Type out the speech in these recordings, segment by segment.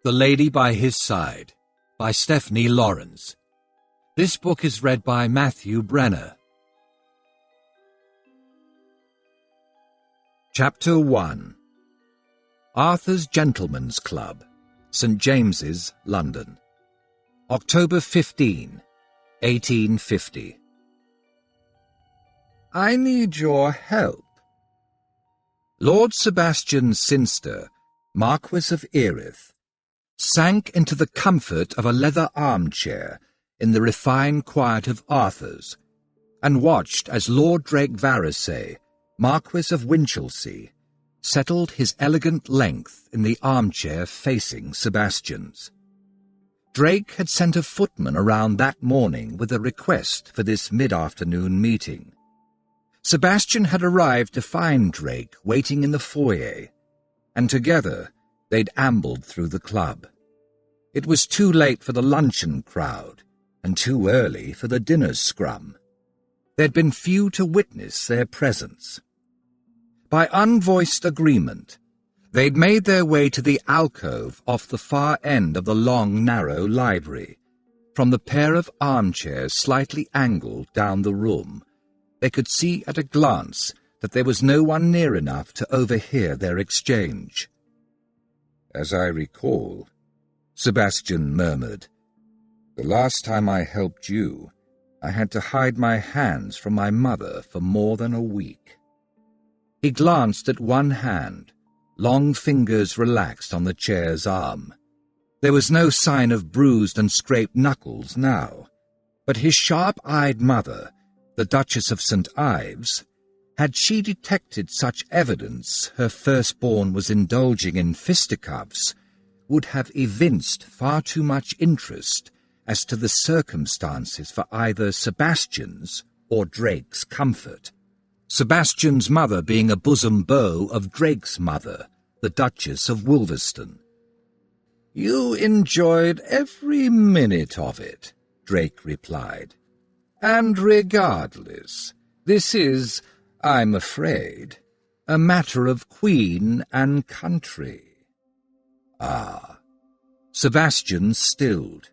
The Lady by His Side, by Stephanie Lawrence. This book is read by Matthew Brenner. Chapter 1. Arthur's Gentlemen's Club, St. James's, London. October 15, 1850. I need your help. Lord Sebastian Cynster, Marquis of Erith, sank into the comfort of a leather armchair in the refined quiet of Arthur's, and watched as Lord Drake Varusay, Marquis of Winchelsea, settled his elegant length in the armchair facing Sebastian's. Drake had sent a footman around that morning with a request for this mid-afternoon meeting. Sebastian had arrived to find Drake waiting in the foyer, and together they'd ambled through the club. It was too late for the luncheon crowd, and too early for the dinner scrum. There'd been few to witness their presence. By unvoiced agreement, they'd made their way to the alcove off the far end of the long, narrow library. From the pair of armchairs slightly angled down the room, they could see at a glance that there was no one near enough to overhear their exchange. "As I recall," Sebastian murmured, "the last time I helped you, I had to hide my hands from my mother for more than a week." He glanced at one hand, long fingers relaxed on the chair's arm. There was no sign of bruised and scraped knuckles now, but his sharp-eyed mother, the Duchess of St. Ives, had she detected such evidence her firstborn was indulging in fisticuffs, would have evinced far too much interest as to the circumstances for either Sebastian's or Drake's comfort. Sebastian's mother being a bosom beau of Drake's mother, the Duchess of Wolverston. "You enjoyed every minute of it," Drake replied. "And regardless, this is, I'm afraid, a matter of queen and country." Ah. Sebastian stilled.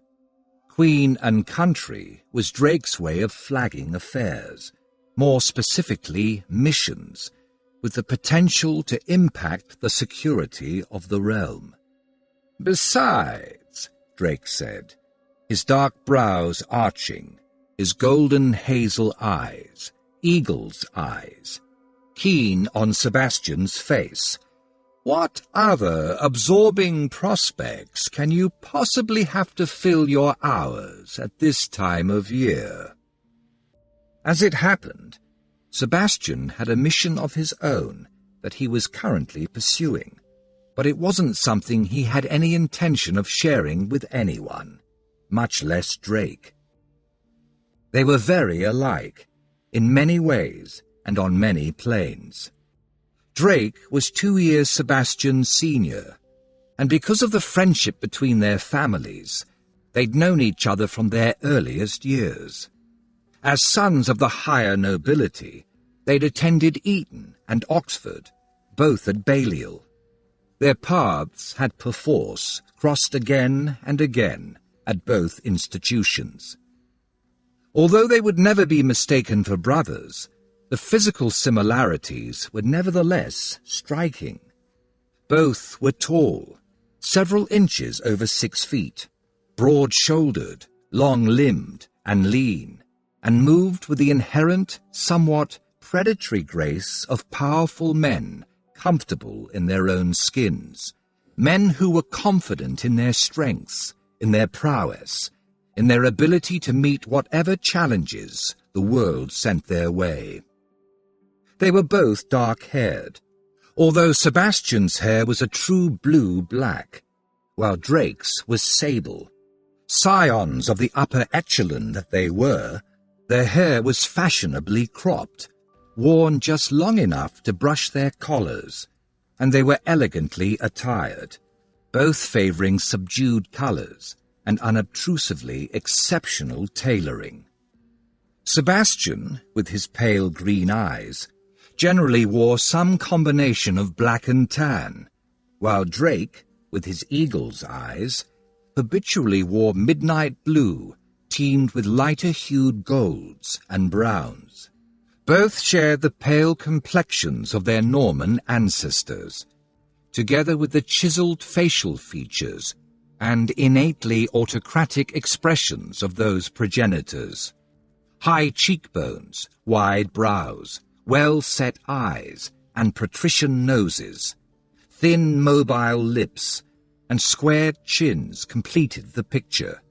Queen and country was Drake's way of flagging affairs, more specifically missions, with the potential to impact the security of the realm. "Besides," Drake said, his dark brows arching, his golden hazel eyes, eagle's eyes, keen on Sebastian's face, "what other absorbing prospects can you possibly have to fill your hours at this time of year?" As it happened, Sebastian had a mission of his own that he was currently pursuing, but it wasn't something he had any intention of sharing with anyone, much less Drake. They were very alike, in many ways and on many planes. Drake was 2 years Sebastian's senior, and because of the friendship between their families, they'd known each other from their earliest years. As sons of the higher nobility, they'd attended Eton and Oxford, both at Balliol. Their paths had perforce crossed again and again at both institutions. Although they would never be mistaken for brothers, the physical similarities were nevertheless striking. Both were tall, several inches over 6 feet, broad-shouldered, long-limbed and lean, and moved with the inherent, somewhat predatory grace of powerful men comfortable in their own skins, men who were confident in their strengths, in their prowess, in their ability to meet whatever challenges the world sent their way. They were both dark-haired, although Sebastian's hair was a true blue-black, while Drake's was sable. Scions of the upper echelon that they were, their hair was fashionably cropped, worn just long enough to brush their collars, and they were elegantly attired, both favouring subdued colours and unobtrusively exceptional tailoring. Sebastian, with his pale green eyes, generally wore some combination of black and tan, while Drake, with his eagle's eyes, habitually wore midnight blue, teamed with lighter-hued golds and browns. Both shared the pale complexions of their Norman ancestors, together with the chiseled facial features and innately autocratic expressions of those progenitors. High cheekbones, wide brows, well-set eyes, and patrician noses, thin mobile lips, and squared chins completed the picture,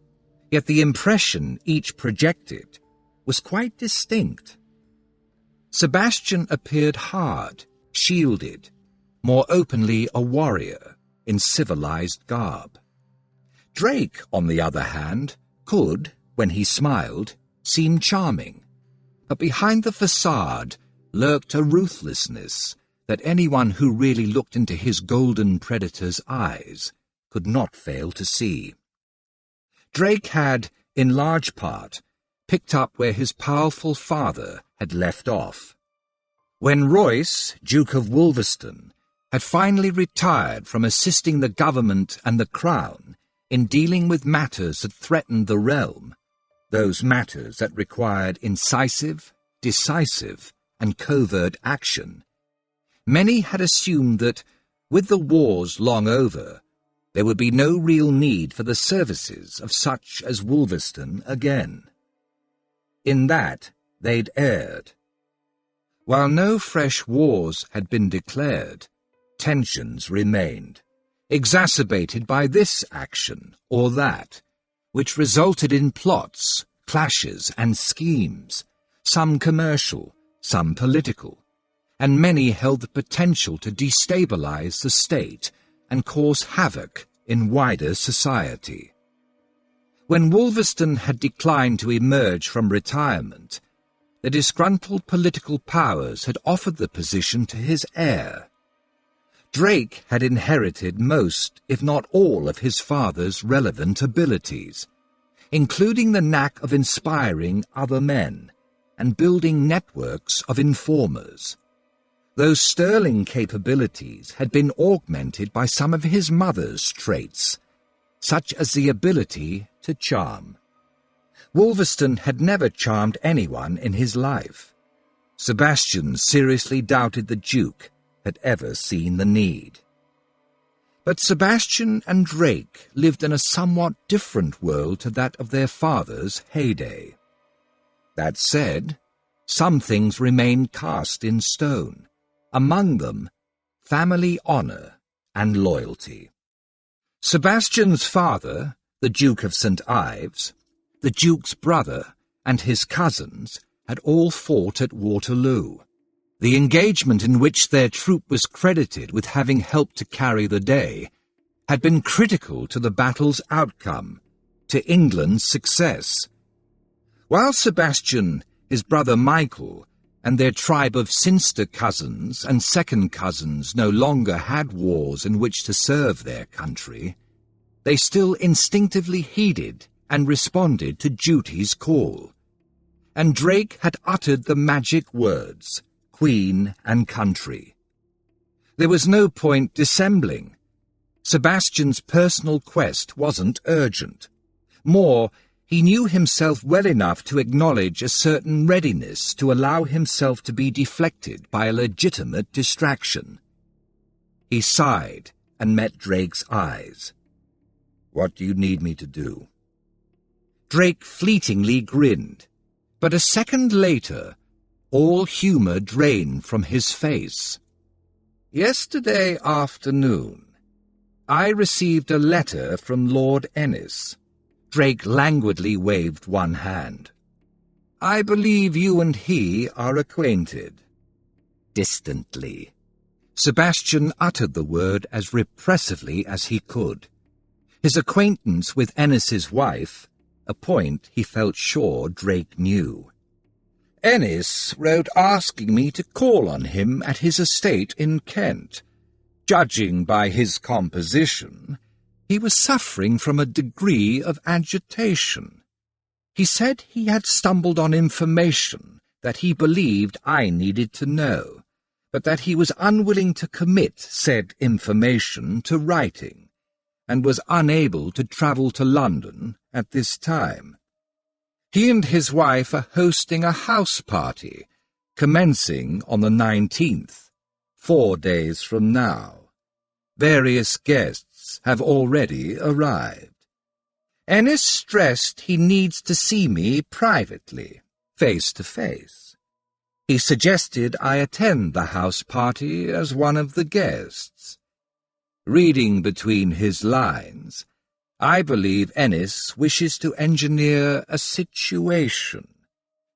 yet the impression each projected was quite distinct. Sebastian appeared hard, shielded, more openly a warrior in civilized garb. Drake, on the other hand, could, when he smiled, seem charming, but behind the facade lurked a ruthlessness that anyone who really looked into his golden predator's eyes could not fail to see. Drake had, in large part, picked up where his powerful father had left off. When Royce, Duke of Wolverston, had finally retired from assisting the government and the crown in dealing with matters that threatened the realm, those matters that required incisive, decisive, and covert action, many had assumed that, with the wars long over, there would be no real need for the services of such as Wolverston again. In that, they'd erred. While no fresh wars had been declared, tensions remained, exacerbated by this action or that, which resulted in plots, clashes, and schemes, some commercial, some political, and many held the potential to destabilize the state and cause havoc in wider society. When Wolverston had declined to emerge from retirement, the disgruntled political powers had offered the position to his heir. Drake had inherited most, if not all, of his father's relevant abilities, including the knack of inspiring other men and building networks of informers. Those sterling capabilities had been augmented by some of his mother's traits, such as the ability to charm. Wolverston had never charmed anyone in his life. Sebastian seriously doubted the Duke had ever seen the need. But Sebastian and Drake lived in a somewhat different world to that of their father's heyday. That said, some things remained cast in stone, among them family honour and loyalty. Sebastian's father, the Duke of St. Ives, the Duke's brother, and his cousins had all fought at Waterloo, the engagement in which their troop was credited with having helped to carry the day had been critical to the battle's outcome, to England's success. While Sebastian, his brother Michael, and their tribe of Cynster cousins and second cousins no longer had wars in which to serve their country, they still instinctively heeded and responded to duty's call. And Drake had uttered the magic words, Queen and country. There was no point dissembling. Sebastian's personal quest wasn't urgent. More, he knew himself well enough to acknowledge a certain readiness to allow himself to be deflected by a legitimate distraction. He sighed and met Drake's eyes. "What do you need me to do?" Drake fleetingly grinned, but a second later, all humour drained from his face. "Yesterday afternoon, I received a letter from Lord Ennis." Drake languidly waved one hand. "I believe you and he are acquainted." Distantly. Sebastian uttered the word as repressively as he could. His acquaintance with Ennis's wife, a point he felt sure Drake knew. "Ennis wrote asking me to call on him at his estate in Kent. Judging by his composition, he was suffering from a degree of agitation. He said he had stumbled on information that he believed I needed to know, but that he was unwilling to commit said information to writing, and was unable to travel to London at this time. He and his wife are hosting a house party, commencing on the 19th, 4 days from now. Various guests have already arrived. Ennis stressed he needs to see me privately, face to face. He suggested I attend the house party as one of the guests. Reading between his lines, I believe Ennis wishes to engineer a situation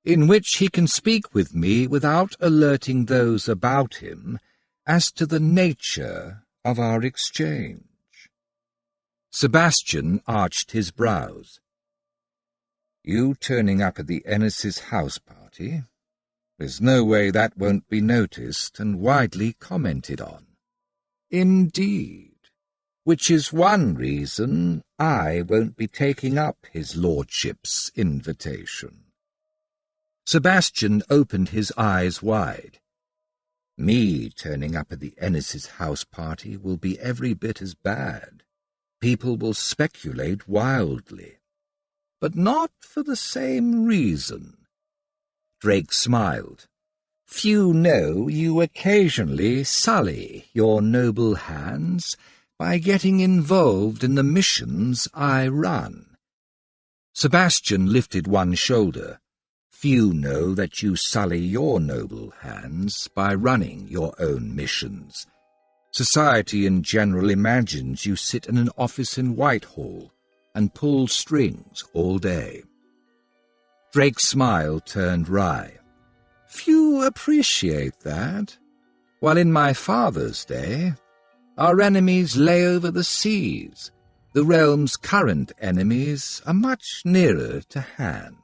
in which he can speak with me without alerting those about him as to the nature of our exchange. Sebastian arched his brows. You turning up at the Ennis's house party? There's no way that won't be noticed and widely commented on. Indeed. Which is one reason I won't be taking up his lordship's invitation. Sebastian opened his eyes wide. Me turning up at the Ennis's house party will be every bit as bad. People will speculate wildly. But not for the same reason. Drake smiled. Few know you occasionally sully your noble hands by getting involved in the missions I run. Sebastian lifted one shoulder. Few know that you sully your noble hands by running your own missions. Society in general imagines you sit in an office in Whitehall and pull strings all day. Drake's smile turned wry. Few appreciate that, while in my father's day, our enemies lay over the seas. The realm's current enemies are much nearer to hand.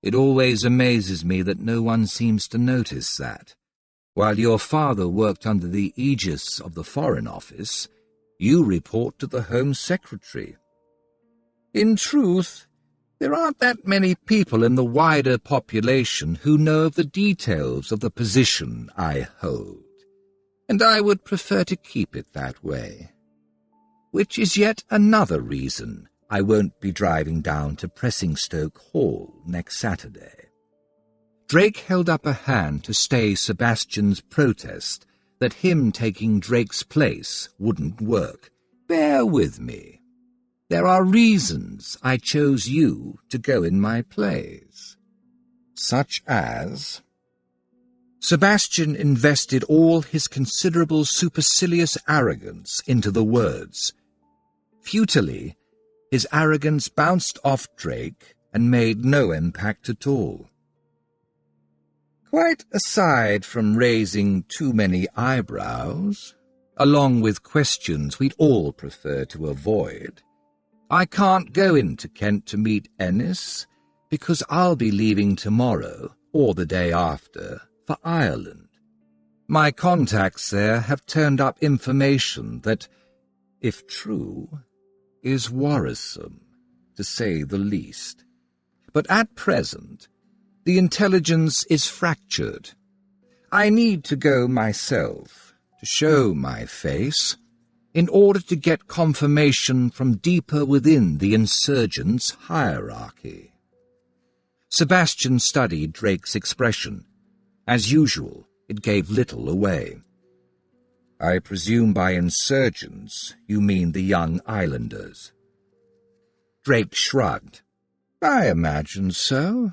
It always amazes me that no one seems to notice that. While your father worked under the aegis of the Foreign Office, you report to the Home Secretary. In truth, there aren't that many people in the wider population who know of the details of the position I hold, and I would prefer to keep it that way. Which is yet another reason I won't be driving down to Pressingstoke Hall next Saturday. Drake held up a hand to stay Sebastian's protest that him taking Drake's place wouldn't work. Bear with me. There are reasons I chose you to go in my plays. Such as... Sebastian invested all his considerable supercilious arrogance into the words. Futilely, his arrogance bounced off Drake and made no impact at all. Quite aside from raising too many eyebrows, along with questions we'd all prefer to avoid, I can't go into Kent to meet Ennis because I'll be leaving tomorrow or the day after for Ireland. My contacts there have turned up information that, if true, is worrisome, to say the least. But at present, the intelligence is fractured. I need to go myself, to show my face, in order to get confirmation from deeper within the insurgents' hierarchy. Sebastian studied Drake's expression. As usual, it gave little away. I presume by insurgents you mean the young islanders. Drake shrugged. I imagine so.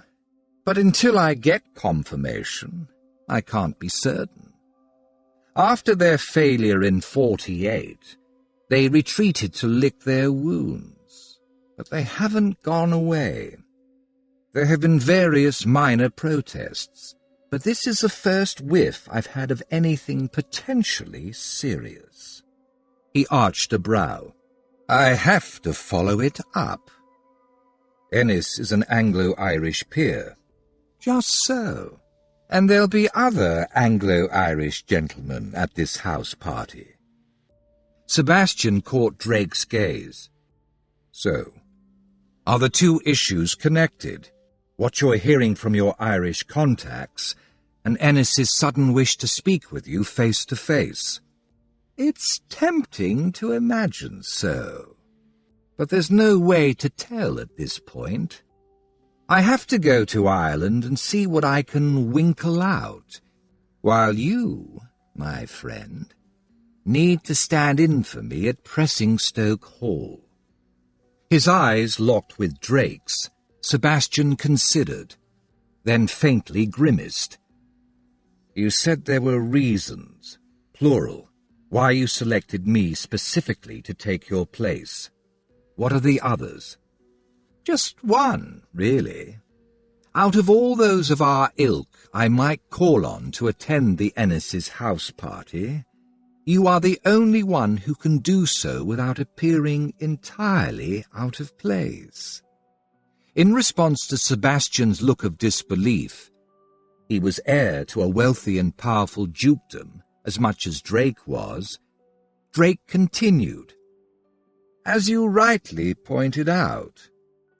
But until I get confirmation, I can't be certain. After their failure in 48, they retreated to lick their wounds, but they haven't gone away. There have been various minor protests, but this is the first whiff I've had of anything potentially serious. He arched a brow. I have to follow it up. Ennis is an Anglo-Irish peer. Just so. And there'll be other Anglo-Irish gentlemen at this house party. Sebastian caught Drake's gaze. So, are the two issues connected? What you're hearing from your Irish contacts, and Ennis's sudden wish to speak with you face to face? It's tempting to imagine so, but there's no way to tell at this point. I have to go to Ireland and see what I can winkle out, while you, my friend, need to stand in for me at Pressingstoke Hall." His eyes locked with Drake's. Sebastian considered, then faintly grimaced. "You said there were reasons, plural, why you selected me specifically to take your place. What are the others?" "Just one, really. Out of all those of our ilk I might call on to attend the Ennis's house party, you are the only one who can do so without appearing entirely out of place." In response to Sebastian's look of disbelief, he was heir to a wealthy and powerful dukedom as much as Drake was, Drake continued, "As you rightly pointed out,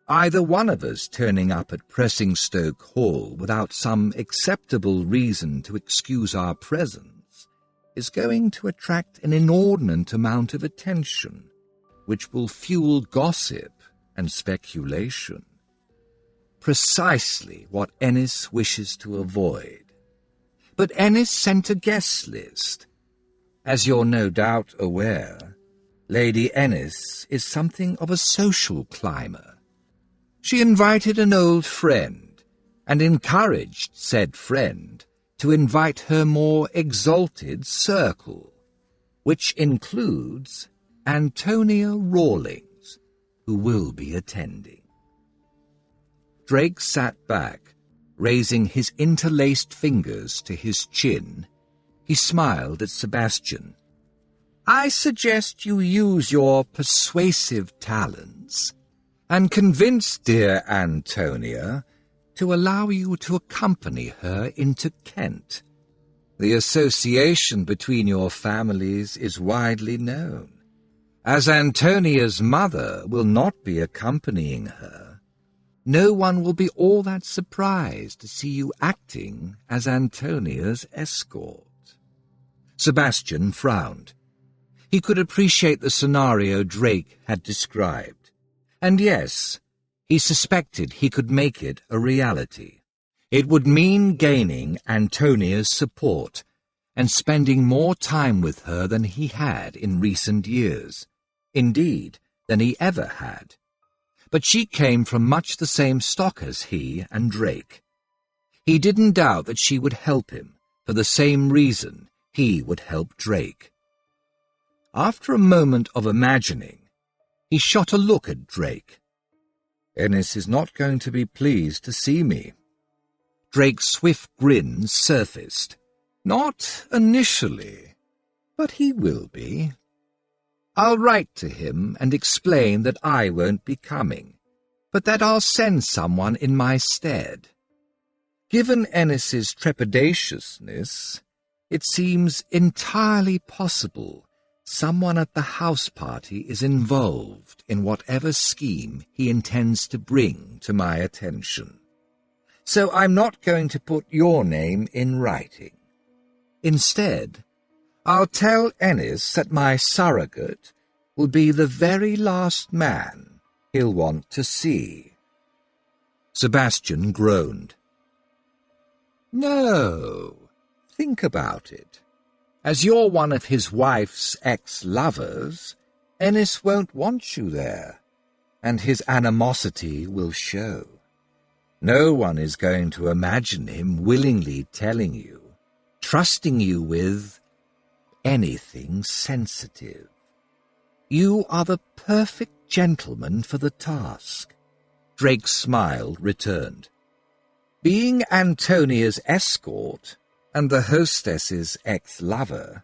either one of us turning up at Pressingstoke Hall without some acceptable reason to excuse our presence is going to attract an inordinate amount of attention, which will fuel gossip and speculation. Precisely what Ennis wishes to avoid. But Ennis sent a guest list. As you're no doubt aware, Lady Ennis is something of a social climber. She invited an old friend, and encouraged said friend to invite her more exalted circle, which includes Antonia Rawlings, who will be attending." Drake sat back, raising his interlaced fingers to his chin. He smiled at Sebastian. "I suggest you use your persuasive talents and convince dear Antonia to allow you to accompany her into Kent. The association between your families is widely known. As Antonia's mother will not be accompanying her, no one will be all that surprised to see you acting as Antonia's escort." Sebastian frowned. He could appreciate the scenario Drake had described. And yes, he suspected he could make it a reality. It would mean gaining Antonia's support and spending more time with her than he had in recent years. Indeed, than he ever had. But she came from much the same stock as he and Drake. He didn't doubt that she would help him, for the same reason he would help Drake. After a moment of imagining, he shot a look at Drake. "Ennis is not going to be pleased to see me." Drake's swift grin surfaced. "Not initially, but he will be. I'll write to him and explain that I won't be coming, but that I'll send someone in my stead. Given Ennis's trepidatiousness, it seems entirely possible someone at the house party is involved in whatever scheme he intends to bring to my attention. So I'm not going to put your name in writing. Instead, I'll tell Ennis that my surrogate will be the very last man he'll want to see." Sebastian groaned. "No, think about it. As you're one of his wife's ex-lovers, Ennis won't want you there, and his animosity will show. No one is going to imagine him willingly telling you, trusting you with anything sensitive. You are the perfect gentleman for the task." Drake's smile returned. "Being Antonia's escort and the hostess's ex-lover,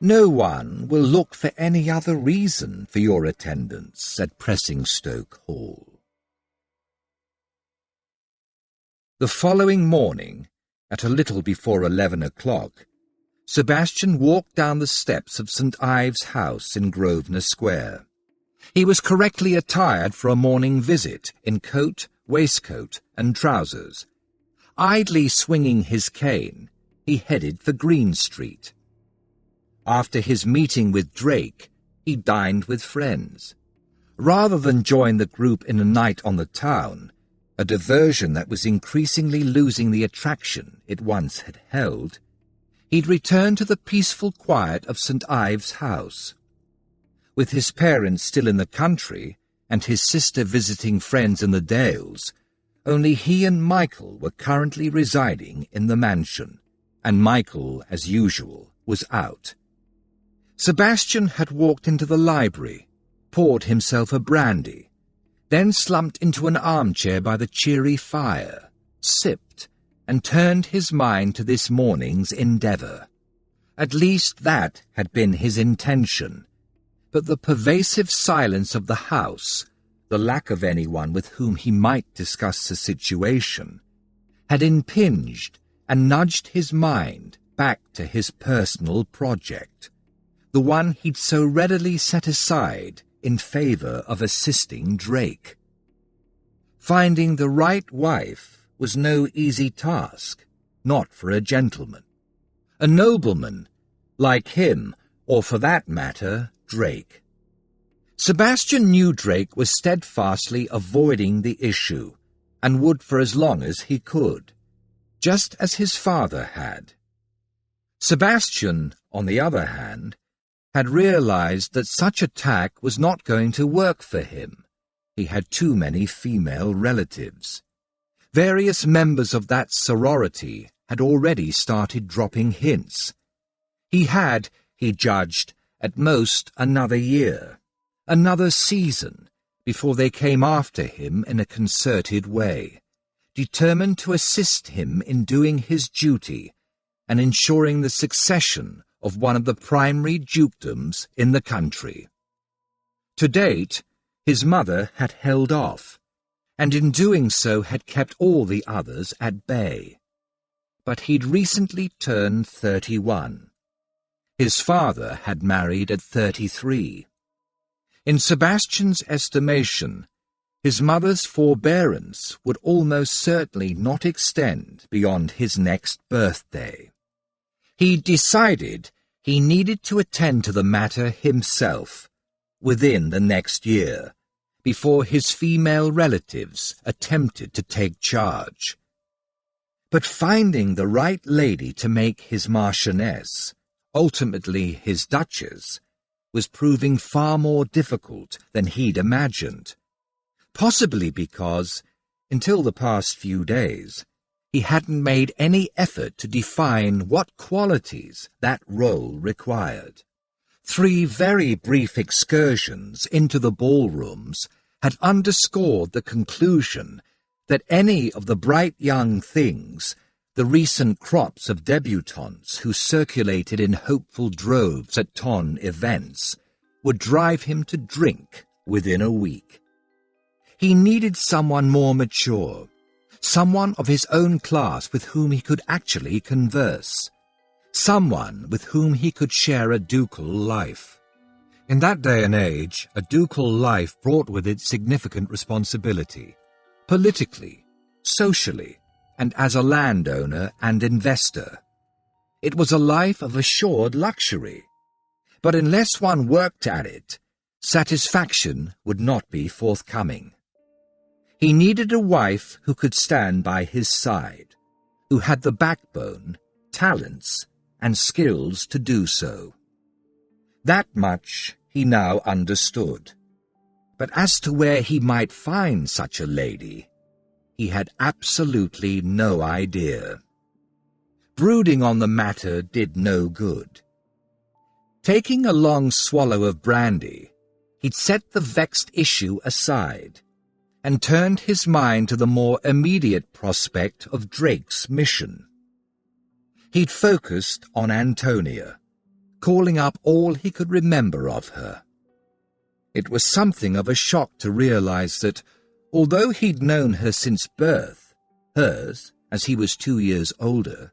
no one will look for any other reason for your attendance at Pressingstoke Hall." The following morning, at a little before 11 o'clock, Sebastian walked down the steps of St. Ives' house in Grosvenor Square. He was correctly attired for a morning visit in coat, waistcoat, and trousers. Idly swinging his cane, he headed for Green Street. after his meeting with Drake, he dined with friends. Rather than join the group in a night on the town, a diversion that was increasingly losing the attraction it once had held, he'd returned to the peaceful quiet of St. Ives' house. With his parents still in the country, and his sister visiting friends in the Dales, only he and Michael were currently residing in the mansion, and Michael, as usual, was out. Sebastian had walked into the library, poured himself a brandy, then slumped into an armchair by the cheery fire, sipped, and turned his mind to this morning's endeavour. At least that had been his intention, but the pervasive silence of the house, the lack of anyone with whom he might discuss the situation, had impinged and nudged his mind back to his personal project, the one he'd so readily set aside in favour of assisting Drake. Finding the right wife was no easy task, not for a gentleman. A nobleman, like him, or for that matter, Drake. Sebastian knew Drake was steadfastly avoiding the issue, and would for as long as he could, just as his father had. Sebastian, on the other hand, had realized that such a tack was not going to work for him. He had too many female relatives. Various members of that sorority had already started dropping hints. He had, he judged, at most another year, another season, before they came after him in a concerted way, determined to assist him in doing his duty and ensuring the succession of one of the primary dukedoms in the country. To date, his mother had held off, and in doing so had kept all the others at bay. But he'd recently turned 31. His father had married at 33. In Sebastian's estimation, his mother's forbearance would almost certainly not extend beyond his next birthday. He decided he needed to attend to the matter himself within the next year, before his female relatives attempted to take charge. But finding the right lady to make his marchioness, ultimately his duchess, was proving far more difficult than he'd imagined, possibly because, until the past few days, he hadn't made any effort to define what qualities that role required. 3 very brief excursions into the ballrooms had underscored the conclusion that any of the bright young things, the recent crops of debutantes who circulated in hopeful droves at ton events, would drive him to drink within a week. He needed someone more mature, someone of his own class with whom he could actually converse, someone with whom he could share a ducal life. In that day and age, a ducal life brought with it significant responsibility, politically, socially, and as a landowner and investor. It was a life of assured luxury, but unless one worked at it, satisfaction would not be forthcoming. He needed a wife who could stand by his side, who had the backbone, talents, and skills to do so. That much he now understood. But as to where he might find such a lady, he had absolutely no idea. Brooding on the matter did no good. Taking a long swallow of brandy, he'd set the vexed issue aside and turned his mind to the more immediate prospect of Drake's mission. He'd focused on Antonia, calling up all he could remember of her. It was something of a shock to realize that, although he'd known her since birth, hers, as he was 2 years older,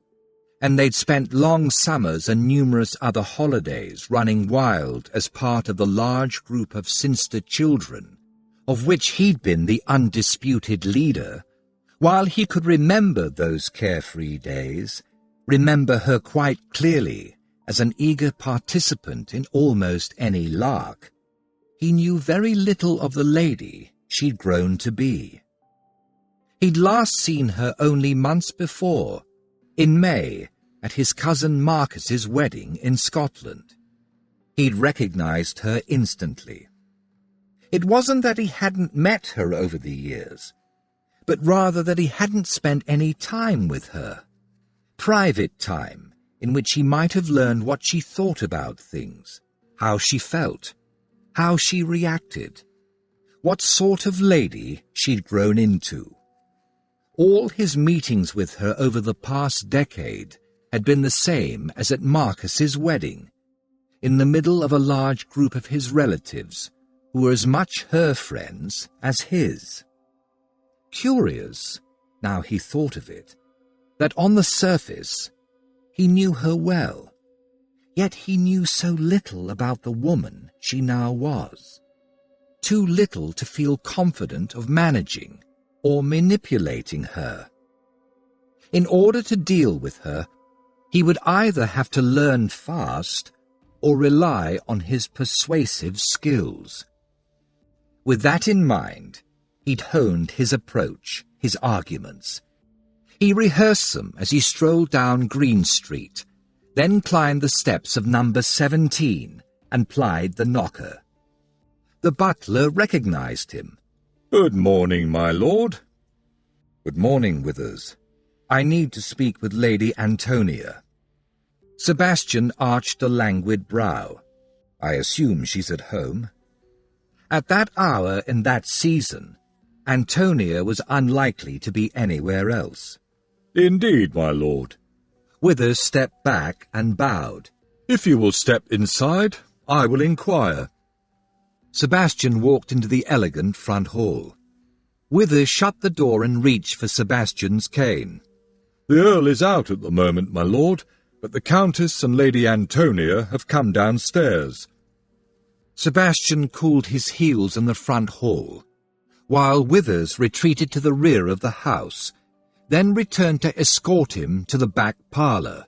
and they'd spent long summers and numerous other holidays running wild as part of the large group of Cynster children, of which he'd been the undisputed leader, while he could remember those carefree days, remember her quite clearly as an eager participant in almost any lark, he knew very little of the lady she'd grown to be. He'd last seen her only months before, in May, at his cousin Marcus's wedding in Scotland. He'd recognized her instantly. It wasn't that he hadn't met her over the years, but rather that he hadn't spent any time with her. Private time, in which he might have learned what she thought about things, how she felt, how she reacted, what sort of lady she'd grown into. All his meetings with her over the past decade had been the same as at Marcus's wedding, in the middle of a large group of his relatives, who were as much her friends as his. Curious, now he thought of it, that on the surface he knew her well, yet he knew so little about the woman she now was. Too little to feel confident of managing or manipulating her. In order to deal with her, he would either have to learn fast or rely on his persuasive skills. With that in mind, he'd honed his approach, his arguments. He rehearsed them as he strolled down Green Street, then climbed the steps of number 17 and plied the knocker. The butler recognized him. "Good morning, my lord." "Good morning, Withers. I need to speak with Lady Antonia." Sebastian arched a languid brow. "I assume she's at home." At that hour in that season, Antonia was unlikely to be anywhere else. "Indeed, my lord." Withers stepped back and bowed. "If you will step inside, I will inquire." Sebastian walked into the elegant front hall. Withers shut the door and reached for Sebastian's cane. "The Earl is out at the moment, my lord, but the Countess and Lady Antonia have come downstairs." Sebastian cooled his heels in the front hall, while Withers retreated to the rear of the house, then returned to escort him to the back parlour,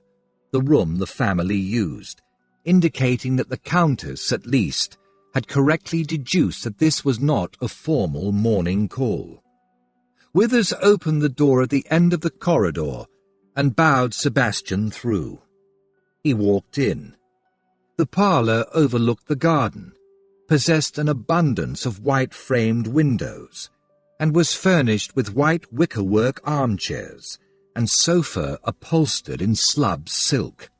the room the family used, indicating that the Countess, at least, had correctly deduced that this was not a formal morning call. Withers opened the door at the end of the corridor and bowed Sebastian through. He walked in. The parlour overlooked the garden, possessed an abundance of white-framed windows, and was furnished with white wickerwork armchairs and sofa upholstered in slub silk.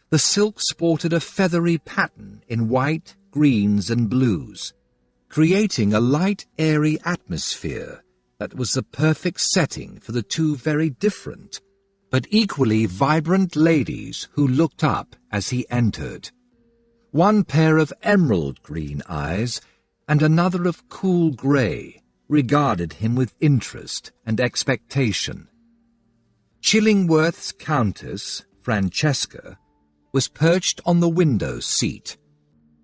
The silk sported a feathery pattern in white, greens and blues, creating a light, airy atmosphere that was the perfect setting for the two very different, but equally vibrant ladies who looked up as he entered. One pair of emerald green eyes and another of cool grey regarded him with interest and expectation. Chillingworth's Countess, Francesca, was perched on the window seat,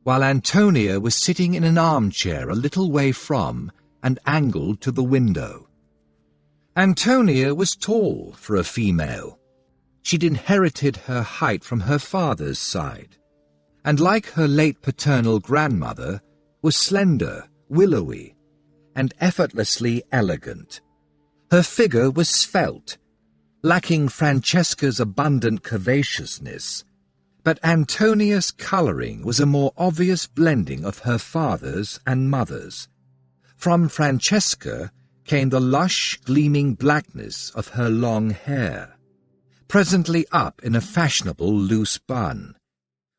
while Antonia was sitting in an armchair a little way from and angled to the window. Antonia was tall for a female. She'd inherited her height from her father's side, and like her late paternal grandmother, was slender, willowy, and effortlessly elegant. Her figure was svelte, lacking Francesca's abundant curvaceousness, but Antonia's colouring was a more obvious blending of her father's and mother's. From Francesca came the lush, gleaming blackness of her long hair, presently up in a fashionable loose bun,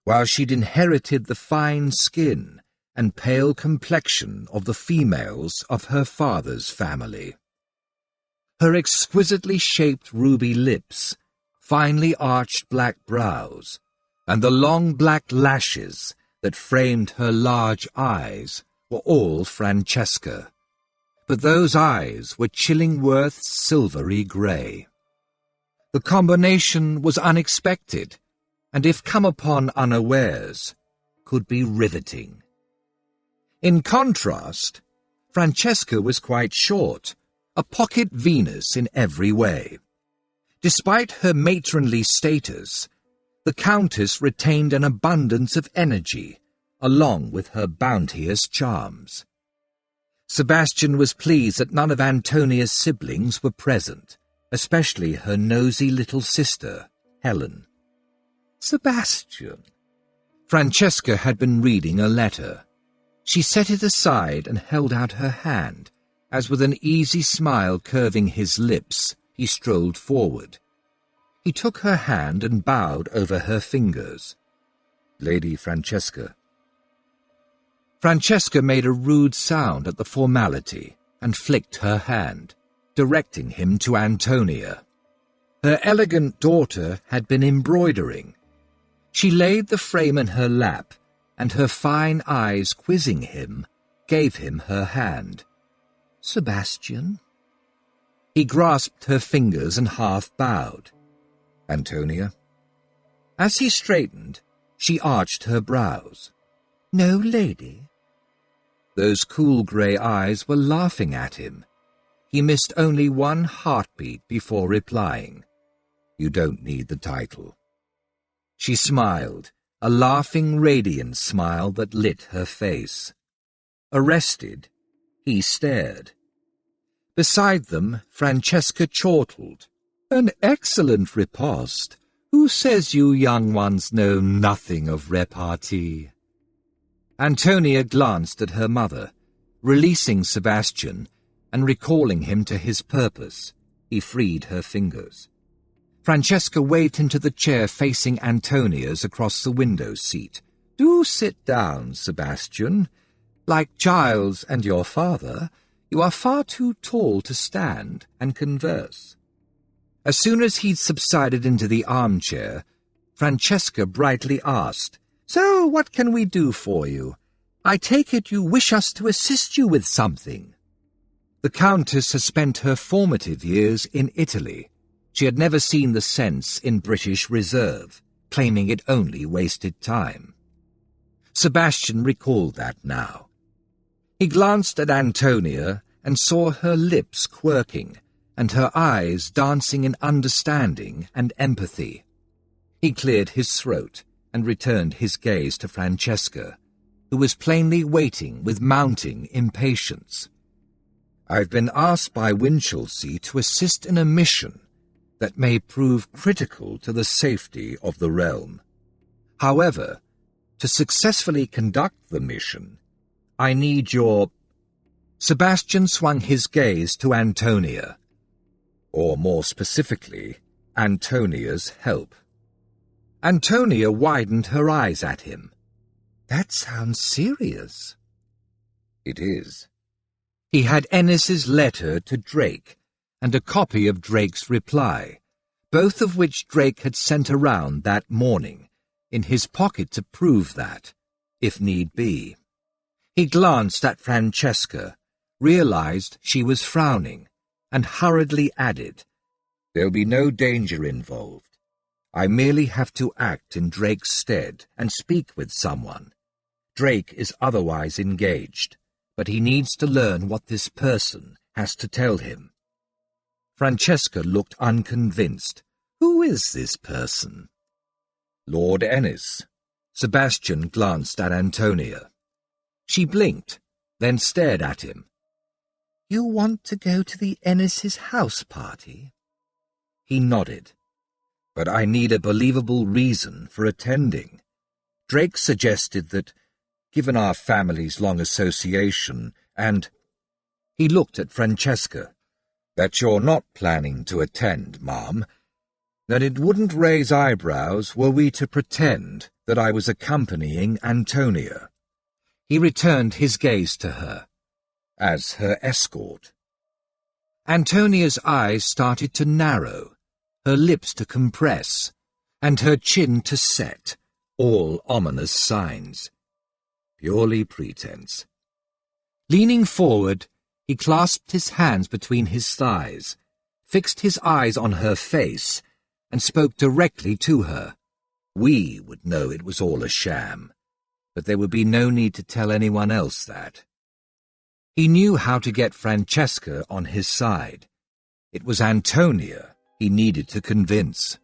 while she'd inherited the fine skin and pale complexion of the females of her father's family. Her exquisitely shaped ruby lips, finely arched black brows, and the long black lashes that framed her large eyes were all Francesca. But those eyes were Chillingworth's silvery grey. The combination was unexpected, and if come upon unawares, could be riveting. In contrast, Francesca was quite short, a pocket Venus in every way. Despite her matronly status, The Countess retained an abundance of energy, along with her bounteous charms. Sebastian was pleased that none of Antonia's siblings were present, especially her nosy little sister, Helen. "Sebastian." Francesca had been reading a letter. She set it aside and held out her hand, as with an easy smile curving his lips, he strolled forward. He took her hand and bowed over her fingers. "Lady Francesca." Francesca made a rude sound at the formality and flicked her hand, directing him to Antonia. Her elegant daughter had been embroidering. She laid the frame in her lap, and her fine eyes quizzing him, gave him her hand. "Sebastian?" He grasped her fingers and half bowed. "Antonia?" As he straightened, she arched her brows. "No lady?" Those cool grey eyes were laughing at him. He missed only one heartbeat before replying. "You don't need the title." She smiled, a laughing, radiant smile that lit her face. Arrested, he stared. Beside them, Francesca chortled. "An excellent riposte. Who says you young ones know nothing of repartee?" Antonia glanced at her mother, releasing Sebastian and recalling him to his purpose. He freed her fingers. Francesca waved him to the chair facing Antonia's across the window seat. "Do sit down, Sebastian. Like Giles and your father, you are far too tall to stand and converse." As soon as he'd subsided into the armchair, Francesca brightly asked, "So what can we do for you? I take it you wish us to assist you with something." The Countess had spent her formative years in Italy. She had never seen the sense in British reserve, claiming it only wasted time. Sebastian recalled that now. He glanced at Antonia and saw her lips quirking and her eyes dancing in understanding and empathy. He cleared his throat and returned his gaze to Francesca, who was plainly waiting with mounting impatience. "I've been asked by Winchelsea to assist in a mission that may prove critical to the safety of the realm. However, to successfully conduct the mission, I need your—" Sebastian swung his gaze to Antonia, or more specifically, Antonia's help. Antonia widened her eyes at him. "That sounds serious." "It is." He had Ennis's letter to Drake and a copy of Drake's reply, both of which Drake had sent around that morning, in his pocket to prove that, if need be. He glanced at Francesca, realized she was frowning, and hurriedly added, "There'll be no danger involved. I merely have to act in Drake's stead and speak with someone. Drake is otherwise engaged, but he needs to learn what this person has to tell him." Francesca looked unconvinced. "Who is this person?" "Lord Ennis." Sebastian glanced at Antonia. She blinked, then stared at him. "You want to go to the Ennis's house party?" He nodded. "But I need a believable reason for attending. Drake suggested that, given our family's long association, and—" He looked at Francesca. "That you're not planning to attend, ma'am. That it wouldn't raise eyebrows were we to pretend that I was accompanying Antonia." He returned his gaze to her. "As her escort." Antonia's eyes started to narrow, her lips to compress, and her chin to set, all ominous signs. Purely pretense. Leaning forward, he clasped his hands between his thighs, fixed his eyes on her face, and spoke directly to her. We would know it was all a sham, but there would be no need to tell anyone else that. He knew how to get Francesca on his side. It was Antonia he needed to convince.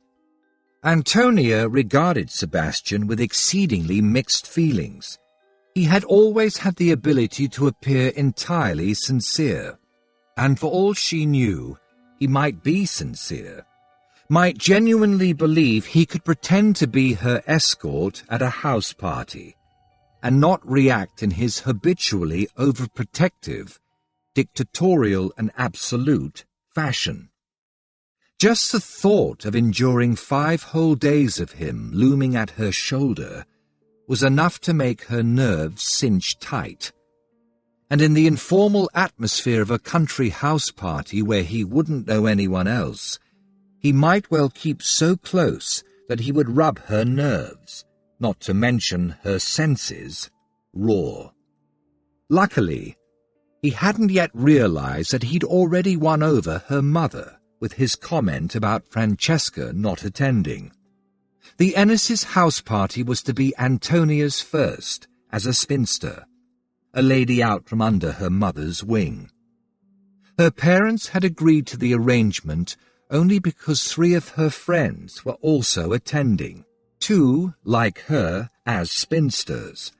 Antonia regarded Sebastian with exceedingly mixed feelings. He had always had the ability to appear entirely sincere, and for all she knew, he might be sincere, might genuinely believe he could pretend to be her escort at a house party, and not react in his habitually overprotective, dictatorial and absolute fashion. Just the thought of enduring 5 whole days of him looming at her shoulder was enough to make her nerves cinch tight. And in the informal atmosphere of a country house party where he wouldn't know anyone else, he might well keep so close that he would rub her nerves, not to mention her senses, raw. Luckily, he hadn't yet realized that he'd already won over her mother with his comment about Francesca not attending. The Ennis' house party was to be Antonia's first, as a spinster, a lady out from under her mother's wing. Her parents had agreed to the arrangement only because 3 of her friends were also attending, 2, like her, as spinsters,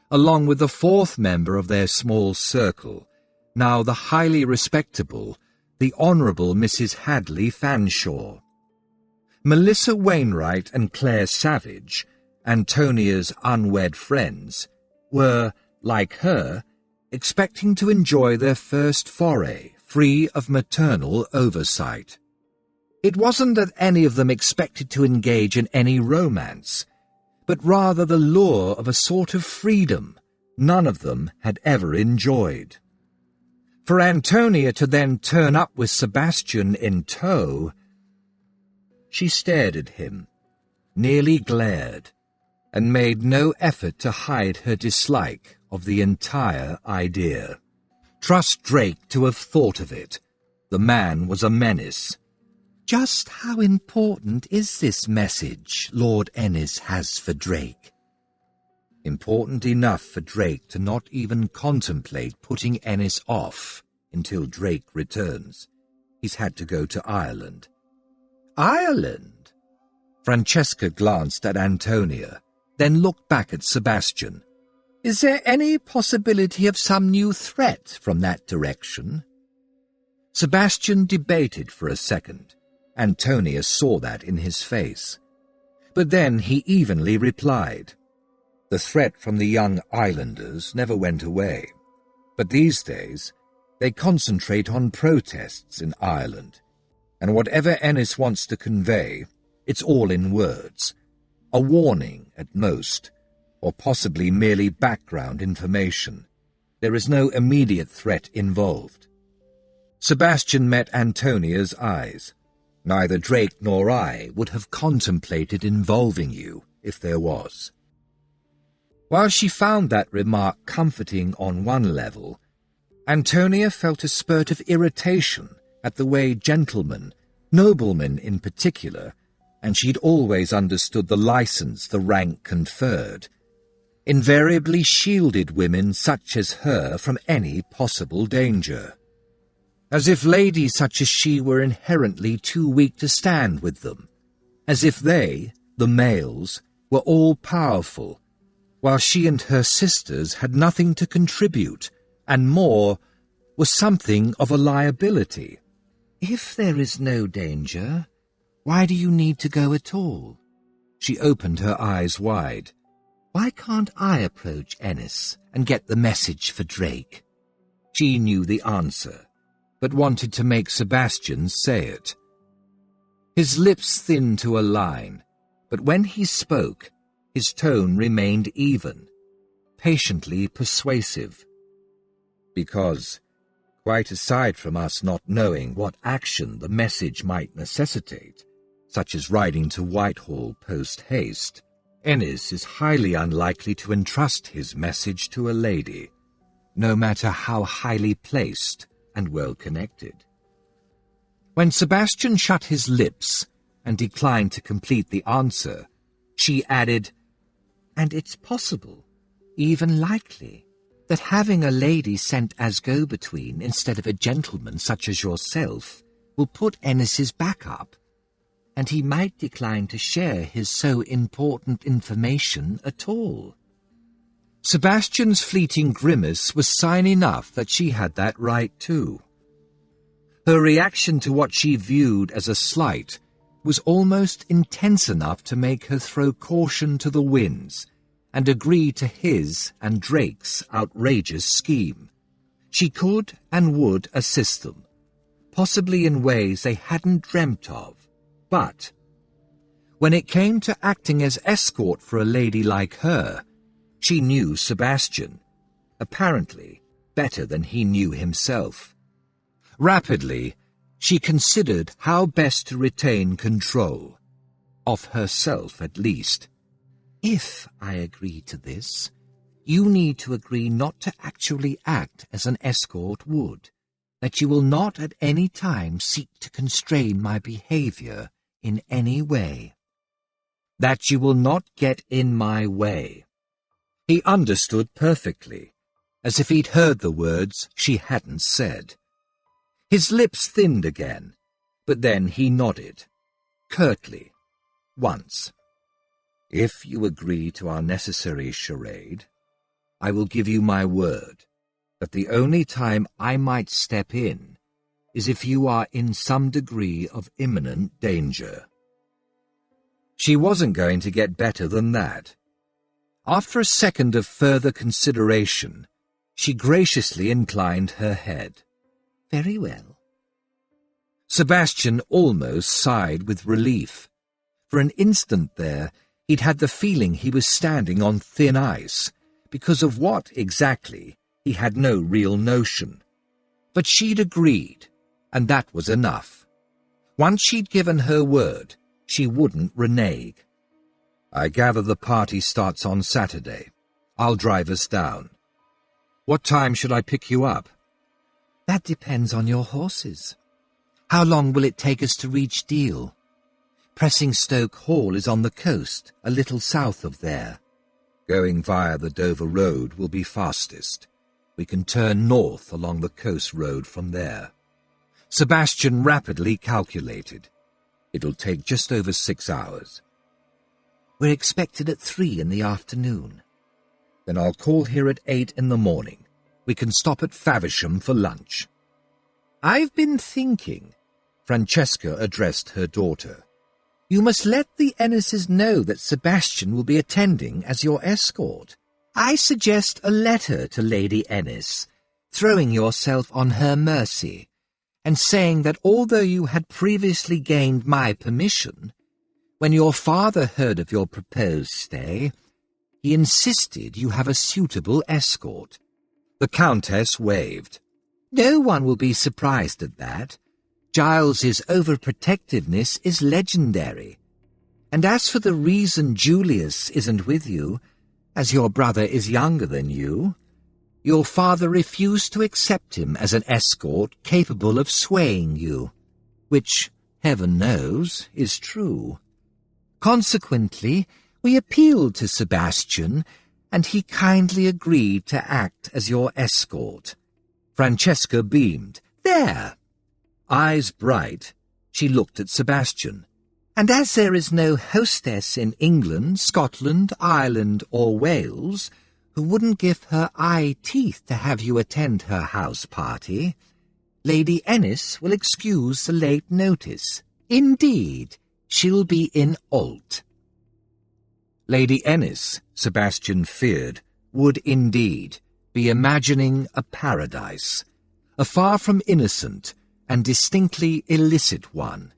along with the 4th member of their small circle, now the highly respectable, the Honourable Mrs. Hadley Fanshawe. Melissa Wainwright and Claire Savage, Antonia's unwed friends, were, like her, expecting to enjoy their first foray, free of maternal oversight. It wasn't that any of them expected to engage in any romance, but rather the lure of a sort of freedom none of them had ever enjoyed. For Antonia to then turn up with Sebastian in tow— She stared at him, nearly glared, and made no effort to hide her dislike of the entire idea. Trust Drake to have thought of it. The man was a menace. Just how important is this message Lord Ennis has for Drake? Important enough for Drake to not even contemplate putting Ennis off until Drake returns. He's had to go to Ireland. Ireland? Francesca glanced at Antonia, then looked back at Sebastian. Is there any possibility of some new threat from that direction? Sebastian debated for a second. Antonia saw that in his face. But then he evenly replied. The threat from the young islanders never went away, but these days they concentrate on protests in Ireland, and whatever Ennis wants to convey, it's all in words, a warning at most, or possibly merely background information. There is no immediate threat involved. Sebastian met Antonia's eyes. Neither Drake nor I would have contemplated involving you if there was. While she found that remark comforting on one level, Antonia felt a spurt of irritation at the way gentlemen, noblemen in particular, and she'd always understood the license the rank conferred, invariably shielded women such as her from any possible danger. As if ladies such as she were inherently too weak to stand with them, as if they, the males, were all-powerful, while she and her sisters had nothing to contribute, and more, was something of a liability. If there is no danger, why do you need to go at all? She opened her eyes wide. Why can't I approach Ennis and get the message for Drake? She knew the answer, but wanted to make Sebastian say it. His lips thinned to a line, but when he spoke, his tone remained even, patiently persuasive. Because, quite aside from us not knowing what action the message might necessitate, such as riding to Whitehall post-haste, Ennis is highly unlikely to entrust his message to a lady, no matter how highly placed and well-connected. When Sebastian shut his lips and declined to complete the answer, she added, "And it's possible, even likely, that having a lady sent as go-between instead of a gentleman such as yourself will put Ennis's back up. and he might decline to share his so important information at all. Sebastian's fleeting grimace was sign enough that she had that right too. Her reaction to what she viewed as a slight was almost intense enough to make her throw caution to the winds and agree to his and Drake's outrageous scheme. She could and would assist them, possibly in ways they hadn't dreamt of, but when it came to acting as escort for a lady like her, she knew Sebastian, apparently better than he knew himself. Rapidly, she considered how best to retain control, of herself at least. If I agree to this, you need to agree not to actually act as an escort would, that you will not at any time seek to constrain my behavior in any way, that you will not get in my way. He understood perfectly, as if he'd heard the words she hadn't said. His lips thinned again, but then he nodded, curtly, once. If you agree to our necessary charade, I will give you my word that the only time I might step in is if you are in some degree of imminent danger. She wasn't going to get better than that. After a second of further consideration, she graciously inclined her head. Very well. Sebastian almost sighed with relief. For an instant there, he'd had the feeling he was standing on thin ice, because of what, exactly, he had no real notion. But she'd agreed, and that was enough. Once she'd given her word, she wouldn't renege. I gather the party starts on Saturday. I'll drive us down. What time should I pick you up? That depends on your horses. How long will it take us to reach Deal? Pressingstoke Hall is on the coast, a little south of there. Going via the Dover Road will be fastest. We can turn north along the coast road from there. Sebastian rapidly calculated. It'll take just over 6 hours. We're expected at 3 in the afternoon. Then I'll call here at 8 in the morning. We can stop at Faversham for lunch. I've been thinking, Francesca addressed her daughter. You must let the Ennises know that Sebastian will be attending as your escort. I suggest a letter to Lady Ennis, throwing yourself on her mercy, and saying that although you had previously gained my permission, when your father heard of your proposed stay, he insisted you have a suitable escort. The Countess waved. No one will be surprised at that. Giles's overprotectiveness is legendary. And as for the reason Julius isn't with you, as your brother is younger than you, your father refused to accept him as an escort capable of swaying you, which, heaven knows, is true. Consequently, we appealed to Sebastian, and he kindly agreed to act as your escort. Francesca beamed. There! Eyes bright, she looked at Sebastian. And as there is no hostess in England, Scotland, Ireland, or Wales who wouldn't give her eye teeth to have you attend her house party, Lady Ennis will excuse the late notice. Indeed, she'll be in Alt. Lady Ennis, Sebastian feared, would indeed be imagining a paradise, a far from innocent and distinctly illicit one.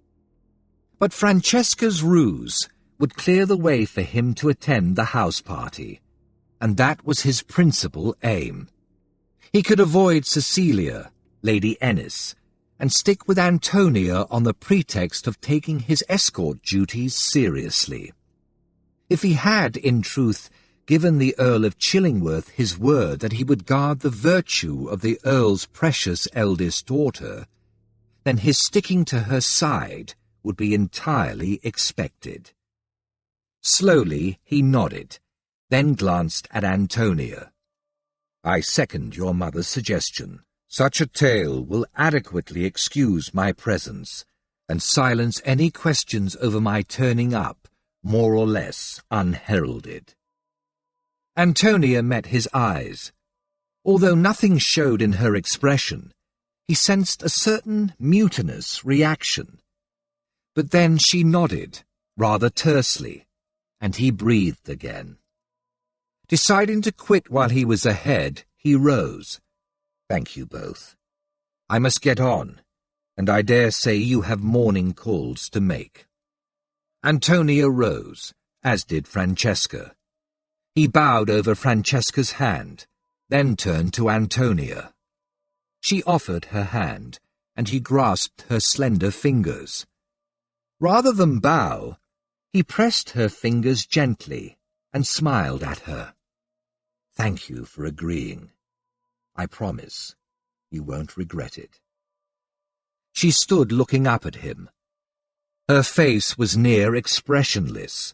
But Francesca's ruse would clear the way for him to attend the house party, and that was his principal aim. He could avoid Cecilia, Lady Ennis, and stick with Antonia on the pretext of taking his escort duties seriously. If he had, in truth, given the Earl of Chillingworth his word that he would guard the virtue of the Earl's precious eldest daughter, then his sticking to her side would be entirely expected. Slowly he nodded, then glanced at Antonia. I second your mother's suggestion. Such a tale will adequately excuse my presence, and silence any questions over my turning up, more or less unheralded. Antonia met his eyes. Although nothing showed in her expression, he sensed a certain mutinous reaction. But then she nodded, rather tersely, and he breathed again. Deciding to quit while he was ahead, he rose. "Thank you both. I must get on, and I dare say you have morning calls to make." Antonia rose, as did Francesca. He bowed over Francesca's hand, then turned to Antonia. She offered her hand, and he grasped her slender fingers. Rather than bow, he pressed her fingers gently and smiled at her. "Thank you for agreeing. I promise you won't regret it." She stood looking up at him. Her face was near expressionless,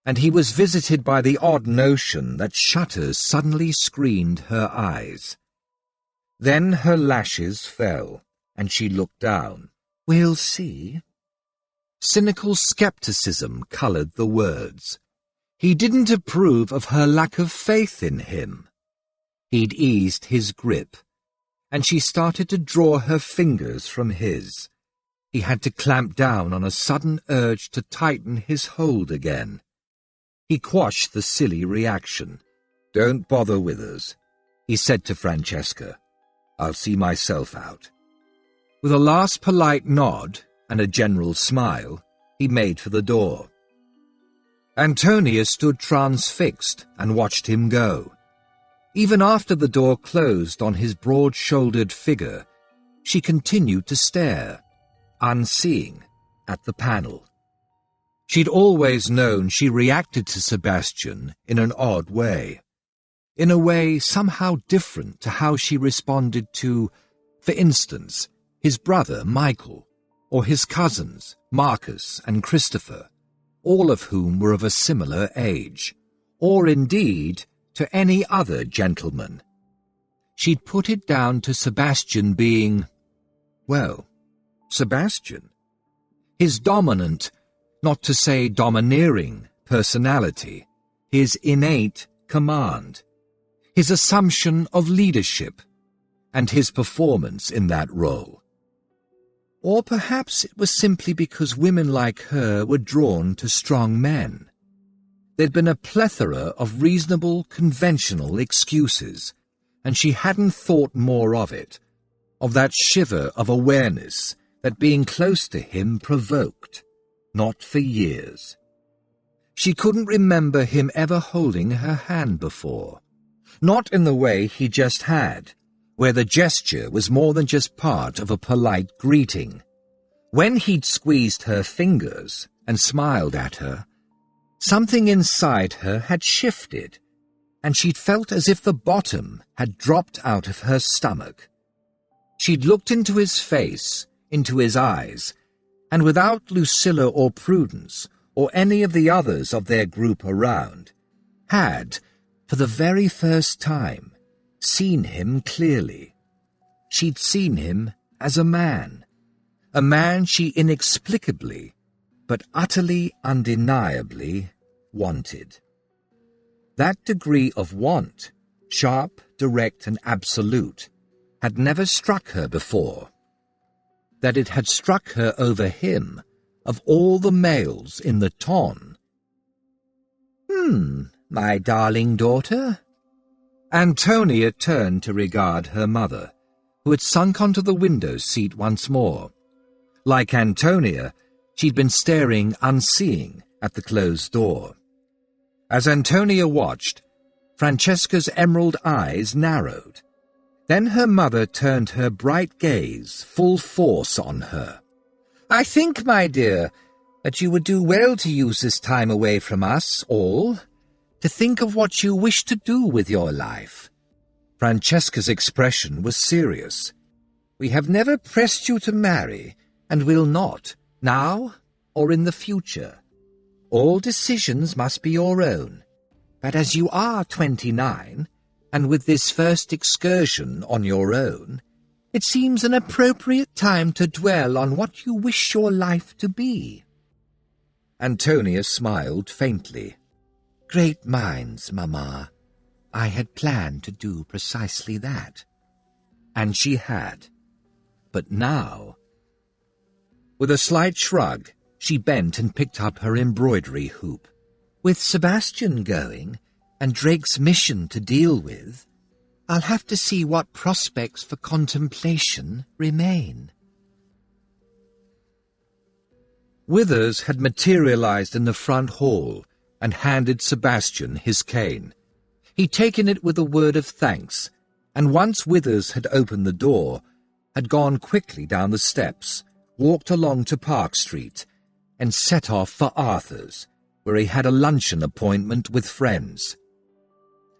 and he was visited by the odd notion that shutters suddenly screened her eyes. Then her lashes fell, and she looked down. "We'll see." Cynical skepticism coloured the words. He didn't approve of her lack of faith in him. He'd eased his grip, and she started to draw her fingers from his. He had to clamp down on a sudden urge to tighten his hold again. He quashed the silly reaction. "Don't bother with us," he said to Francesca. "I'll see myself out." With a last polite nod and a general smile, he made for the door. Antonia stood transfixed and watched him go. Even after the door closed on his broad-shouldered figure, she continued to stare, unseeing, at the panel. She'd always known she reacted to Sebastian in an odd way, in a way somehow different to how she responded to, for instance, his brother Michael, or his cousins Marcus and Christopher, all of whom were of a similar age, or indeed to any other gentleman. She'd put it down to Sebastian being, well, Sebastian. His dominant, not to say domineering, personality, his innate command, his assumption of leadership, and his performance in that role. Or perhaps it was simply because women like her were drawn to strong men. There'd been a plethora of reasonable, conventional excuses, and she hadn't thought more of it, of that shiver of awareness that being close to him provoked, not for years. She couldn't remember him ever holding her hand before, not in the way he just had, where the gesture was more than just part of a polite greeting. When he'd squeezed her fingers and smiled at her, something inside her had shifted, and she'd felt as if the bottom had dropped out of her stomach. She'd looked into his face, into his eyes, and without Lucilla or Prudence, or any of the others of their group around, had, for the very first time, seen him clearly. She'd seen him as a man she inexplicably, but utterly undeniably, wanted. That degree of want, sharp, direct, and absolute, had never struck her before. That it had struck her over him, of all the males in the ton. My darling daughter?" Antonia turned to regard her mother, who had sunk onto the window seat once more. Like Antonia, she'd been staring unseeing at the closed door. As Antonia watched, Francesca's emerald eyes narrowed. Then her mother turned her bright gaze full force on her. "I think, my dear, that you would do well to use this time away from us all, to think of what you wish to do with your life." Francesca's expression was serious. "We have never pressed you to marry, and will not, now or in the future. All decisions must be your own. But as you are 29, and with this first excursion on your own, It seems an appropriate time to dwell on what you wish your life to be." Antonia smiled faintly. "Great minds, Mamma. I had planned to do precisely that." And she had. But now... With a slight shrug, she bent and picked up her embroidery hoop. "With Sebastian going, and Drake's mission to deal with, I'll have to see what prospects for contemplation remain." Withers had materialized in the front hall and handed Sebastian his cane. He'd taken it with a word of thanks, and once Withers had opened the door, had gone quickly down the steps, walked along to Park Street, and set off for Arthur's, where he had a luncheon appointment with friends.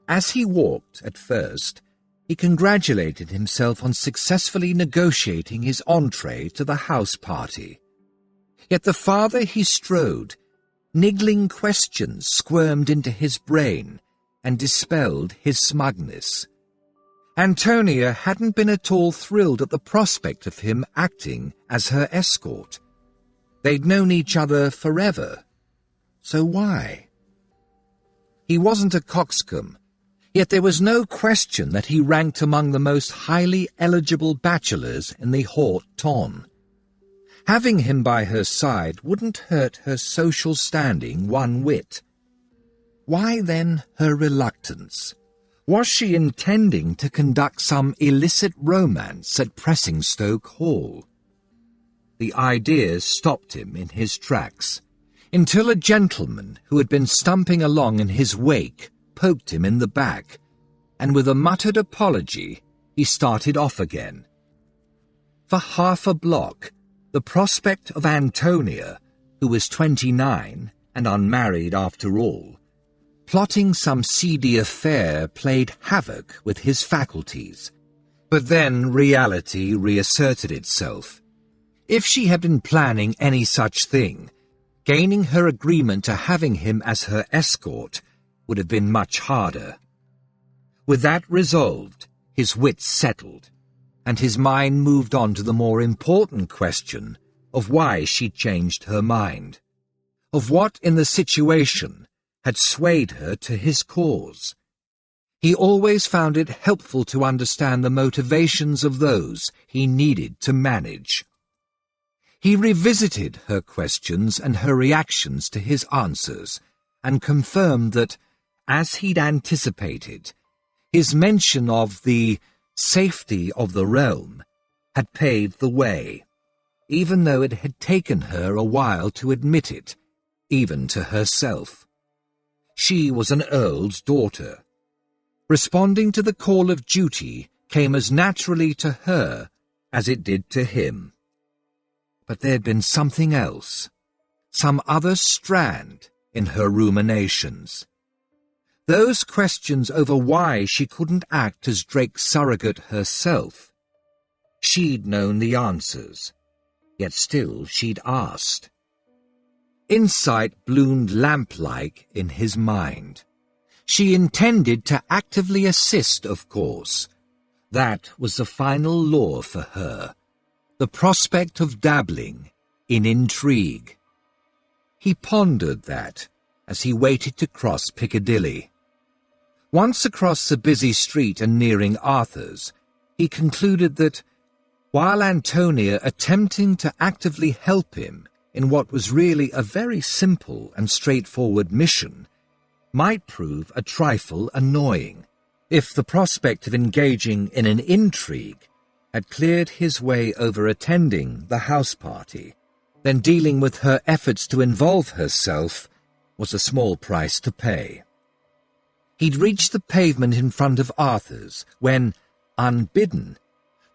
As he walked, at first, he congratulated himself on successfully negotiating his entree to the house party. Yet the farther he strode, niggling questions squirmed into his brain and dispelled his smugness. Antonia hadn't been at all thrilled at the prospect of him acting as her escort. They'd known each other forever. So why? He wasn't a coxcomb, yet there was no question that he ranked among the most highly eligible bachelors in the haute ton. Having him by her side wouldn't hurt her social standing one whit. Why, then, her reluctance? Was she intending to conduct some illicit romance at Pressingstoke Hall? The idea stopped him in his tracks, until a gentleman who had been stumping along in his wake poked him in the back, and with a muttered apology, he started off again. For half a block, the prospect of Antonia, who was 29 and unmarried after all, plotting some seedy affair played havoc with his faculties. But then reality reasserted itself. If she had been planning any such thing, gaining her agreement to having him as her escort would have been much harder. With that resolved, his wits settled, and his mind moved on to the more important question of why she changed her mind, of what in the situation had swayed her to his cause. He always found it helpful to understand the motivations of those he needed to manage. He revisited her questions and her reactions to his answers, and confirmed that, as he'd anticipated, his mention of the safety of the realm had paved the way, even though it had taken her a while to admit it, even to herself. She was an earl's daughter. Responding to the call of duty came as naturally to her as it did to him. But there'd been something else, some other strand in her ruminations. Those questions over why she couldn't act as Drake's surrogate herself. She'd known the answers, yet still she'd asked. Insight bloomed lamp-like in his mind. She intended to actively assist, of course. That was the final law for her, the prospect of dabbling in intrigue. He pondered that as he waited to cross Piccadilly. Once across the busy street and nearing Arthur's, he concluded that, while Antonia attempting to actively help him in what was really a very simple and straightforward mission, might prove a trifle annoying, if the prospect of engaging in an intrigue had cleared his way over attending the house party, then dealing with her efforts to involve herself was a small price to pay. He'd reached the pavement in front of Arthur's when, unbidden,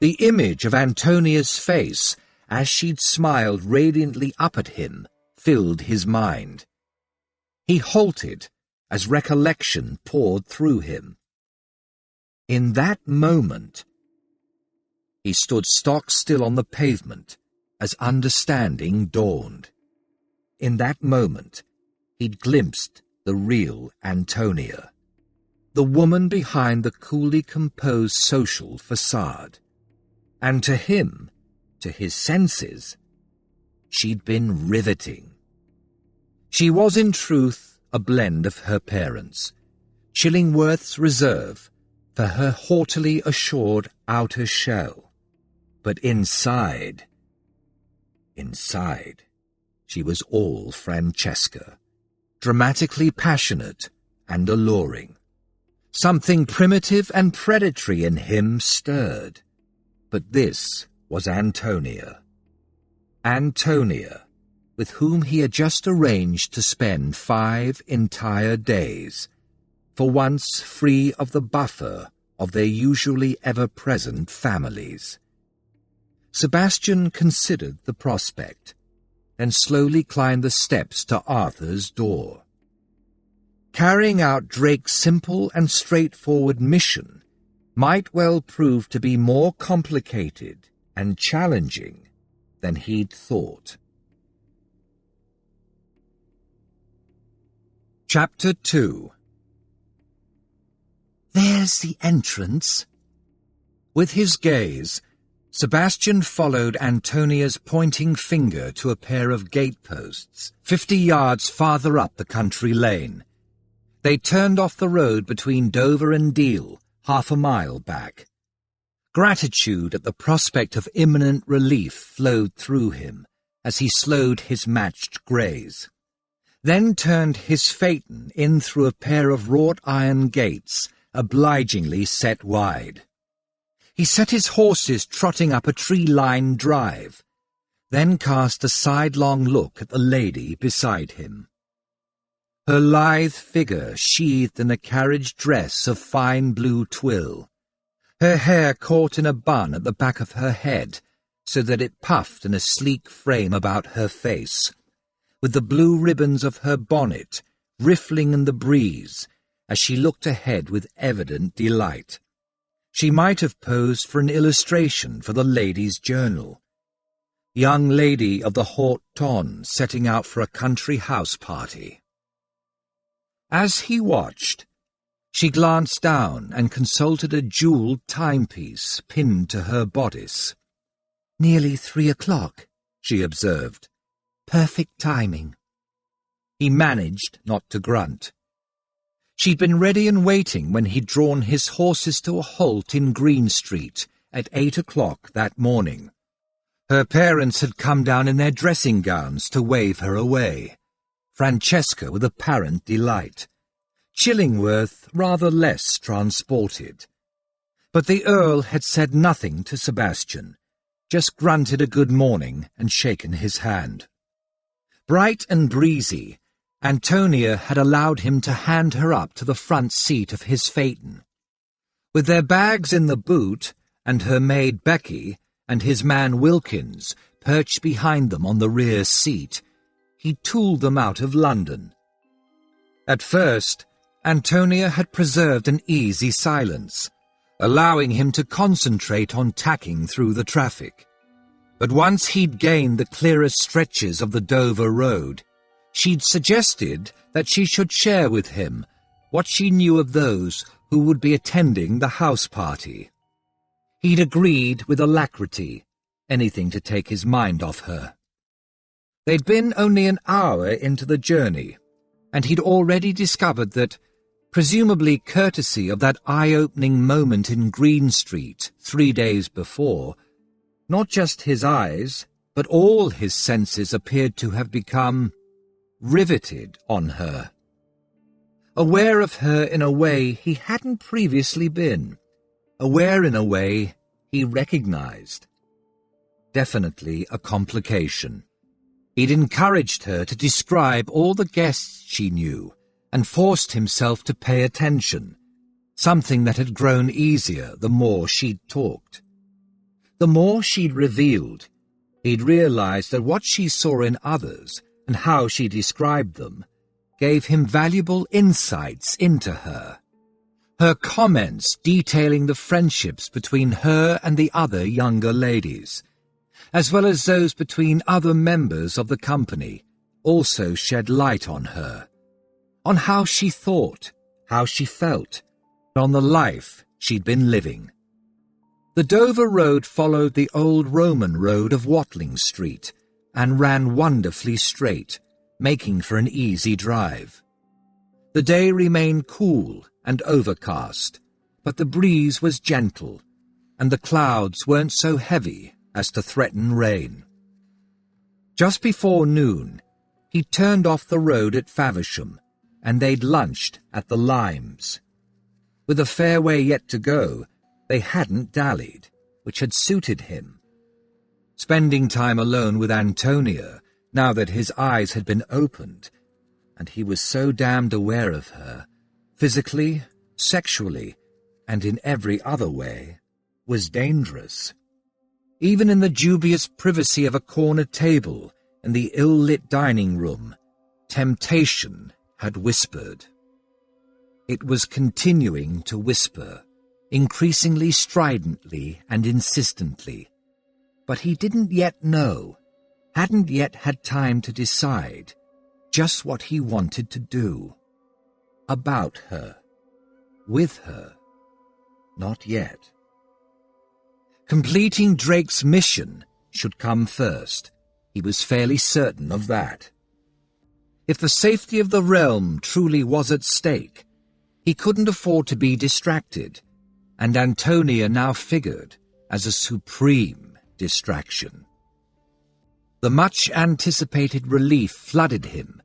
the image of Antonia's face, as she'd smiled radiantly up at him, filled his mind. He halted as recollection poured through him. In that moment, he stood stock still on the pavement as understanding dawned. In that moment, he'd glimpsed the real Antonia, the woman behind the coolly composed social facade. And to him, to his senses, she'd been riveting. She was in truth a blend of her parents, Chillingworth's reserve for her haughtily assured outer shell. But inside, she was all Francesca, dramatically passionate and alluring. Something primitive and predatory in him stirred. But this was Antonia. Antonia, with whom he had just arranged to spend 5 entire days, for once free of the buffer of their usually ever-present families. Sebastian considered the prospect, then slowly climbed the steps to Arthur's door. Carrying out Drake's simple and straightforward mission might well prove to be more complicated and challenging than he'd thought. Chapter 2. There's the entrance. With his gaze, Sebastian followed Antonia's pointing finger to a pair of gateposts 50 yards farther up the country lane. They turned off the road between Dover and Deal, half a mile back. Gratitude at the prospect of imminent relief flowed through him as he slowed his matched greys, then turned his phaeton in through a pair of wrought iron gates, obligingly set wide. He set his horses trotting up a tree-lined drive, then cast a sidelong look at the lady beside him. Her lithe figure sheathed in a carriage dress of fine blue twill, her hair caught in a bun at the back of her head so that it puffed in a sleek frame about her face, with the blue ribbons of her bonnet riffling in the breeze as she looked ahead with evident delight. She might have posed for an illustration for the Ladies' Journal. Young lady of the haute ton setting out for a country house party. As he watched, she glanced down and consulted a jewelled timepiece pinned to her bodice. "Nearly 3 o'clock," she observed. "Perfect timing." He managed not to grunt. She'd been ready and waiting when he'd drawn his horses to a halt in Green Street at 8 o'clock that morning. Her parents had come down in their dressing gowns to wave her away, Francesca with apparent delight, Chillingworth rather less transported. But the Earl had said nothing to Sebastian, just grunted a good morning and shaken his hand. Bright and breezy, Antonia had allowed him to hand her up to the front seat of his phaeton. With their bags in the boot, and her maid Becky, and his man Wilkins perched behind them on the rear seat, he tooled them out of London. At first, Antonia had preserved an easy silence, allowing him to concentrate on tacking through the traffic. But once he'd gained the clearest stretches of the Dover road, she'd suggested that she should share with him what she knew of those who would be attending the house party. He'd agreed with alacrity, anything to take his mind off her. They'd been only an hour into the journey, and he'd already discovered that, presumably courtesy of that eye-opening moment in Green Street 3 days before, not just his eyes, but all his senses appeared to have become riveted on her. Aware of her in a way he hadn't previously been, aware in a way he recognized. Definitely a complication. He'd encouraged her to describe all the guests she knew, and forced himself to pay attention, something that had grown easier the more she'd talked. The more she'd revealed, he'd realized that what she saw in others, and how she described them, gave him valuable insights into her. Her comments detailing the friendships between her and the other younger ladies, as well as those between other members of the company, also shed light on her, on how she thought, how she felt, on the life she'd been living. The Dover Road followed the old Roman road of Watling Street and ran wonderfully straight, making for an easy drive. The day remained cool and overcast, but the breeze was gentle, and the clouds weren't so heavy as to threaten rain. Just before noon, he turned off the road at Faversham, and they'd lunched at the Limes. With a fair way yet to go, they hadn't dallied, which had suited him. Spending time alone with Antonia, now that his eyes had been opened, and he was so damned aware of her, physically, sexually, and in every other way, was dangerous. Even in the dubious privacy of a corner table in the ill-lit dining room, temptation had whispered. It was continuing to whisper, increasingly stridently and insistently. But he didn't yet know, hadn't yet had time to decide, just what he wanted to do. About her. With her. Not yet. Completing Drake's mission should come first. He was fairly certain of that. If the safety of the realm truly was at stake, he couldn't afford to be distracted, and Antonia now figured as a supreme distraction. The much-anticipated relief flooded him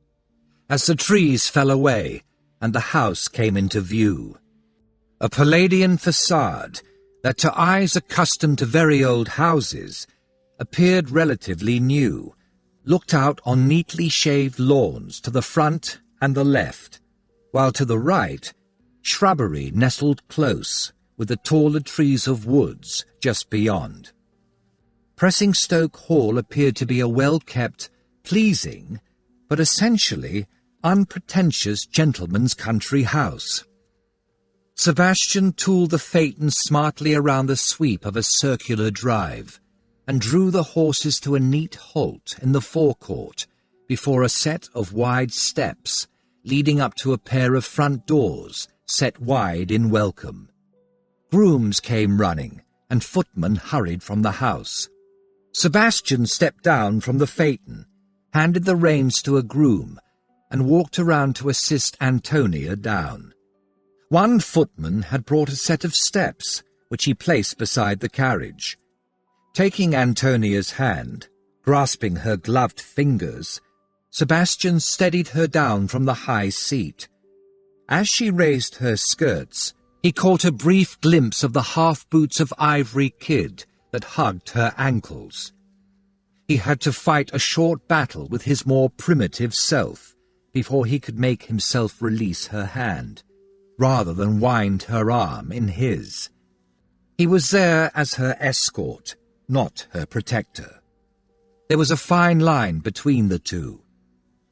as the trees fell away and the house came into view. A Palladian facade that, to eyes accustomed to very old houses, appeared relatively new, looked out on neatly shaved lawns to the front and the left, while to the right, shrubbery nestled close with the taller trees of woods just beyond. Pressingstoke Hall appeared to be a well-kept, pleasing, but essentially unpretentious gentleman's country house. Sebastian tooled the phaeton smartly around the sweep of a circular drive, and drew the horses to a neat halt in the forecourt before a set of wide steps leading up to a pair of front doors set wide in welcome. Grooms came running, and footmen hurried from the house. Sebastian stepped down from the phaeton, handed the reins to a groom, and walked around to assist Antonia down. One footman had brought a set of steps, which he placed beside the carriage. Taking Antonia's hand, grasping her gloved fingers, Sebastian steadied her down from the high seat. As she raised her skirts, he caught a brief glimpse of the half-boots of ivory kid that hugged her ankles. He had to fight a short battle with his more primitive self before he could make himself release her hand, rather than wind her arm in his. He was there as her escort, not her protector. There was a fine line between the two,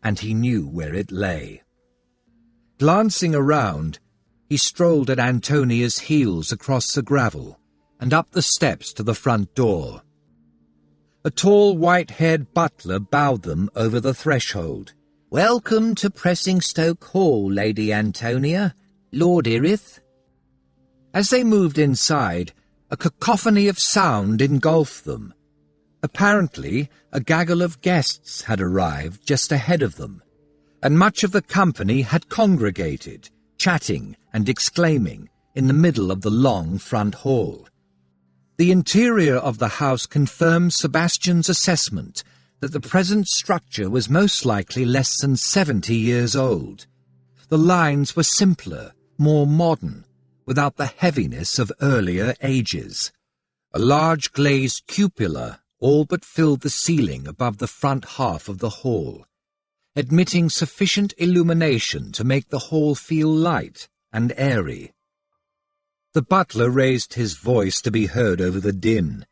and he knew where it lay. Glancing around, he strolled at Antonia's heels across the gravel and up the steps to the front door. A tall, white-haired butler bowed them over the threshold. "Welcome to Pressingstoke Hall, Lady Antonia, Lord Erith." As they moved inside, a cacophony of sound engulfed them. Apparently, a gaggle of guests had arrived just ahead of them, and much of the company had congregated, chatting and exclaiming, in the middle of the long front hall. The interior of the house confirmed Sebastian's assessment that the present structure was most likely less than 70 years old. The lines were simpler, more modern, without the heaviness of earlier ages. A large glazed cupola all but filled the ceiling above the front half of the hall, admitting sufficient illumination to make the hall feel light and airy. The butler raised his voice to be heard over the din.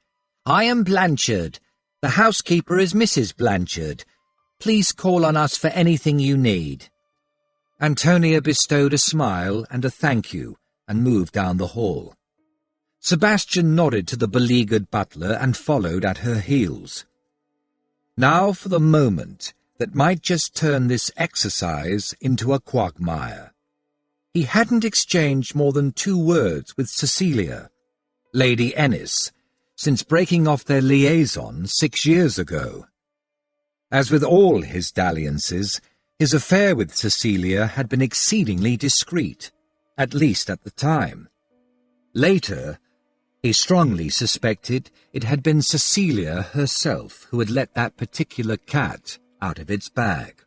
"I am Blanchard. The housekeeper is Mrs. Blanchard. Please call on us for anything you need." Antonia bestowed a smile and a thank you and moved down the hall. Sebastian nodded to the beleaguered butler and followed at her heels. Now for the moment that might just turn this exercise into a quagmire. He hadn't exchanged more than 2 words with Cecilia. Lady Ennis, since breaking off their liaison 6 years ago. As with all his dalliances, his affair with Cecilia had been exceedingly discreet, at least at the time. Later, he strongly suspected it had been Cecilia herself who had let that particular cat out of its bag.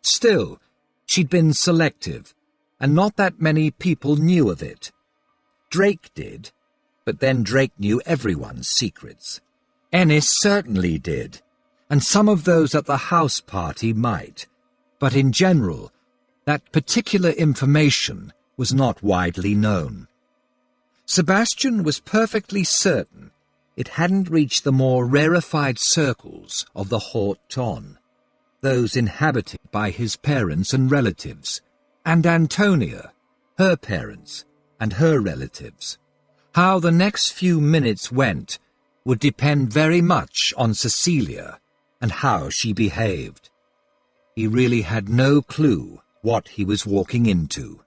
Still, she'd been selective, and not that many people knew of it. Drake did, but then Drake knew everyone's secrets. Ennis certainly did, and some of those at the house party might, but in general, that particular information was not widely known. Sebastian was perfectly certain it hadn't reached the more rarefied circles of the Haute Tonne, those inhabited by his parents and relatives, and Antonia, her parents, and her relatives. How the next few minutes went would depend very much on Cecilia and how she behaved. He really had no clue what he was walking into.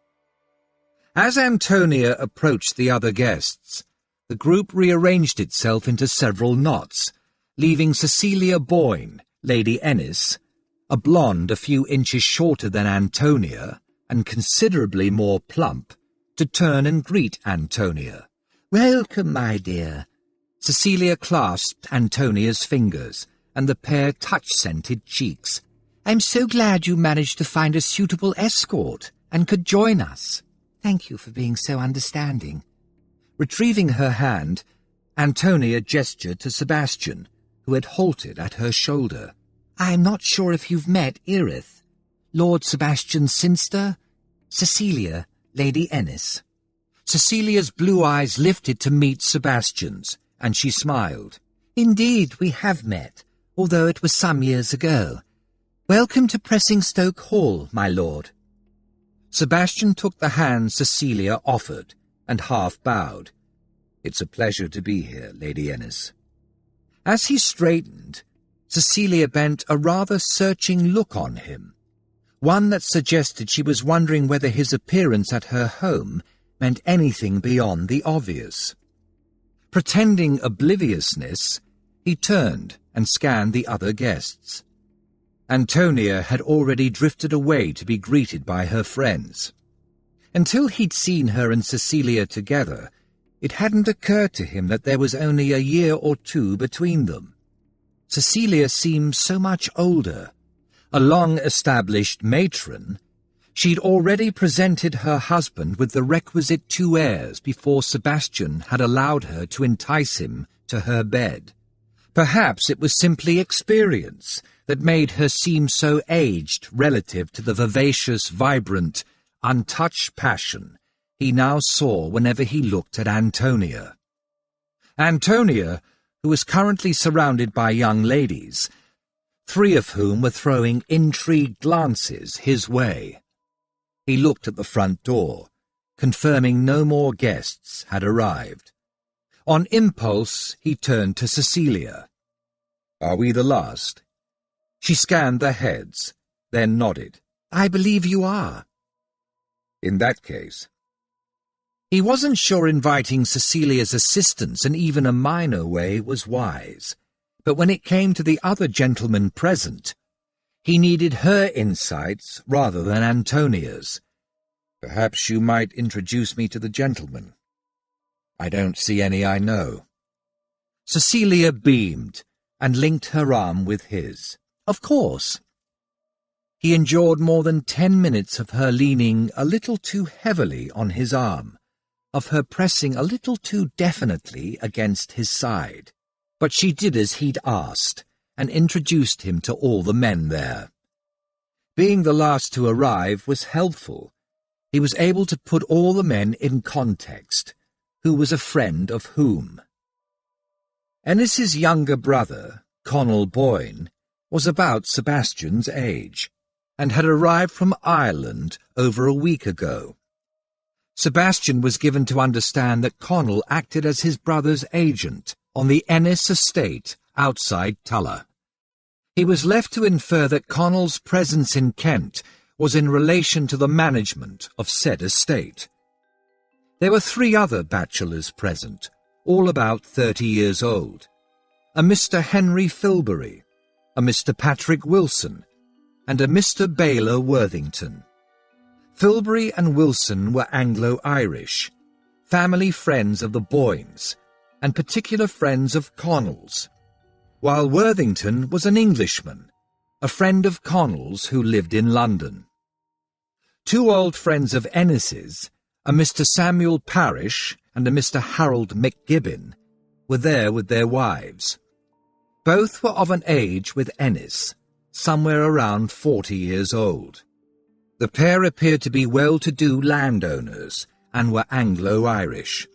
As Antonia approached the other guests, the group rearranged itself into several knots, leaving Cecilia Boyne, Lady Ennis, a blonde a few inches shorter than Antonia and considerably more plump, to turn and greet Antonia. "Welcome, my dear." Cecilia clasped Antonia's fingers, and the pair touch-scented cheeks. "I'm so glad you managed to find a suitable escort and could join us. Thank you for being so understanding." Retrieving her hand, Antonia gestured to Sebastian, who had halted at her shoulder. "I'm not sure if you've met Erith. Lord Sebastian Cynster, Cecilia, Lady Ennis." Cecilia's blue eyes lifted to meet Sebastian's, and she smiled. "Indeed, we have met, although it was some years ago. Welcome to Pressingstoke Hall, my lord." Sebastian took the hand Cecilia offered, and half bowed. "It's a pleasure to be here, Lady Ennis." As he straightened, Cecilia bent a rather searching look on him, one that suggested she was wondering whether his appearance at her home meant anything beyond the obvious. Pretending obliviousness, he turned and scanned the other guests. Antonia had already drifted away to be greeted by her friends. Until he'd seen her and Cecilia together, it hadn't occurred to him that there was only a year or two between them. Cecilia seemed so much older. A long-established matron, she'd already presented her husband with the requisite 2 heirs before Sebastian had allowed her to entice him to her bed. Perhaps it was simply experience that made her seem so aged relative to the vivacious, vibrant, untouched passion he now saw whenever he looked at Antonia. Antonia, who was currently surrounded by young ladies, 3 of whom were throwing intrigued glances his way. He looked at the front door, confirming no more guests had arrived. On impulse, he turned to Cecilia. "Are we the last?" She scanned the heads, then nodded. "I believe you are." "In that case." He wasn't sure inviting Cecilia's assistance in even a minor way was wise, but when it came to the other gentlemen present, he needed her insights rather than Antonia's. "Perhaps you might introduce me to the gentlemen." "I don't see any I know." Cecilia beamed and linked her arm with his. "Of course." He endured more than 10 minutes of her leaning a little too heavily on his arm, of her pressing a little too definitely against his side. But she did as he'd asked, and introduced him to all the men there. Being the last to arrive was helpful. He was able to put all the men in context, who was a friend of whom. Ennis's younger brother, Connell Boyne, was about Sebastian's age, and had arrived from Ireland over a week ago. Sebastian was given to understand that Connell acted as his brother's agent on the Ennis estate outside Tulla. He was left to infer that Connell's presence in Kent was in relation to the management of said estate. There were 3 other bachelors present, all about 30 years old, a Mr. Henry Filbury, a Mr. Patrick Wilson, and a Mr. Baylor Worthington. Filbury and Wilson were Anglo-Irish, family friends of the Boynes, and particular friends of Connell's, while Worthington was an Englishman, a friend of Connell's who lived in London. Two old friends of Ennis's, a Mr. Samuel Parish and a Mr. Harold McGibbon, were there with their wives. Both were of an age with Ennis, somewhere around 40 years old. The pair appeared to be well-to-do landowners and were Anglo-Irish.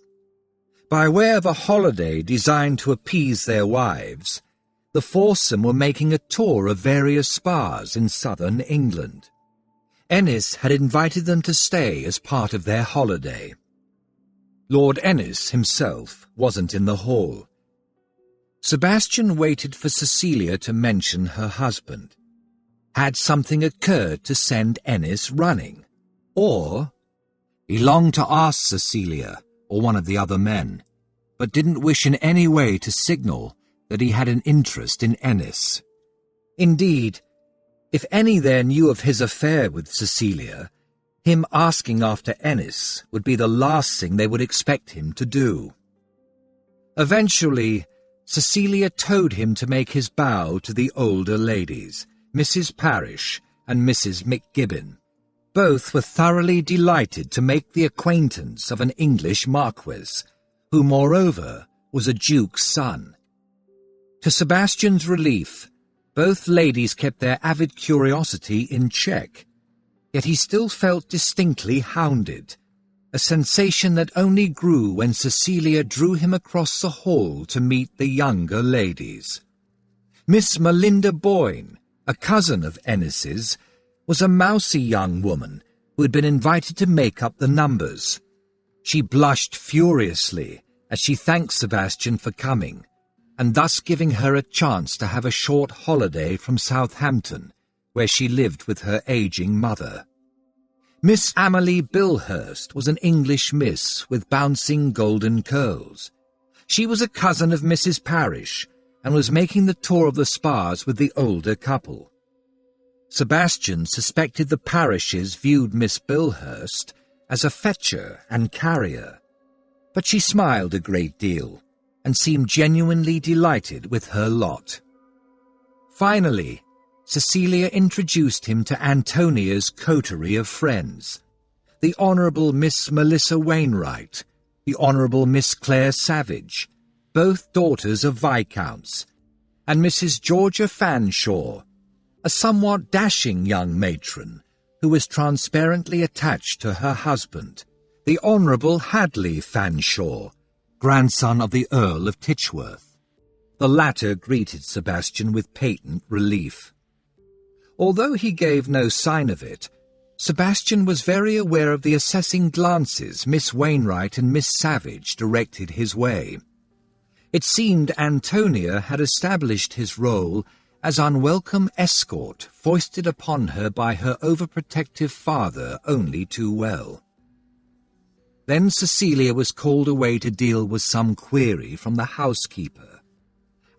By way of a holiday designed to appease their wives, the foursome were making a tour of various spas in southern England. Ennis had invited them to stay as part of their holiday. Lord Ennis himself wasn't in the hall. Sebastian waited for Cecilia to mention her husband. Had something occurred to send Ennis running? Or he longed to ask Cecilia or one of the other men, but didn't wish in any way to signal that he had an interest in Ennis. Indeed, if any there knew of his affair with Cecilia, him asking after Ennis would be the last thing they would expect him to do. Eventually, Cecilia told him to make his bow to the older ladies, Mrs. Parish and Mrs. McGibbon. Both were thoroughly delighted to make the acquaintance of an English marquis, who moreover was a duke's son. To Sebastian's relief, both ladies kept their avid curiosity in check, yet he still felt distinctly hounded, a sensation that only grew when Cecilia drew him across the hall to meet the younger ladies. Miss Melinda Boyne, a cousin of Ennis's, was a mousy young woman who had been invited to make up the numbers. She blushed furiously as she thanked Sebastian for coming, and thus giving her a chance to have a short holiday from Southampton, where she lived with her aging mother. Miss Amelie Bilhurst was an English miss with bouncing golden curls. She was a cousin of Mrs. Parish, and was making the tour of the spas with the older couple. Sebastian suspected the Parishes viewed Miss Bilhurst as a fetcher and carrier, but she smiled a great deal and seemed genuinely delighted with her lot. Finally, Cecilia introduced him to Antonia's coterie of friends, the Honourable Miss Melissa Wainwright, the Honourable Miss Claire Savage, both daughters of Viscounts, and Mrs. Georgia Fanshawe, a somewhat dashing young matron who was transparently attached to her husband, the Honourable Hadley Fanshawe, grandson of the Earl of Titchworth. The latter greeted Sebastian with patent relief. Although he gave no sign of it, Sebastian was very aware of the assessing glances Miss Wainwright and Miss Savage directed his way. It seemed Antonia had established his role as unwelcome escort foisted upon her by her overprotective father only too well. Then Cecilia was called away to deal with some query from the housekeeper.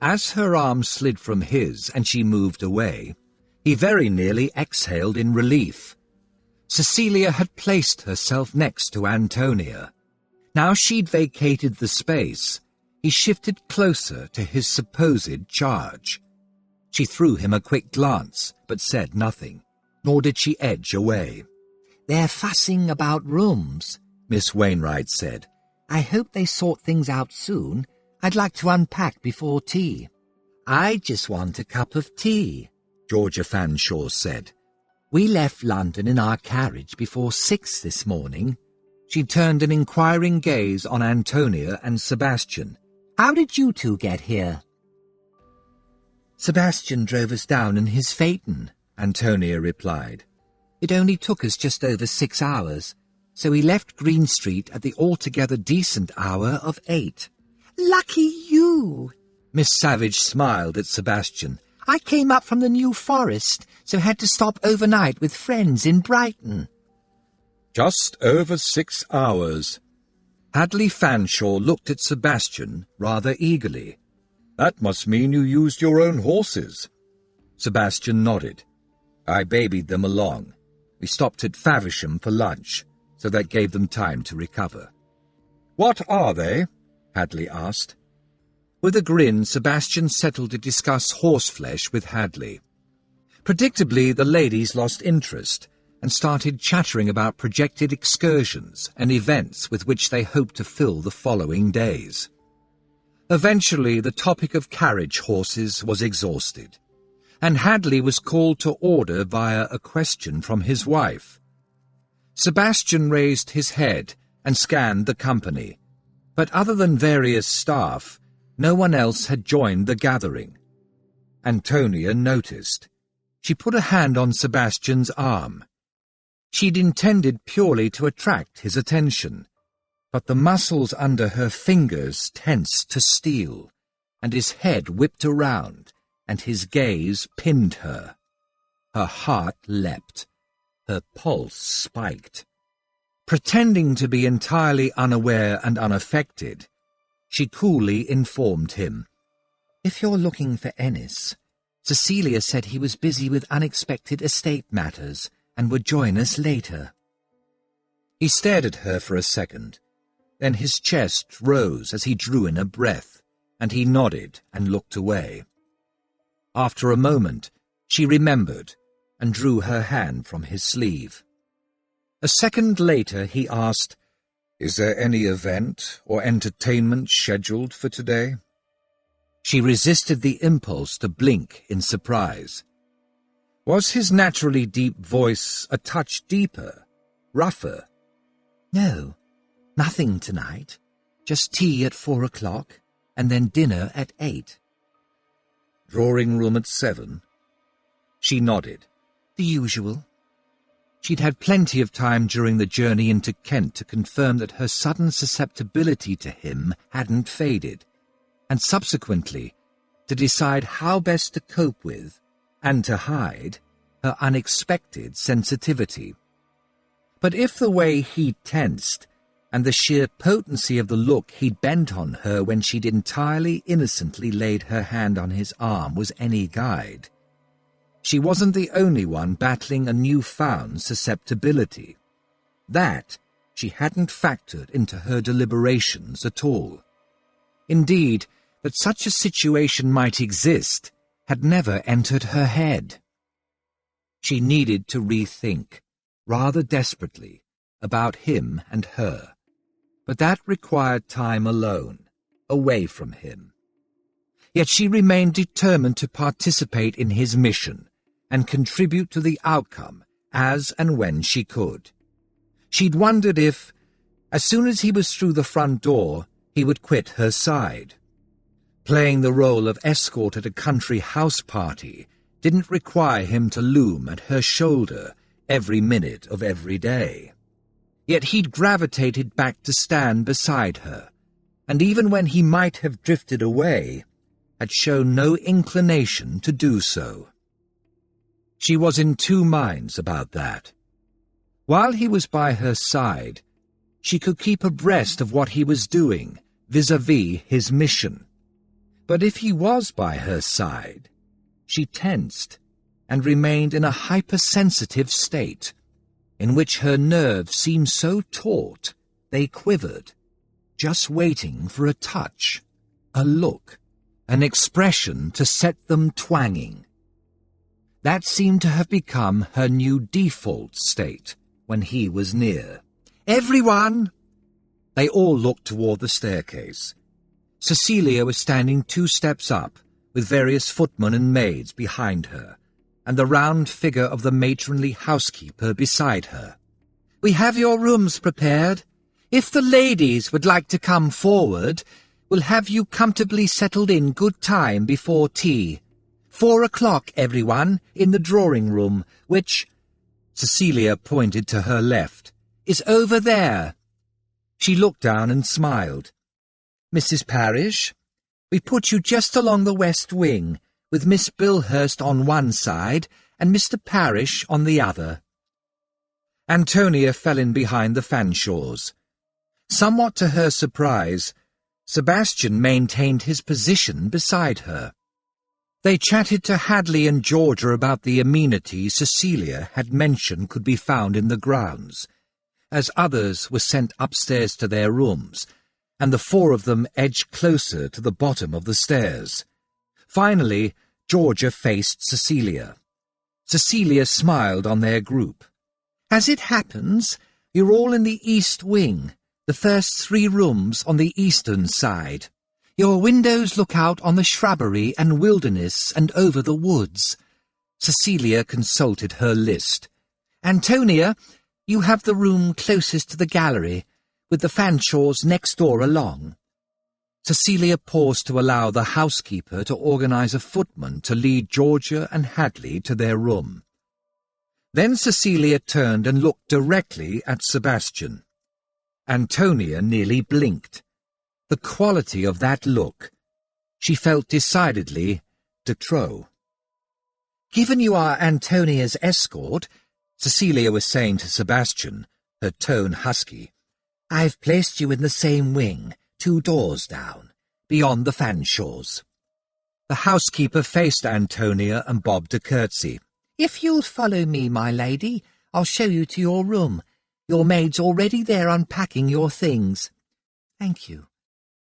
As her arm slid from his and she moved away, he very nearly exhaled in relief. Cecilia had placed herself next to Antonia. Now she'd vacated the space, he shifted closer to his supposed charge. She threw him a quick glance, but said nothing, nor did she edge away. "They're fussing about rooms," Miss Wainwright said. "I hope they sort things out soon. I'd like to unpack before tea." "I just want a cup of tea," Georgia Fanshawe said. "We left London in our carriage before 6 this morning." She turned an inquiring gaze on Antonia and Sebastian. "How did you two get here?" "Sebastian drove us down in his phaeton," Antonia replied. "It only took us just over 6 hours, so we left Green Street at the altogether decent hour of 8. "Lucky you!" Miss Savage smiled at Sebastian. "I came up from the New Forest, so had to stop overnight with friends in Brighton." Just over 6 hours. Hadley Fanshawe looked at Sebastian rather eagerly. "That must mean you used your own horses." Sebastian nodded. "I babied them along. We stopped at Faversham for lunch, so that gave them time to recover." "What are they?" Hadley asked. With a grin, Sebastian settled to discuss horseflesh with Hadley. Predictably, the ladies lost interest and started chattering about projected excursions and events with which they hoped to fill the following days. Eventually, the topic of carriage horses was exhausted, and Hadley was called to order via a question from his wife. Sebastian raised his head and scanned the company, but other than various staff, no one else had joined the gathering. Antonia noticed. She put a hand on Sebastian's arm. She'd intended purely to attract his attention, but the muscles under her fingers tensed to steel, and his head whipped around, and his gaze pinned her. Her heart leapt. Her pulse spiked. Pretending to be entirely unaware and unaffected, she coolly informed him. "If you're looking for Ennis, Cecilia said he was busy with unexpected estate matters and would join us later." He stared at her for a second. Then his chest rose as he drew in a breath, and he nodded and looked away. After a moment, she remembered and drew her hand from his sleeve. A second later he asked, "Is there any event or entertainment scheduled for today?" She resisted the impulse to blink in surprise. Was his naturally deep voice a touch deeper, rougher? "No, nothing tonight. Just tea at 4 o'clock, and then dinner at 8. "Drawing room at 7? She nodded. The usual." She'd had plenty of time during the journey into Kent to confirm that her sudden susceptibility to him hadn't faded, and subsequently to decide how best to cope with, and to hide, her unexpected sensitivity. But if the way he'd tensed, and the sheer potency of the look he'd bent on her when she'd entirely innocently laid her hand on his arm was any guide, she wasn't the only one battling a newfound susceptibility. That she hadn't factored into her deliberations at all. Indeed, that such a situation might exist had never entered her head. She needed to rethink, rather desperately, about him and her, but that required time alone, away from him. Yet she remained determined to participate in his mission and contribute to the outcome as and when she could. She'd wondered if, as soon as he was through the front door, he would quit her side. Playing the role of escort at a country house party didn't require him to loom at her shoulder every minute of every day. Yet he'd gravitated back to stand beside her, and even when he might have drifted away, had shown no inclination to do so. She was in two minds about that. While he was by her side, she could keep abreast of what he was doing vis-à-vis his mission. But if he was by her side, she tensed and remained in a hypersensitive state, in which her nerves seemed so taut they quivered, just waiting for a touch, a look, an expression to set them twanging. That seemed to have become her new default state when he was near. "Everyone!" They all looked toward the staircase. Cecilia was standing 2 steps up, with various footmen and maids behind her, and the round figure of the matronly housekeeper beside her. "We have your rooms prepared. If the ladies would like to come forward, we'll have you comfortably settled in good time before tea. 4 o'clock, everyone, in the drawing-room, which," Cecilia pointed to her left, "is over there." She looked down and smiled. "Mrs. Parish, we put you just along the west wing, with Miss Bilhurst on one side and Mr. Parish on the other." Antonia fell in behind the Fanshawes. Somewhat to her surprise, Sebastian maintained his position beside her. They chatted to Hadley and Georgia about the amenities Cecilia had mentioned could be found in the grounds, as others were sent upstairs to their rooms, and the four of them edged closer to the bottom of the stairs. Finally, Georgia faced Cecilia. Cecilia smiled on their group. "As it happens, you're all in the east wing, the first 3 rooms on the eastern side. Your windows look out on the shrubbery and wilderness and over the woods." Cecilia consulted her list. "Antonia, you have the room closest to the gallery, with the Fanshaws next door along." Cecilia paused to allow the housekeeper to organize a footman to lead Georgia and Hadley to their room. Then Cecilia turned and looked directly at Sebastian. Antonia nearly blinked. The quality of that look. She felt decidedly de trop. "Given you are Antonia's escort," Cecilia was saying to Sebastian, her tone husky, "I've placed you in the same wing, 2 doors down, beyond the Fanshaws." The housekeeper faced Antonia and bobbed a curtsy. "If you'll follow me, my lady, I'll show you to your room. Your maid's already there unpacking your things." "Thank you."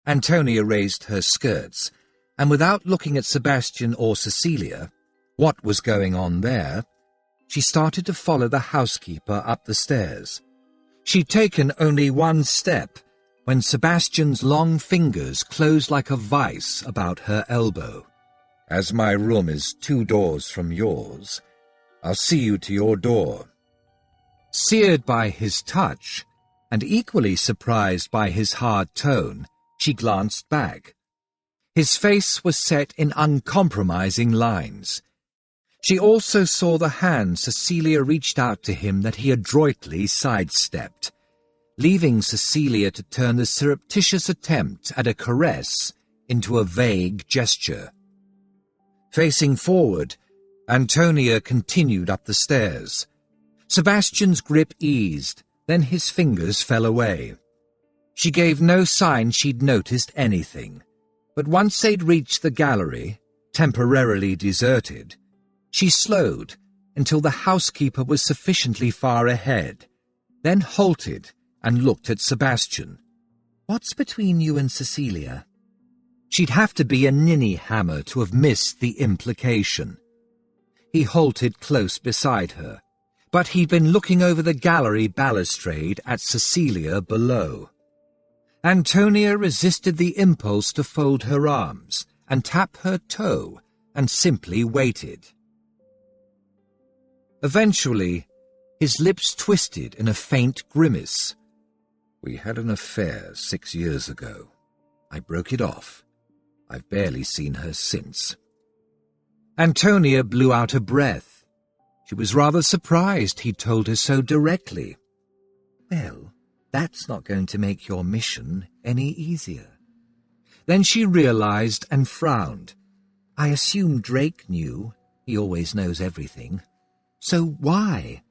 Antonia raised her skirts, and without looking at Sebastian or Cecilia, what was going on there, she started to follow the housekeeper up the stairs. She'd taken only 1 step when Sebastian's long fingers closed like a vice about her elbow. "As my room is 2 doors from yours, I'll see you to your door." Seared by his touch, and equally surprised by his hard tone, she glanced back. His face was set in uncompromising lines. She also saw the hand Cecilia reached out to him that he adroitly sidestepped, leaving Cecilia to turn the surreptitious attempt at a caress into a vague gesture. Facing forward, Antonia continued up the stairs. Sebastian's grip eased, then his fingers fell away. She gave no sign she'd noticed anything, but once they'd reached the gallery, temporarily deserted, she slowed until the housekeeper was sufficiently far ahead, then halted and looked at Sebastian. "What's between you and Cecilia?" She'd have to be a ninny hammer to have missed the implication. He halted close beside her, but he'd been looking over the gallery balustrade at Cecilia below. Antonia resisted the impulse to fold her arms and tap her toe, and simply waited. Eventually, his lips twisted in a faint grimace. "We had an affair 6 years ago. I broke it off. I've barely seen her since." Antonia blew out a breath. She was rather surprised he'd told her so directly. "Well, that's not going to make your mission any easier." Then she realized and frowned. "I assume Drake knew. He always knows everything. So why?"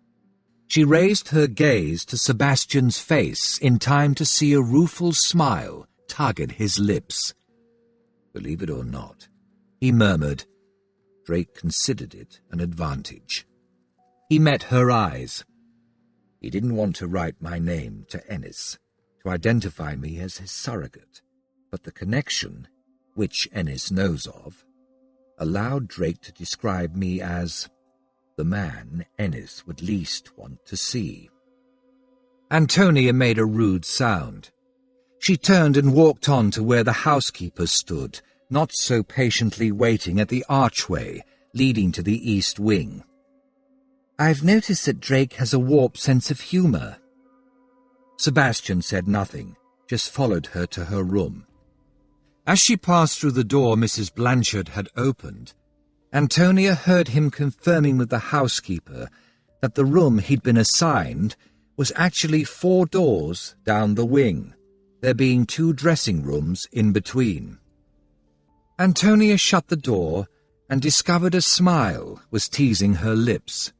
She raised her gaze to Sebastian's face in time to see a rueful smile tug at his lips. "Believe it or not," he murmured, "Drake considered it an advantage." He met her eyes. "He didn't want to write my name to Ennis, to identify me as his surrogate, but the connection, which Ennis knows of, allowed Drake to describe me as the man Ennis would least want to see." Antonia made a rude sound. She turned and walked on to where the housekeeper stood, not so patiently waiting at the archway leading to the east wing. "I've noticed that Drake has a warped sense of humor." Sebastian said nothing, just followed her to her room. As she passed through the door Mrs. Blanchard had opened, Antonia heard him confirming with the housekeeper that the room he'd been assigned was actually 4 doors down the wing, there being 2 dressing rooms in between. Antonia shut the door and discovered a smile was teasing her lips.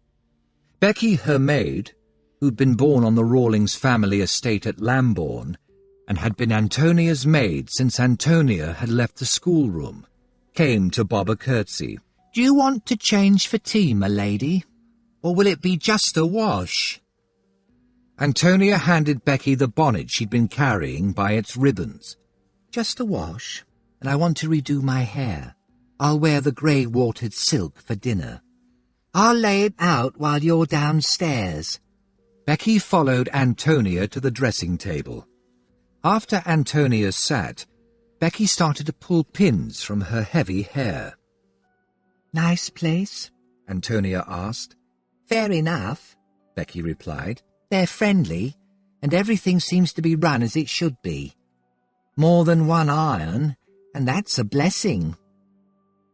Becky, her maid, who'd been born on the Rawlings family estate at Lambourne, and had been Antonia's maid since Antonia had left the schoolroom, came to bob a curtsy. "Do you want to change for tea, my lady? Or will it be just a wash?" Antonia handed Becky the bonnet she'd been carrying by its ribbons. "Just a wash, and I want to redo my hair. I'll wear the grey-watered silk for dinner. I'll lay it out while you're downstairs." Becky followed Antonia to the dressing-table. After Antonia sat, Becky started to pull pins from her heavy hair. "Nice place?" Antonia asked. "Fair enough," Becky replied. "They're friendly, and everything seems to be run as it should be. More than one iron, and that's a blessing."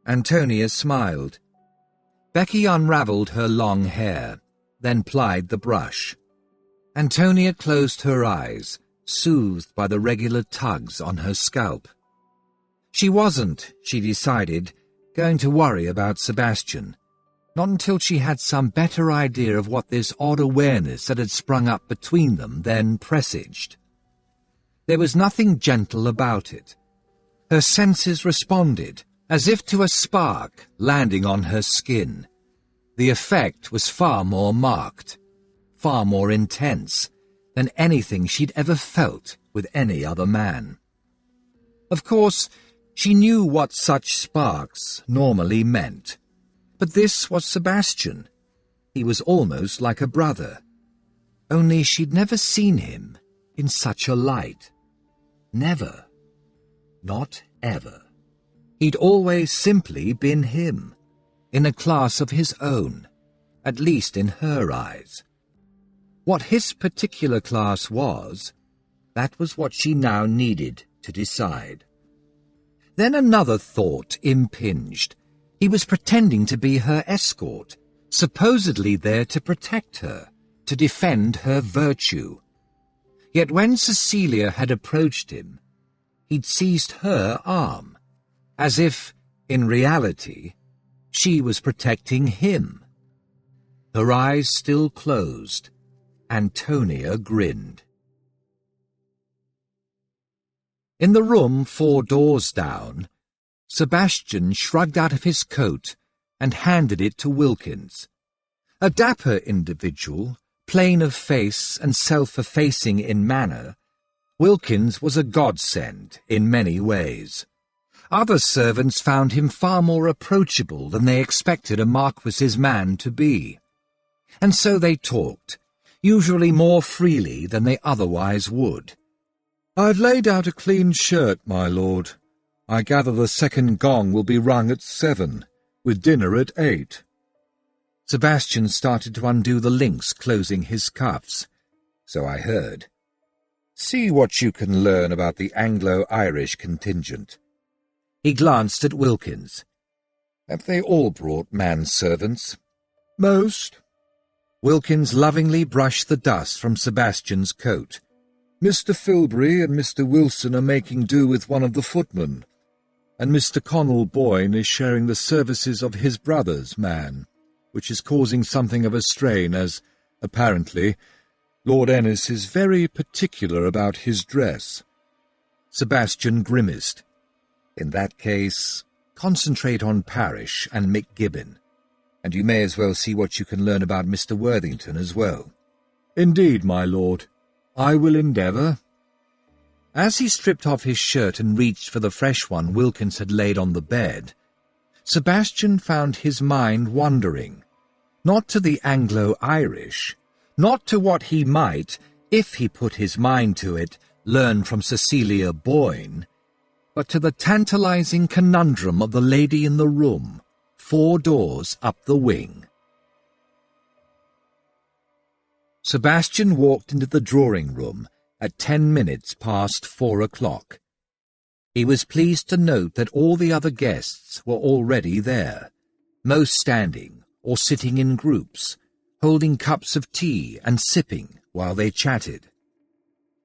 Antonia smiled. Becky unravelled her long hair, then plied the brush. Antonia closed her eyes, soothed by the regular tugs on her scalp. She wasn't, she decided, going to worry about Sebastian, not until she had some better idea of what this odd awareness that had sprung up between them then presaged. There was nothing gentle about it. Her senses responded, as if to a spark landing on her skin. The effect was far more marked, far more intense than anything she'd ever felt with any other man. Of course, she knew what such sparks normally meant. But this was Sebastian. He was almost like a brother. Only she'd never seen him in such a light. Never. Not ever. He'd always simply been him, in a class of his own, at least in her eyes. What his particular class was, that was what she now needed to decide. Then another thought impinged. He was pretending to be her escort, supposedly there to protect her, to defend her virtue. Yet when Cecilia had approached him, he'd seized her arm, as if, in reality, she was protecting him. Her eyes still closed, Antonia grinned. In the room 4 doors down, Sebastian shrugged out of his coat and handed it to Wilkins. A dapper individual, plain of face and self-effacing in manner, Wilkins was a godsend in many ways. Other servants found him far more approachable than they expected a marquis's man to be. And so they talked, usually more freely than they otherwise would. "I've laid out a clean shirt, my lord. I gather the second gong will be rung at 7, with dinner at 8. Sebastian started to undo the links closing his cuffs. So I heard. See what you can learn about the Anglo-Irish contingent. He glanced at Wilkins. Have they all brought manservants? Most. Wilkins lovingly brushed the dust from Sebastian's coat. Mr. Filbury and Mr. Wilson are making do with one of the footmen, and Mr. Connell Boyne is sharing the services of his brother's man, which is causing something of a strain as, apparently, Lord Ennis is very particular about his dress. Sebastian grimaced. In that case, concentrate on Parish and Mick Gibbon, and you may as well see what you can learn about Mr. Worthington as well. Indeed, my lord, I will endeavour. As he stripped off his shirt and reached for the fresh one Wilkins had laid on the bed, Sebastian found his mind wandering, not to the Anglo-Irish, not to what he might, if he put his mind to it, learn from Cecilia Boyne, but to the tantalizing conundrum of the lady in the room, 4 doors up the wing. Sebastian walked into the drawing-room at 10 minutes past 4 o'clock. He was pleased to note that all the other guests were already there, most standing or sitting in groups, holding cups of tea and sipping while they chatted.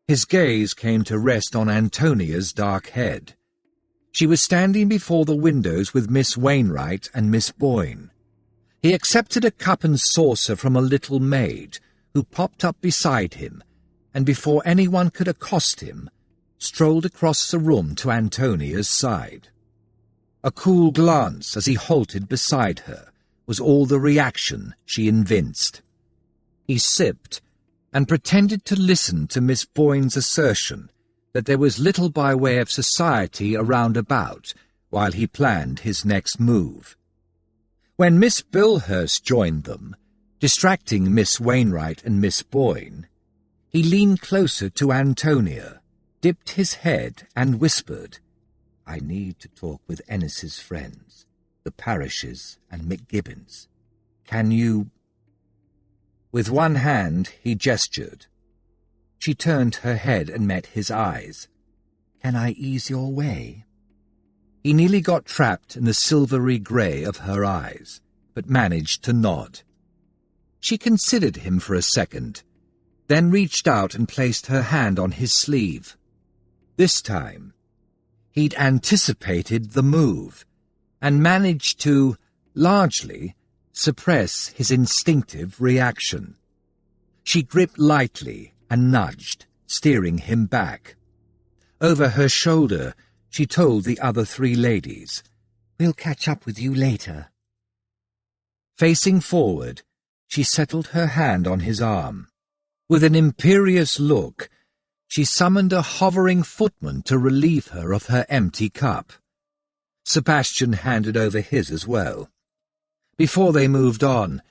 His gaze came to rest on Antonia's dark head. She was standing before the windows with Miss Wainwright and Miss Boyne. He accepted a cup and saucer from a little maid, who popped up beside him, and before anyone could accost him, strolled across the room to Antonia's side. A cool glance as he halted beside her was all the reaction she evinced. He sipped and pretended to listen to Miss Boyne's assertion that there was little by way of society around about while he planned his next move. When Miss Bilhurst joined them, distracting Miss Wainwright and Miss Boyne, he leaned closer to Antonia, dipped his head and whispered, "I need to talk with Ennis's friends, the Parishes and McGibbons. Can you—" With one hand he gestured. She turned her head and met his eyes. "Can I ease your way?" He nearly got trapped in the silvery grey of her eyes, but managed to nod. She considered him for a second, then reached out and placed her hand on his sleeve. This time, he'd anticipated the move, and managed to, largely, suppress his instinctive reaction. She gripped lightly and nudged, steering him back. Over her shoulder, she told the other three ladies, "We'll catch up with you later." Facing forward, she settled her hand on his arm. With an imperious look, she summoned a hovering footman to relieve her of her empty cup. Sebastian handed over his as well. Before they moved on,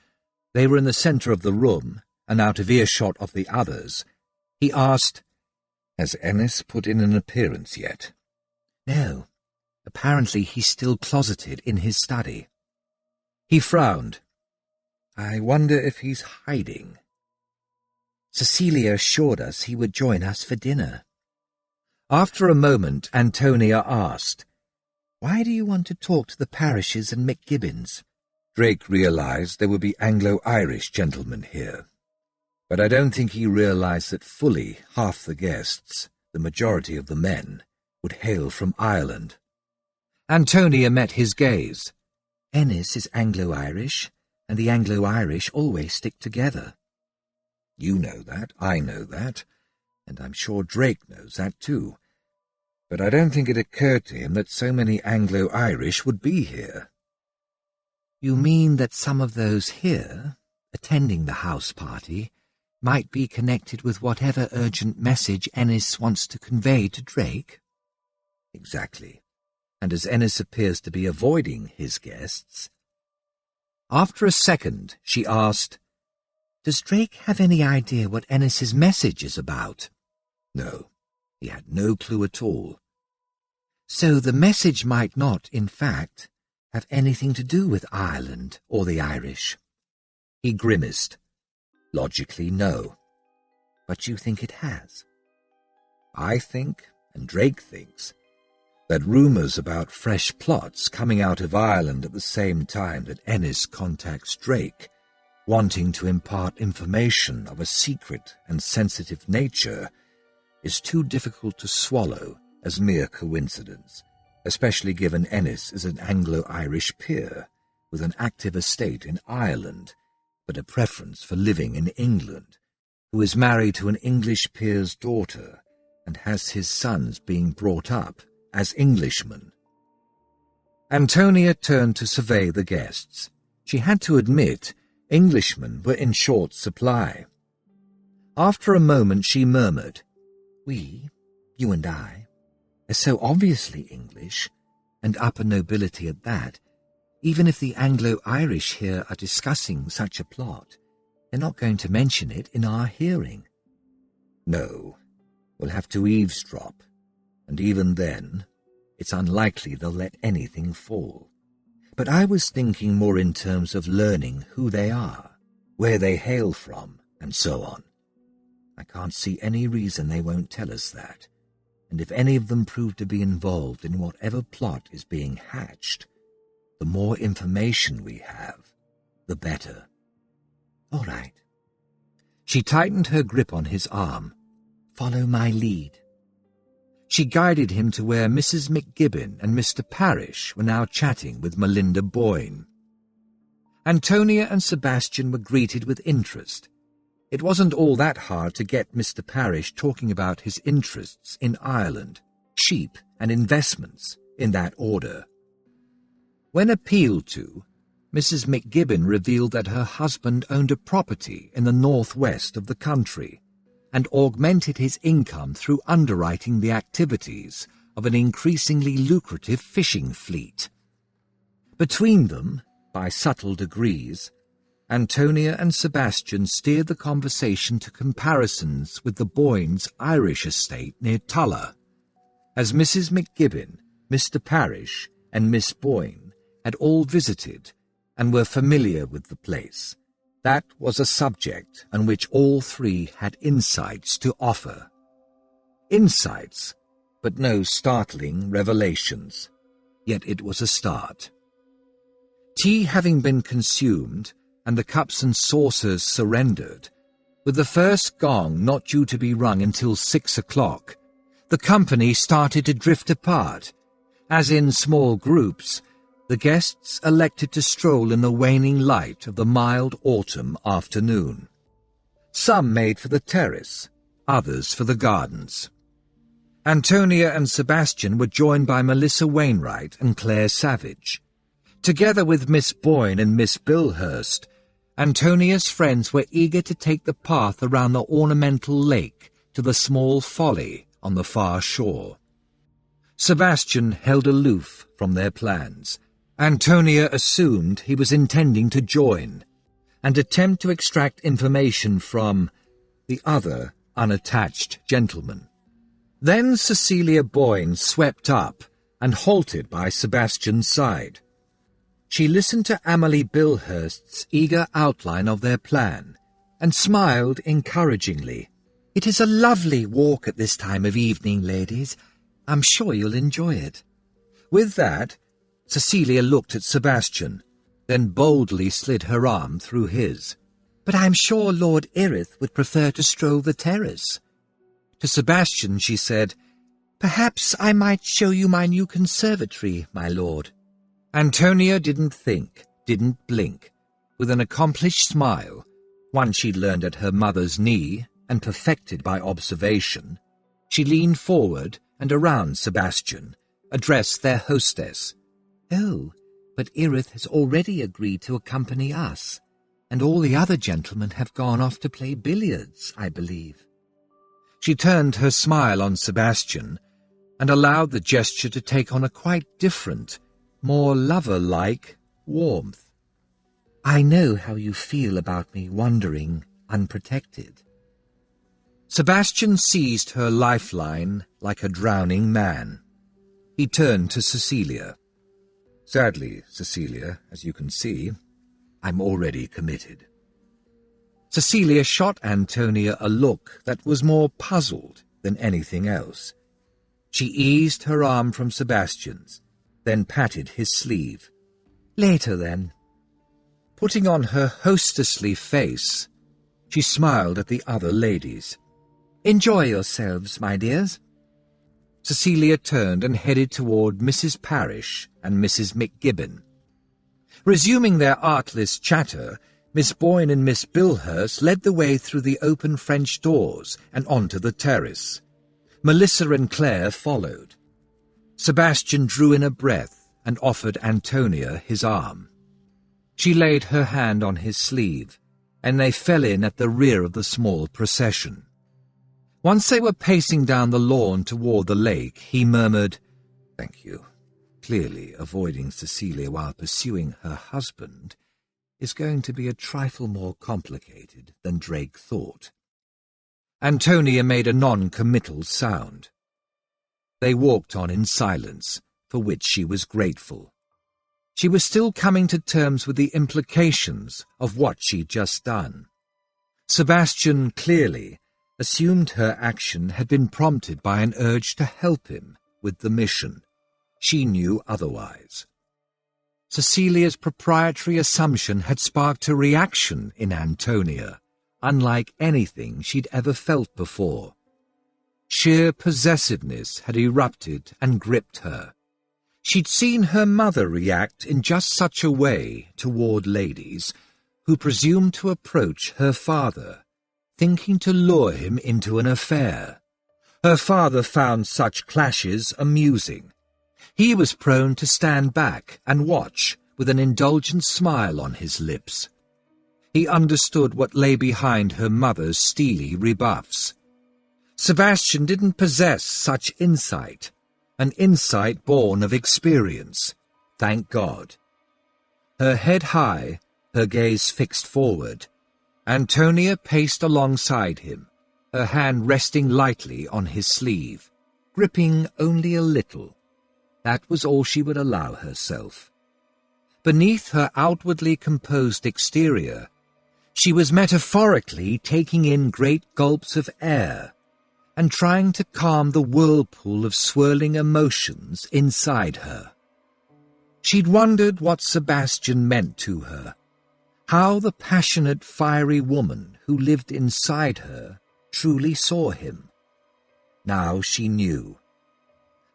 they were in the centre of the room and out of earshot of the others. He asked, "Has Ennis put in an appearance yet?" "No. Apparently he's still closeted in his study." He frowned. "I wonder if he's hiding." "Cecilia assured us he would join us for dinner." After a moment, Antonia asked, "Why do you want to talk to the Parishes and McGibbons?" Drake realized there would be Anglo-Irish gentlemen here, but I don't think he realized that fully half the guests, the majority of the men, would hail from Ireland. Antonia met his gaze. "Ennis is Anglo-Irish, and the Anglo-Irish always stick together." You know that, I know that, and I'm sure Drake knows that too. But I don't think it occurred to him that so many Anglo-Irish would be here. "You mean that some of those here, attending the house party, might be connected with whatever urgent message Ennis wants to convey to Drake?" Exactly. And as Ennis appears to be avoiding his guests... After a second, she asked, "Does Drake have any idea what Ennis's message is about?" No, he had no clue at all. "So the message might not, in fact, have anything to do with Ireland or the Irish?" He grimaced. Logically, no. "But you think it has?" I think, and Drake thinks, that rumours about fresh plots coming out of Ireland at the same time that Ennis contacts Drake, wanting to impart information of a secret and sensitive nature, is too difficult to swallow as mere coincidence, especially given Ennis is an Anglo-Irish peer with an active estate in Ireland, but a preference for living in England, who is married to an English peer's daughter and has his sons being brought up as Englishmen. Antonia turned to survey the guests. She had to admit Englishmen were in short supply. After a moment she murmured, "We, you and I, are so obviously English, and upper nobility at that. Even if the Anglo-Irish here are discussing such a plot, they're not going to mention it in our hearing." "No, we'll have to eavesdrop, and even then, it's unlikely they'll let anything fall. But I was thinking more in terms of learning who they are, where they hail from, and so on. I can't see any reason they won't tell us that, and if any of them prove to be involved in whatever plot is being hatched, the more information we have, the better." "All right." She tightened her grip on his arm. "Follow my lead." She guided him to where Mrs. McGibbon and Mr. Parish were now chatting with Melinda Boyne. Antonia and Sebastian were greeted with interest. It wasn't all that hard to get Mr. Parish talking about his interests in Ireland, sheep and investments, in that order. When appealed to, Mrs. McGibbon revealed that her husband owned a property in the northwest of the country and augmented his income through underwriting the activities of an increasingly lucrative fishing fleet. Between them, by subtle degrees, Antonia and Sebastian steered the conversation to comparisons with the Boynes' Irish estate near Tulla. As Mrs. McGibbon, Mr. Parish, and Miss Boyne had all visited and were familiar with the place, that was a subject on which all three had insights to offer. Insights, but no startling revelations. Yet it was a start. Tea having been consumed, and the cups and saucers surrendered, with the first gong not due to be rung until 6 o'clock, the company started to drift apart. As in small groups, the guests elected to stroll in the waning light of the mild autumn afternoon. Some made for the terrace, others for the gardens. Antonia and Sebastian were joined by Melissa Wainwright and Claire Savage. Together with Miss Boyne and Miss Bilhurst, Antonia's friends were eager to take the path around the ornamental lake to the small folly on the far shore. Sebastian held aloof from their plans. Antonia assumed he was intending to join and attempt to extract information from the other unattached gentleman. Then Cecilia Boyne swept up and halted by Sebastian's side. She listened to Amelie Bilhurst's eager outline of their plan and smiled encouragingly. "It is a lovely walk at this time of evening, ladies. I'm sure you'll enjoy it." With that, Cecilia looked at Sebastian, then boldly slid her arm through his. "But I'm sure Lord Erith would prefer to stroll the terrace." To Sebastian she said, "Perhaps I might show you my new conservatory, my lord." Antonia didn't think, didn't blink. With an accomplished smile, one she'd learned at her mother's knee and perfected by observation, she leaned forward and around Sebastian, addressed their hostess. "Oh, but Erith has already agreed to accompany us, and all the other gentlemen have gone off to play billiards, I believe." She turned her smile on Sebastian and allowed the gesture to take on a quite different, more lover-like warmth. "I know how you feel about me wandering unprotected." Sebastian seized her lifeline like a drowning man. He turned to Cecilia. "Sadly, Cecilia, as you can see, I'm already committed." Cecilia shot Antonia a look that was more puzzled than anything else. She eased her arm from Sebastian's, then patted his sleeve. "Later, then." Putting on her hostessly face, she smiled at the other ladies. "Enjoy yourselves, my dears." Cecilia turned and headed toward Mrs. Parish and Mrs. McGibbon. Resuming their artless chatter, Miss Boyne and Miss Bilhurst led the way through the open French doors and onto the terrace. Melissa and Claire followed. Sebastian drew in a breath and offered Antonia his arm. She laid her hand on his sleeve, and they fell in at the rear of the small procession. Once they were pacing down the lawn toward the lake, he murmured, "Thank you," clearly avoiding Cecilia while pursuing her husband is going to be a trifle more complicated than Drake thought. Antonia made a non-committal sound. They walked on in silence, for which she was grateful. She was still coming to terms with the implications of what she'd just done. Sebastian clearly assumed her action had been prompted by an urge to help him with the mission. She knew otherwise. Cecilia's proprietary assumption had sparked a reaction in Antonia, unlike anything she'd ever felt before. Sheer possessiveness had erupted and gripped her. She'd seen her mother react in just such a way toward ladies who presumed to approach her father, thinking to lure him into an affair. Her father found such clashes amusing. He was prone to stand back and watch with an indulgent smile on his lips. He understood what lay behind her mother's steely rebuffs. Sebastian didn't possess such insight, an insight born of experience, thank God. Her head high, her gaze fixed forward, Antonia paced alongside him, her hand resting lightly on his sleeve, gripping only a little. That was all she would allow herself. Beneath her outwardly composed exterior, she was metaphorically taking in great gulps of air and trying to calm the whirlpool of swirling emotions inside her. She'd wondered what Sebastian meant to her, how the passionate, fiery woman who lived inside her truly saw him. Now she knew.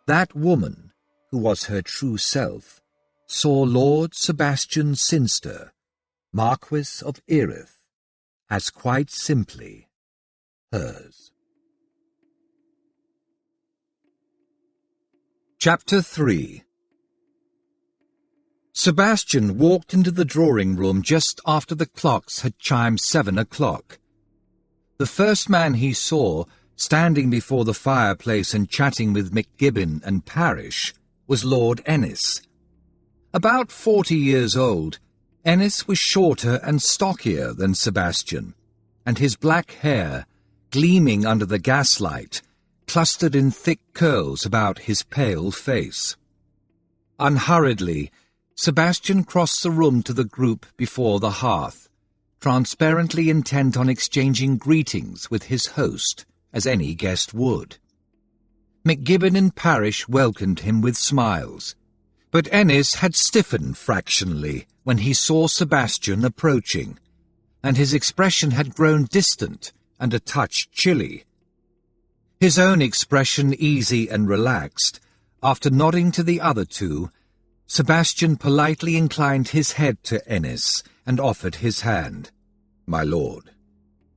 That woman, who was her true self, saw Lord Sebastian Cynster, Marquis of Erith, as quite simply hers. Chapter 3. Sebastian walked into the drawing-room just after the clocks had chimed 7 o'clock. The first man he saw, standing before the fireplace and chatting with McGibbon and Parish, was Lord Ennis. About 40 years old, Ennis was shorter and stockier than Sebastian, and his black hair, gleaming under the gaslight, clustered in thick curls about his pale face. Unhurriedly, Sebastian crossed the room to the group before the hearth, transparently intent on exchanging greetings with his host, as any guest would. McGibbon and Parish welcomed him with smiles, but Ennis had stiffened fractionally when he saw Sebastian approaching, and his expression had grown distant and a touch chilly. His own expression easy and relaxed, after nodding to the other two, Sebastian politely inclined his head to Ennis and offered his hand. "My lord,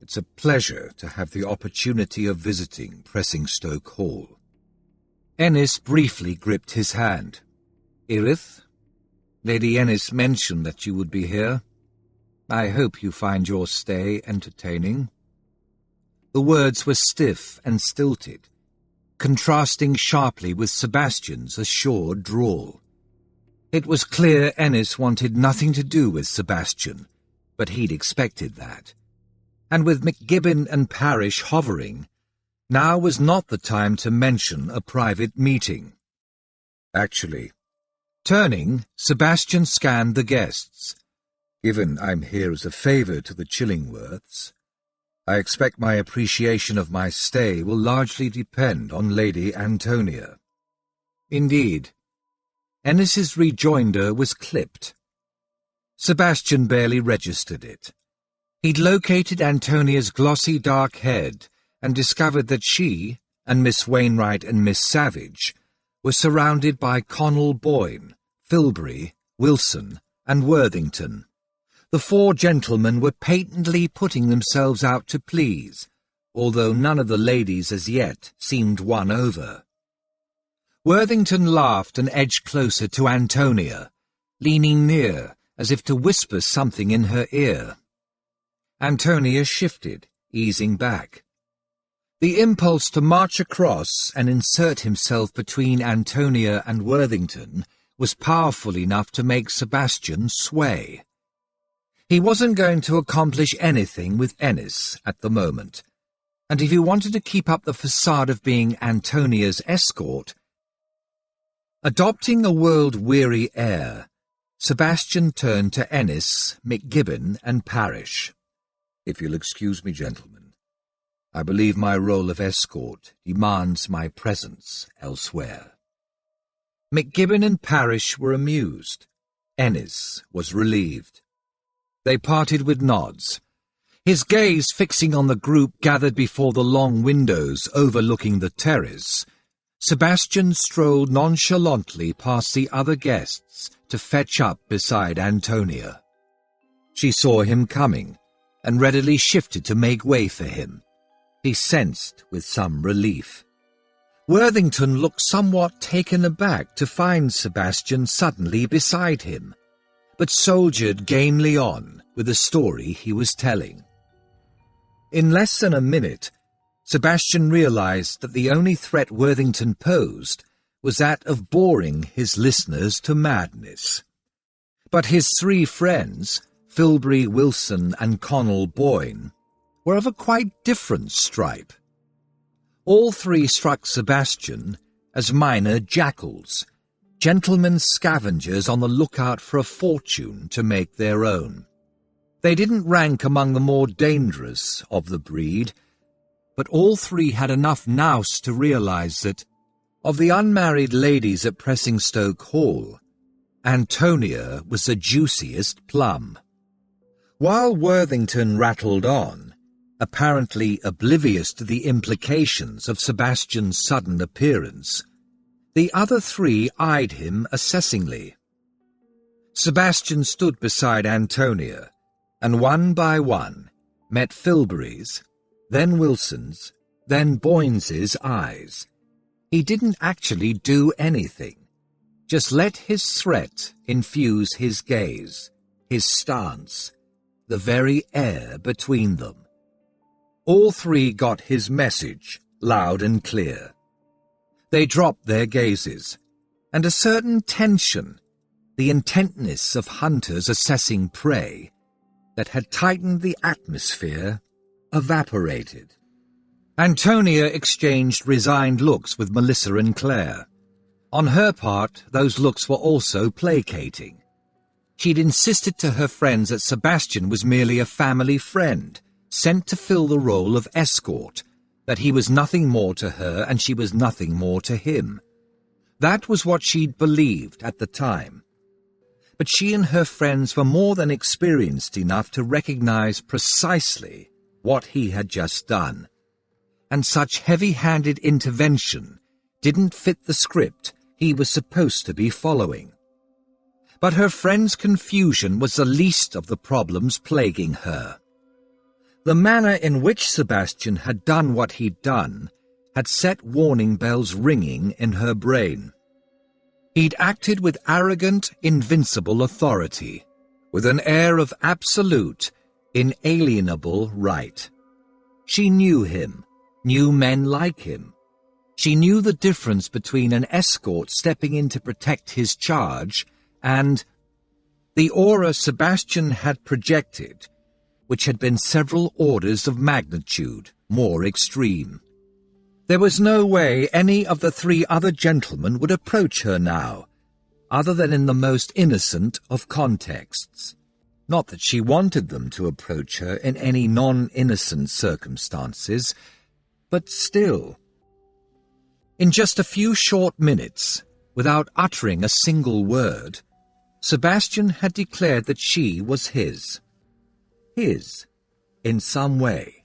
it's a pleasure to have the opportunity of visiting Pressingstoke Hall." Ennis briefly gripped his hand. "Erith, Lady Ennis mentioned that you would be here. I hope you find your stay entertaining." The words were stiff and stilted, contrasting sharply with Sebastian's assured drawl. It was clear Ennis wanted nothing to do with Sebastian, but he'd expected that. And with McGibbon and Parish hovering, now was not the time to mention a private meeting. Actually, turning, Sebastian scanned the guests. "Given I'm here as a favour to the Chillingworths, I expect my appreciation of my stay will largely depend on Lady Antonia." Indeed, Ennis's rejoinder was clipped. Sebastian barely registered it. He'd located Antonia's glossy dark head and discovered that she, and Miss Wainwright and Miss Savage, were surrounded by Connell Boyne, Filbury, Wilson, and Worthington. The four gentlemen were patently putting themselves out to please, although none of the ladies as yet seemed won over. Worthington laughed and edged closer to Antonia, leaning near as if to whisper something in her ear. Antonia shifted, easing back. The impulse to march across and insert himself between Antonia and Worthington was powerful enough to make Sebastian sway. He wasn't going to accomplish anything with Ennis at the moment, and if he wanted to keep up the facade of being Antonia's escort, adopting a world-weary air, Sebastian turned to Ennis, McGibbon, and Parish. "If you'll excuse me, gentlemen, I believe my role of escort demands my presence elsewhere." McGibbon and Parish were amused. Ennis was relieved. They parted with nods, his gaze fixing on the group gathered before the long windows overlooking the terrace. Sebastian strolled nonchalantly past the other guests to fetch up beside Antonia. She saw him coming, and readily shifted to make way for him. He sensed with some relief. Worthington looked somewhat taken aback to find Sebastian suddenly beside him, but soldiered gamely on with the story he was telling. In less than a minute, Sebastian realized that the only threat Worthington posed was that of boring his listeners to madness. But his three friends, Filbury, Wilson, and Connell Boyne, were of a quite different stripe. All three struck Sebastian as minor jackals, gentlemen scavengers on the lookout for a fortune to make their own. They didn't rank among the more dangerous of the breed, but all three had enough nous to realize that, of the unmarried ladies at Pressingstoke Hall, Antonia was the juiciest plum. While Worthington rattled on, apparently oblivious to the implications of Sebastian's sudden appearance, the other three eyed him assessingly. Sebastian stood beside Antonia, and one by one met Filbury's, then Wilson's, then Boyne's eyes. He didn't actually do anything, just let his threat infuse his gaze, his stance, the very air between them. All three got his message, loud and clear. They dropped their gazes, and a certain tension, the intentness of hunters assessing prey, that had tightened the atmosphere, evaporated. Antonia exchanged resigned looks with Melissa and Claire. On her part, those looks were also placating. She'd insisted to her friends that Sebastian was merely a family friend, sent to fill the role of escort, that he was nothing more to her and she was nothing more to him. That was what she'd believed at the time. But she and her friends were more than experienced enough to recognize precisely what he had just done. And such heavy-handed intervention didn't fit the script he was supposed to be following. But her friend's confusion was the least of the problems plaguing her. The manner in which Sebastian had done what he'd done had set warning bells ringing in her brain. He'd acted with arrogant, invincible authority, with an air of absolute, inalienable right. She knew him, knew men like him. She knew the difference between an escort stepping in to protect his charge and the aura Sebastian had projected, which had been several orders of magnitude more extreme. There was no way any of the three other gentlemen would approach her now, other than in the most innocent of contexts. Not that she wanted them to approach her in any non-innocent circumstances, but still. In just a few short minutes, without uttering a single word, Sebastian had declared that she was his. His, in some way,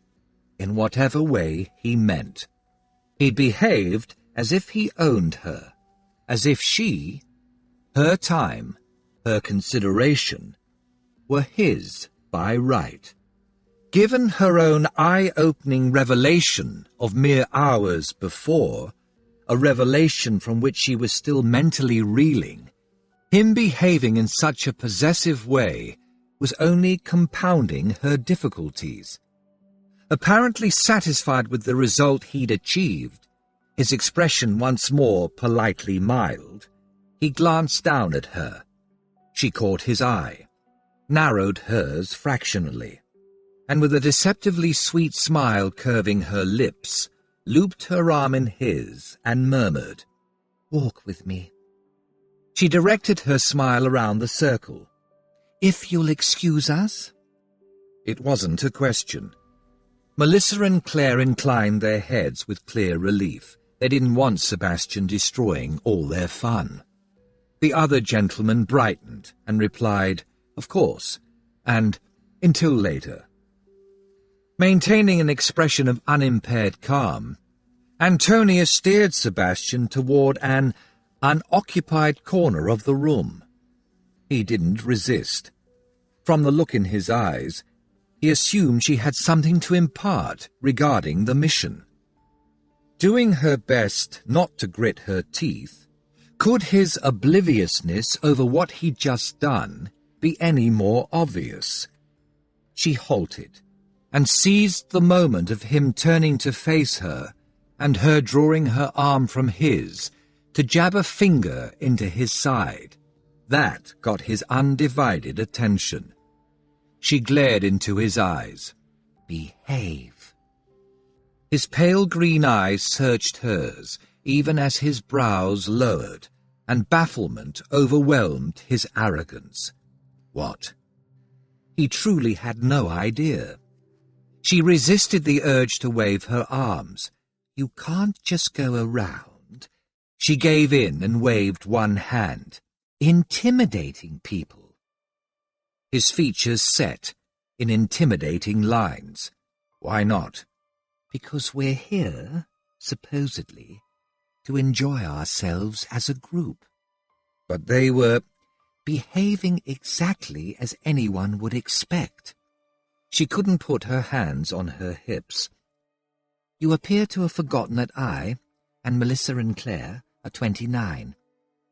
in whatever way he meant. He behaved as if he owned her, as if she, her time, her consideration, were his by right. Given her own eye-opening revelation of mere hours before, a revelation from which she was still mentally reeling, him behaving in such a possessive way was only compounding her difficulties. Apparently satisfied with the result he'd achieved, his expression once more politely mild, he glanced down at her. She caught his eye, narrowed hers fractionally, and with a deceptively sweet smile curving her lips, looped her arm in his and murmured, "Walk with me." She directed her smile around the circle. "If you'll excuse us?" It wasn't a question. Melissa and Claire inclined their heads with clear relief. They didn't want Sebastian destroying all their fun. The other gentleman brightened and replied, "Of course," and "Until later." Maintaining an expression of unimpaired calm, Antonia steered Sebastian toward an unoccupied corner of the room. He didn't resist. From the look in his eyes, he assumed she had something to impart regarding the mission. Doing her best not to grit her teeth, could his obliviousness over what he'd just done be any more obvious? She halted, and seized the moment of him turning to face her, and her drawing her arm from his, to jab a finger into his side. That got his undivided attention. She glared into his eyes. "Behave." His pale green eyes searched hers, even as his brows lowered, and bafflement overwhelmed his arrogance. What? He truly had no idea. She resisted the urge to wave her arms. "You can't just go around." She gave in and waved one hand. "Intimidating people." His features set in intimidating lines. Why not? "Because we're here, supposedly, to enjoy ourselves as a group." But they were behaving exactly as anyone would expect. She couldn't put her hands on her hips. "You appear to have forgotten that I, and Melissa and Claire, are 29.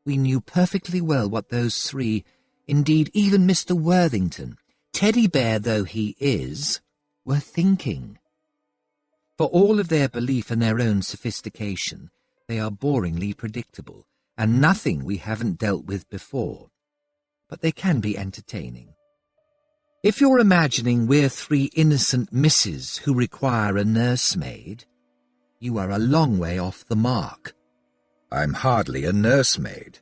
We knew perfectly well what those three, indeed even Mr. Worthington, teddy bear though he is, were thinking. For all of their belief in their own sophistication, they are boringly predictable, and nothing we haven't dealt with before. But they can be entertaining. If you're imagining we're three innocent misses who require a nursemaid, you are a long way off the mark." "I'm hardly a nursemaid."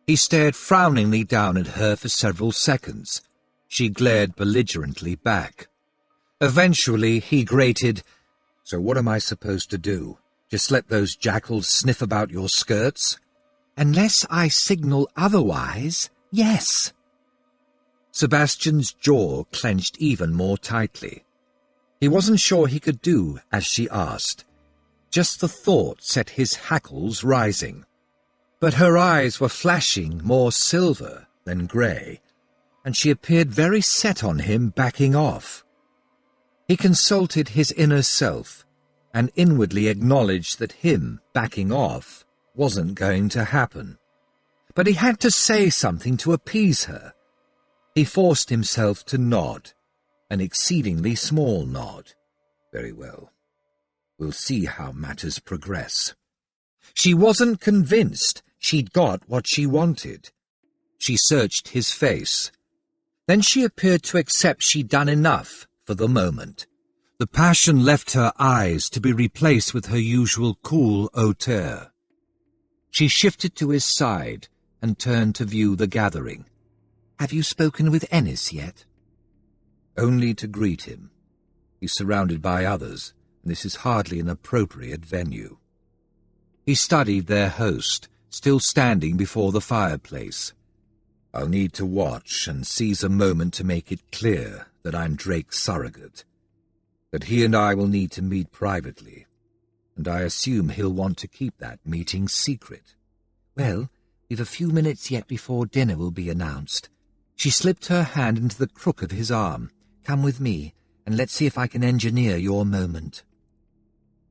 He stared frowningly down at her for several seconds. She glared belligerently back. Eventually he grated, "So what am I supposed to do? Just let those jackals sniff about your skirts?" "Unless I signal otherwise, yes." Sebastian's jaw clenched even more tightly. He wasn't sure he could do as she asked. Just the thought set his hackles rising. But her eyes were flashing more silver than grey, and she appeared very set on him backing off. He consulted his inner self, and inwardly acknowledged that him backing off wasn't going to happen. But he had to say something to appease her. He forced himself to nod, an exceedingly small nod. "Very well. We'll see how matters progress." She wasn't convinced she'd got what she wanted. She searched his face. Then she appeared to accept she'd done enough for the moment. The passion left her eyes to be replaced with her usual cool hauteur. She shifted to his side and turned to view the gathering. "Have you spoken with Ennis yet?" "Only to greet him. He's surrounded by others, and this is hardly an appropriate venue." He studied their host, still standing before the fireplace. "I'll need to watch and seize a moment to make it clear that I'm Drake's surrogate. That he and I will need to meet privately, and I assume he'll want to keep that meeting secret." "Well, we've a few minutes yet before dinner will be announced." She slipped her hand into the crook of his arm. "Come with me, and let's see if I can engineer your moment."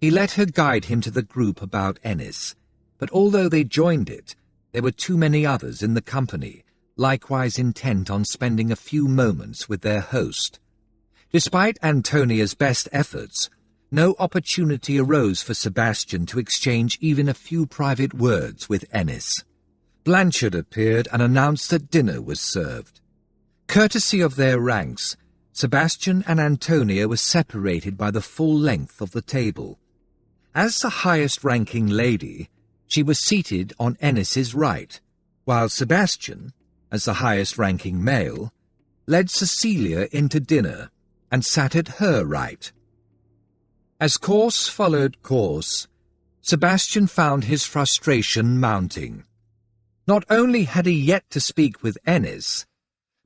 He let her guide him to the group about Ennis, but although they joined it, there were too many others in the company, likewise intent on spending a few moments with their host. Despite Antonia's best efforts, no opportunity arose for Sebastian to exchange even a few private words with Ennis. Blanchard appeared and announced that dinner was served. Courtesy of their ranks, Sebastian and Antonia were separated by the full length of the table. As the highest-ranking lady, she was seated on Ennis's right, while Sebastian, as the highest-ranking male, led Cecilia into dinner and sat at her right. As course followed course, Sebastian found his frustration mounting. Not only had he yet to speak with Ennis,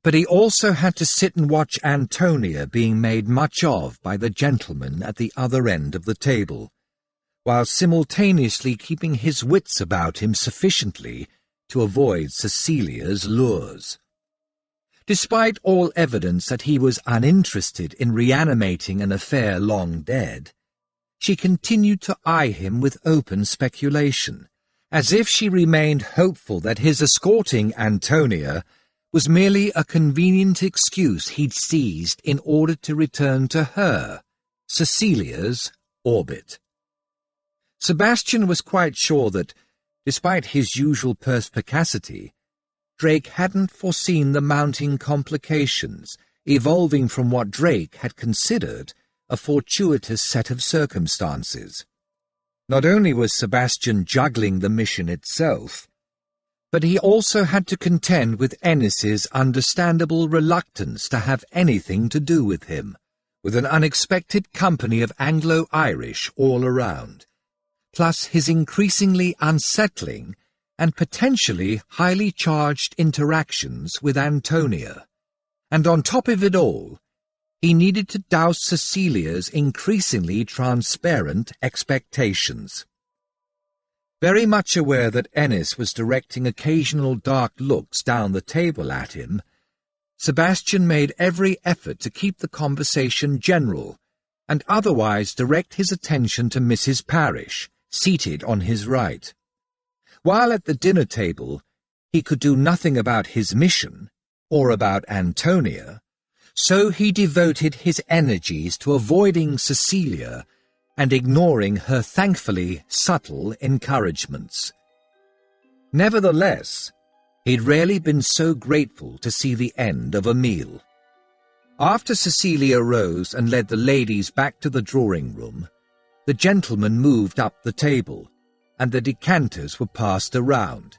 but he also had to sit and watch Antonia being made much of by the gentleman at the other end of the table, while simultaneously keeping his wits about him sufficiently to avoid Cecilia's lures. Despite all evidence that he was uninterested in reanimating an affair long dead, she continued to eye him with open speculation, as if she remained hopeful that his escorting Antonia was merely a convenient excuse he'd seized in order to return to her, Cecilia's, orbit. Sebastian was quite sure that, despite his usual perspicacity, Drake hadn't foreseen the mounting complications evolving from what Drake had considered a fortuitous set of circumstances. Not only was Sebastian juggling the mission itself, but he also had to contend with Ennis's understandable reluctance to have anything to do with him, with an unexpected company of Anglo-Irish all around, plus his increasingly unsettling and potentially highly charged interactions with Antonia. And on top of it all, he needed to douse Cecilia's increasingly transparent expectations. Very much aware that Ennis was directing occasional dark looks down the table at him, Sebastian made every effort to keep the conversation general and otherwise direct his attention to Mrs. Parish, seated on his right. While at the dinner table, he could do nothing about his mission, or about Antonia, so he devoted his energies to avoiding Cecilia and ignoring her thankfully subtle encouragements. Nevertheless, he'd rarely been so grateful to see the end of a meal. After Cecilia rose and led the ladies back to the drawing-room, the gentlemen moved up the table, and the decanters were passed around.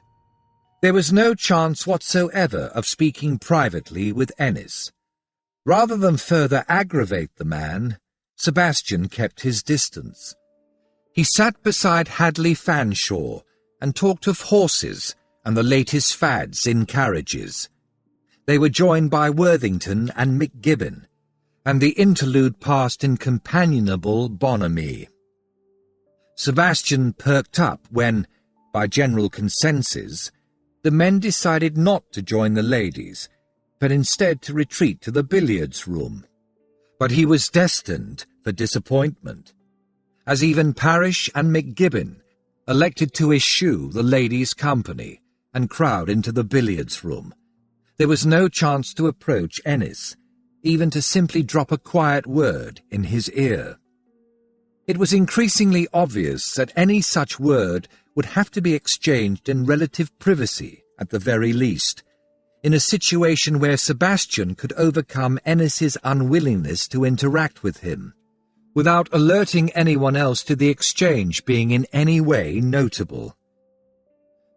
There was no chance whatsoever of speaking privately with Ennis. Rather than further aggravate the man, Sebastian kept his distance. He sat beside Hadley Fanshawe and talked of horses and the latest fads in carriages. They were joined by Worthington and McGibbon, and the interlude passed in companionable bonhomie. Sebastian perked up when, by general consensus, the men decided not to join the ladies, but instead to retreat to the billiards room. But he was destined for disappointment, as even Parish and McGibbon elected to eschew the ladies' company and crowd into the billiards room. There was no chance to approach Ennis, even to simply drop a quiet word in his ear. It was increasingly obvious that any such word would have to be exchanged in relative privacy, at the very least, in a situation where Sebastian could overcome Ennis's unwillingness to interact with him, without alerting anyone else to the exchange being in any way notable.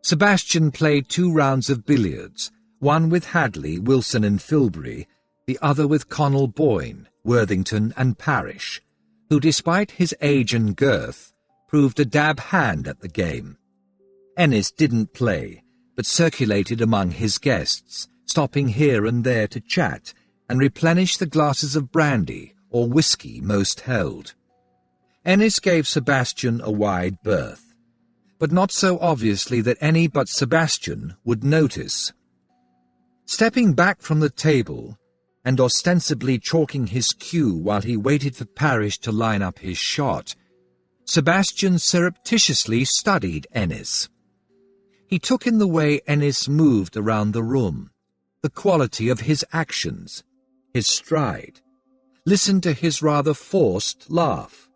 Sebastian played 2 rounds of billiards, one with Hadley, Wilson and Filbury, the other with Connell Boyne, Worthington and Parish, who, despite his age and girth, proved a dab hand at the game. Ennis didn't play, but circulated among his guests, stopping here and there to chat and replenish the glasses of brandy or whiskey most held. Ennis gave Sebastian a wide berth, but not so obviously that any but Sebastian would notice. Stepping back from the table, and ostensibly chalking his cue while he waited for Parish to line up his shot, Sebastian surreptitiously studied Ennis. He took in the way Ennis moved around the room, the quality of his actions, his stride, listened to his rather forced laugh.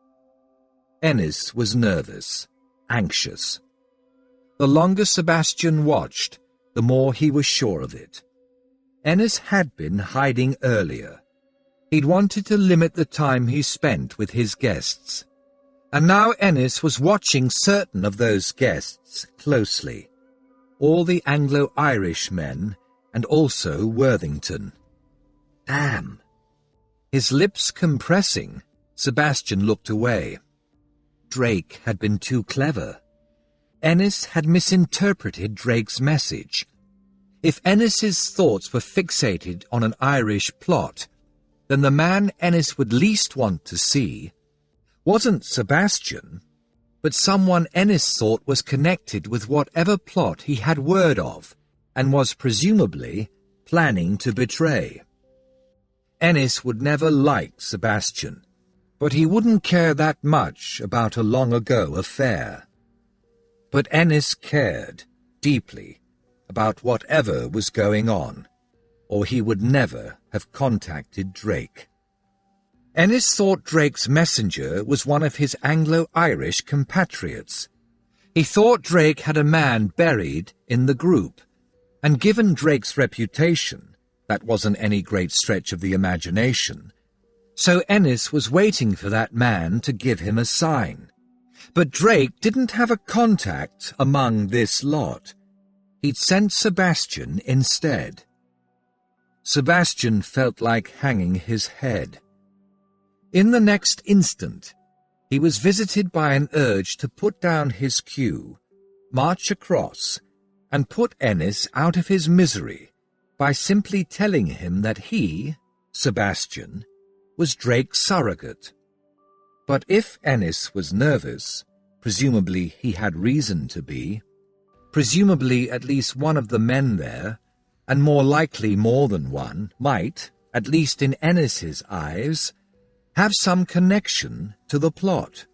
Ennis was nervous, anxious. The longer Sebastian watched, the more he was sure of it. Ennis had been hiding earlier. He'd wanted to limit the time he spent with his guests. And now Ennis was watching certain of those guests closely. All the Anglo-Irish men, and also Worthington. Damn! His lips compressing, Sebastian looked away. Drake had been too clever. Ennis had misinterpreted Drake's message. If Ennis's thoughts were fixated on an Irish plot, then the man Ennis would least want to see wasn't Sebastian, but someone Ennis thought was connected with whatever plot he had word of, and was presumably planning to betray. Ennis would never like Sebastian, but he wouldn't care that much about a long-ago affair. But Ennis cared, deeply, about whatever was going on, or he would never have contacted Drake. Ennis thought Drake's messenger was one of his Anglo-Irish compatriots. He thought Drake had a man buried in the group, and given Drake's reputation, that wasn't any great stretch of the imagination. So Ennis was waiting for that man to give him a sign. But Drake didn't have a contact among this lot. He'd sent Sebastian instead. Sebastian felt like hanging his head. In the next instant, he was visited by an urge to put down his cue, march across, and put Ennis out of his misery by simply telling him that he, Sebastian, was Drake's surrogate. But if Ennis was nervous, presumably he had reason to be, presumably at least one of the men there, and more likely more than one, might, at least in Ennis's eyes, have some connection to the plot.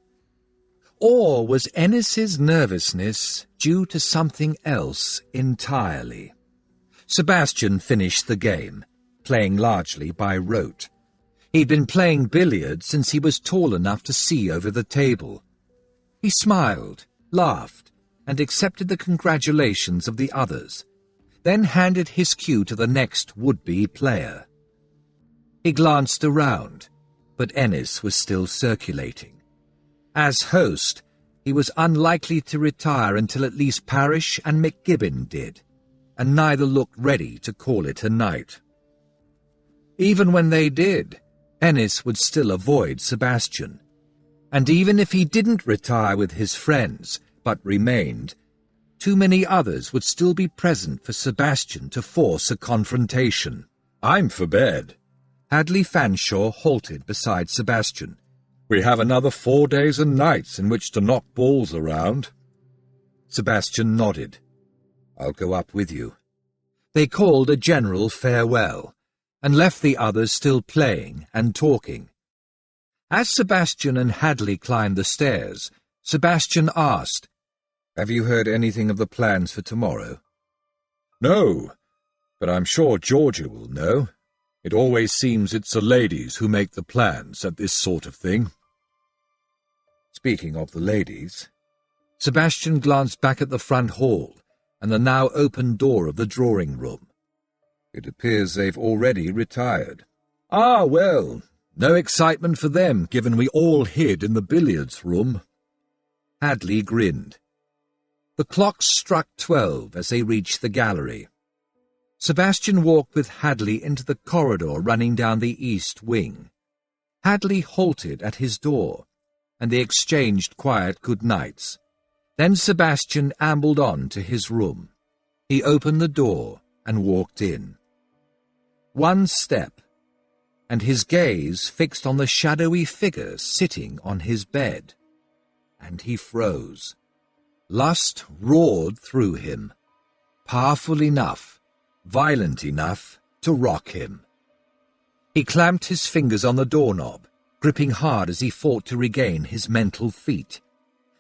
Or was Ennis's nervousness due to something else entirely? Sebastian finished the game, playing largely by rote. He'd been playing billiards since he was tall enough to see over the table. He smiled, laughed, and accepted the congratulations of the others, then handed his cue to the next would-be player. He glanced around, but Ennis was still circulating. As host, he was unlikely to retire until at least Parrish and McGibbon did, and neither looked ready to call it a night. Even when they did, Ennis would still avoid Sebastian, and even if he didn't retire with his friends, but remained, too many others would still be present for Sebastian to force a confrontation. "I'm for bed." Hadley Fanshawe halted beside Sebastian. "We have another 4 days and nights in which to knock balls around." Sebastian nodded. "I'll go up with you." They called a general farewell, and left the others still playing and talking. As Sebastian and Hadley climbed the stairs, Sebastian asked, "Have you heard anything of the plans for tomorrow?" "No, but I'm sure Georgia will know. It always seems it's the ladies who make the plans at this sort of thing." Speaking of the ladies, Sebastian glanced back at the front hall and the now open door of the drawing-room. "It appears they've already retired." "Ah, well, no excitement for them, given we all hid in the billiards room." Hadley grinned. The clocks struck 12 as they reached the gallery. Sebastian walked with Hadley into the corridor running down the east wing. Hadley halted at his door, and they exchanged quiet good-nights. Then Sebastian ambled on to his room. He opened the door and walked in. One step, and his gaze fixed on the shadowy figure sitting on his bed. And he froze. Lust roared through him, powerful enough, violent enough to rock him. He clamped his fingers on the doorknob, gripping hard as he fought to regain his mental feet,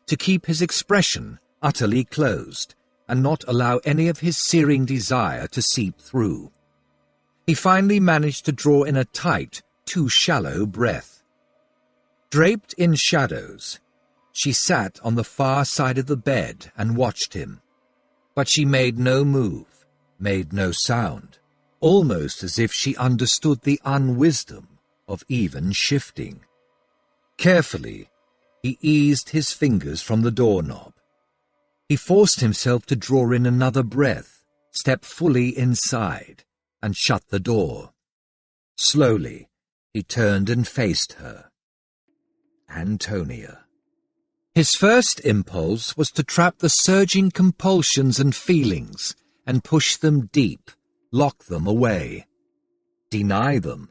to keep his expression utterly closed and not allow any of his searing desire to seep through. He finally managed to draw in a tight, too shallow breath. Draped in shadows, she sat on the far side of the bed and watched him, but she made no move, made no sound, almost as if she understood the unwisdom of even shifting. Carefully, he eased his fingers from the doorknob. He forced himself to draw in another breath, step fully inside, and shut the door. Slowly, he turned and faced her. Antonia. His first impulse was to trap the surging compulsions and feelings and push them deep, lock them away, deny them.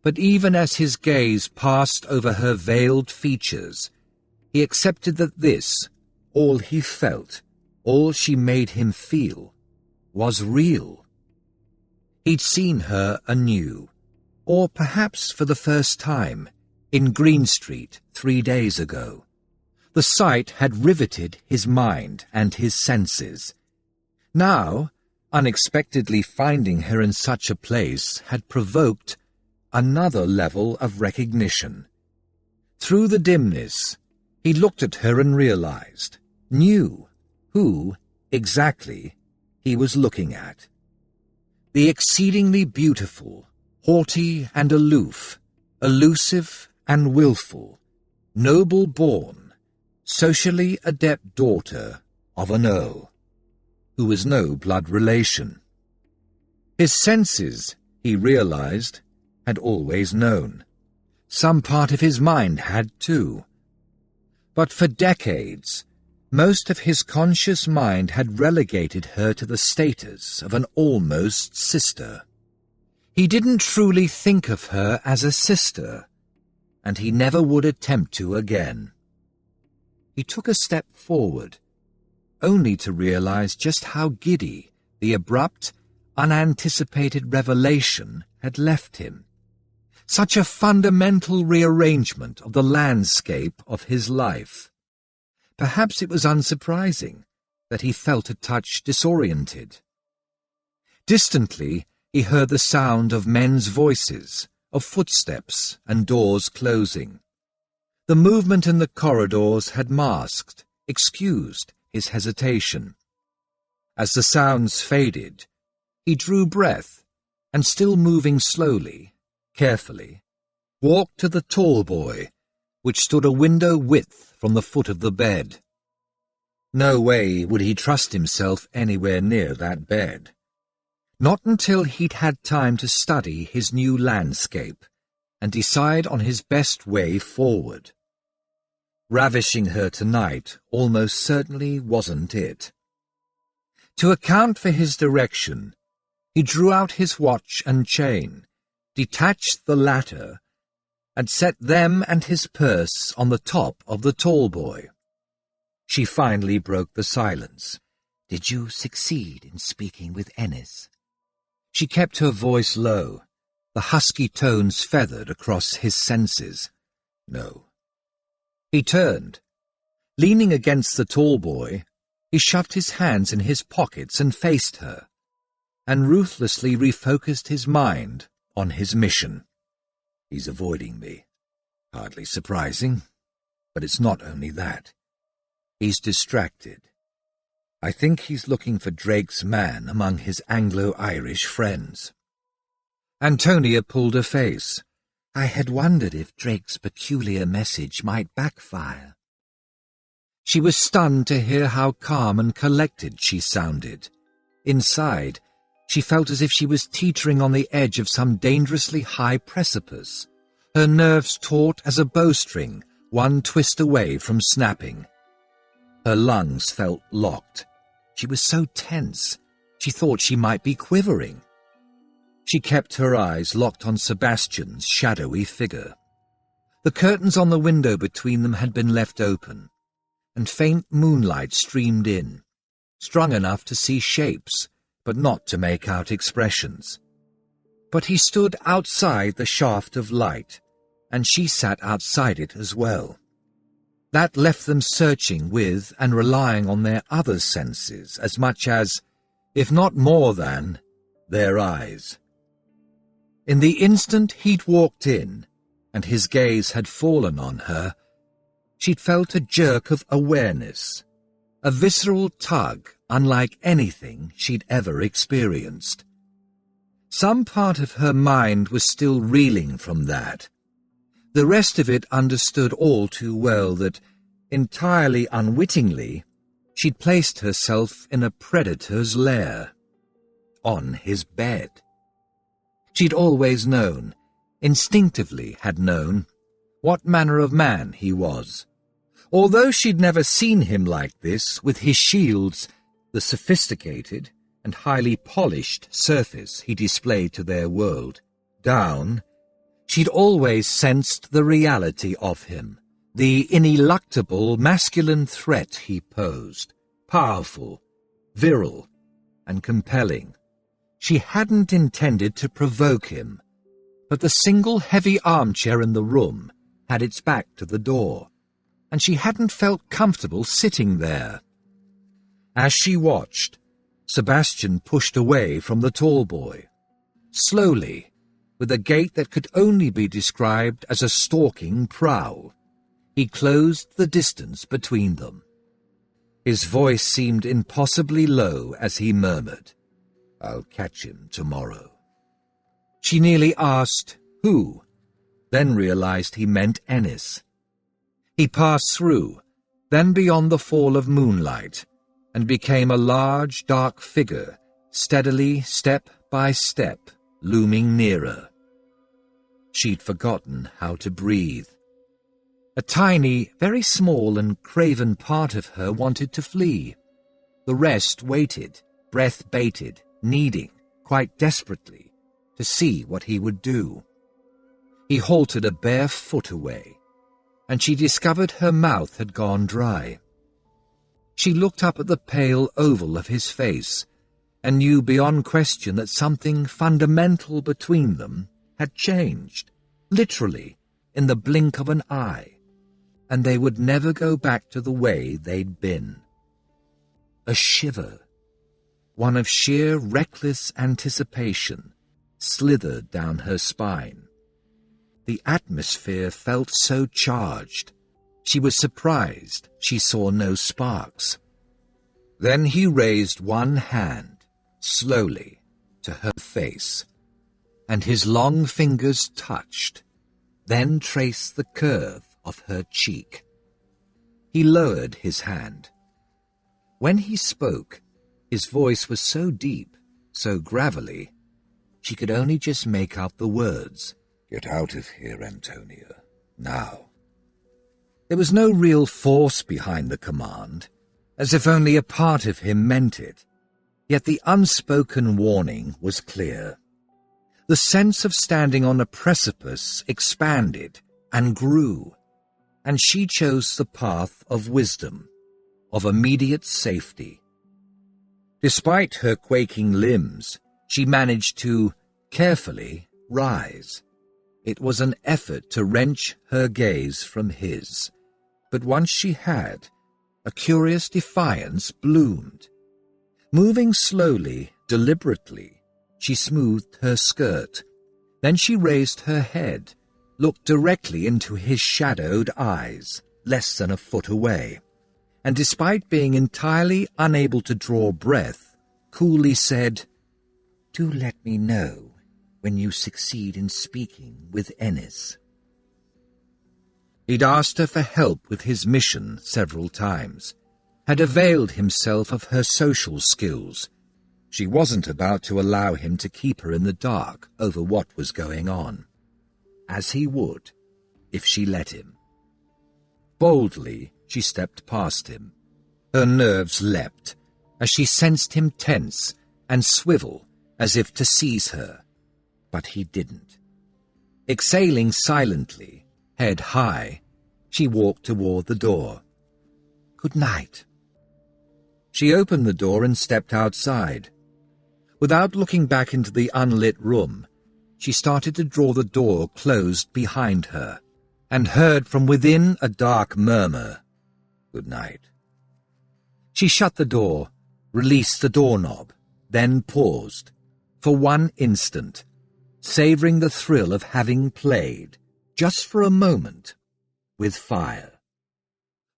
But even as his gaze passed over her veiled features, he accepted that this, all he felt, all she made him feel, was real. He'd seen her anew, or perhaps for the first time, in Green Street 3 days ago. The sight had riveted his mind and his senses. Now, unexpectedly finding her in such a place had provoked another level of recognition. Through the dimness, he looked at her and realized, knew, who, exactly, he was looking at. The exceedingly beautiful, haughty and aloof, elusive and willful, noble-born, socially adept daughter of an earl, who was no blood relation. His senses, he realized, had always known. Some part of his mind had too. But for decades, most of his conscious mind had relegated her to the status of an almost sister. He didn't truly think of her as a sister, and he never would attempt to again. He took a step forward, only to realize just how giddy the abrupt, unanticipated revelation had left him. Such a fundamental rearrangement of the landscape of his life. Perhaps it was unsurprising that he felt a touch disoriented. Distantly, he heard the sound of men's voices, of footsteps and doors closing. The movement in the corridors had masked, excused his hesitation. As the sounds faded, he drew breath, and still moving slowly, carefully, walked to the tall boy, which stood a window width from the foot of the bed. No way would he trust himself anywhere near that bed. Not until he'd had time to study his new landscape and decide on his best way forward. Ravishing her tonight almost certainly wasn't it. To account for his direction, he drew out his watch and chain, detached the latter, and set them and his purse on the top of the tall boy. She finally broke the silence. "Did you succeed in speaking with Ennis?" She kept her voice low, the husky tones feathered across his senses. No. He turned. Leaning against the tall boy, he shoved his hands in his pockets and faced her, and ruthlessly refocused his mind on his mission. He's avoiding me. Hardly surprising, but it's not only that. He's distracted. I think he's looking for Drake's man among his Anglo-Irish friends. Antonia pulled her face. "I had wondered if Drake's peculiar message might backfire." She was stunned to hear how calm and collected she sounded. Inside, she felt as if she was teetering on the edge of some dangerously high precipice, her nerves taut as a bowstring, one twist away from snapping. Her lungs felt locked. She was so tense, she thought she might be quivering. She kept her eyes locked on Sebastian's shadowy figure. The curtains on the window between them had been left open, and faint moonlight streamed in, strong enough to see shapes, but not to make out expressions. But he stood outside the shaft of light, and she sat outside it as well. That left them searching with and relying on their other senses as much as, if not more than, their eyes. In the instant he'd walked in, and his gaze had fallen on her, she'd felt a jerk of awareness, a visceral tug unlike anything she'd ever experienced. Some part of her mind was still reeling from that. The rest of it understood all too well that, entirely unwittingly, she'd placed herself in a predator's lair. On his bed. She'd always known, instinctively had known, what manner of man he was. Although she'd never seen him like this, with his shields, the sophisticated and highly polished surface he displayed to their world, down, she'd always sensed the reality of him, the ineluctable masculine threat he posed, powerful, virile, and compelling, She hadn't intended to provoke him, but the single heavy armchair in the room had its back to the door, and she hadn't felt comfortable sitting there. As she watched, Sebastian pushed away from the tall boy. Slowly, with a gait that could only be described as a stalking prowl, he closed the distance between them. His voice seemed impossibly low as he murmured, "I'll catch him tomorrow." She nearly asked, "Who?" then realized he meant Ennis. He passed through, then beyond the fall of moonlight, and became a large, dark figure, steadily, step by step, looming nearer. She'd forgotten how to breathe. A tiny, very small and craven part of her wanted to flee. The rest waited, breath-baited, needing, quite desperately, to see what he would do. He halted a bare foot away, and she discovered her mouth had gone dry. She looked up at the pale oval of his face, and knew beyond question that something fundamental between them had changed, literally, in the blink of an eye, and they would never go back to the way they'd been. A shiver, one of sheer reckless anticipation, slithered down her spine. The atmosphere felt so charged. She was surprised she saw no sparks. Then he raised one hand, slowly, to her face, and his long fingers touched, then traced the curve of her cheek. He lowered his hand. When he spoke, his voice was so deep, so gravelly, she could only just make out the words, "Get out of here, Antonia, now." There was no real force behind the command, as if only a part of him meant it, yet the unspoken warning was clear. The sense of standing on a precipice expanded and grew, and she chose the path of wisdom, of immediate safety. Despite her quaking limbs, she managed to, carefully, rise. It was an effort to wrench her gaze from his, but once she had, a curious defiance bloomed. Moving slowly, deliberately, she smoothed her skirt. Then she raised her head, looked directly into his shadowed eyes, less than a foot away, and despite being entirely unable to draw breath, coolly said, "Do let me know when you succeed in speaking with Ennis." He'd asked her for help with his mission several times, had availed himself of her social skills. She wasn't about to allow him to keep her in the dark over what was going on, as he would, if she let him. Boldly, she stepped past him. Her nerves leapt, as she sensed him tense and swivel as if to seize her, but he didn't. Exhaling silently, head high, she walked toward the door. "Good night." She opened the door and stepped outside. Without looking back into the unlit room, she started to draw the door closed behind her, and heard from within a dark murmur, "Good night." She shut the door, released the doorknob, then paused, for one instant, savoring the thrill of having played, just for a moment, with fire.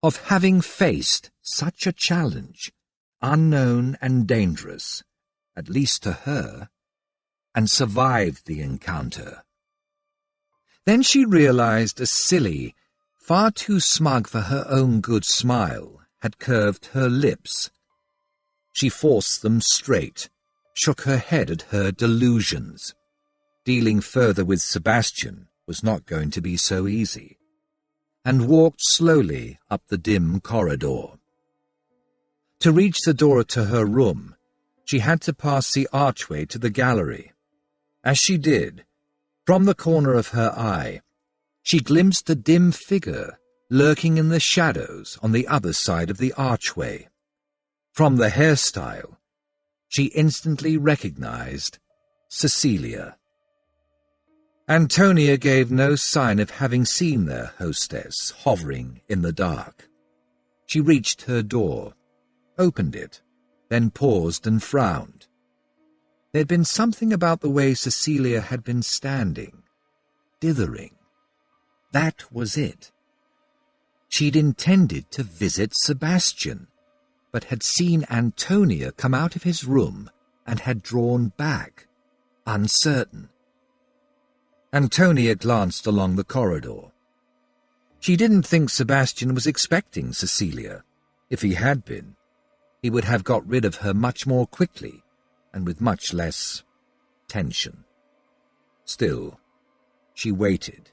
Of having faced such a challenge, unknown and dangerous, at least to her, and survived the encounter. Then she realized a silly, far too smug for her own good smile had curved her lips. She forced them straight, shook her head at her delusions. Dealing further with Sebastian was not going to be so easy, and walked slowly up the dim corridor. To reach the door to her room, she had to pass the archway to the gallery. As she did, from the corner of her eye, she glimpsed a dim figure lurking in the shadows on the other side of the archway. From the hairstyle, she instantly recognized Cecilia. Antonia gave no sign of having seen their hostess hovering in the dark. She reached her door, opened it, then paused and frowned. There'd been something about the way Cecilia had been standing, dithering. That was it. She'd intended to visit Sebastian, but had seen Antonia come out of his room and had drawn back, uncertain. Antonia glanced along the corridor. She didn't think Sebastian was expecting Cecilia. If he had been, he would have got rid of her much more quickly and with much less tension. Still, she waited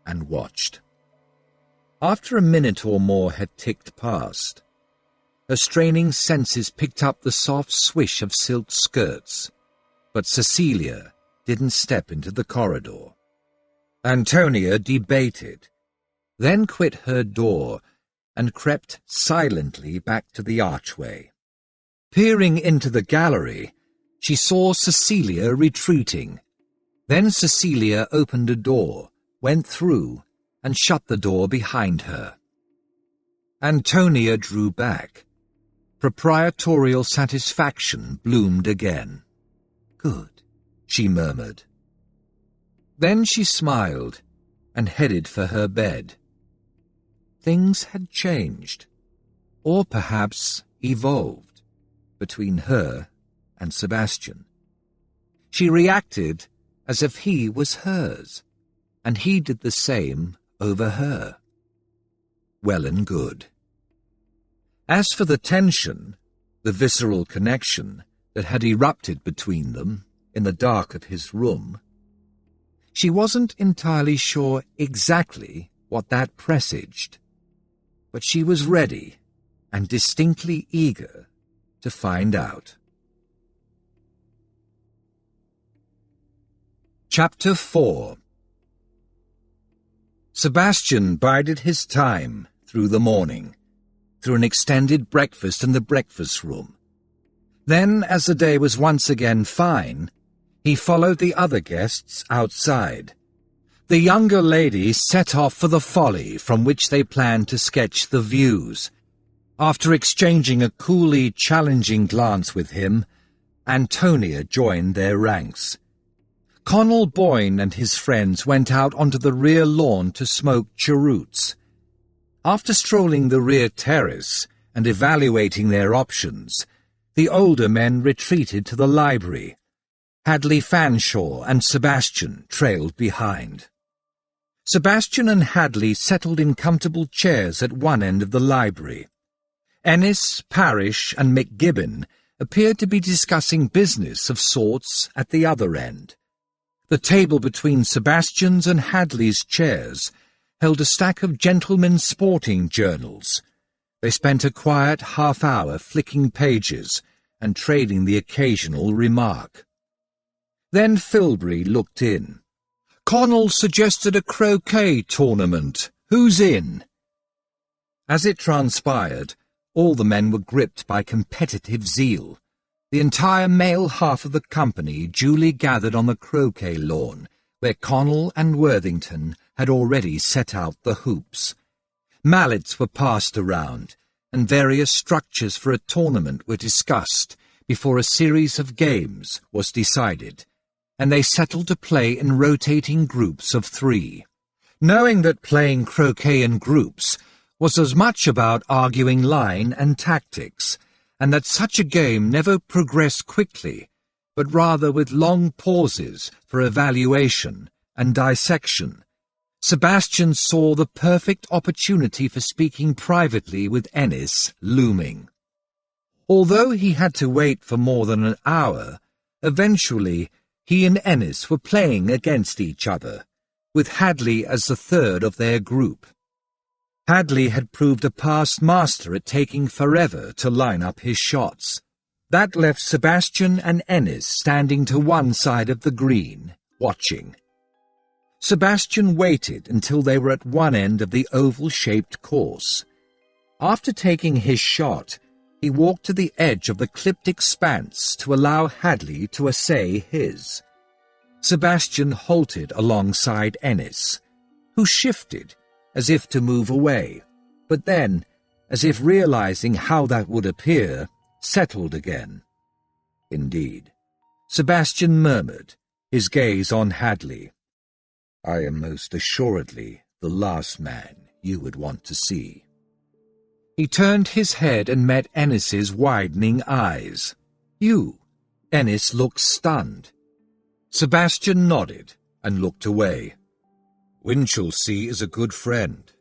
and watched. After a minute or more had ticked past, her straining senses picked up the soft swish of silk skirts, but Cecilia didn't step into the corridor. Antonia debated, then quit her door and crept silently back to the archway. Peering into the gallery, she saw Cecilia retreating. Then Cecilia opened a door, went through, and shut the door behind her. Antonia drew back. Proprietorial satisfaction bloomed again. "Good," she murmured. Then she smiled and headed for her bed. Things had changed, or perhaps evolved, between her and Sebastian. She reacted as if he was hers, and he did the same over her. Well and good. As for the tension, the visceral connection that had erupted between them in the dark of his room, she wasn't entirely sure exactly what that presaged, but she was ready and distinctly eager to find out. Chapter 4. Sebastian bided his time through the morning, through an extended breakfast in the breakfast room. Then, as the day was once again fine, he followed the other guests outside. The younger ladies set off for the folly from which they planned to sketch the views. After exchanging a coolly challenging glance with him, Antonia joined their ranks. Colonel Boyne and his friends went out onto the rear lawn to smoke cheroots. After strolling the rear terrace and evaluating their options, the older men retreated to the library. Hadley Fanshawe and Sebastian trailed behind. Sebastian and Hadley settled in comfortable chairs at one end of the library. Ennis, Parrish, and McGibbon appeared to be discussing business of sorts at the other end. The table between Sebastian's and Hadley's chairs held a stack of gentlemen's sporting journals. They spent a quiet half-hour flicking pages and trading the occasional remark. Then Filbury looked in. "Connell suggested a croquet tournament. Who's in?" As it transpired, all the men were gripped by competitive zeal. The entire male half of the company duly gathered on the croquet lawn, where Connell and Worthington had already set out the hoops. Mallets were passed around, and various structures for a tournament were discussed before a series of games was decided, and they settled to play in rotating groups of 3. Knowing that playing croquet in groups was as much about arguing line and tactics, and that such a game never progressed quickly, but rather with long pauses for evaluation and dissection, Sebastian saw the perfect opportunity for speaking privately with Ennis looming. Although he had to wait for more than an hour, eventually he and Ennis were playing against each other, with Hadley as the third of their group. Hadley had proved a past master at taking forever to line up his shots. That left Sebastian and Ennis standing to one side of the green, watching. Sebastian waited until they were at one end of the oval-shaped course. After taking his shot, He walked to the edge of the clipped expanse to allow Hadley to essay his. Sebastian halted alongside Ennis, who shifted, as if to move away, but then, as if realizing how that would appear, settled again. Indeed, Sebastian murmured, his gaze on Hadley. "I am most assuredly the last man you would want to see." He turned his head and met Ennis's widening eyes. "You?" Ennis looked stunned. Sebastian nodded and looked away. "Winchelsea is a good friend."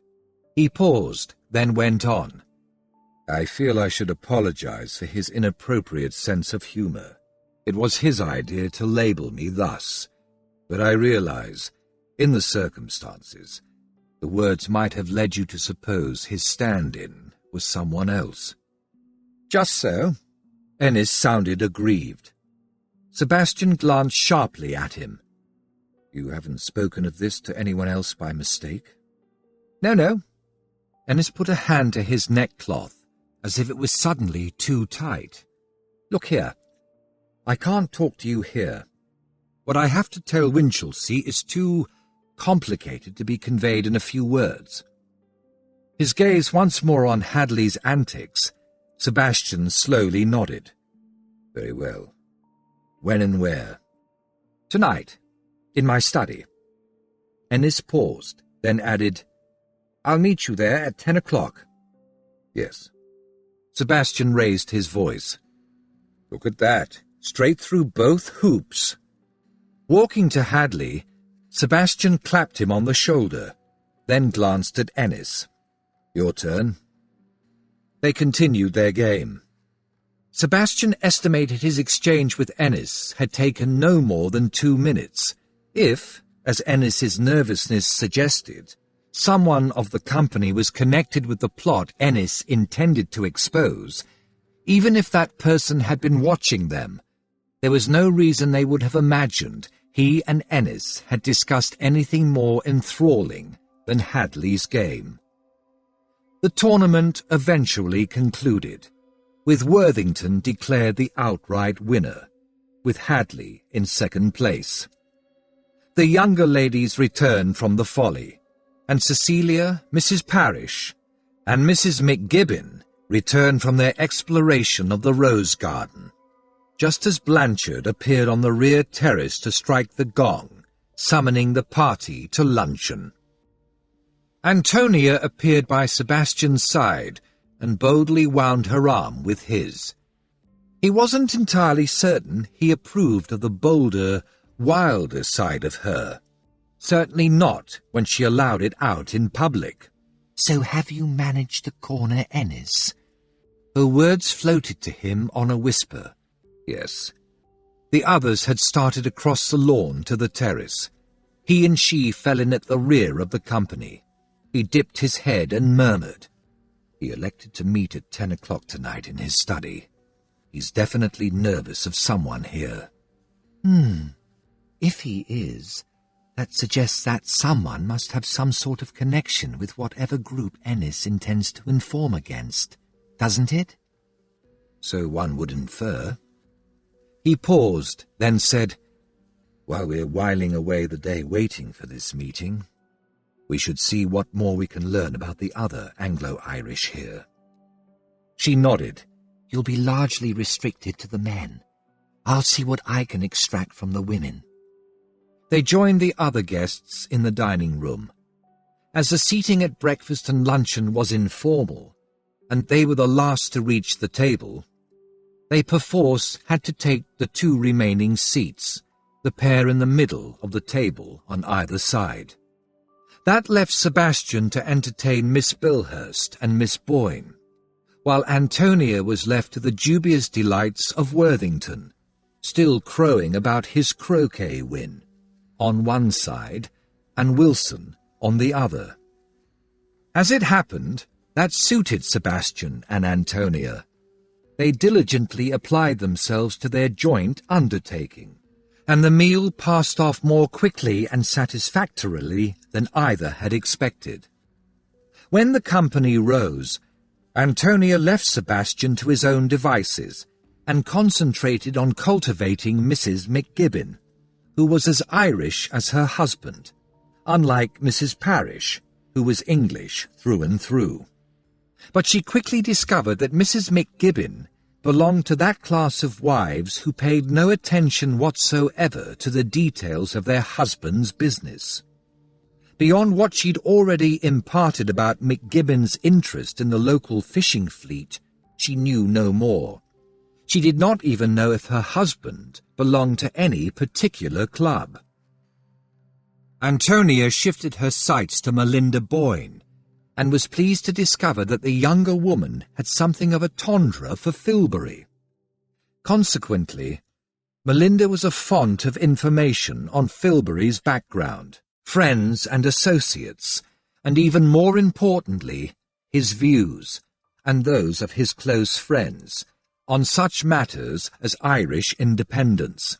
He paused, then went on. "I feel I should apologize for his inappropriate sense of humor. It was his idea to label me thus, but I realize, in the circumstances, the words might have led you to suppose his stand-in was someone else." "Just so." Ennis sounded aggrieved. Sebastian glanced sharply at him. "You haven't spoken of this to anyone else by mistake?" No. Ennis put a hand to his neckcloth, as if it was suddenly too tight. "Look here. I can't talk to you here. What I have to tell Winchelsea is too complicated to be conveyed in a few words." His gaze once more on Hadley's antics, Sebastian slowly nodded. "Very well. When and where?" "Tonight, in my study." Ennis paused, then added, "I'll meet you there at 10 o'clock. "Yes." Sebastian raised his voice. "Look at that, straight through both hoops." Walking to Hadley, Sebastian clapped him on the shoulder, then glanced at Ennis. "Your turn." They continued their game. Sebastian estimated his exchange with Ennis had taken no more than 2 minutes, if, as Ennis's nervousness suggested, someone of the company was connected with the plot Ennis intended to expose. Even if that person had been watching them, there was no reason they would have imagined he and Ennis had discussed anything more enthralling than Hadley's game. The tournament eventually concluded, with Worthington declared the outright winner, with Hadley in second place. The younger ladies returned from the Folly, and Cecilia, Mrs. Parish, and Mrs. McGibbon returned from their exploration of the rose garden, just as Blanchard appeared on the rear terrace to strike the gong, summoning the party to luncheon. Antonia appeared by Sebastian's side and boldly wound her arm with his. He wasn't entirely certain he approved of the bolder, wilder side of her. Certainly not when she allowed it out in public. "So have you managed to corner Ennis?" Her words floated to him on a whisper. Yes. The others had started across the lawn to the terrace. He and she fell in at the rear of the company. He dipped his head and murmured. He elected to meet at 10 o'clock tonight in his study. He's definitely nervous of someone here. If he is, that suggests that someone must have some sort of connection with whatever group Ennis intends to inform against, doesn't it? So one would infer. He paused, then said, "While we're whiling away the day waiting for this meeting, we should see what more we can learn about the other Anglo-Irish here." She nodded. "You'll be largely restricted to the men. I'll see what I can extract from the women." They joined the other guests in the dining room. As the seating at breakfast and luncheon was informal, and they were the last to reach the table, they perforce had to take the 2 remaining seats, the pair in the middle of the table on either side. That left Sebastian to entertain Miss Bilhurst and Miss Boyne, while Antonia was left to the dubious delights of Worthington, still crowing about his croquet win, on one side, and Wilson on the other. As it happened, that suited Sebastian and Antonia. They diligently applied themselves to their joint undertaking, and the meal passed off more quickly and satisfactorily than either had expected. When the company rose, Antonia left Sebastian to his own devices and concentrated on cultivating Mrs. McGibbon, who was as Irish as her husband, unlike Mrs. Parish, who was English through and through. But she quickly discovered that Mrs. McGibbon belonged to that class of wives who paid no attention whatsoever to the details of their husband's business. Beyond what she'd already imparted about McGibbon's interest in the local fishing fleet, she knew no more. She did not even know if her husband belonged to any particular club. Antonia shifted her sights to Melinda Boyne, and was pleased to discover that the younger woman had something of a tendre for Filbury. Consequently, Melinda was a font of information on Filbury's background, friends and associates, and even more importantly, his views, and those of his close friends, on such matters as Irish independence.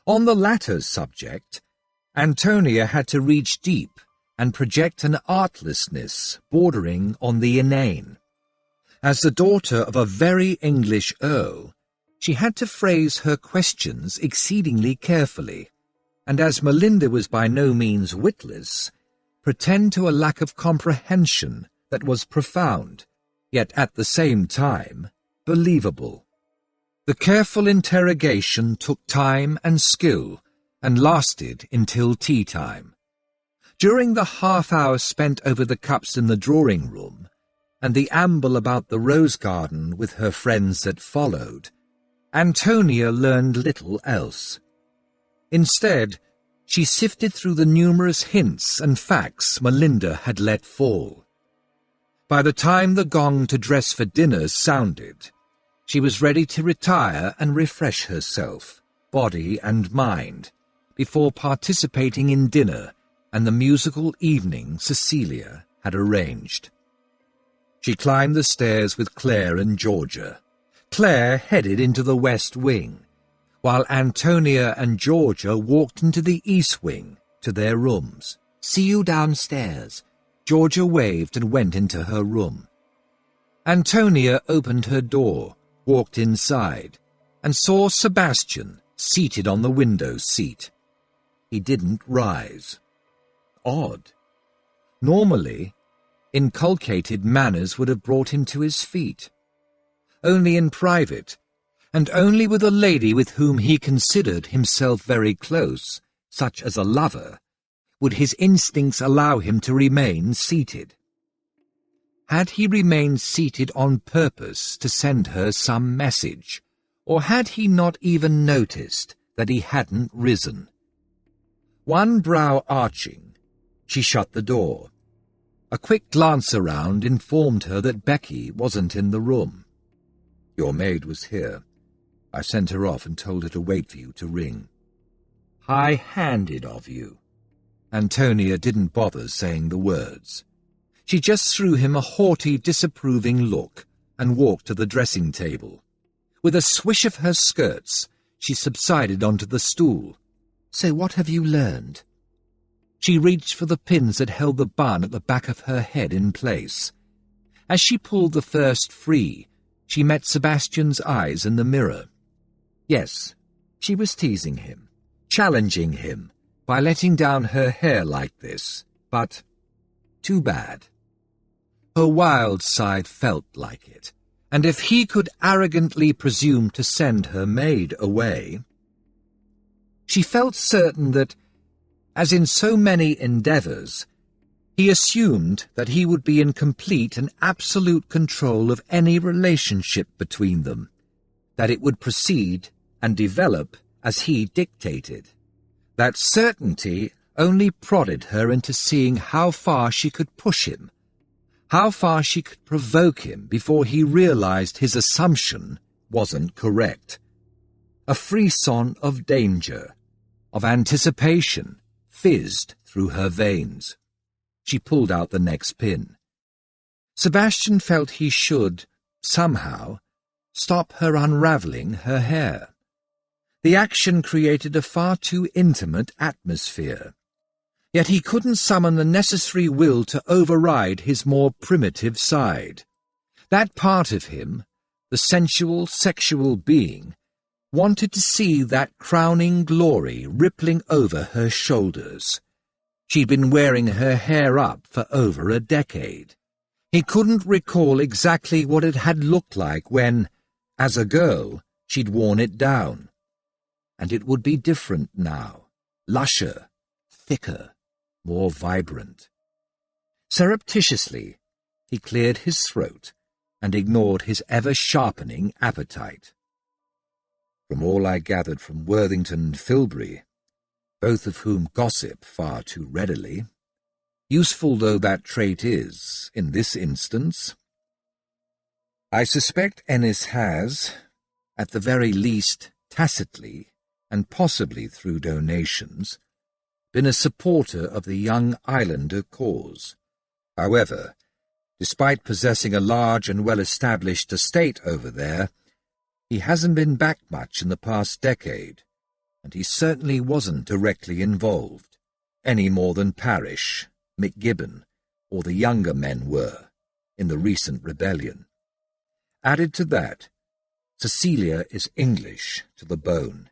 On the latter subject, Antonia had to reach deep and project an artlessness bordering on the inane. As the daughter of a very English earl, she had to phrase her questions exceedingly carefully, and as Melinda was by no means witless, pretend to a lack of comprehension that was profound, yet at the same time believable. The careful interrogation took time and skill, and lasted until tea-time. During the half-hour spent over the cups in the drawing-room, and the amble about the rose-garden with her friends that followed, Antonia learned little else. Instead, she sifted through the numerous hints and facts Melinda had let fall. By the time the gong to dress for dinner sounded, she was ready to retire and refresh herself, body and mind, before participating in dinner and the musical evening Cecilia had arranged. She climbed the stairs with Claire and Georgia. Claire headed into the west wing, while Antonia and Georgia walked into the east wing to their rooms. "See you downstairs." Georgia waved and went into her room. Antonia opened her door, walked inside, and saw Sebastian seated on the window seat. He didn't rise. Odd. Normally, inculcated manners would have brought him to his feet. Only in private, and only with a lady with whom he considered himself very close, such as a lover, would his instincts allow him to remain seated. Had he remained seated on purpose to send her some message, or had he not even noticed that he hadn't risen? One brow arching, she shut the door. A quick glance around informed her that Becky wasn't in the room. "Your maid was here. I sent her off and told her to wait for you to ring." "High-handed of you." Antonia didn't bother saying the words. She just threw him a haughty, disapproving look and walked to the dressing-table. With a swish of her skirts, she subsided onto the stool. "So what have you learned?" She reached for the pins that held the bun at the back of her head in place. As she pulled the first free, she met Sebastian's eyes in the mirror. Yes, she was teasing him, challenging him, by letting down her hair like this, but too bad. Her wild side felt like it, and if he could arrogantly presume to send her maid away... She felt certain that, as in so many endeavours, he assumed that he would be in complete and absolute control of any relationship between them, that it would proceed and develop as he dictated. That certainty only prodded her into seeing how far she could push him, how far she could provoke him before he realized his assumption wasn't correct. A frisson of danger, of anticipation, fizzed through her veins. She pulled out the next pin. Sebastian felt he should, somehow, stop her unravelling her hair. The action created a far too intimate atmosphere. Yet he couldn't summon the necessary will to override his more primitive side. That part of him, the sensual, sexual being, wanted to see that crowning glory rippling over her shoulders. She'd been wearing her hair up for over a decade. He couldn't recall exactly what it had looked like when, as a girl, she'd worn it down. And it would be different now, lusher, thicker, more vibrant. Surreptitiously, he cleared his throat and ignored his ever-sharpening appetite. From all I gathered from Worthington and Filbury, both of whom gossip far too readily, useful though that trait is in this instance, I suspect Ennis has, at the very least tacitly, and possibly through donations, been a supporter of the young islander cause. However, despite possessing a large and well-established estate over there, he hasn't been back much in the past decade, and he certainly wasn't directly involved, any more than Parish, McGibbon, or the younger men were, in the recent rebellion. Added to that, Cecilia is English to the bone,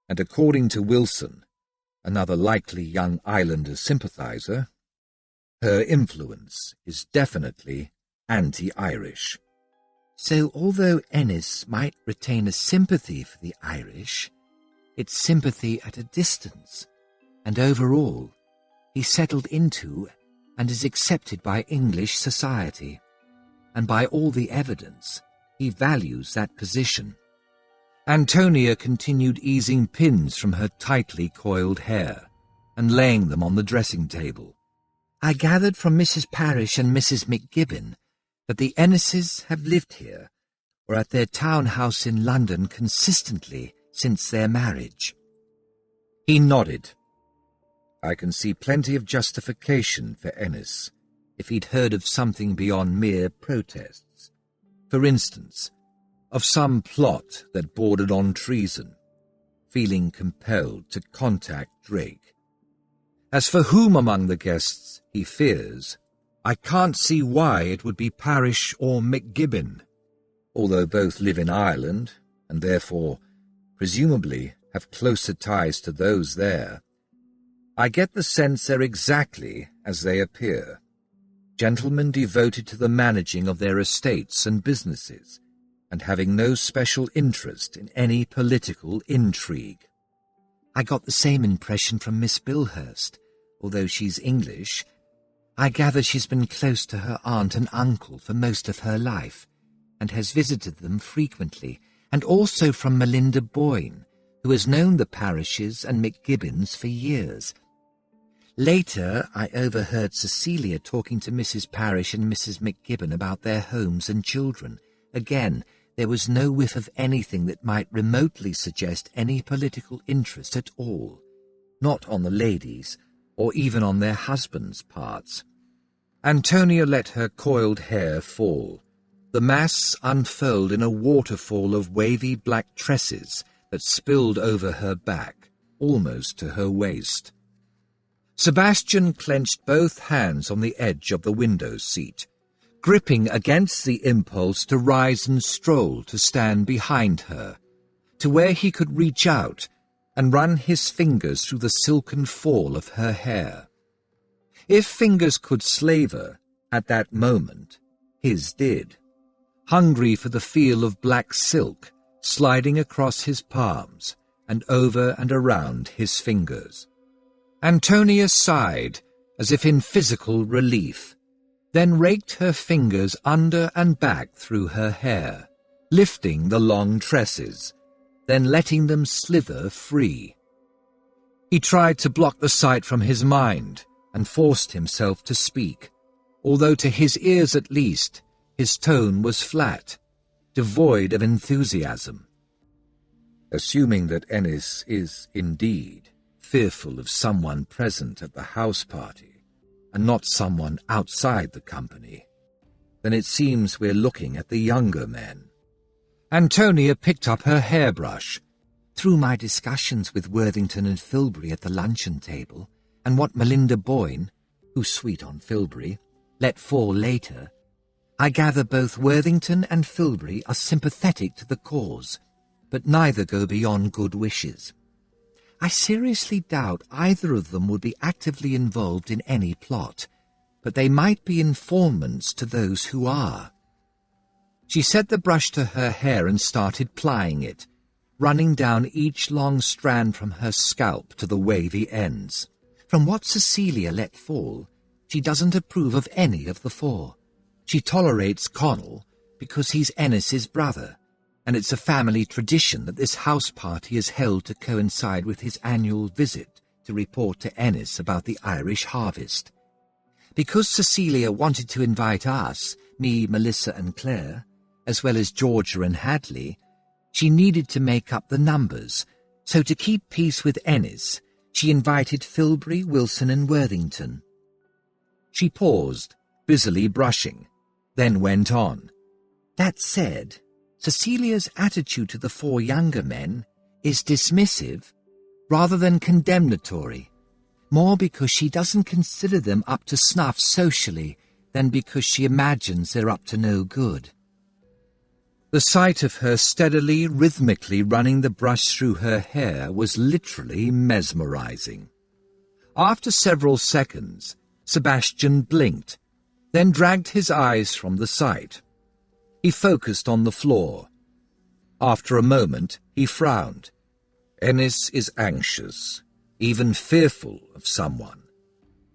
and according to Wilson, another likely young islander sympathizer, her influence is definitely anti-Irish. So although Ennis might retain a sympathy for the Irish, it's sympathy at a distance, and overall, he settled into and is accepted by English society, and by all the evidence, he values that position. Antonia continued easing pins from her tightly coiled hair and laying them on the dressing table. I gathered from Mrs. Parish and Mrs. McGibbon that the Ennises have lived here or at their townhouse in London consistently since their marriage. He nodded. I can see plenty of justification for Ennis if he'd heard of something beyond mere protests. For instance, of some plot that bordered on treason, feeling compelled to contact Drake. As for whom among the guests he fears, I can't see why it would be Parish or McGibbon, although both live in Ireland and therefore, presumably, have closer ties to those there. I get the sense they're exactly as they appear, gentlemen devoted to the managing of their estates and businesses, and having no special interest in any political intrigue. I got the same impression from Miss Bilhurst. Although she's English, I gather she's been close to her aunt and uncle for most of her life, and has visited them frequently, and also from Melinda Boyne, who has known the Parishes and McGibbons for years. Later, I overheard Cecilia talking to Mrs. Parish and Mrs. McGibbon about their homes and children. Again, there was no whiff of anything that might remotely suggest any political interest at all, not on the ladies', or even on their husbands' parts. Antonia let her coiled hair fall, the mass unfurled in a waterfall of wavy black tresses that spilled over her back, almost to her waist. Sebastian clenched both hands on the edge of the window seat, gripping against the impulse to rise and stroll to stand behind her, to where he could reach out and run his fingers through the silken fall of her hair. If fingers could slaver, at that moment, his did, hungry for the feel of black silk sliding across his palms and over and around his fingers. Antonia sighed, as if in physical relief, then raked her fingers under and back through her hair, lifting the long tresses, then letting them slither free. He tried to block the sight from his mind and forced himself to speak, although to his ears at least his tone was flat, devoid of enthusiasm. Assuming that Ennis is indeed fearful of someone present at the house party and not someone outside the company, then it seems we're looking at the younger men. Antonia picked up her hairbrush. Through my discussions with Worthington and Filbury at the luncheon table, and what Melinda Boyne, who's sweet on Filbury, let fall later, I gather both Worthington and Filbury are sympathetic to the cause, but neither go beyond good wishes. I seriously doubt either of them would be actively involved in any plot, but they might be informants to those who are." She set the brush to her hair and started plying it, running down each long strand from her scalp to the wavy ends. From what Cecilia let fall, she doesn't approve of any of the four. She tolerates Connell because he's Ennis's brother, and it's a family tradition that this house party is held to coincide with his annual visit to report to Ennis about the Irish harvest. Because Cecilia wanted to invite us, me, Melissa and Claire, as well as Georgia and Hadley, she needed to make up the numbers, so to keep peace with Ennis, she invited Filbury, Wilson and Worthington. She paused, busily brushing, then went on. "That said, Cecilia's attitude to the four younger men is dismissive rather than condemnatory, more because she doesn't consider them up to snuff socially than because she imagines they're up to no good." The sight of her steadily, rhythmically running the brush through her hair was literally mesmerizing. After several seconds, Sebastian blinked, then dragged his eyes from the sight. He focused on the floor. After a moment, he frowned. "Ennis is anxious, even fearful of someone.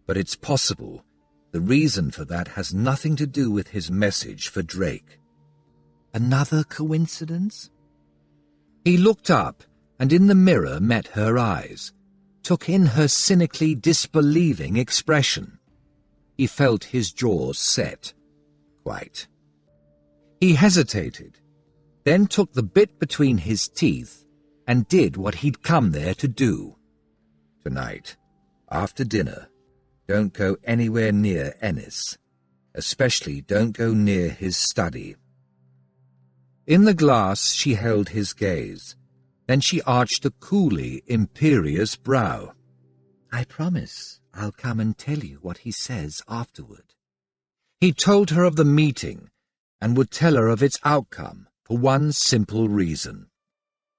But it's possible the reason for that has nothing to do with his message for Drake." Another coincidence? He looked up and in the mirror met her eyes, took in her cynically disbelieving expression. He felt his jaws set. Quite. He hesitated, then took the bit between his teeth and did what he'd come there to do. "Tonight, after dinner, don't go anywhere near Ennis. Especially don't go near his study." In the glass she held his gaze. Then she arched a coolly imperious brow. "I promise I'll come and tell you what he says afterward." He told her of the meeting and would tell her of its outcome for one simple reason.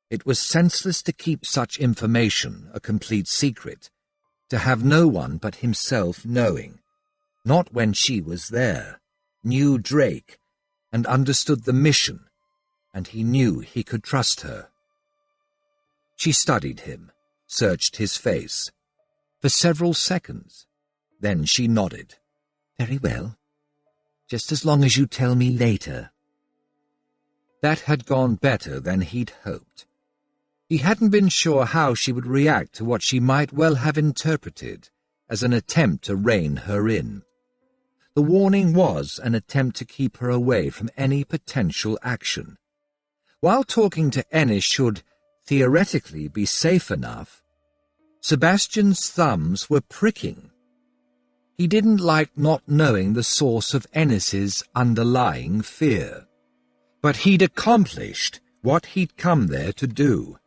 It was senseless to keep such information a complete secret, to have no one but himself knowing, not when she was there, knew Drake, and understood the mission, and he knew he could trust her. She studied him, searched his face. For several seconds. Then she nodded. "Very well. Just as long as you tell me later." That had gone better than he'd hoped. He hadn't been sure how she would react to what she might well have interpreted as an attempt to rein her in. The warning was an attempt to keep her away from any potential action. While talking to Ennis should, theoretically, be safe enough, Sebastian's thumbs were pricking. He didn't like not knowing the source of Ennis's underlying fear. But he'd accomplished what he'd come there to do.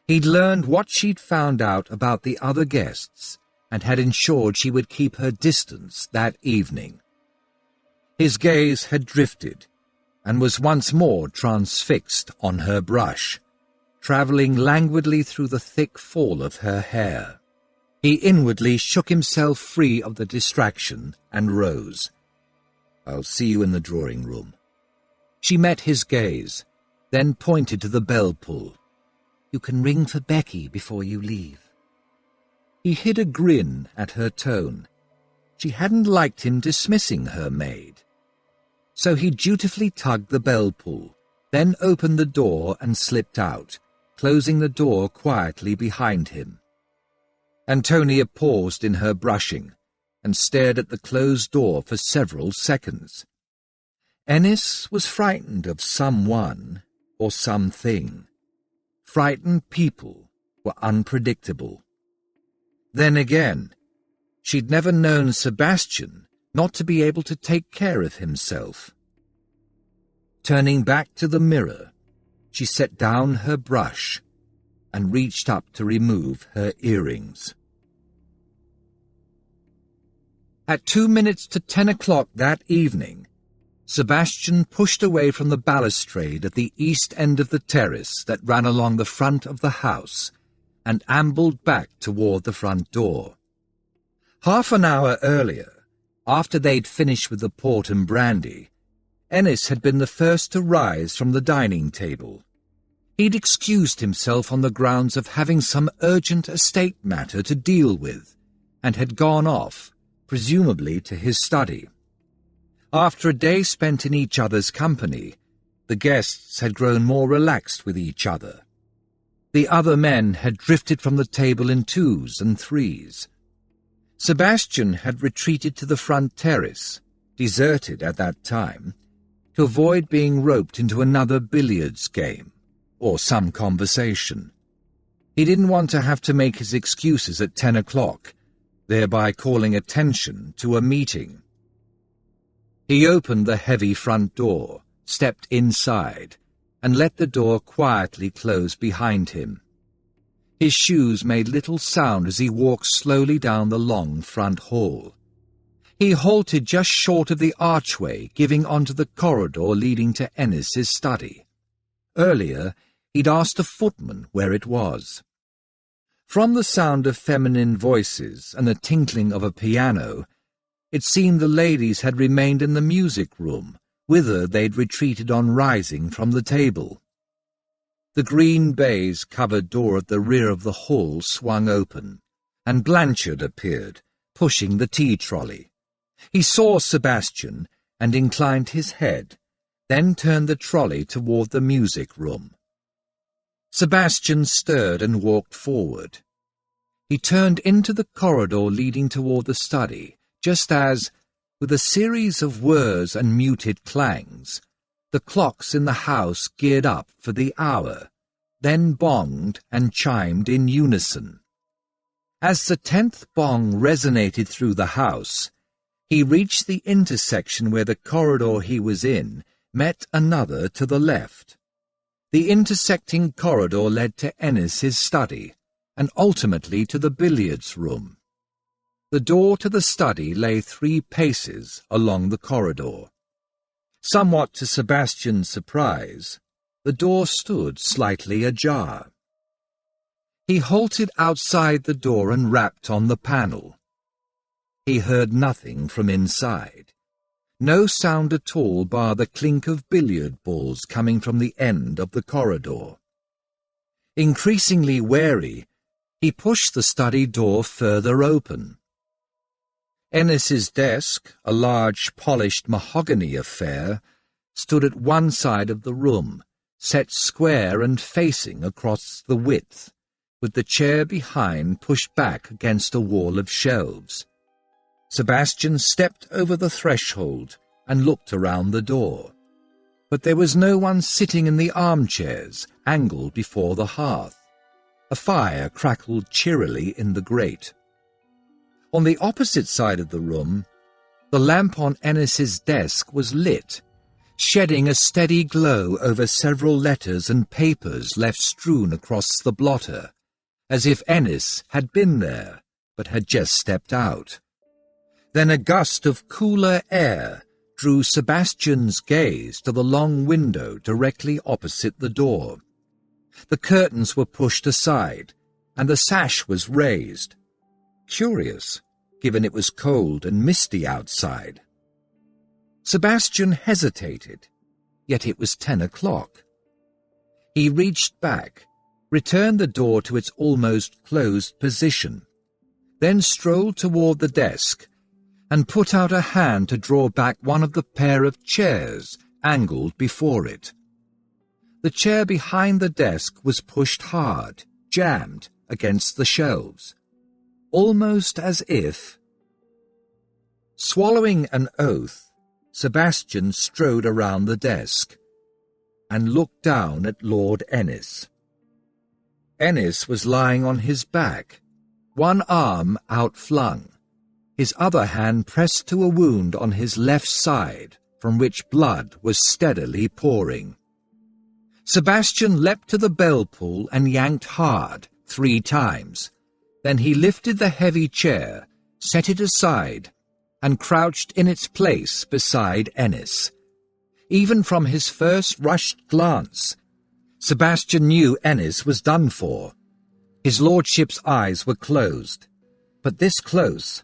He'd learned what she'd found out about the other guests and had ensured she would keep her distance that evening. His gaze had drifted and was once more transfixed on her brush, travelling languidly through the thick fall of her hair. He inwardly shook himself free of the distraction and rose. "I'll see you in the drawing-room." She met his gaze, then pointed to the bell pull. "You can ring for Becky before you leave." He hid a grin at her tone. She hadn't liked him dismissing her maid. So he dutifully tugged the bell pull, then opened the door and slipped out, closing the door quietly behind him. Antonia paused in her brushing and stared at the closed door for several seconds. Ennis was frightened of someone or something. Frightened people were unpredictable. Then again, she'd never known Sebastian not to be able to take care of himself. Turning back to the mirror, she set down her brush and reached up to remove her earrings. At 2 minutes to 10 o'clock that evening, Sebastian pushed away from the balustrade at the east end of the terrace that ran along the front of the house and ambled back toward the front door. Half an hour earlier, after they'd finished with the port and brandy, Ennis had been the first to rise from the dining table. He'd excused himself on the grounds of having some urgent estate matter to deal with, and had gone off, presumably to his study. After a day spent in each other's company, the guests had grown more relaxed with each other. The other men had drifted from the table in twos and threes. Sebastian had retreated to the front terrace, deserted at that time, to avoid being roped into another billiards game, or some conversation. He didn't want to have to make his excuses at 10 o'clock, thereby calling attention to a meeting. He opened the heavy front door, stepped inside, and let the door quietly close behind him. His shoes made little sound as he walked slowly down the long front hall. He halted just short of the archway giving onto the corridor leading to Ennis's study. Earlier, he'd asked a footman where it was. From the sound of feminine voices and the tinkling of a piano, it seemed the ladies had remained in the music room, whither they'd retreated on rising from the table. The green baize covered door at the rear of the hall swung open, and Blanchard appeared, pushing the tea trolley. He saw Sebastian and inclined his head, then turned the trolley toward the music room. Sebastian stirred and walked forward. He turned into the corridor leading toward the study, just as, with a series of whirs and muted clangs, the clocks in the house geared up for the hour, then bonged and chimed in unison. As the 10th bong resonated through the house, he reached the intersection where the corridor he was in met another to the left. The intersecting corridor led to Ennis's study, and ultimately to the billiards room. The door to the study lay 3 paces along the corridor. Somewhat to Sebastian's surprise, the door stood slightly ajar. He halted outside the door and rapped on the panel. He heard nothing from inside. No sound at all bar the clink of billiard balls coming from the end of the corridor. Increasingly wary, he pushed the study door further open. Ennis's desk, a large polished mahogany affair, stood at one side of the room, set square and facing across the width, with the chair behind pushed back against a wall of shelves. Sebastian stepped over the threshold and looked around the door, but there was no one sitting in the armchairs angled before the hearth. A fire crackled cheerily in the grate. On the opposite side of the room, the lamp on Ennis's desk was lit, shedding a steady glow over several letters and papers left strewn across the blotter, as if Ennis had been there, but had just stepped out. Then a gust of cooler air drew Sebastian's gaze to the long window directly opposite the door. The curtains were pushed aside, and the sash was raised. Curious, given it was cold and misty outside. Sebastian hesitated, yet it was 10 o'clock. He reached back, returned the door to its almost closed position, then strolled toward the desk and put out a hand to draw back one of the pair of chairs angled before it. The chair behind the desk was pushed hard, jammed against the shelves, almost as if... Swallowing an oath, Sebastian strode around the desk and looked down at Lord Ennis. Ennis was lying on his back, one arm outflung, his other hand pressed to a wound on his left side from which blood was steadily pouring. Sebastian leapt to the bell pull and yanked hard 3 times. Then he lifted the heavy chair, set it aside, and crouched in its place beside Ennis, Even from his first rushed glance, Sebastian knew Ennis was done for. His lordship's eyes were closed, but this close,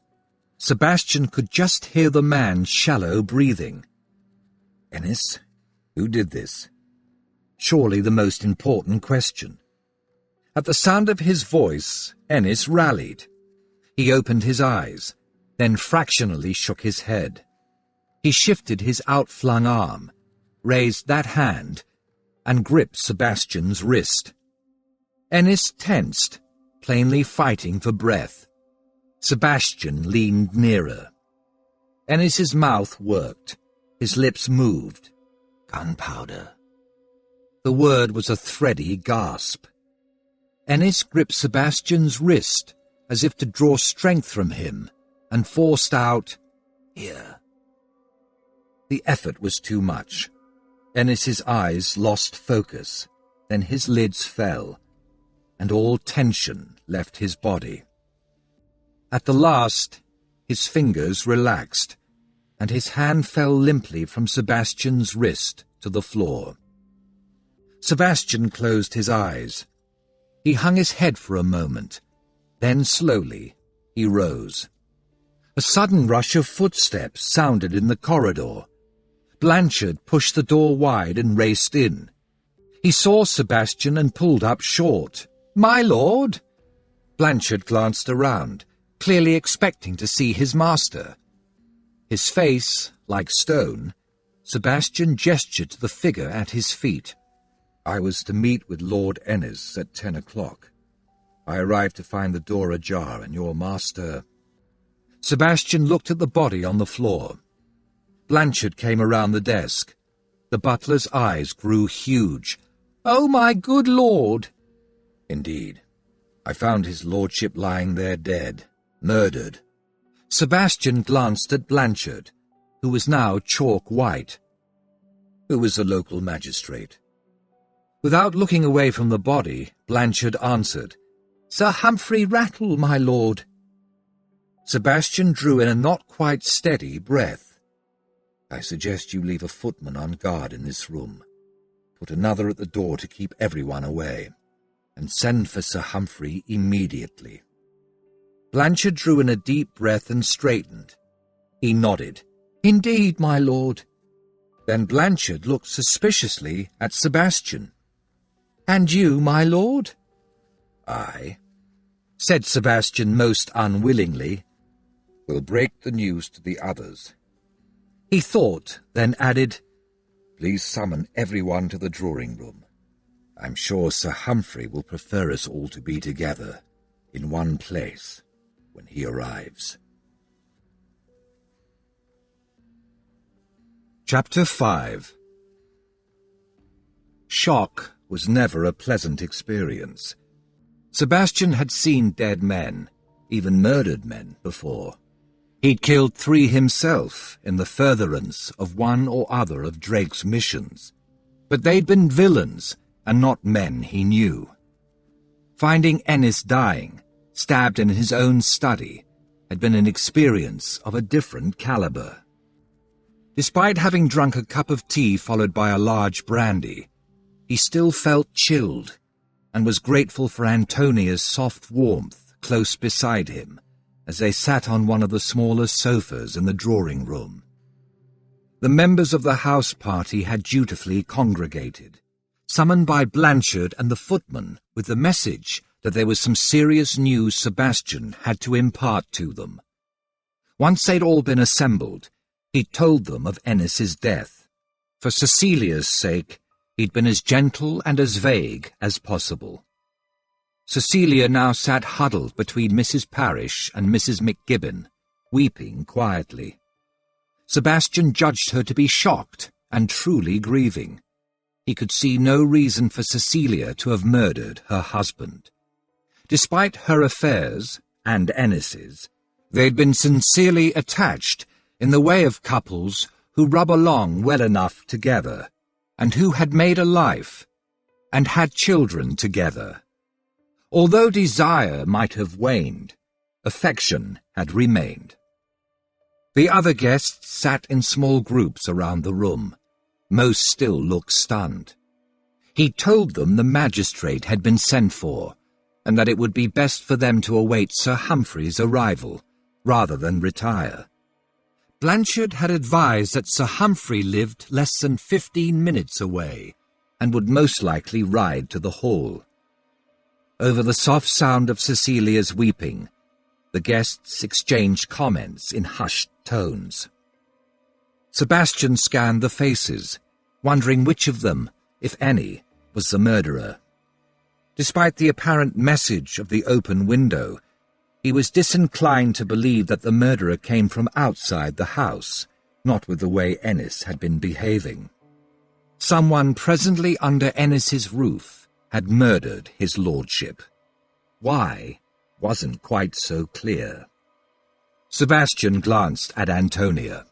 Sebastian could just hear the man's shallow breathing. Ennis? Who did this? Surely the most important question. At the sound of his voice, Ennis rallied. He opened his eyes, then fractionally shook his head. He shifted his outflung arm, raised that hand, and gripped Sebastian's wrist. Ennis tensed, plainly fighting for breath. Sebastian leaned nearer. Ennis's mouth worked. His lips moved. Gunpowder. The word was a thready gasp. Ennis gripped Sebastian's wrist as if to draw strength from him, and forced out, "Here." The effort was too much. Ennis's eyes lost focus, then his lids fell, and all tension left his body. At the last, his fingers relaxed, and his hand fell limply from Sebastian's wrist to the floor. Sebastian closed his eyes. He hung his head for a moment. Then slowly, he rose. A sudden rush of footsteps sounded in the corridor. Blanchard pushed the door wide and raced in. He saw Sebastian and pulled up short. "My lord!" Blanchard glanced around, clearly expecting to see his master. His face, like stone, Sebastian gestured to the figure at his feet. "I was to meet with Lord Ennis at 10 o'clock. I arrived to find the door ajar and your master—" Sebastian looked at the body on the floor. Blanchard came around the desk. The butler's eyes grew huge. "Oh, my good lord!" "Indeed. I found his lordship lying there dead, murdered." Sebastian glanced at Blanchard, who was now chalk white. "Who was the local magistrate?" Without looking away from the body, Blanchard answered, "Sir Humphrey Rattle, my lord." Sebastian drew in a not quite steady breath. "I suggest you leave a footman on guard in this room. Put another at the door to keep everyone away, and send for Sir Humphrey immediately." Blanchard drew in a deep breath and straightened. He nodded. "Indeed, my lord." Then Blanchard looked suspiciously at Sebastian. "And you, my lord?" "I," said Sebastian most unwillingly, "will break the news to the others." He thought, then added, "Please summon everyone to the drawing-room. I'm sure Sir Humphrey will prefer us all to be together, in one place, when he arrives." Chapter 5. Shock was never a pleasant experience. Sebastian had seen dead men, even murdered men, before. He'd killed 3 himself in the furtherance of one or other of Drake's missions, but they'd been villains and not men he knew. Finding Ennis dying, stabbed in his own study, had been an experience of a different caliber. Despite having drunk a cup of tea followed by a large brandy, he still felt chilled, and was grateful for Antonia's soft warmth close beside him as they sat on one of the smaller sofas in the drawing-room. The members of the house party had dutifully congregated, summoned by Blanchard and the footman with the message that there was some serious news Sebastian had to impart to them. Once they'd all been assembled, he'd told them of Ennis's death. For Cecilia's sake, he'd been as gentle and as vague as possible. Cecilia now sat huddled between Mrs. Parish and Mrs. McGibbon, weeping quietly. Sebastian judged her to be shocked and truly grieving. He could see no reason for Cecilia to have murdered her husband. Despite her affairs, and Ennis's, they'd been sincerely attached in the way of couples who rub along well enough together, and who had made a life, and had children together. Although desire might have waned, affection had remained. The other guests sat in small groups around the room. Most still looked stunned. He told them the magistrate had been sent for, and that it would be best for them to await Sir Humphrey's arrival, rather than retire. Blanchard had advised that Sir Humphrey lived less than 15 minutes away, and would most likely ride to the hall. Over the soft sound of Cecilia's weeping, the guests exchanged comments in hushed tones. Sebastian scanned the faces, wondering which of them, if any, was the murderer. Despite the apparent message of the open window, he was disinclined to believe that the murderer came from outside the house, not with the way Ennis had been behaving. Someone presently under Ennis's roof had murdered his lordship. Why wasn't quite so clear. Sebastian glanced at Antonia.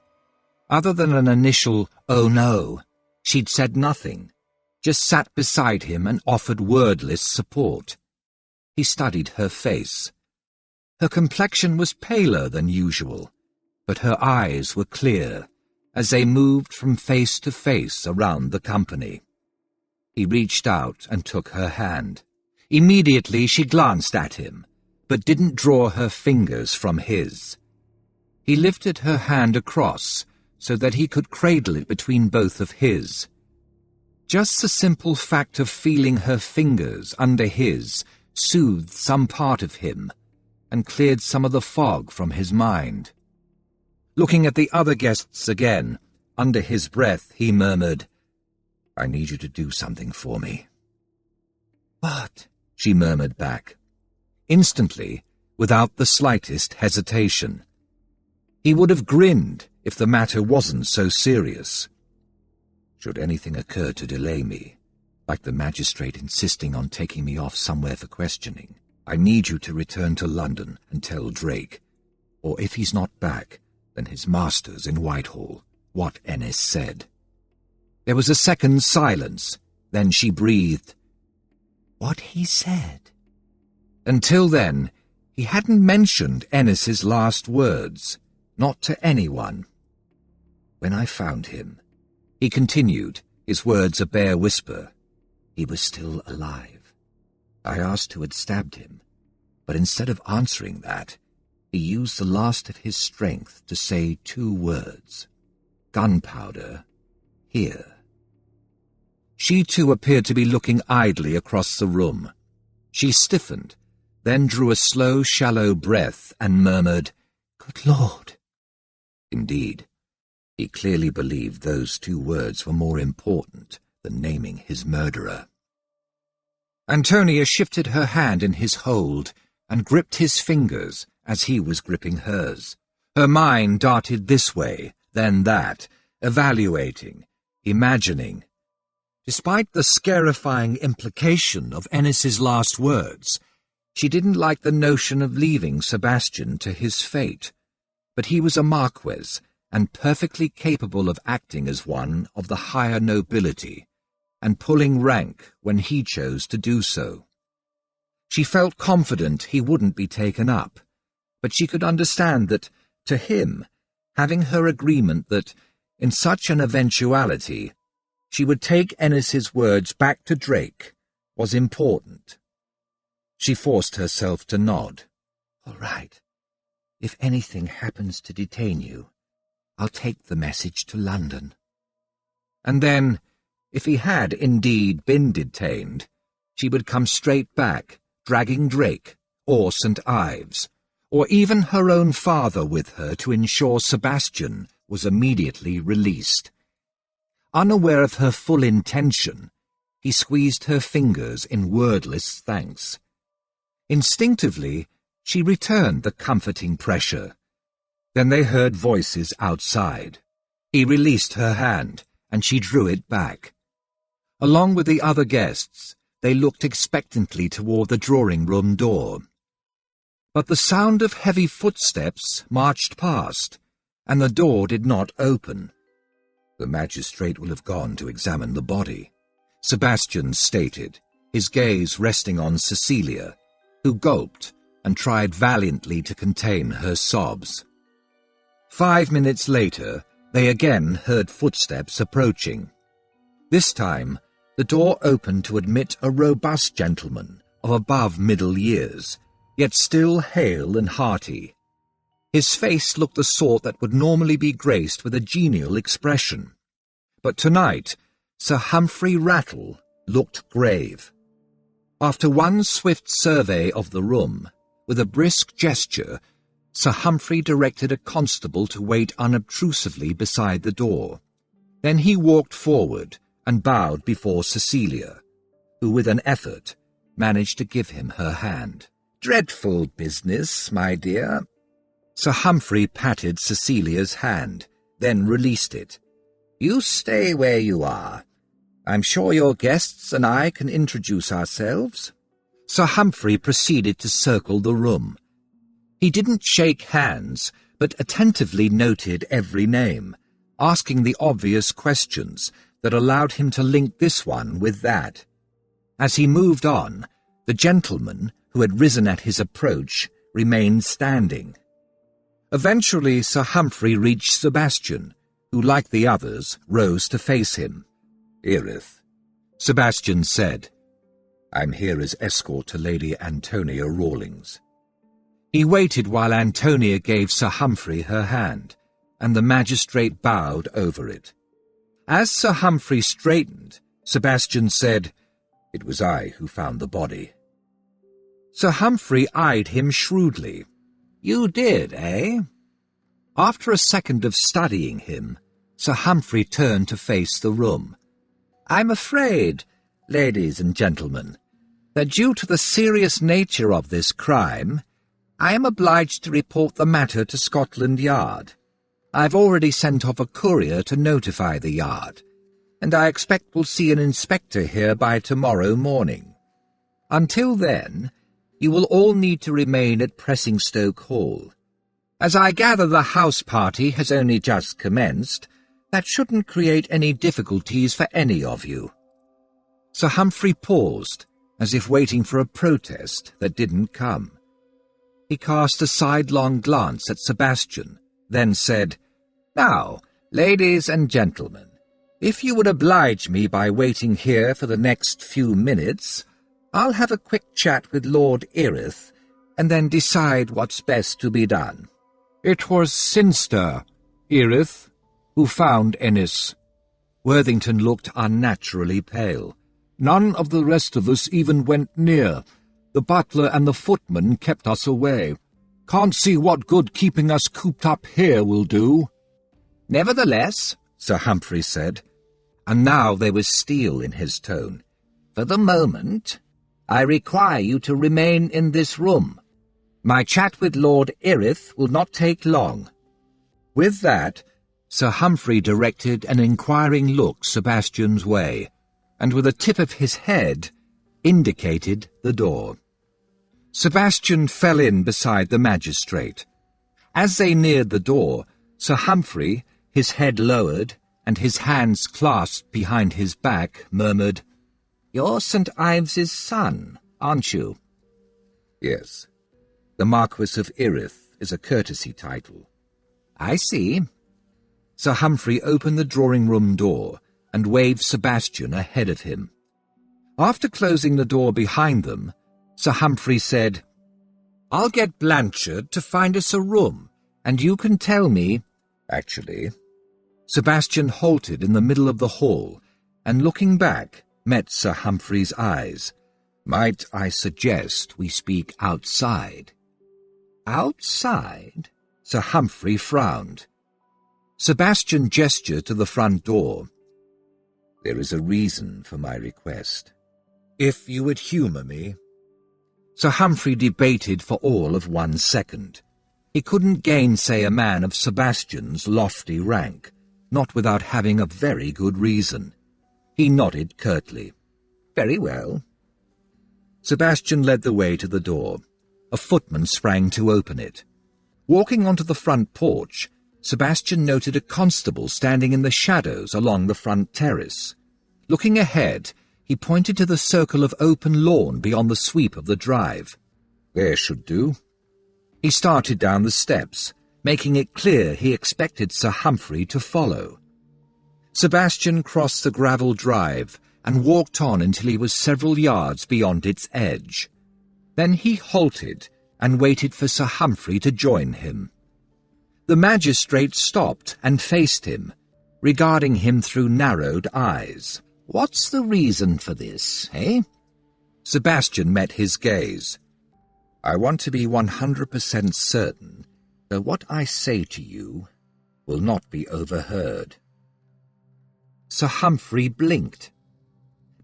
Other than an initial, "Oh no," she'd said nothing, just sat beside him and offered wordless support. He studied her face. Her complexion was paler than usual, but her eyes were clear as they moved from face to face around the company. He reached out and took her hand. Immediately she glanced at him, but didn't draw her fingers from his. He lifted her hand across so that he could cradle it between both of his. Just the simple fact of feeling her fingers under his soothed some part of him and cleared some of the fog from his mind. Looking at the other guests again, under his breath he murmured, "I need you to do something for me." "What?" she murmured back. Instantly, without the slightest hesitation. He would have grinned if the matter wasn't so serious. "Should anything occur to delay me, like the magistrate insisting on taking me off somewhere for questioning, I need you to return to London and tell Drake, or if he's not back, then his masters in Whitehall, what Ennis said." There was a second's silence, then she breathed, "What he said?" Until then, he hadn't mentioned Ennis's last words, not to anyone. "When I found him," he continued, his words a bare whisper, "he was still alive. I asked who had stabbed him, but instead of answering that, he used the last of his strength to say 2 words. Gunpowder, here." She too appeared to be looking idly across the room. She stiffened, then drew a slow, shallow breath and murmured, "Good Lord." Indeed, he clearly believed those 2 words were more important than naming his murderer. Antonia shifted her hand in his hold and gripped his fingers as he was gripping hers. Her mind darted this way, then that, evaluating, imagining. Despite the scarifying implication of Ennis's last words, she didn't like the notion of leaving Sebastian to his fate. But he was a marquess, and perfectly capable of acting as one of the higher nobility, and pulling rank when he chose to do so. She felt confident he wouldn't be taken up, but she could understand that, to him, having her agreement that, in such an eventuality, she would take Ennis's words back to Drake was important. She forced herself to nod. "All right. If anything happens to detain you, I'll take the message to London." And then, if he had indeed been detained, she would come straight back, dragging Drake, or St. Ives, or even her own father with her to ensure Sebastian was immediately released. Unaware of her full intention, he squeezed her fingers in wordless thanks. Instinctively, she returned the comforting pressure. Then they heard voices outside. He released her hand, and she drew it back. Along with the other guests, they looked expectantly toward the drawing-room door. But the sound of heavy footsteps marched past, and the door did not open. "The magistrate will have gone to examine the body," Sebastian stated, his gaze resting on Cecilia, who gulped and tried valiantly to contain her sobs. 5 minutes later, they again heard footsteps approaching. This time, the door opened to admit a robust gentleman of above middle years, yet still hale and hearty. His face looked the sort that would normally be graced with a genial expression. But tonight, Sir Humphrey Rattle looked grave. After one swift survey of the room, with a brisk gesture, Sir Humphrey directed a constable to wait unobtrusively beside the door. Then he walked forward and bowed before Cecilia, who with an effort managed to give him her hand. "Dreadful business, my dear." Sir Humphrey patted Cecilia's hand, then released it. "You stay where you are. I'm sure your guests and I can introduce ourselves." Sir Humphrey proceeded to circle the room. He didn't shake hands, but attentively noted every name, asking the obvious questions that allowed him to link this one with that. As he moved on, the gentleman, who had risen at his approach, remained standing. Eventually Sir Humphrey reached Sebastian, who, like the others, rose to face him. "Erith," Sebastian said. "I'm here as escort to Lady Antonia Rawlings." He waited while Antonia gave Sir Humphrey her hand, and the magistrate bowed over it. As Sir Humphrey straightened, Sebastian said, "It was I who found the body." Sir Humphrey eyed him shrewdly. "You did, eh?" After a second of studying him, Sir Humphrey turned to face the room. "I'm afraid, ladies and gentlemen, that due to the serious nature of this crime, I am obliged to report the matter to Scotland Yard. I've already sent off a courier to notify the Yard, and I expect we'll see an inspector here by tomorrow morning. Until then, you will all need to remain at Pressingstoke Hall. As I gather the house party has only just commenced, that shouldn't create any difficulties for any of you." Sir Humphrey paused, as if waiting for a protest that didn't come. He cast a sidelong glance at Sebastian, then said, "Now, ladies and gentlemen, if you would oblige me by waiting here for the next few minutes, I'll have a quick chat with Lord Erith, and then decide what's best to be done." "It was Cynster, Erith, who found Ennis." Worthington looked unnaturally pale. "None of the rest of us even went near. The butler and the footman kept us away. Can't see what good keeping us cooped up here will do." "Nevertheless," Sir Humphrey said, and now there was steel in his tone, "for the moment, I require you to remain in this room. My chat with Lord Erith will not take long." With that, Sir Humphrey directed an inquiring look Sebastian's way, and with a tip of his head, indicated the door. Sebastian fell in beside the magistrate. As they neared the door, Sir Humphrey, his head lowered and his hands clasped behind his back, murmured, "You're St. Ives's son, aren't you?" "Yes. The Marquis of Erith is a courtesy title." "I see." Sir Humphrey opened the drawing-room door and waved Sebastian ahead of him. After closing the door behind them, Sir Humphrey said, "I'll get Blanchard to find us a room, and you can tell me—" "Actually—" Sebastian halted in the middle of the hall, and looking back, met Sir Humphrey's eyes. "Might I suggest we speak outside?" "Outside?" Sir Humphrey frowned. Sebastian gestured to the front door. "There is a reason for my request. If you would humour me." Sir Humphrey debated for all of 1 second. He couldn't gainsay a man of Sebastian's lofty rank, not without having a very good reason. He nodded curtly. "Very well." Sebastian led the way to the door. A footman sprang to open it. Walking onto the front porch, Sebastian noted a constable standing in the shadows along the front terrace. Looking ahead, he pointed to the circle of open lawn beyond the sweep of the drive. "There should do." He started down the steps, making it clear he expected Sir Humphrey to follow. Sebastian crossed the gravel drive and walked on until he was several yards beyond its edge. Then he halted and waited for Sir Humphrey to join him. The magistrate stopped and faced him, regarding him through narrowed eyes. "What's the reason for this, eh?" Sebastian met his gaze. "I want to be 100% certain that what I say to you will not be overheard." Sir Humphrey blinked.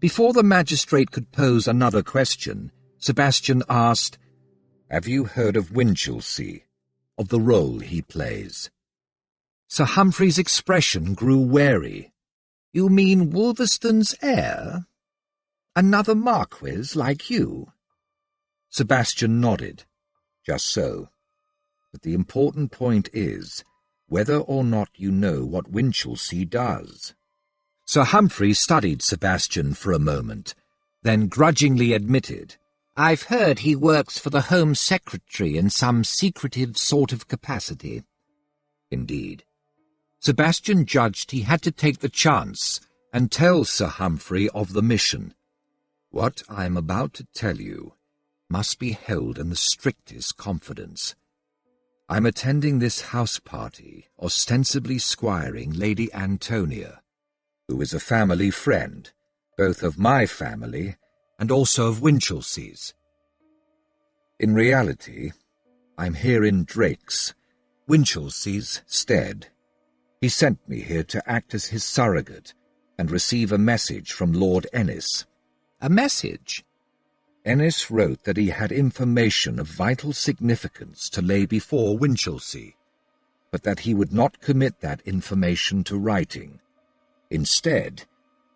Before the magistrate could pose another question, Sebastian asked, "Have you heard of Winchelsea, of the role he plays?" Sir Humphrey's expression grew wary. "You mean Wolverston's heir? Another marquis like you?" Sebastian nodded. "Just so. But the important point is whether or not you know what Winchelsea does." Sir Humphrey studied Sebastian for a moment, then grudgingly admitted, "I've heard he works for the Home Secretary in some secretive sort of capacity." Indeed. Sebastian judged he had to take the chance and tell Sir Humphrey of the mission. "What I am about to tell you must be held in the strictest confidence. I'm attending this house party, ostensibly squiring Lady Antonia, who is a family friend, both of my family and also of Winchelsea's. In reality, I'm here in Drake's, Winchelsea's, stead. He sent me here to act as his surrogate and receive a message from Lord Ennis." "A message?" "Ennis wrote that he had information of vital significance to lay before Winchelsea, but that he would not commit that information to writing. Instead,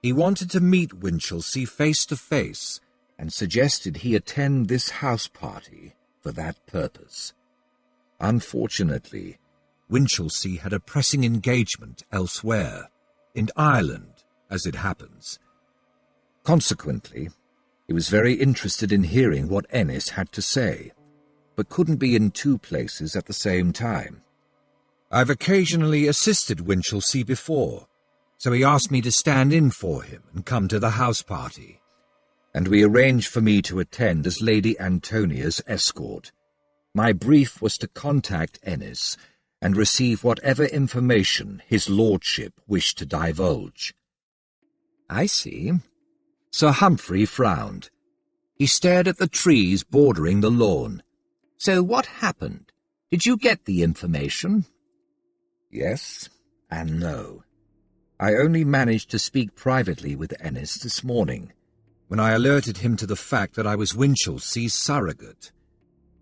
he wanted to meet Winchelsea face to face and suggested he attend this house party for that purpose. Unfortunately, Winchelsea had a pressing engagement elsewhere, in Ireland, as it happens. Consequently, he was very interested in hearing what Ennis had to say, but couldn't be in two places at the same time. I've occasionally assisted Winchelsea before, so he asked me to stand in for him and come to the house party, and we arranged for me to attend as Lady Antonia's escort. My brief was to contact Ennis and receive whatever information his lordship wished to divulge." "I see." Sir Humphrey frowned. He stared at the trees bordering the lawn. "So what happened? Did you get the information?" "Yes and no. I only managed to speak privately with Ennis this morning, when I alerted him to the fact that I was Winchelsea's surrogate.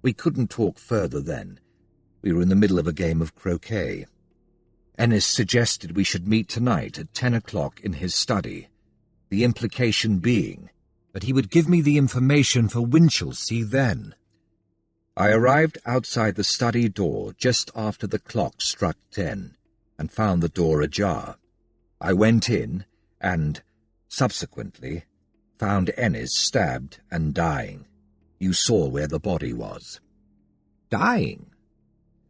We couldn't talk further then. We were in the middle of a game of croquet. Ennis suggested we should meet tonight at 10 o'clock in his study, the implication being that he would give me the information for Winchelsea then. I arrived outside the study door just after the clock struck 10 and found the door ajar. I went in and, subsequently, found Ennis stabbed and dying. You saw where the body was." "Dying?"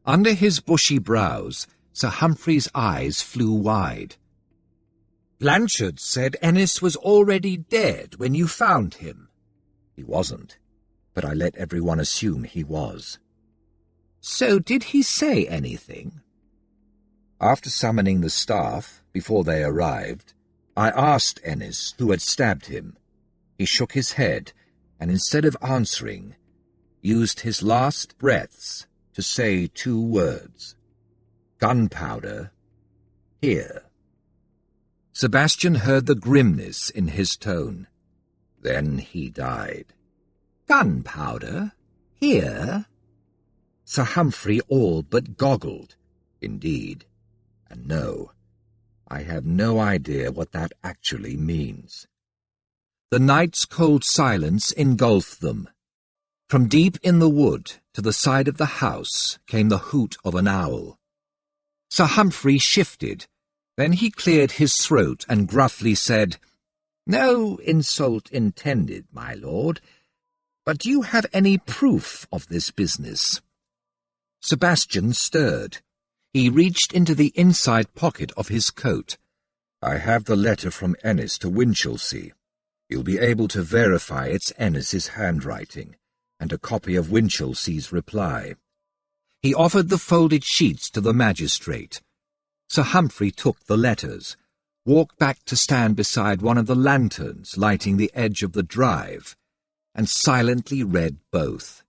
Under his bushy brows, Sir Humphrey's eyes flew wide. "Blanchard said Ennis was already dead when you found him." "He wasn't, but I let everyone assume he was." "So did he say anything?" "After summoning the staff, before they arrived, I asked Ennis who had stabbed him. He shook his head, and instead of answering, used his last breaths to say 2 words. Gunpowder, here." Sebastian heard the grimness in his tone. Then he died. "Gunpowder? Here?" Sir Humphrey all but goggled. "Indeed. And no, I have no idea what that actually means." The night's cold silence engulfed them. From deep in the wood to the side of the house came the hoot of an owl. Sir Humphrey shifted. Then he cleared his throat and gruffly said, "No insult intended, my lord, but do you have any proof of this business?" Sebastian stirred. He reached into the inside pocket of his coat. I have the letter from Ennis to Winchelsea. You'll be able to verify it's Ennis's handwriting, and a copy of Winchelsea's reply." He offered the folded sheets to the magistrate. Sir Humphrey took the letters, walked back to stand beside one of the lanterns lighting the edge of the drive, and silently read both.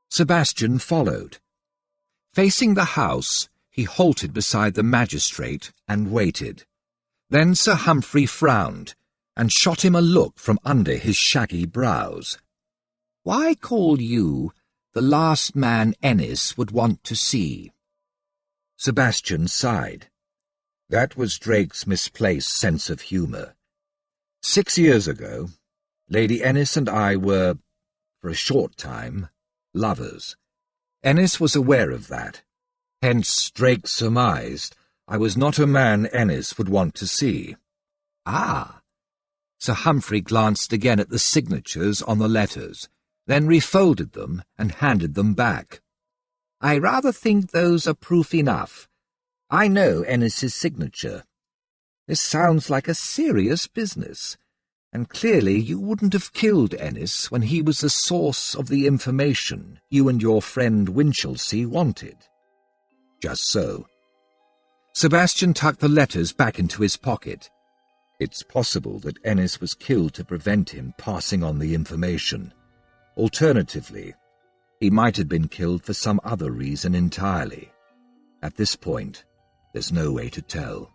Sebastian followed. Facing the house, he halted beside the magistrate and waited. Then Sir Humphrey frowned, and shot him a look from under his shaggy brows. "Why call you the last man Ennis would want to see?" Sebastian sighed. That was Drake's misplaced sense of humour. 6 years ago, Lady Ennis and I were, for a short time, lovers. Ennis was aware of that. Hence Drake surmised I was not a man Ennis would want to see. "Ah!" Sir Humphrey glanced again at the signatures on the letters, then refolded them and handed them back. "I rather think those are proof enough. I know Ennis's signature. This sounds like a serious business, and clearly you wouldn't have killed Ennis when he was the source of the information you and your friend Winchelsea wanted." "Just so." Sebastian tucked the letters back into his pocket. "It's possible that Ennis was killed to prevent him passing on the information. Alternatively, he might have been killed for some other reason entirely. At this point, there's no way to tell."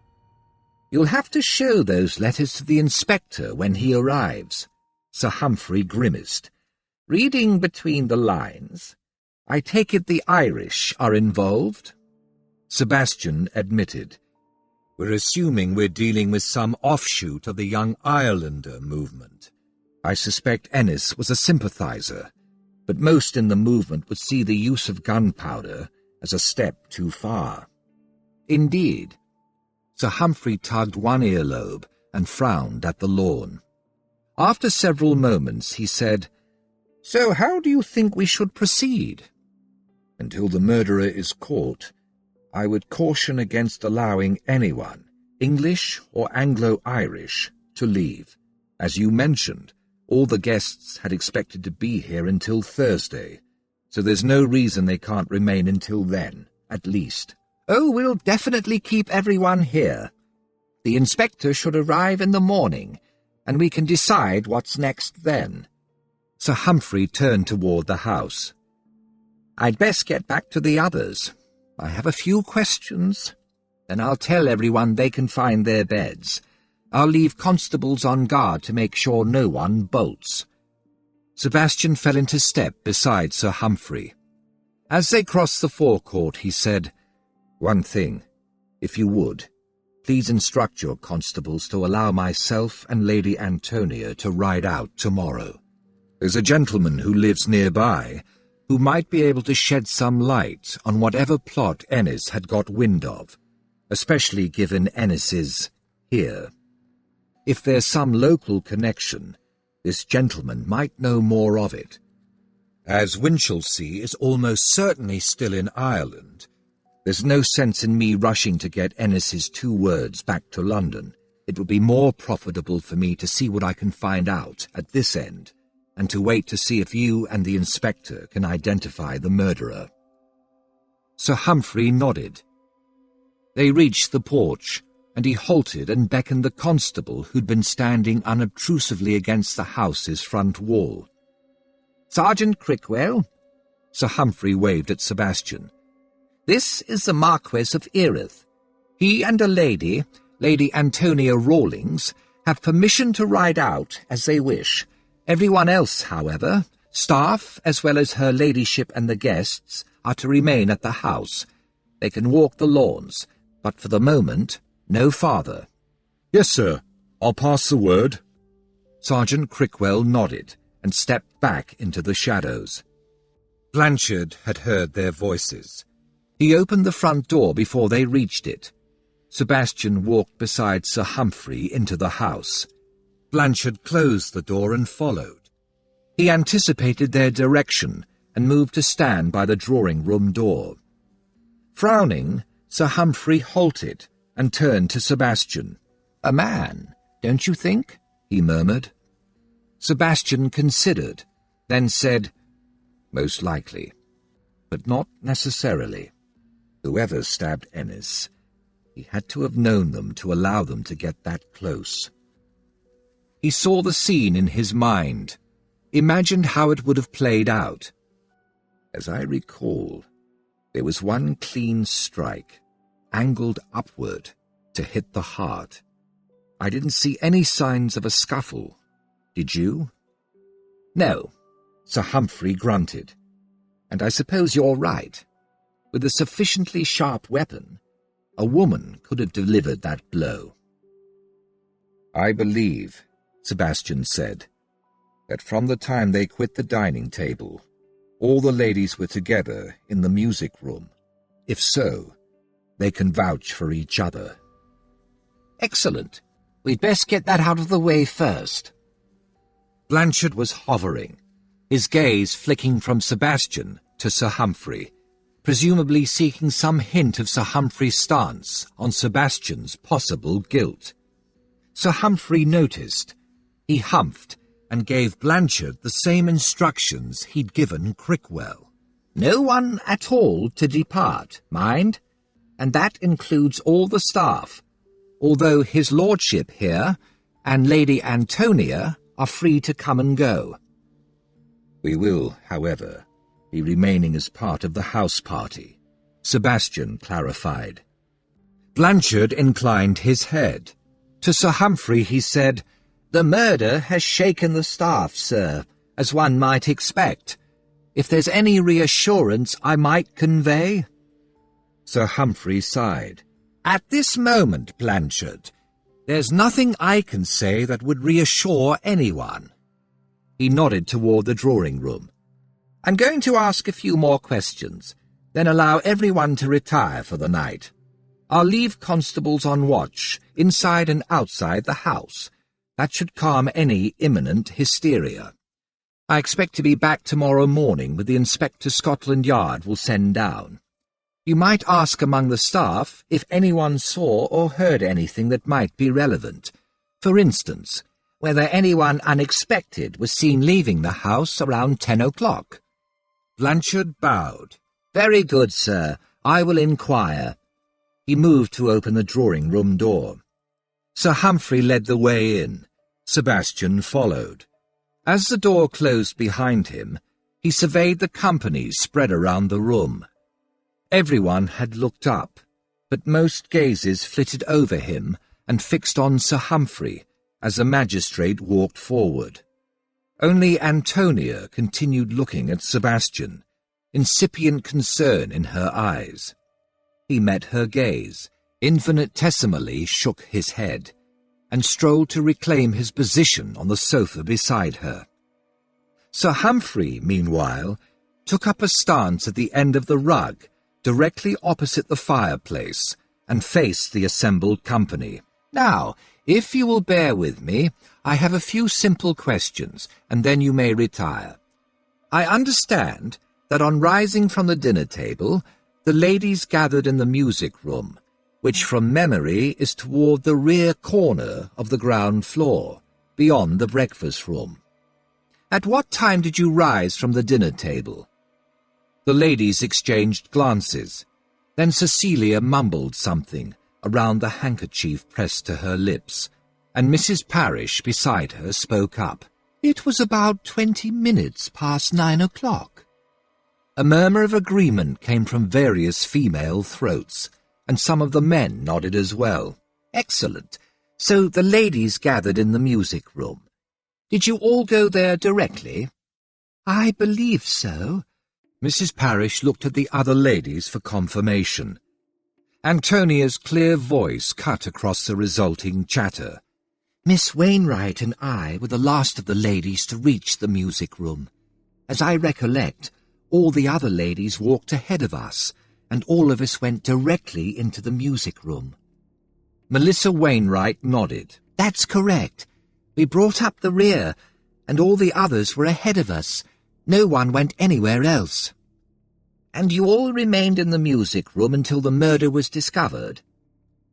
"You'll have to show those letters to the inspector when he arrives." Sir Humphrey grimaced. "Reading between the lines, I take it the Irish are involved?" Sebastian admitted. "We're assuming we're dealing with some offshoot of the Young Irelander movement. I suspect Ennis was a sympathizer, but most in the movement would see the use of gunpowder as a step too far." "Indeed." Sir Humphrey tugged one earlobe and frowned at the lawn. After several moments he said, "So how do you think we should proceed?" "Until the murderer is caught, I would caution against allowing anyone, English or Anglo-Irish, to leave. As you mentioned, all the guests had expected to be here until Thursday, so there's no reason they can't remain until then, at least." "Oh, we'll definitely keep everyone here. The inspector should arrive in the morning, and we can decide what's next then." Sir Humphrey turned toward the house. "I'd best get back to the others. I have a few questions. Then I'll tell everyone they can find their beds. I'll leave constables on guard to make sure no one bolts." Sebastian fell into step beside Sir Humphrey. As they crossed the forecourt, he said, "One thing, if you would, please instruct your constables to allow myself and Lady Antonia to ride out tomorrow. There's a gentleman who lives nearby who might be able to shed some light on whatever plot Ennis had got wind of, especially given Ennis's here. If there's some local connection, this gentleman might know more of it. As Winchelsea is almost certainly still in Ireland, there's no sense in me rushing to get Ennis's 2 words back to London. It would be more profitable for me to see what I can find out at this end, and to wait to see if you and the inspector can identify the murderer." Sir Humphrey nodded. They reached the porch, and he halted and beckoned the constable who'd been standing unobtrusively against the house's front wall. "Sergeant Crickwell," Sir Humphrey waved at Sebastian. "This is the Marquis of Erith. He and a lady, Lady Antonia Rawlings, have permission to ride out as they wish. Everyone else, however, staff as well as her ladyship and the guests, are to remain at the house. They can walk the lawns, but for the moment, no farther." "Yes, sir. I'll pass the word." Sergeant Crickwell nodded and stepped back into the shadows. Blanchard had heard their voices. He opened the front door before they reached it. Sebastian walked beside Sir Humphrey into the house. Blanchard closed the door and followed. He anticipated their direction and moved to stand by the drawing-room door. Frowning, Sir Humphrey halted and turned to Sebastian. "A man, don't you think?" he murmured. Sebastian considered, then said, "Most likely, but not necessarily. Whoever stabbed Ennis, he had to have known them to allow them to get that close." He saw the scene in his mind, imagined how it would have played out. As I recall, there was one clean strike, angled upward, to hit the heart. I didn't see any signs of a scuffle. Did you? No, Sir Humphrey grunted. And I suppose you're right. With a sufficiently sharp weapon, a woman could have delivered that blow. "I believe," Sebastian said, "that from the time they quit the dining table, all the ladies were together in the music room. If so, they can vouch for each other." "Excellent. We'd best get that out of the way first." Blanchard was hovering, his gaze flicking from Sebastian to Sir Humphrey, presumably seeking some hint of Sir Humphrey's stance on Sebastian's possible guilt. Sir Humphrey noticed. He humphed and gave Blanchard the same instructions he'd given Crickwell. "No one at all to depart, mind, and that includes all the staff, although his lordship here and Lady Antonia are free to come and go." "We will, however, be remaining as part of the house party," Sebastian clarified. Blanchard inclined his head. To Sir Humphrey he said, "The murder has shaken the staff, sir, as one might expect. If there's any reassurance I might convey—" Sir Humphrey sighed. "At this moment, Blanchard, there's nothing I can say that would reassure anyone." He nodded toward the drawing-room. "I'm going to ask a few more questions, then allow everyone to retire for the night. I'll leave constables on watch, inside and outside the house. That should calm any imminent hysteria. I expect to be back tomorrow morning with the Inspector Scotland Yard will send down. You might ask among the staff if anyone saw or heard anything that might be relevant. For instance, whether anyone unexpected was seen leaving the house around 10 o'clock. Blanchard bowed. "Very good, sir. I will inquire." He moved to open the drawing-room door. Sir Humphrey led the way in. Sebastian followed. As the door closed behind him, he surveyed the company spread around the room. Everyone had looked up, but most gazes flitted over him and fixed on Sir Humphrey as the magistrate walked forward. Only Antonia continued looking at Sebastian, incipient concern in her eyes. He met her gaze, infinitesimally shook his head, and strolled to reclaim his position on the sofa beside her. Sir Humphrey, meanwhile, took up a stance at the end of the rug, directly opposite the fireplace, and faced the assembled company. "Now, if you will bear with me, I have a few simple questions, and then you may retire. I understand that on rising from the dinner table, the ladies gathered in the music room, which from memory is toward the rear corner of the ground floor, beyond the breakfast room. At what time did you rise from the dinner table?" The ladies exchanged glances. Then Cecilia mumbled something around the handkerchief pressed to her lips, and Mrs. Parish beside her spoke up. "It was about 20 minutes past 9 o'clock. A murmur of agreement came from various female throats, and some of the men nodded as well. "Excellent. So the ladies gathered in the music room. Did you all go there directly?" "I believe so." Mrs. Parish looked at the other ladies for confirmation. Antonia's clear voice cut across the resulting chatter. "Miss Wainwright and I were the last of the ladies to reach the music room. As I recollect, all the other ladies walked ahead of us, and all of us went directly into the music room." Melissa Wainwright nodded. "That's correct. We brought up the rear, and all the others were ahead of us. No one went anywhere else." "And you all remained in the music room until the murder was discovered?"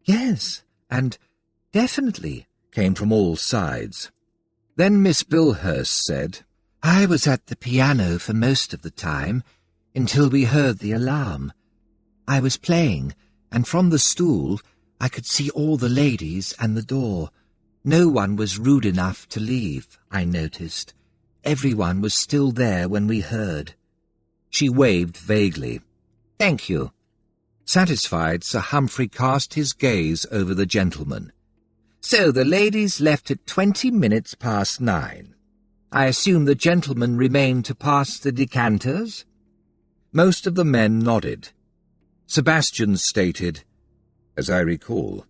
"Yes, and "Definitely," came from all sides. Then Miss Bilhurst said, "I was at the piano for most of the time, until we heard the alarm. I was playing, and from the stool I could see all the ladies and the door. No one was rude enough to leave, I noticed. Everyone was still there when we heard." She waved vaguely. "Thank you." Satisfied, Sir Humphrey cast his gaze over the gentleman. "So the ladies left at 20 minutes past 9. I assume the gentlemen remained to pass the decanters?" Most of the men nodded. Sebastian stated, "As I recall,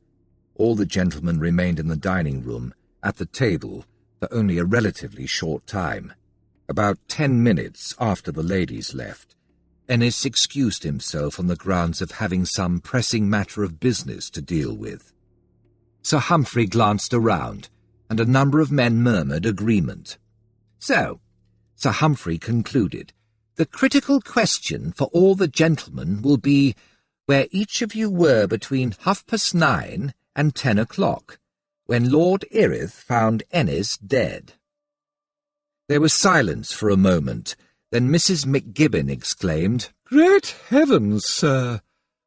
all the gentlemen remained in the dining room, at the table, for only a relatively short time. About 10 minutes after the ladies left, Ennis excused himself on the grounds of having some pressing matter of business to deal with." Sir Humphrey glanced around, and a number of men murmured agreement. "So," Sir Humphrey concluded, "the critical question for all the gentlemen will be where each of you were between 9:30 and 10 o'clock, when Lord Erith found Ennis dead." There was silence for a moment. Then Mrs. McGibbon exclaimed, "Great heavens, sir!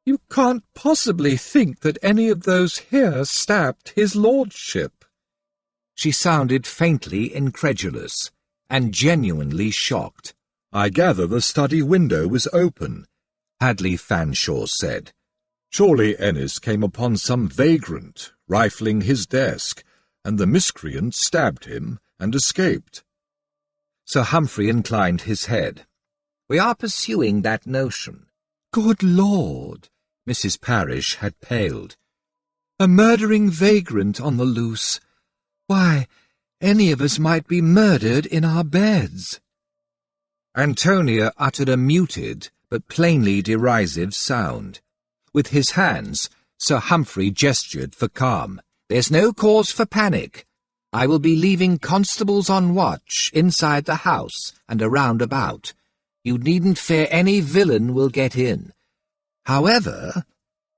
You can't possibly think that any of those here stabbed his lordship." She sounded faintly incredulous, and genuinely shocked. "I gather the study window was open," Hadley Fanshawe said. "Surely Ennis came upon some vagrant, rifling his desk, and the miscreant stabbed him and escaped." Sir Humphrey inclined his head. "We are pursuing that notion." "Good Lord!" Mrs. Parish had paled. "A murdering vagrant on the loose. Why, any of us might be murdered in our beds." Antonia uttered a muted but plainly derisive sound. With his hands, Sir Humphrey gestured for calm. "There's no cause for panic. I will be leaving constables on watch inside the house and around about. You needn't fear any villain will get in. However,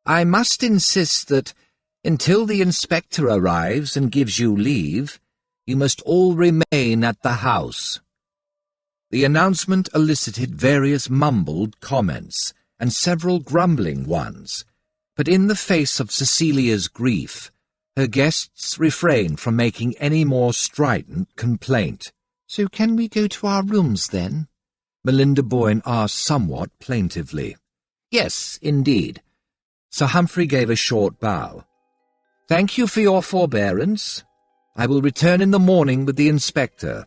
I must insist that, until the inspector arrives and gives you leave, you must all remain at the house." The announcement elicited various mumbled comments, and several grumbling ones, but in the face of Cecilia's grief, her guests refrained from making any more strident complaint. "So can we go to our rooms, then?" Melinda Boyne asked somewhat plaintively. "Yes, indeed." Sir Humphrey gave a short bow. "Thank you for your forbearance. I will return in the morning with the inspector,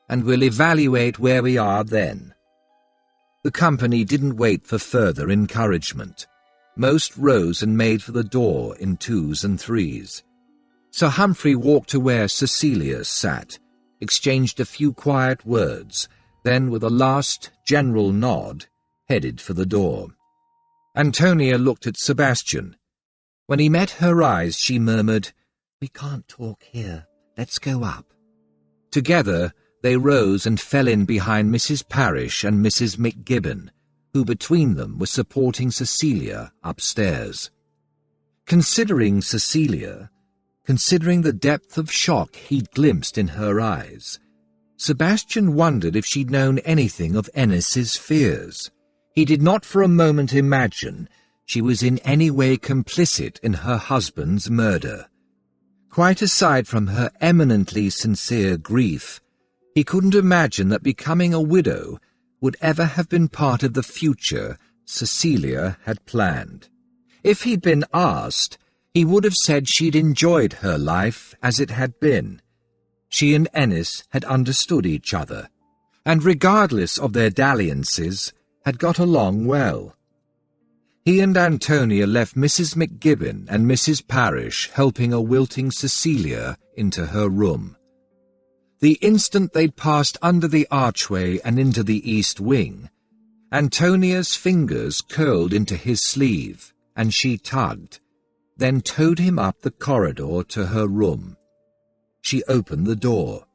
and we'll evaluate where we are then." The company didn't wait for further encouragement. Most rose and made for the door in 2s and 3s. Sir Humphrey walked to where Cecilia sat, exchanged a few quiet words, then with a last general nod, headed for the door. Antonia looked at Sebastian. When he met her eyes, she murmured, "We can't talk here. Let's go up." Together, they rose and fell in behind Mrs. Parish and Mrs. McGibbon, who between them were supporting Cecilia upstairs. Considering Cecilia, considering the depth of shock he'd glimpsed in her eyes, Sebastian wondered if she'd known anything of Ennis's fears. He did not for a moment imagine she was in any way complicit in her husband's murder. Quite aside from her eminently sincere grief, he couldn't imagine that becoming a widow would ever have been part of the future Cecilia had planned. If he'd been asked, he would have said she'd enjoyed her life as it had been. She and Ennis had understood each other, and regardless of their dalliances, had got along well. He and Antonia left Mrs. McGibbon and Mrs. Parish helping a wilting Cecilia into her room. The instant they'd passed under the archway and into the east wing, Antonia's fingers curled into his sleeve, and she tugged, then towed him up the corridor to her room. She opened the door.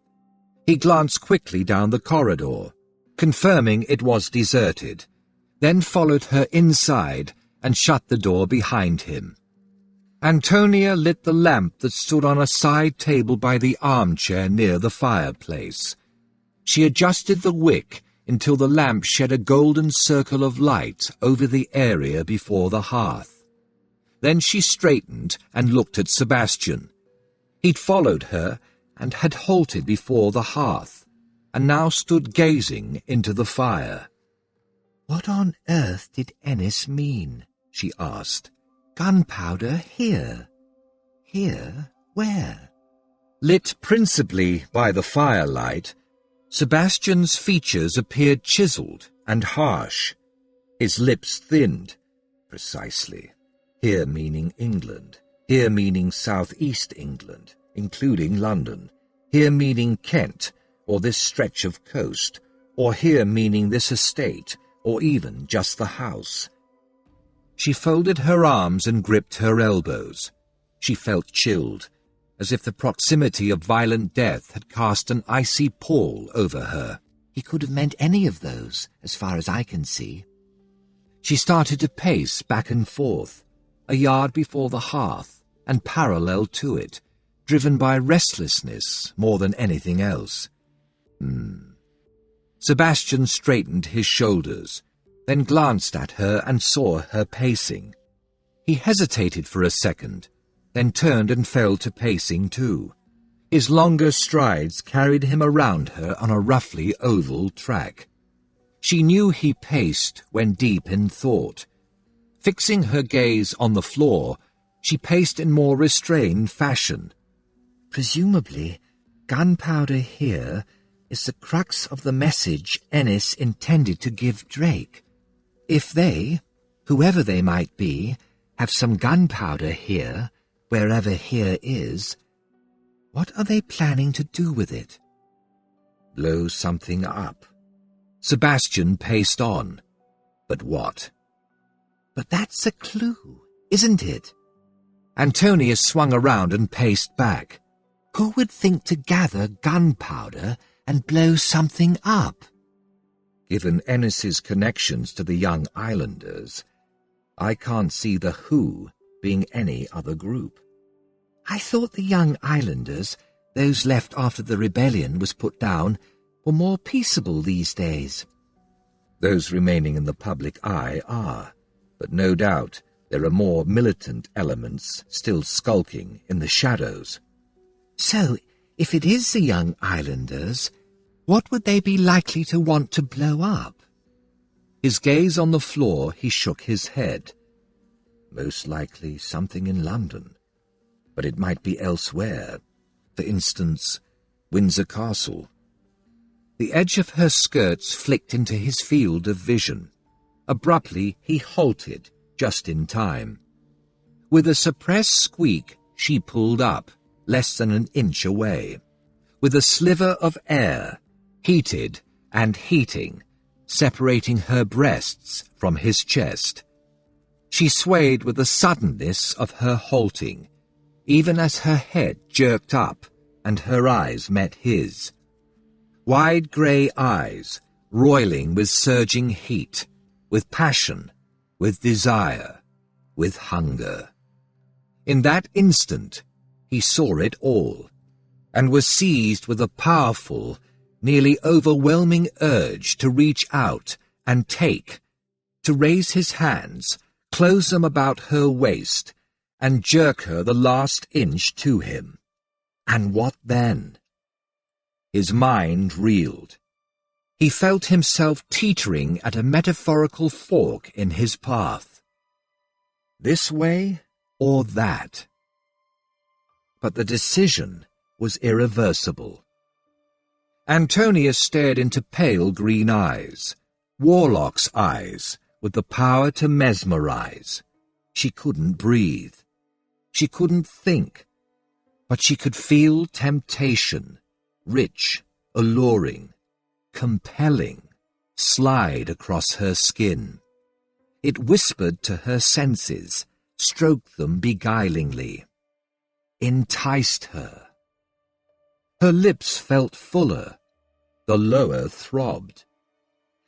He glanced quickly down the corridor, confirming it was deserted, then followed her inside and shut the door behind him. Antonia lit the lamp that stood on a side table by the armchair near the fireplace. She adjusted the wick until the lamp shed a golden circle of light over the area before the hearth. Then she straightened and looked at Sebastian. He'd followed her and had halted before the hearth, and now stood gazing into the fire. "What on earth did Ennis mean?" she asked. "Gunpowder here. Here? Where?" Lit principally by the firelight, Sebastian's features appeared chiselled and harsh. His lips thinned, precisely. Here meaning England, here meaning south-east England, including London, here meaning Kent, or this stretch of coast, or here meaning this estate, or even just the house. She folded her arms and gripped her elbows. She felt chilled, as if the proximity of violent death had cast an icy pall over her. "He could have meant any of those, as far as I can see." She started to pace back and forth, a yard before the hearth and parallel to it, driven by restlessness more than anything else. Sebastian straightened his shoulders, then glanced at her and saw her pacing. He hesitated for a second, then turned and fell to pacing too. His longer strides carried him around her on a roughly oval track. She knew he paced when deep in thought. Fixing her gaze on the floor, she paced in more restrained fashion. "Presumably, gunpowder here is the crux of the message Ennis intended to give Drake. If they, whoever they might be, have some gunpowder here, wherever here is, what are they planning to do with it?" Blow something up. Sebastian paced on. But what? "But that's a clue, isn't it?" Antonia swung around and paced back. "Who would think to gather gunpowder and blow something up?" Given Ennis's connections to the young islanders, I can't see the who being any other group. "I thought the young islanders, those left after the rebellion was put down, were more peaceable these days." Those remaining in the public eye are, but no doubt there are more militant elements still skulking in the shadows. "So, if it is the young islanders, what would they be likely to want to blow up?" His gaze on the floor, he shook his head. Most likely something in London, but it might be elsewhere. For instance, Windsor Castle. The edge of her skirts flicked into his field of vision. Abruptly, he halted, just in time. With a suppressed squeak, she pulled up, less than an inch away. With a sliver of air, heated and heating, separating her breasts from his chest. She swayed with the suddenness of her halting, even as her head jerked up and her eyes met his. Wide grey eyes, roiling with surging heat, with passion, with desire, with hunger. In that instant, he saw it all, and was seized with a powerful, nearly overwhelming urge to reach out and take, to raise his hands, close them about her waist, and jerk her the last inch to him. And what then? His mind reeled. He felt himself teetering at a metaphorical fork in his path. This way or that? But the decision was irreversible. Antonia stared into pale green eyes, warlock's eyes, with the power to mesmerize. She couldn't breathe. She couldn't think. But she could feel temptation, rich, alluring, compelling, slide across her skin. It whispered to her senses, stroked them beguilingly, enticed her. Her lips felt fuller, the lower throbbed.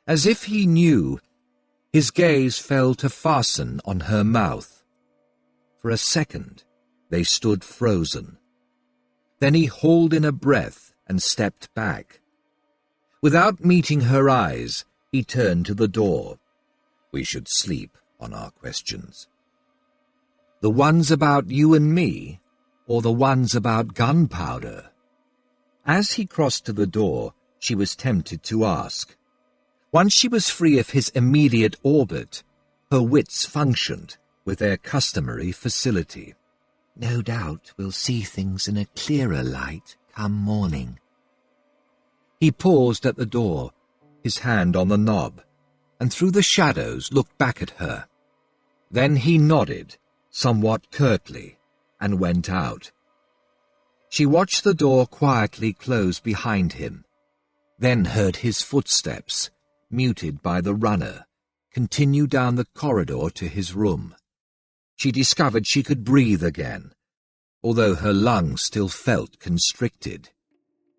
As if he knew, his gaze fell to fasten on her mouth. For a second, they stood frozen. Then he hauled in a breath and stepped back. Without meeting her eyes, he turned to the door. We should sleep on our questions. The ones about you and me, or the ones about gunpowder? As he crossed to the door, she was tempted to ask. Once she was free of his immediate orbit, her wits functioned with their customary facility. No doubt we'll see things in a clearer light come morning. He paused at the door, his hand on the knob, and through the shadows looked back at her. Then he nodded, somewhat curtly, and went out. She watched the door quietly close behind him, then heard his footsteps, muted by the runner, continue down the corridor to his room. She discovered she could breathe again, although her lungs still felt constricted.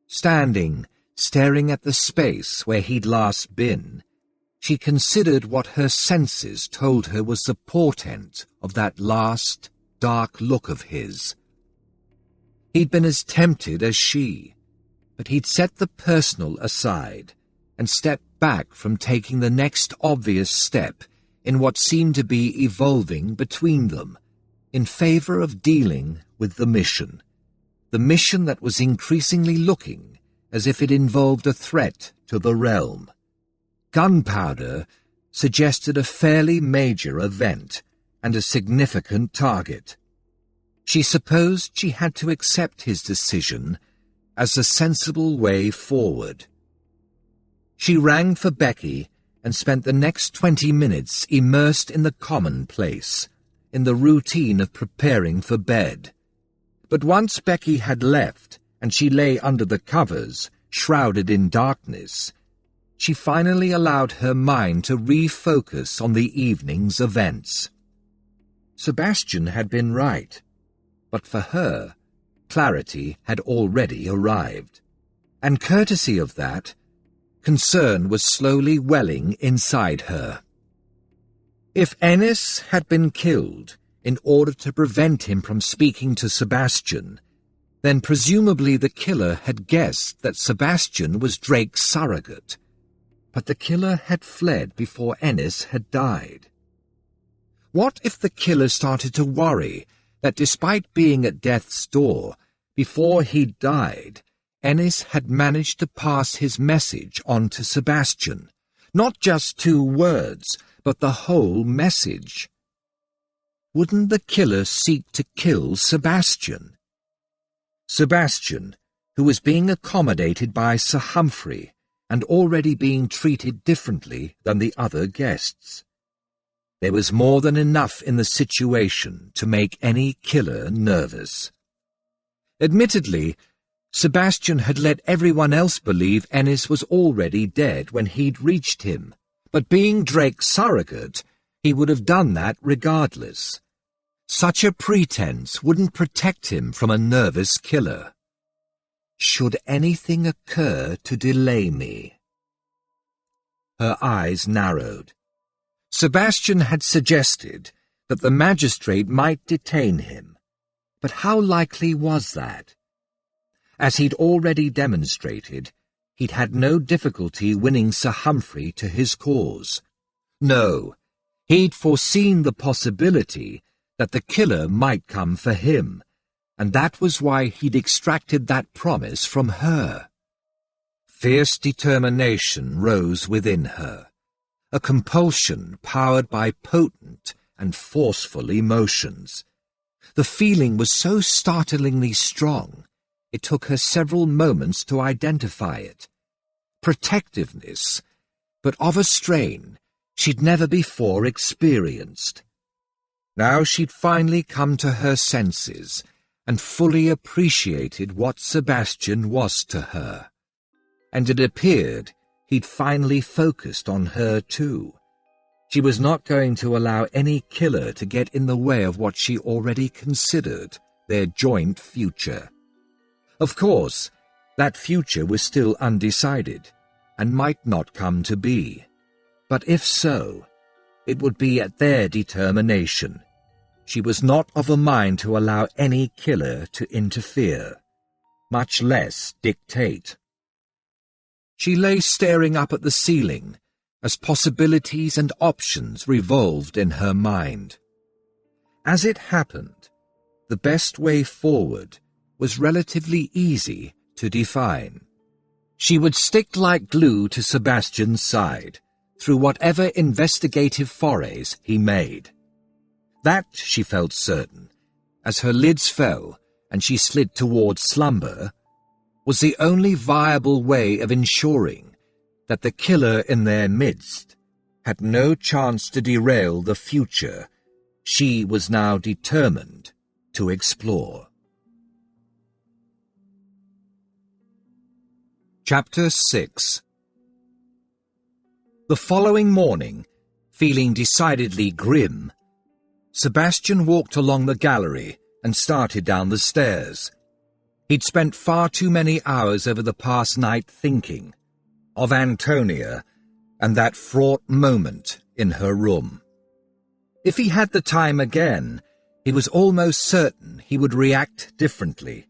Standing, staring at the space where he'd last been, she considered what her senses told her was the portent of that last, dark look of his. He'd been as tempted as she, but he'd set the personal aside and stepped back from taking the next obvious step in what seemed to be evolving between them, in favor of dealing with the mission that was increasingly looking as if it involved a threat to the realm. Gunpowder suggested a fairly major event and a significant target. She supposed she had to accept his decision as a sensible way forward. She rang for Becky and spent the next 20 minutes immersed in the commonplace, in the routine of preparing for bed. But once Becky had left and she lay under the covers, shrouded in darkness, she finally allowed her mind to refocus on the evening's events. Sebastian had been right, but for her, clarity had already arrived, and courtesy of that, concern was slowly welling inside her. If Ennis had been killed in order to prevent him from speaking to Sebastian, then presumably the killer had guessed that Sebastian was Drake's surrogate, but the killer had fled before Ennis had died. What if the killer started to worry that despite being at death's door, before he'd died, Ennis had managed to pass his message on to Sebastian? Not just 2 words, but the whole message. Wouldn't the killer seek to kill Sebastian? Sebastian, who was being accommodated by Sir Humphrey and already being treated differently than the other guests. There was more than enough in the situation to make any killer nervous. Admittedly, Sebastian had let everyone else believe Ennis was already dead when he'd reached him, but being Drake's surrogate, he would have done that regardless. Such a pretense wouldn't protect him from a nervous killer. Should anything occur to delay me? Her eyes narrowed. Sebastian had suggested that the magistrate might detain him, but how likely was that? As he'd already demonstrated, he'd had no difficulty winning Sir Humphrey to his cause. No, he'd foreseen the possibility that the killer might come for him, and that was why he'd extracted that promise from her. Fierce determination rose within her, a compulsion powered by potent and forceful emotions. The feeling was so startlingly strong, it took her several moments to identify it. Protectiveness, but of a strain she'd never before experienced. Now she'd finally come to her senses and fully appreciated what Sebastian was to her. And it appeared he'd finally focused on her too. She was not going to allow any killer to get in the way of what she already considered their joint future. Of course, that future was still undecided, and might not come to be. But if so, it would be at their determination. she was not of a mind to allow any killer to interfere, much less dictate. She lay staring up at the ceiling as possibilities and options revolved in her mind. As it happened, the best way forward was relatively easy to define. She would stick like glue to Sebastian's side through whatever investigative forays he made. That, she felt certain, as her lids fell and she slid towards slumber, was the only viable way of ensuring that the killer in their midst had no chance to derail the future she was now determined to explore. Chapter 6. The following morning, feeling decidedly grim, Sebastian walked along the gallery and started down the stairs. He'd spent far too many hours over the past night thinking of Antonia and that fraught moment in her room. If he had the time again, he was almost certain he would react differently,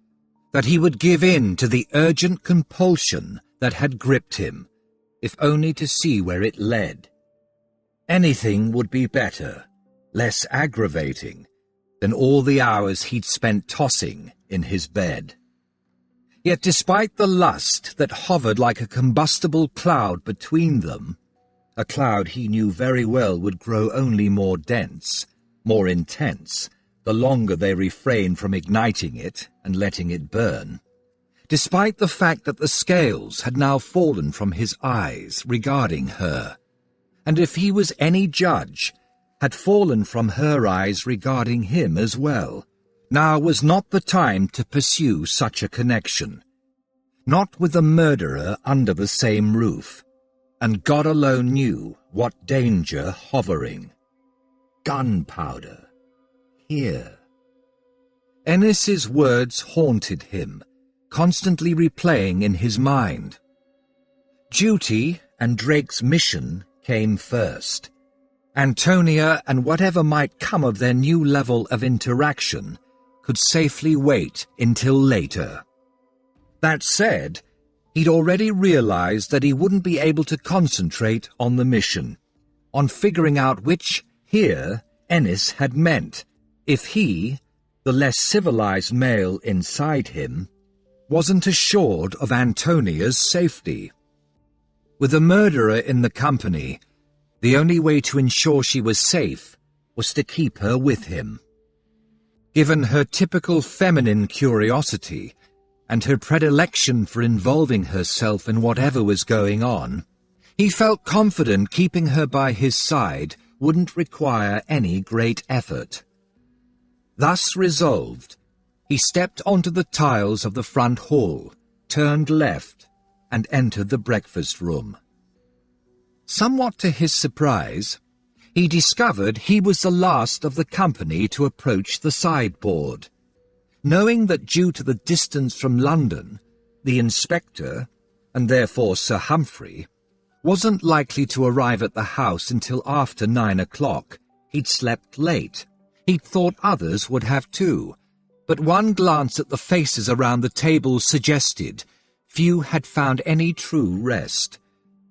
that he would give in to the urgent compulsion that had gripped him, if only to see where it led. Anything would be better, less aggravating, than all the hours he'd spent tossing in his bed. Yet despite the lust that hovered like a combustible cloud between them, a cloud he knew very well would grow only more dense, more intense, the longer they refrained from igniting it and letting it burn, despite the fact that the scales had now fallen from his eyes regarding her, and if he was any judge, had fallen from her eyes regarding him as well. Now was not the time to pursue such a connection. Not with a murderer under the same roof, and God alone knew what danger hovering. Gunpowder. Here. Ennis's words haunted him, constantly replaying in his mind. Duty and Drake's mission came first. Antonia and whatever might come of their new level of interaction could safely wait until later. That said, he'd already realized that he wouldn't be able to concentrate on the mission, on figuring out which here Ennis had meant, if he, the less civilized male inside him, wasn't assured of Antonia's safety. With a murderer in the company, the only way to ensure she was safe was to keep her with him. Given her typical feminine curiosity and her predilection for involving herself in whatever was going on, he felt confident keeping her by his side wouldn't require any great effort. Thus resolved, he stepped onto the tiles of the front hall, turned left, and entered the breakfast room. Somewhat to his surprise, he discovered he was the last of the company to approach the sideboard. Knowing that due to the distance from London, the inspector, and therefore Sir Humphrey, wasn't likely to arrive at the house until after 9 o'clock, he'd slept late. He'd thought others would have too, but one glance at the faces around the table suggested few had found any true rest.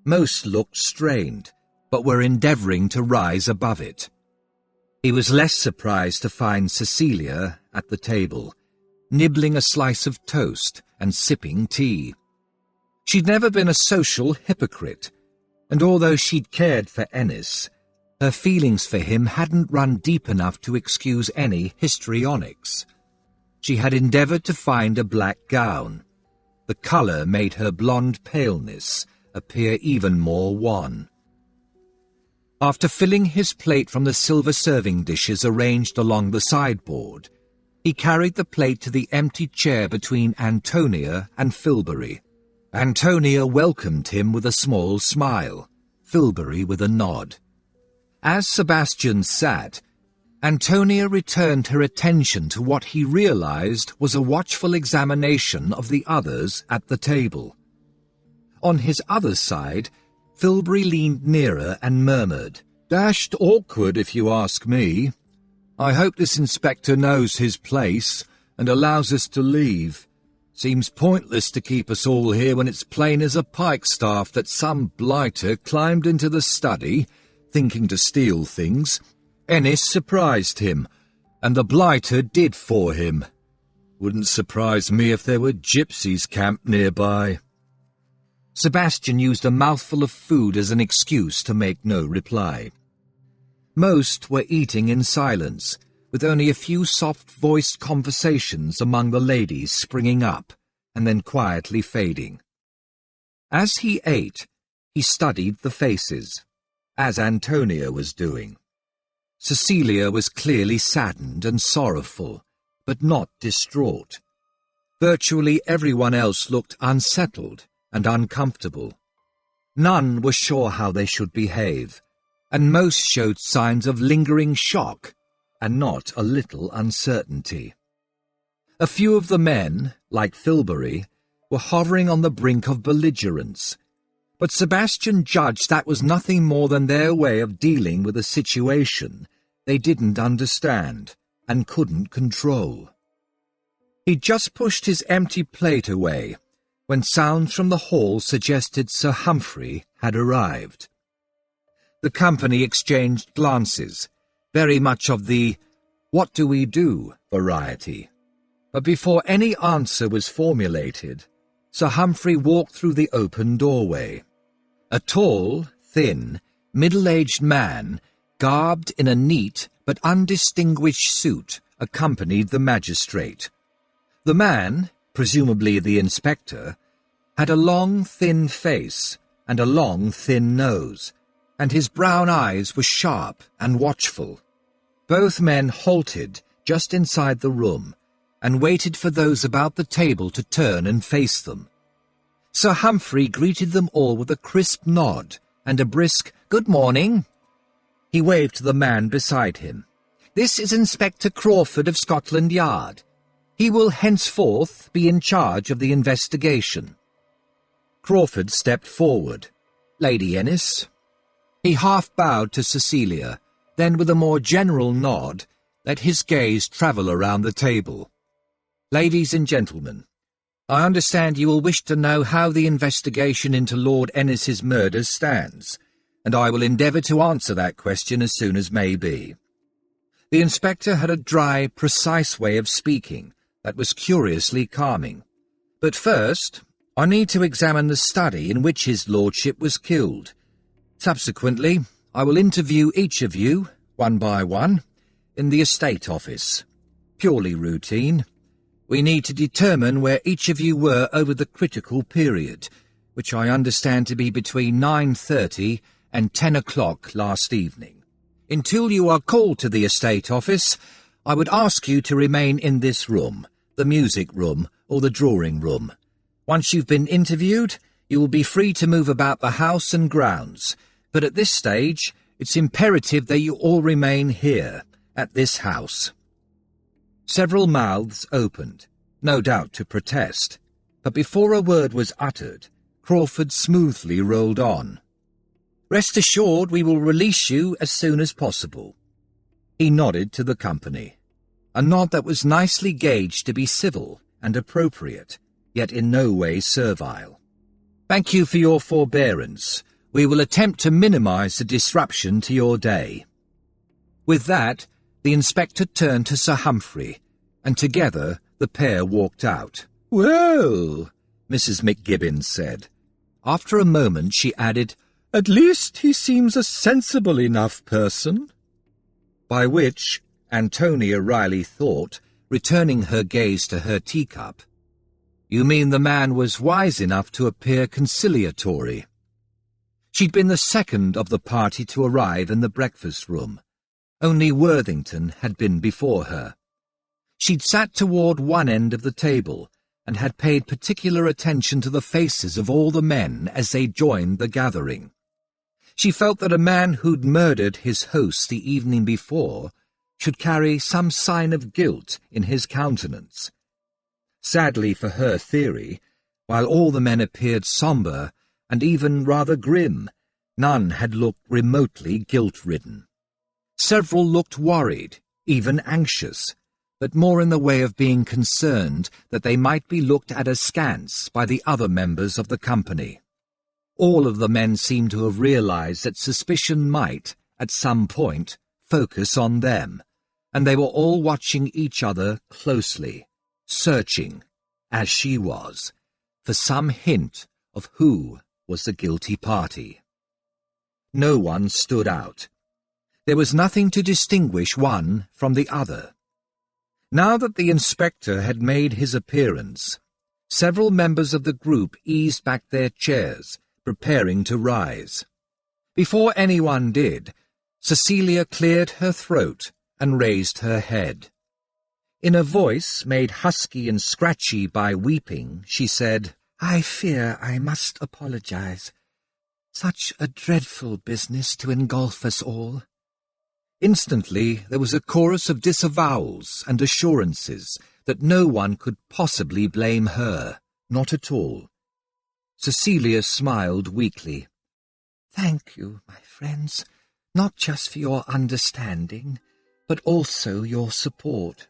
Most looked strained, but were endeavouring to rise above it. He was less surprised to find Cecilia at the table, nibbling a slice of toast and sipping tea. She'd never been a social hypocrite, and although she'd cared for Ennis, her feelings for him hadn't run deep enough to excuse any histrionics. She had endeavoured to find a black gown. The colour made her blonde paleness appear even more wan. After filling his plate from the silver serving dishes arranged along the sideboard, he carried the plate to the empty chair between Antonia and Filbury. Antonia welcomed him with a small smile, Filbury with a nod. As Sebastian sat, Antonia returned her attention to what he realized was a watchful examination of the others at the table. On his other side, Filbury leaned nearer and murmured, "Dashed awkward, if you ask me." I hope this inspector knows his place and allows us to leave. Seems pointless to keep us all here when it's plain as a pikestaff that some blighter climbed into the study, thinking to steal things. Ennis surprised him, and the blighter did for him. Wouldn't surprise me if there were gypsies camped nearby." Sebastian used a mouthful of food as an excuse to make no reply. Most were eating in silence, with only a few soft-voiced conversations among the ladies springing up and then quietly fading. As he ate, he studied the faces, as Antonia was doing. Cecilia was clearly saddened and sorrowful, but not distraught. Virtually everyone else looked unsettled and uncomfortable. None were sure how they should behave, and most showed signs of lingering shock and not a little uncertainty. A few of the men, like Filbury, were hovering on the brink of belligerence, but Sebastian judged that was nothing more than their way of dealing with a situation they didn't understand and couldn't control. He just pushed his empty plate away when sounds from the hall suggested Sir Humphrey had arrived. The company exchanged glances, very much of the "what do we do" variety. But before any answer was formulated, Sir Humphrey walked through the open doorway. A tall, thin, middle-aged man, garbed in a neat but undistinguished suit, accompanied the magistrate. The man, presumably the inspector, had a long, thin face and a long, thin nose, and his brown eyes were sharp and watchful. Both men halted just inside the room and waited for those about the table to turn and face them. Sir Humphrey greeted them all with a crisp nod and a brisk "Good morning." He waved to the man beside him. "This is Inspector Crawford of Scotland Yard. He will henceforth be in charge of the investigation." Crawford stepped forward. "Lady Ennis." He half bowed to Cecilia, then with a more general nod, let his gaze travel around the table. "Ladies and gentlemen, I understand you will wish to know how the investigation into Lord Ennis's murders stands, and I will endeavour to answer that question as soon as may be." The inspector had a dry, precise way of speaking that was curiously calming. "But first, I need to examine the study in which his lordship was killed. Subsequently, I will interview each of you, one by one, in the estate office. Purely routine. We need to determine where each of you were over the critical period, which I understand to be between 9:30 and 10 o'clock last evening. Until you are called to the estate office, I would ask you to remain in this room, the music room or the drawing room. Once you've been interviewed, you will be free to move about the house and grounds, but at this stage, it's imperative that you all remain here, at this house." Several mouths opened, no doubt to protest, but before a word was uttered, Crawford smoothly rolled on. "Rest assured we will release you as soon as possible." He nodded to the company, a nod that was nicely gauged to be civil and appropriate, yet in no way servile. "Thank you for your forbearance. We will attempt to minimize the disruption to your day." With that, the inspector turned to Sir Humphrey, and together the pair walked out. "Well," Mrs. McGibbon said. After a moment she added, "At least he seems a sensible enough person." By which Antonia Riley thought, returning her gaze to her teacup, "You mean the man was wise enough to appear conciliatory?" She'd been the second of the party to arrive in the breakfast-room. Only Worthington had been before her. She'd sat toward one end of the table and had paid particular attention to the faces of all the men as they joined the gathering. She felt that a man who'd murdered his host the evening before should carry some sign of guilt in his countenance. Sadly for her theory, while all the men appeared sombre and even rather grim, none had looked remotely guilt-ridden. Several looked worried, even anxious, but more in the way of being concerned that they might be looked at askance by the other members of the company. All of the men seemed to have realized that suspicion might, at some point, focus on them, and they were all watching each other closely, searching, as she was, for some hint of who was the guilty party. No one stood out. There was nothing to distinguish one from the other. Now that the inspector had made his appearance, several members of the group eased back their chairs, preparing to rise. Before anyone did, Cecilia cleared her throat and raised her head. In a voice made husky and scratchy by weeping, she said, "I fear I must apologize. Such a dreadful business to engulf us all." Instantly there was a chorus of disavowals and assurances that no one could possibly blame her, not at all. Cecilia smiled weakly. "Thank you, my friends, not just for your understanding, but also your support."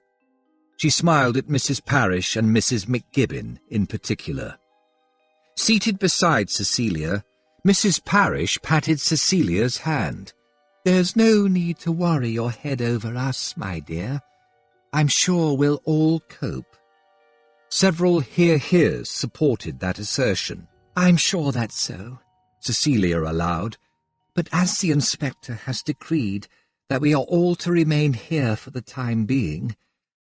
She smiled at Mrs. Parrish and Mrs. McGibbon in particular. Seated beside Cecilia, Mrs. Parrish patted Cecilia's hand. "There's no need to worry your head over us, my dear. I'm sure we'll all cope." Several hear-hears supported that assertion. "I'm sure that's so," Cecilia allowed. "But as the inspector has decreed that we are all to remain here for the time being,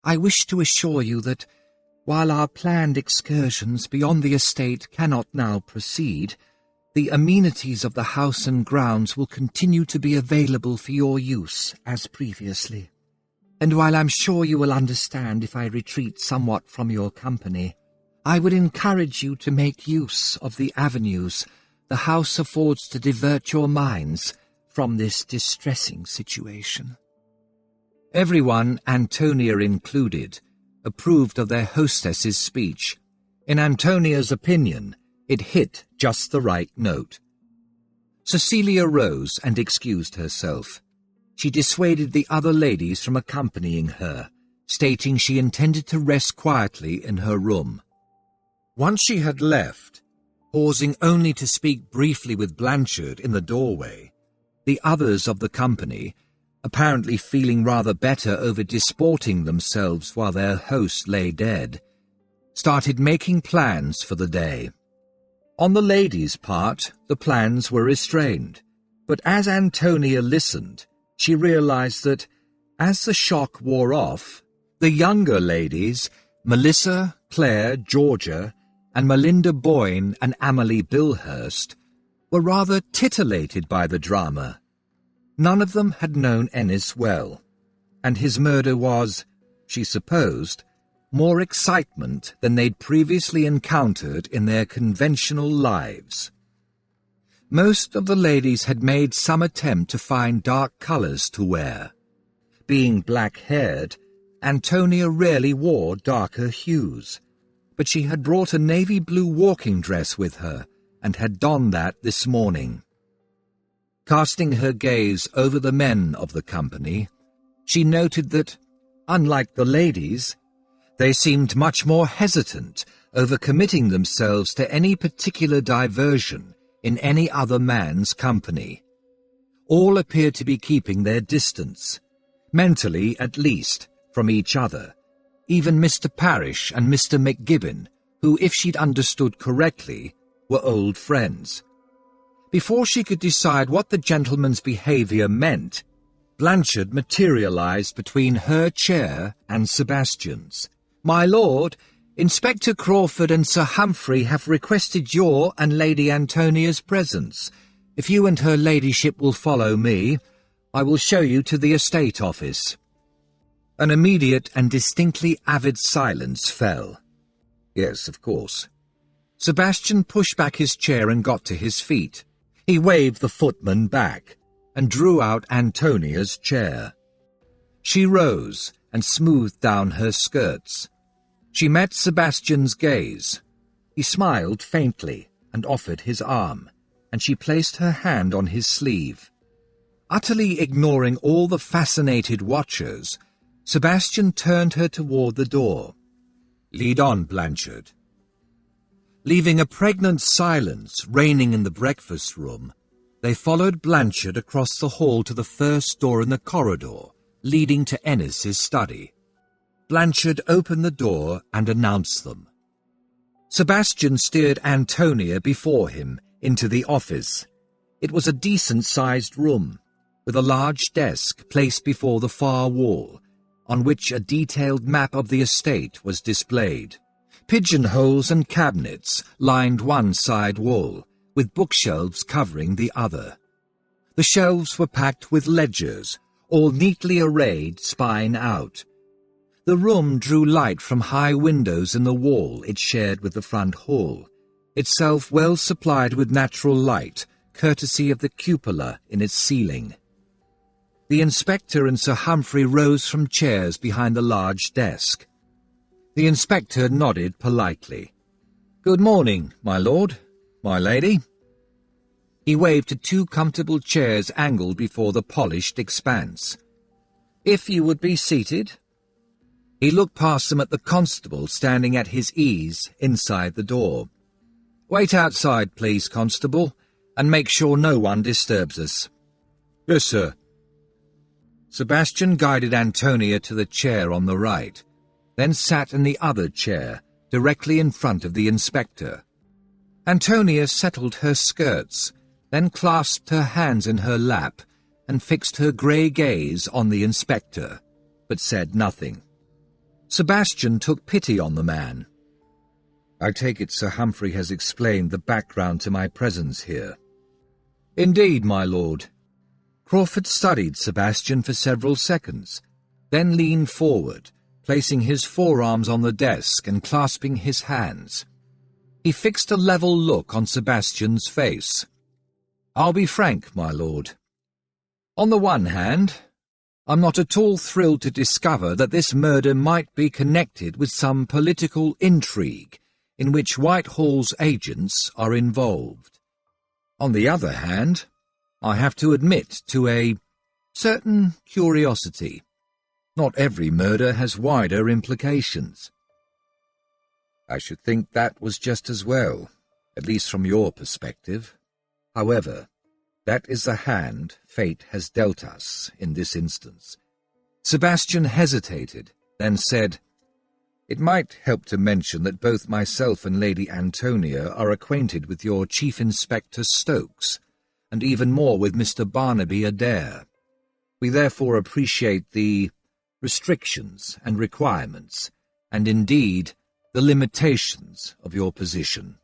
I wish to assure you that, while our planned excursions beyond the estate cannot now proceed, the amenities of the house and grounds will continue to be available for your use as previously. And while I'm sure you will understand if I retreat somewhat from your company, I would encourage you to make use of the avenues the house affords to divert your minds from this distressing situation." Everyone, Antonia included, approved of their hostess's speech. In Antonia's opinion, it hit just the right note. Cecilia rose and excused herself. She dissuaded the other ladies from accompanying her, stating she intended to rest quietly in her room. Once she had left, pausing only to speak briefly with Blanchard in the doorway, the others of the company, apparently feeling rather better over disporting themselves while their host lay dead, started making plans for the day. On the ladies' part, the plans were restrained, but as Antonia listened, she realized that, as the shock wore off, the younger ladies, Melissa, Claire, Georgia, and Melinda Boyne and Amelie Bilhurst, were rather titillated by the drama. None of them had known Ennis well, and his murder was, she supposed, more excitement than they'd previously encountered in their conventional lives. Most of the ladies had made some attempt to find dark colours to wear. Being black-haired, Antonia rarely wore darker hues, but she had brought a navy blue walking dress with her and had donned that this morning. Casting her gaze over the men of the company, she noted that, unlike the ladies, they seemed much more hesitant over committing themselves to any particular diversion in any other man's company. All appeared to be keeping their distance, mentally at least, from each other, even Mr. Parrish and Mr. McGibbon, who, if she'd understood correctly, were old friends. Before she could decide what the gentleman's behaviour meant, Blanchard materialized between her chair and Sebastian's. "My lord, Inspector Crawford and Sir Humphrey have requested your and Lady Antonia's presence. If you and her ladyship will follow me, I will show you to the estate office." An immediate and distinctly avid silence fell. Yes, of course. Sebastian pushed back his chair and got to his feet. He waved the footman back and drew out Antonia's chair. She rose and smoothed down her skirts. She met Sebastian's gaze. He smiled faintly and offered his arm, and she placed her hand on his sleeve. Utterly ignoring all the fascinated watchers, Sebastian turned her toward the door. "Lead on, Blanchard." Leaving a pregnant silence reigning in the breakfast room, they followed Blanchard across the hall to the first door in the corridor, leading to Ennis's study. Blanchard opened the door and announced them. Sebastian steered Antonia before him into the office. It was a decent-sized room, with a large desk placed before the far wall, on which a detailed map of the estate was displayed. Pigeonholes and cabinets lined one side wall, with bookshelves covering the other. The shelves were packed with ledgers, all neatly arrayed spine out. The room drew light from high windows in the wall it shared with the front hall, itself well supplied with natural light, courtesy of the cupola in its ceiling. The inspector and Sir Humphrey rose from chairs behind the large desk. The inspector nodded politely. "Good morning, my lord, my lady." He waved to two comfortable chairs angled before the polished expanse. "If you would be seated." He looked past them at the constable standing at his ease inside the door. "Wait outside, please, constable, and make sure no one disturbs us." "Yes, sir." Sebastian guided Antonia to the chair on the right, then sat in the other chair, directly in front of the inspector. Antonia settled her skirts, then clasped her hands in her lap and fixed her grey gaze on the inspector, but said nothing. Sebastian took pity on the man. "I take it Sir Humphrey has explained the background to my presence here." "Indeed, my lord." Crawford studied Sebastian for several seconds, then leaned forward, placing his forearms on the desk and clasping his hands. He fixed a level look on Sebastian's face. "I'll be frank, my lord. On the one hand, I'm not at all thrilled to discover that this murder might be connected with some political intrigue in which Whitehall's agents are involved. On the other hand, I have to admit to a certain curiosity. Not every murder has wider implications." "I should think that was just as well, at least from your perspective. However, that is the hand fate has dealt us in this instance." Sebastian hesitated, then said, "It might help to mention that both myself and Lady Antonia are acquainted with your Chief Inspector Stokes, and even more with Mr. Barnaby Adair. We therefore appreciate the restrictions and requirements, and indeed the limitations of your position."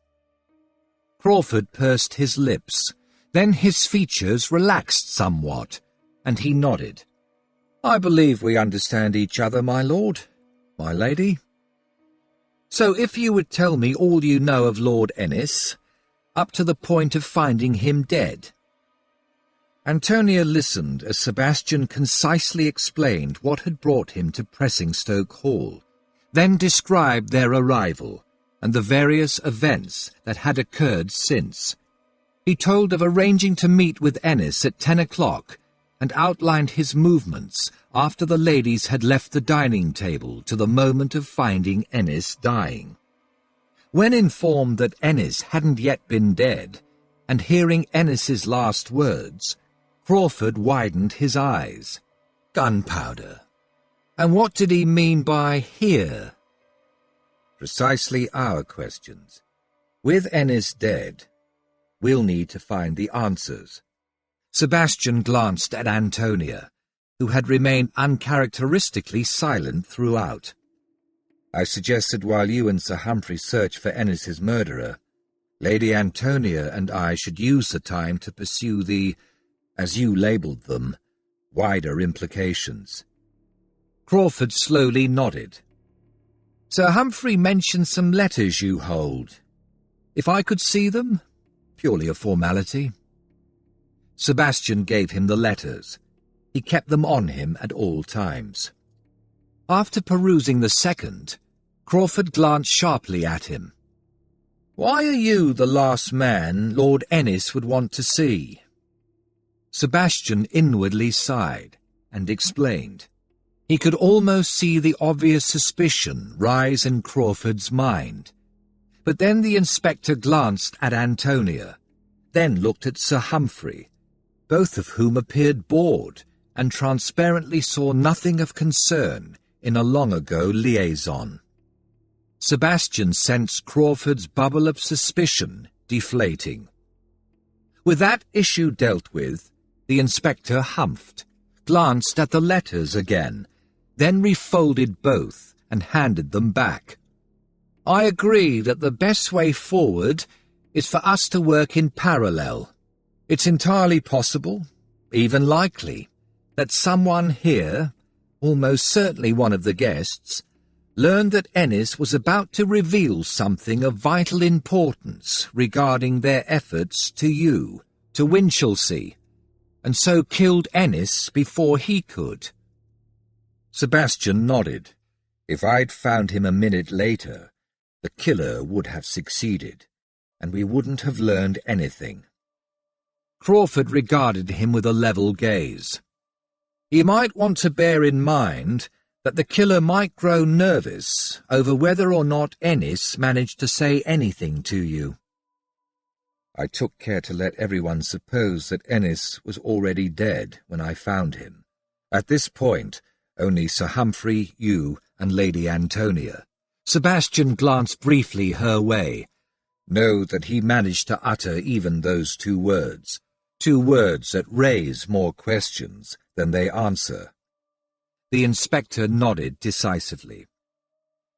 Crawford pursed his lips, then his features relaxed somewhat, and he nodded. "I believe we understand each other, my lord, my lady. So if you would tell me all you know of Lord Ennis, up to the point of finding him dead." Antonia listened as Sebastian concisely explained what had brought him to Pressingstoke Hall, then described their arrival and the various events that had occurred since. He told of arranging to meet with Ennis at 10 o'clock and outlined his movements after the ladies had left the dining table to the moment of finding Ennis dying. When informed that Ennis hadn't yet been dead, and hearing Ennis's last words, Crawford widened his eyes. "Gunpowder. And what did he mean by here?" "Precisely our questions. With Ennis dead, we'll need to find the answers." Sebastian glanced at Antonia, who had remained uncharacteristically silent throughout. "I suggested while you and Sir Humphrey search for Ennis's murderer, Lady Antonia and I should use the time to pursue the, as you labelled them, wider implications." Crawford slowly nodded. "Sir Humphrey mentioned some letters you hold. If I could see them? Purely a formality." Sebastian gave him the letters. He kept them on him at all times. After perusing the second, Crawford glanced sharply at him. "Why are you the last man Lord Ennis would want to see?" Sebastian inwardly sighed and explained. He could almost see the obvious suspicion rise in Crawford's mind. But then the inspector glanced at Antonia, then looked at Sir Humphrey, both of whom appeared bored and transparently saw nothing of concern in a long-ago liaison. Sebastian sensed Crawford's bubble of suspicion deflating. With that issue dealt with, the inspector humphed, glanced at the letters again, then refolded both and handed them back. I agree that the best way forward is for us to work in parallel. It's entirely possible, even likely, that someone here, almost certainly one of the guests, learned that Ennis was about to reveal something of vital importance regarding their efforts to you, to Winchelsea, and so killed Ennis before he could. Sebastian nodded. If I'd found him a minute later, the killer would have succeeded, and we wouldn't have learned anything. Crawford regarded him with a level gaze. You might want to bear in mind that the killer might grow nervous over whether or not Ennis managed to say anything to you. I took care to let everyone suppose that Ennis was already dead when I found him. At this point, only Sir Humphrey, you, and Lady Antonia. Sebastian glanced briefly her way. Know that he managed to utter even those 2 words. 2 words that raise more questions than they answer. The inspector nodded decisively.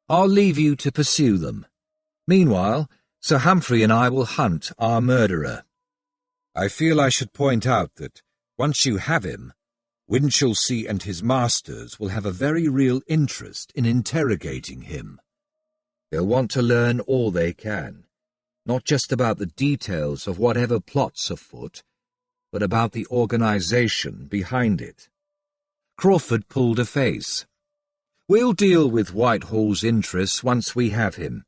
I'll leave you to pursue them. Meanwhile, Sir Humphrey and I will hunt our murderer. I feel I should point out that, once you have him, Winchelsea and his masters will have a very real interest in interrogating him. They'll want to learn all they can, not just about the details of whatever plot's afoot, but about the organization behind it. Crawford pulled a face. We'll deal with Whitehall's interests once we have him.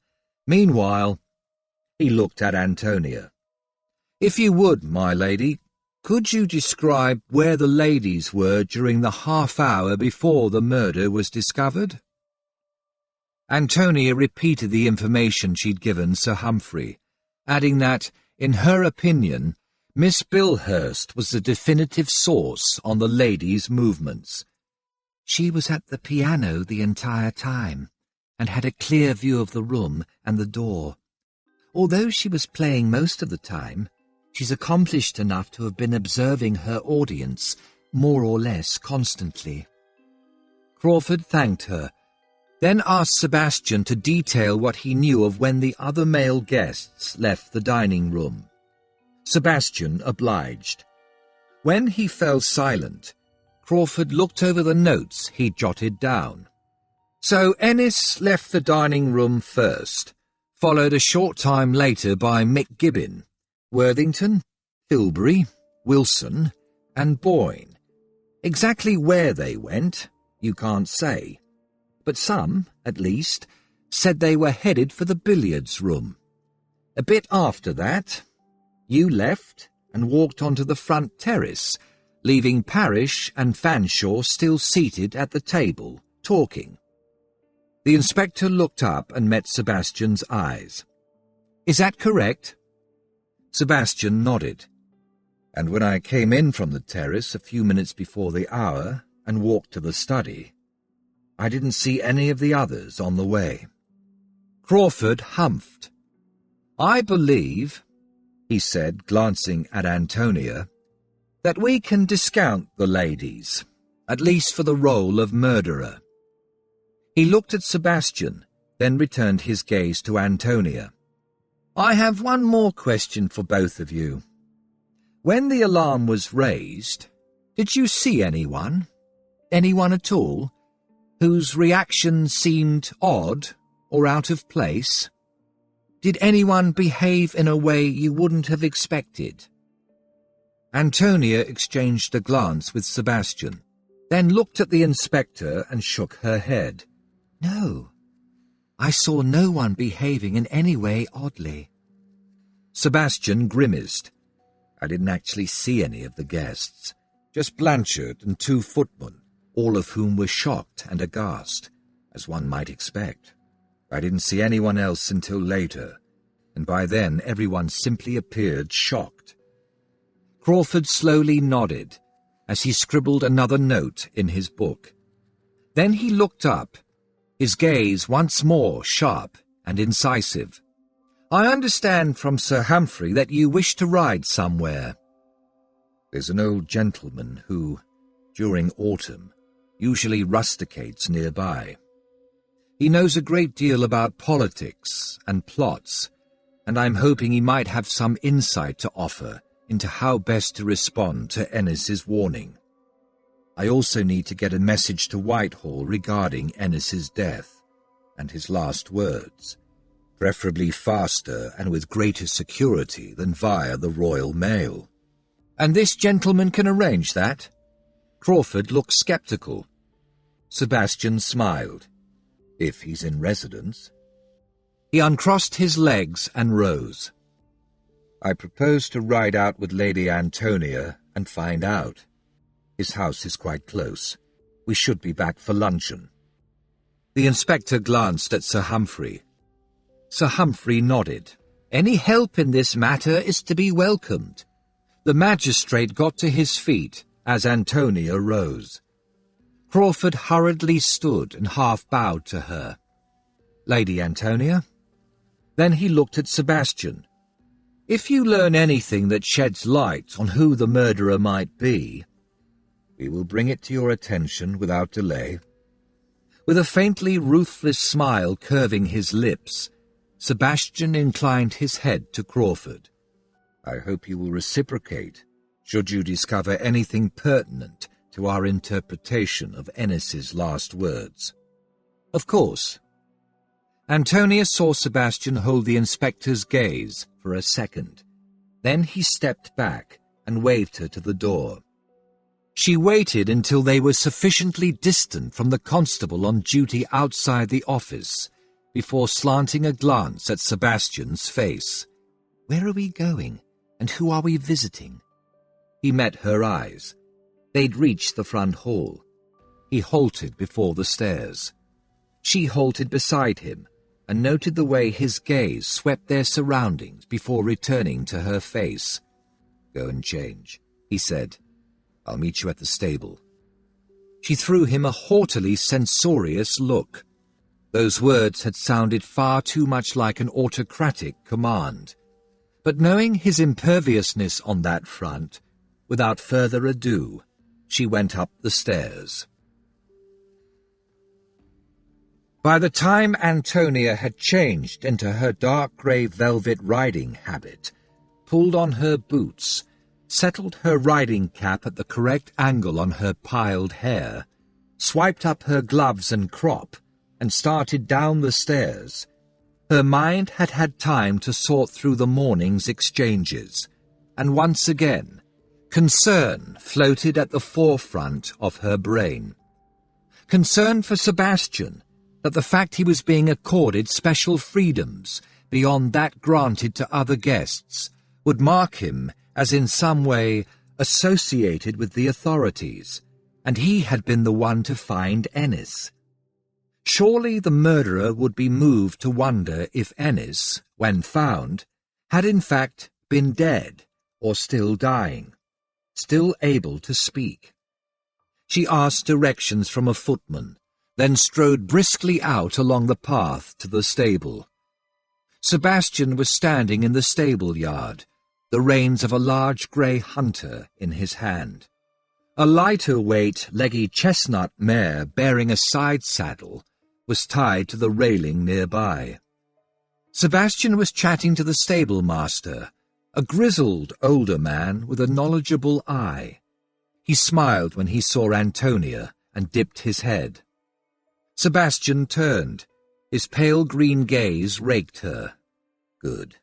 Meanwhile, he looked at Antonia. If you would, my lady, could you describe where the ladies were during the half-hour before the murder was discovered? Antonia repeated the information she'd given Sir Humphrey, adding that, in her opinion, Miss Bilhurst was the definitive source on the ladies' movements. She was at the piano the entire time, and had a clear view of the room and the door. Although she was playing most of the time, she's accomplished enough to have been observing her audience more or less constantly. Crawford thanked her, then asked Sebastian to detail what he knew of when the other male guests left the dining room. Sebastian obliged. When he fell silent, Crawford looked over the notes he'd jotted down. So Ennis left the dining room first, followed a short time later by Mick Gibbon, Worthington, Filbury, Wilson, and Boyne. Exactly where they went, you can't say, but some, at least, said they were headed for the billiards room. A bit after that, you left and walked onto the front terrace, leaving Parrish and Fanshawe still seated at the table, talking. The inspector looked up and met Sebastian's eyes. Is that correct? Sebastian nodded. And when I came in from the terrace a few minutes before the hour and walked to the study, I didn't see any of the others on the way. Crawford humphed. I believe, he said, glancing at Antonia, that we can discount the ladies, at least for the role of murderer. He looked at Sebastian, then returned his gaze to Antonia. I have one more question for both of you. When the alarm was raised, did you see anyone at all, whose reaction seemed odd or out of place? Did anyone behave in a way you wouldn't have expected? Antonia exchanged a glance with Sebastian, then looked at the inspector and shook her head. No, I saw no one behaving in any way oddly. Sebastian grimaced. I didn't actually see any of the guests, just Blanchard and 2 footmen, all of whom were shocked and aghast, as one might expect. I didn't see anyone else until later, and by then everyone simply appeared shocked. Crawford slowly nodded as he scribbled another note in his book. Then he looked up, his gaze once more sharp and incisive. "I understand from Sir Humphrey that you wish to ride somewhere." "There's an old gentleman who, during autumn, usually rusticates nearby. He knows a great deal about politics and plots, and I'm hoping he might have some insight to offer into how best to respond to Ennis's warning. I also need to get a message to Whitehall regarding Ennis's death and his last words, preferably faster and with greater security than via the Royal Mail." "And this gentleman can arrange that?" Crawford looked sceptical. Sebastian smiled. "If he's in residence." He uncrossed his legs and rose. "I propose to ride out with Lady Antonia and find out. His house is quite close. We should be back for luncheon." The inspector glanced at Sir Humphrey. Sir Humphrey nodded. "Any help in this matter is to be welcomed." The magistrate got to his feet as Antonia rose. Crawford hurriedly stood and half-bowed to her. "Lady Antonia?" Then he looked at Sebastian. "If you learn anything that sheds light on who the murderer might be, we will bring it to your attention without delay." With a faintly ruthless smile curving his lips, Sebastian inclined his head to Crawford. "I hope you will reciprocate, should you discover anything pertinent to our interpretation of Ennis's last words." "Of course." Antonia saw Sebastian hold the inspector's gaze for a second. Then he stepped back and waved her to the door. She waited until they were sufficiently distant from the constable on duty outside the office before slanting a glance at Sebastian's face. "Where are we going, and who are we visiting?" He met her eyes. They'd reached the front hall. He halted before the stairs. She halted beside him and noted the way his gaze swept their surroundings before returning to her face. "Go and change," he said. "I'll meet you at the stable." She threw him a haughtily censorious look. Those words had sounded far too much like an autocratic command. But knowing his imperviousness on that front, without further ado, she went up the stairs. By the time Antonia had changed into her dark grey velvet riding habit, pulled on her boots, settled her riding cap at the correct angle on her piled hair, swiped up her gloves and crop, and started down the stairs, her mind had had time to sort through the morning's exchanges, and once again, concern floated at the forefront of her brain. Concern for Sebastian, that the fact he was being accorded special freedoms beyond that granted to other guests would mark him as in some way associated with the authorities, and he had been the one to find Ennis. Surely the murderer would be moved to wonder if Ennis, when found, had in fact been dead or still dying, still able to speak. She asked directions from a footman, then strode briskly out along the path to the stable. Sebastian was standing in the stable yard, the reins of a large grey hunter in his hand. A lighter-weight, leggy chestnut mare bearing a side saddle was tied to the railing nearby. Sebastian was chatting to the stable-master, a grizzled older man with a knowledgeable eye. He smiled when he saw Antonia and dipped his head. Sebastian turned. His pale green gaze raked her. Good.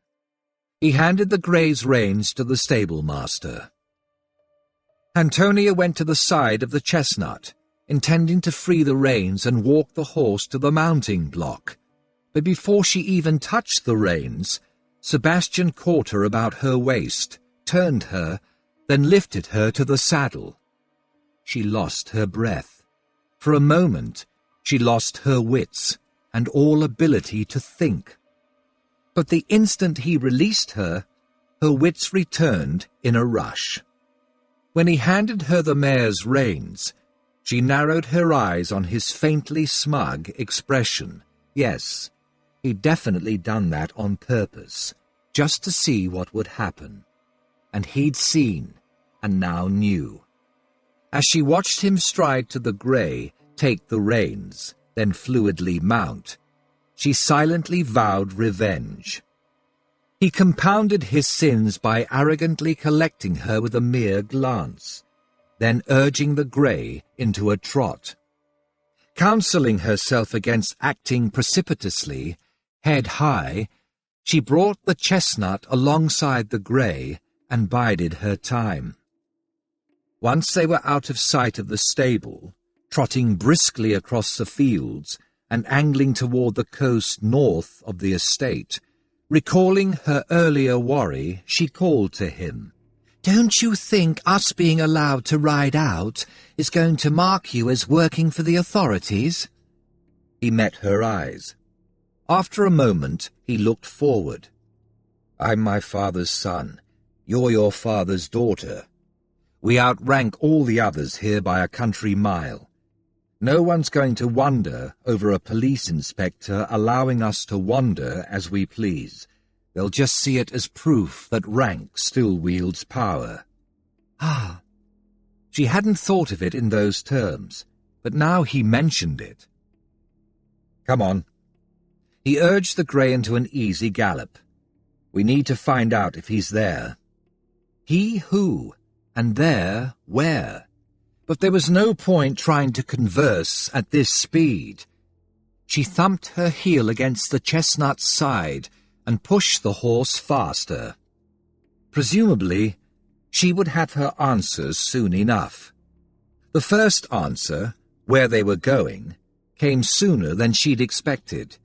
He handed the grey's reins to the stable-master. Antonia went to the side of the chestnut, intending to free the reins and walk the horse to the mounting block. But before she even touched the reins, Sebastian caught her about her waist, turned her, then lifted her to the saddle. She lost her breath, For a moment, she lost her wits and all ability to think. But the instant he released her, her wits returned in a rush. When he handed her the mare's reins, she narrowed her eyes on his faintly smug expression. Yes, he'd definitely done that on purpose, just to see what would happen. And he'd seen, and now knew. As she watched him stride to the grey, take the reins, then fluidly mount, she silently vowed revenge. He compounded his sins by arrogantly collecting her with a mere glance, then urging the grey into a trot. Counselling herself against acting precipitously, head high, she brought the chestnut alongside the grey and bided her time. Once they were out of sight of the stable, trotting briskly across the fields and angling toward the coast north of the estate, recalling her earlier worry, she called to him. "Don't you think us being allowed to ride out is going to mark you as working for the authorities?" He met her eyes. After a moment, he looked forward. "I'm my father's son. You're your father's daughter. We outrank all the others here by a country mile. No one's going to wonder over a police inspector allowing us to wander as we please. They'll just see it as proof that rank still wields power." Ah, She hadn't thought of it in those terms, but now he mentioned it. "Come on." He urged the grey into an easy gallop. "We need to find out if he's there." He who, and there where? But there was no point trying to converse at this speed. She thumped her heel against the chestnut's side and pushed the horse faster. Presumably, she would have her answers soon enough. The first answer, where they were going, came sooner than she'd expected.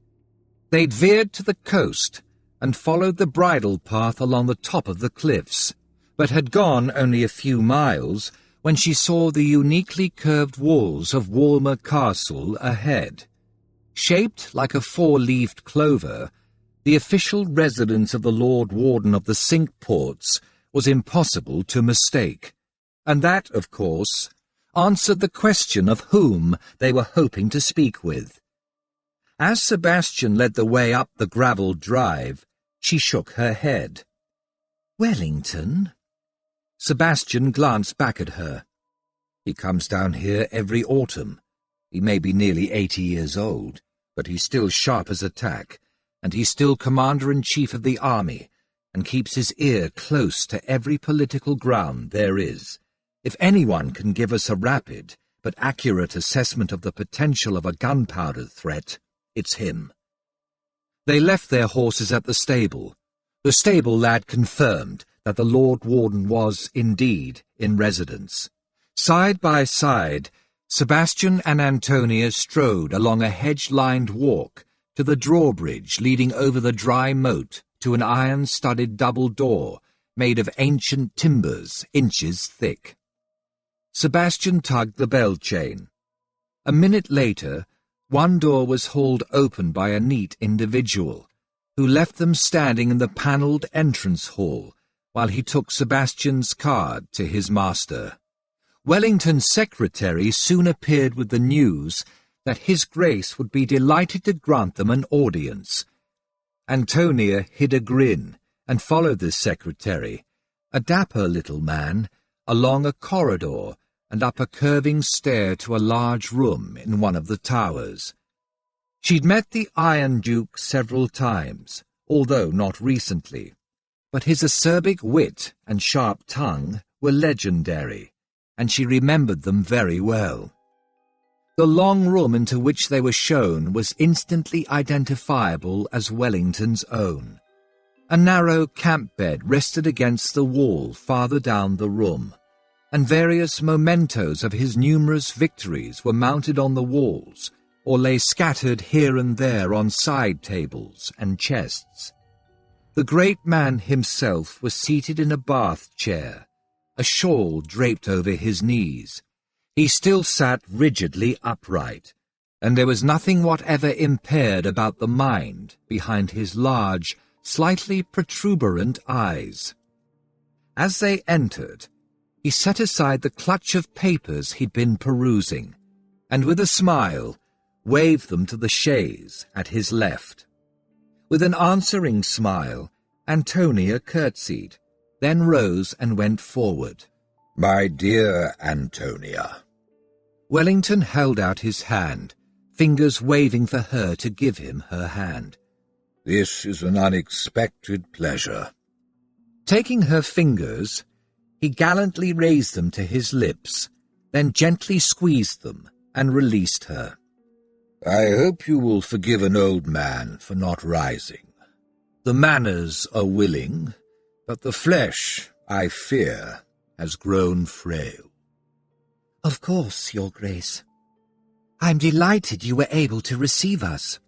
They'd veered to the coast and followed the bridle path along the top of the cliffs, but had gone only a few miles when she saw the uniquely curved walls of Walmer Castle ahead. Shaped like a four-leaved clover, the official residence of the Lord Warden of the Cinque Ports was impossible to mistake, and that, of course, answered the question of whom they were hoping to speak with. As Sebastian led the way up the gravelled drive, she shook her head. Wellington? Sebastian glanced back at her. "He comes down here every autumn. He may be nearly 80 years old, but he's still sharp as a tack, and he's still Commander-in-Chief of the army, and keeps his ear close to every political ground there is. If anyone can give us a rapid but accurate assessment of the potential of a gunpowder threat, it's him." They left their horses at the stable. The stable lad confirmed that the Lord Warden was, indeed, in residence. Side by side, Sebastian and Antonia strode along a hedge-lined walk to the drawbridge leading over the dry moat to an iron-studded double door made of ancient timbers inches thick. Sebastian tugged the bell chain. A minute later, one door was hauled open by a neat individual, who left them standing in the panelled entrance hall while he took Sebastian's card to his master. Wellington's secretary soon appeared with the news that His Grace would be delighted to grant them an audience. Antonia hid a grin and followed the secretary, a dapper little man, along a corridor and up a curving stair to a large room in one of the towers. She'd met the Iron Duke several times, although not recently, but his acerbic wit and sharp tongue were legendary, and she remembered them very well. The long room into which they were shown was instantly identifiable as Wellington's own. A narrow camp bed rested against the wall farther down the room, and various mementos of his numerous victories were mounted on the walls, or lay scattered here and there on side tables and chests. The great man himself was seated in a bath chair, a shawl draped over his knees, He still sat rigidly upright, and there was nothing whatever impaired about the mind behind his large, slightly protuberant eyes. As they entered, he set aside the clutch of papers he'd been perusing, and with a smile waved them to the chaise at his left. With an answering smile, Antonia curtsied, then rose and went forward. "My dear Antonia." Wellington held out his hand, fingers waving for her to give him her hand. "This is an unexpected pleasure." Taking her fingers, he gallantly raised them to his lips, then gently squeezed them and released her. "I hope you will forgive an old man for not rising. The manners are willing, but the flesh, I fear, has grown frail." "Of course, Your Grace. I'm delighted you were able to receive us."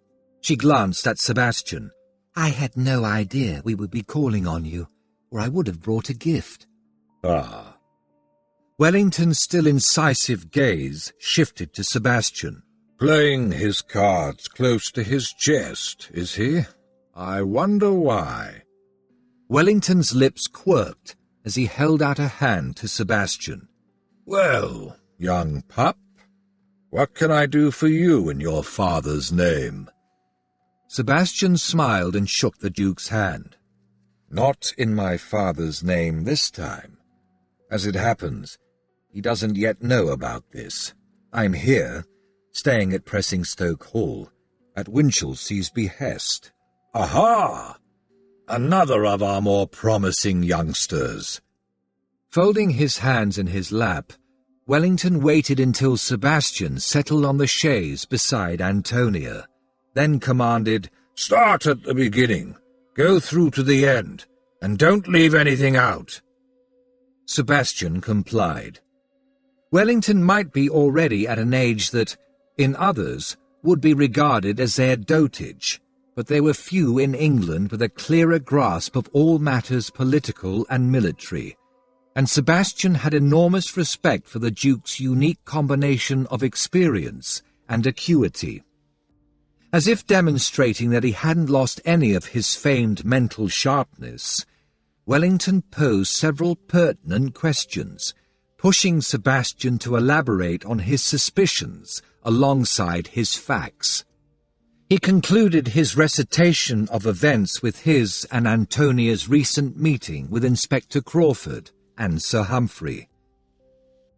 She glanced at Sebastian. "I had no idea we would be calling on you, or I would have brought a gift." "Ah." Wellington's still incisive gaze shifted to Sebastian. "Playing his cards close to his chest, is he? I wonder why." Wellington's lips quirked as he held out a hand to Sebastian. "Well, young pup, what can I do for you in your father's name?" Sebastian smiled and shook the Duke's hand. "Not in my father's name this time. As it happens, he doesn't yet know about this. I'm here, staying at Pressingstoke Hall, at Winchelsea's behest." "Aha! Another of our more promising youngsters." Folding his hands in his lap, Wellington waited until Sebastian settled on the chaise beside Antonia, then commanded, "Start at the beginning. Go through to the end, and don't leave anything out." Sebastian complied. Wellington might be already at an age that, in others, would be regarded as their dotage, but there were few in England with a clearer grasp of all matters political and military, and Sebastian had enormous respect for the Duke's unique combination of experience and acuity. As if demonstrating that he hadn't lost any of his famed mental sharpness, Wellington posed several pertinent questions, pushing Sebastian to elaborate on his suspicions alongside his facts. He concluded his recitation of events with his and Antonia's recent meeting with Inspector Crawford and Sir Humphrey.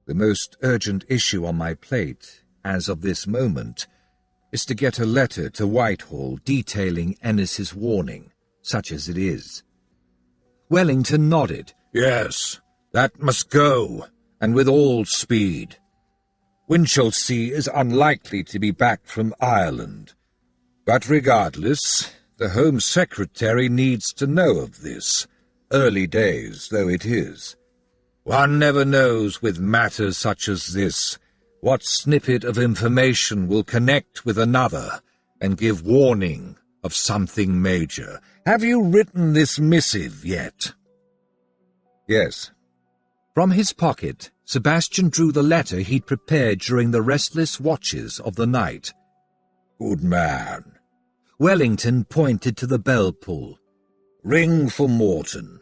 "The most urgent issue on my plate, as of this moment, is to get a letter to Whitehall detailing Ennis's warning, such as it is." Wellington nodded. "Yes, that must go, and with all speed. Winchelsea is unlikely to be back from Ireland, but regardless, the Home Secretary needs to know of this, early days though it is. One never knows with matters such as this what snippet of information will connect with another and give warning of something major. Have you written this missive yet?" "Yes." From his pocket, Sebastian drew the letter he'd prepared during the restless watches of the night. "Good man." Wellington pointed to the bell-pull. "Ring for Morton."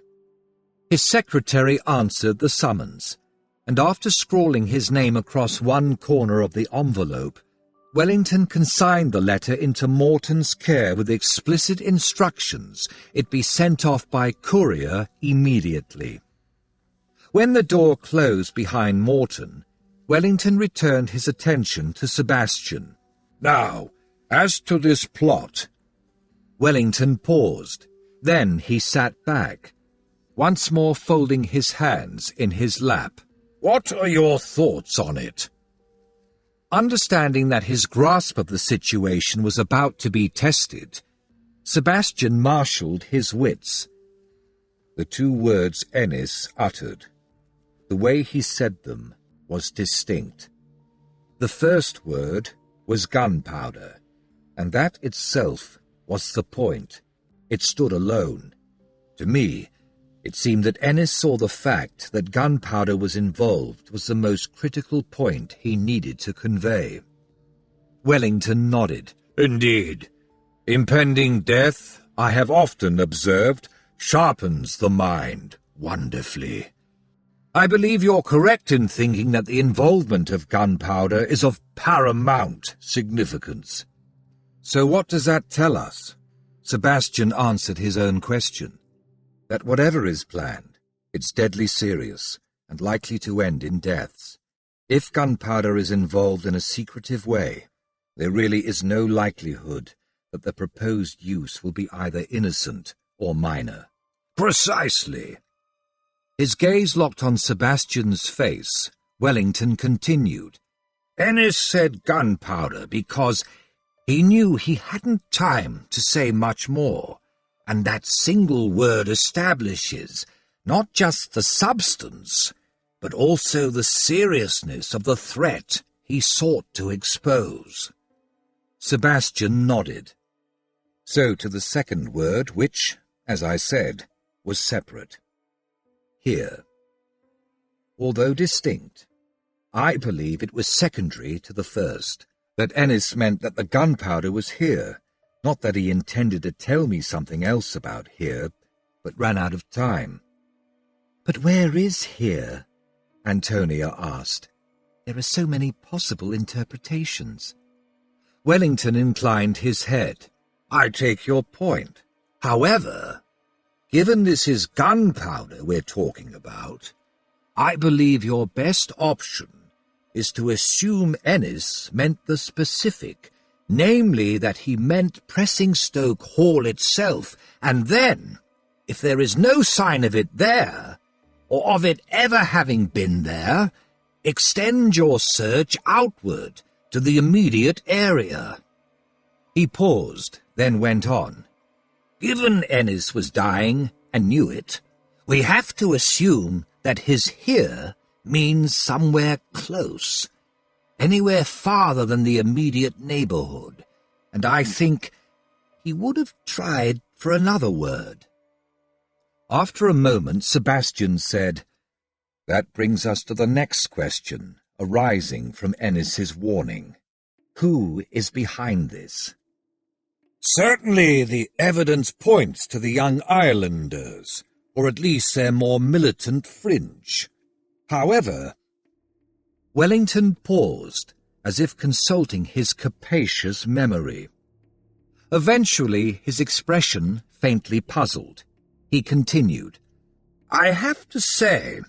His secretary answered the summons, and after scrawling his name across one corner of the envelope, Wellington consigned the letter into Morton's care with explicit instructions it be sent off by courier immediately. When the door closed behind Morton, Wellington returned his attention to Sebastian. "Now, as to this plot." Wellington paused. Then he sat back, once more folding his hands in his lap. "What are your thoughts on it?" Understanding that his grasp of the situation was about to be tested, Sebastian marshalled his wits. The two words Ennis uttered, the way he said them, was distinct. The first word was gunpowder, and that itself was the point. It stood alone. To me, It seemed that Ennis saw the fact that gunpowder was involved was the most critical point he needed to convey. Wellington nodded. Indeed. Impending death, I have often observed, sharpens the mind wonderfully. I believe you're correct in thinking that the involvement of gunpowder is of paramount significance. So what does that tell us? Sebastian answered his own question. That whatever is planned, it's deadly serious and likely to end in deaths. If gunpowder is involved in a secretive way, there really is no likelihood that the proposed use will be either innocent or minor. Precisely. His gaze locked on Sebastian's face. Wellington continued. Ennis said gunpowder because he knew he hadn't time to say much more, and that single word establishes not just the substance, but also the seriousness of the threat he sought to expose. Sebastian nodded. So to the second word, which, as I said, was separate. Here. Although distinct, I believe it was secondary to the first, that Ennis meant that the gunpowder was here, not that he intended to tell me something else about here, but ran out of time. But where is here? Antonia asked. There are so many possible interpretations. Wellington inclined his head. I take your point. However, given this is gunpowder we're talking about, I believe your best option is to assume Ennis meant the specific, namely that he meant Pressingstoke Hall itself, and then, if there is no sign of it there, or of it ever having been there, extend your search outward to the immediate area. He paused, then went on. Given Ennis was dying, and knew it, we have to assume that his here means somewhere close, anywhere farther than the immediate neighbourhood, and I think he would have tried for another word. After a moment, Sebastian said, That brings us to the next question, arising from Ennis's warning. Who is behind this? Certainly the evidence points to the young islanders, or at least their more militant fringe. However, Wellington paused, as if consulting his capacious memory. Eventually, his expression faintly puzzled. He continued, I have to say,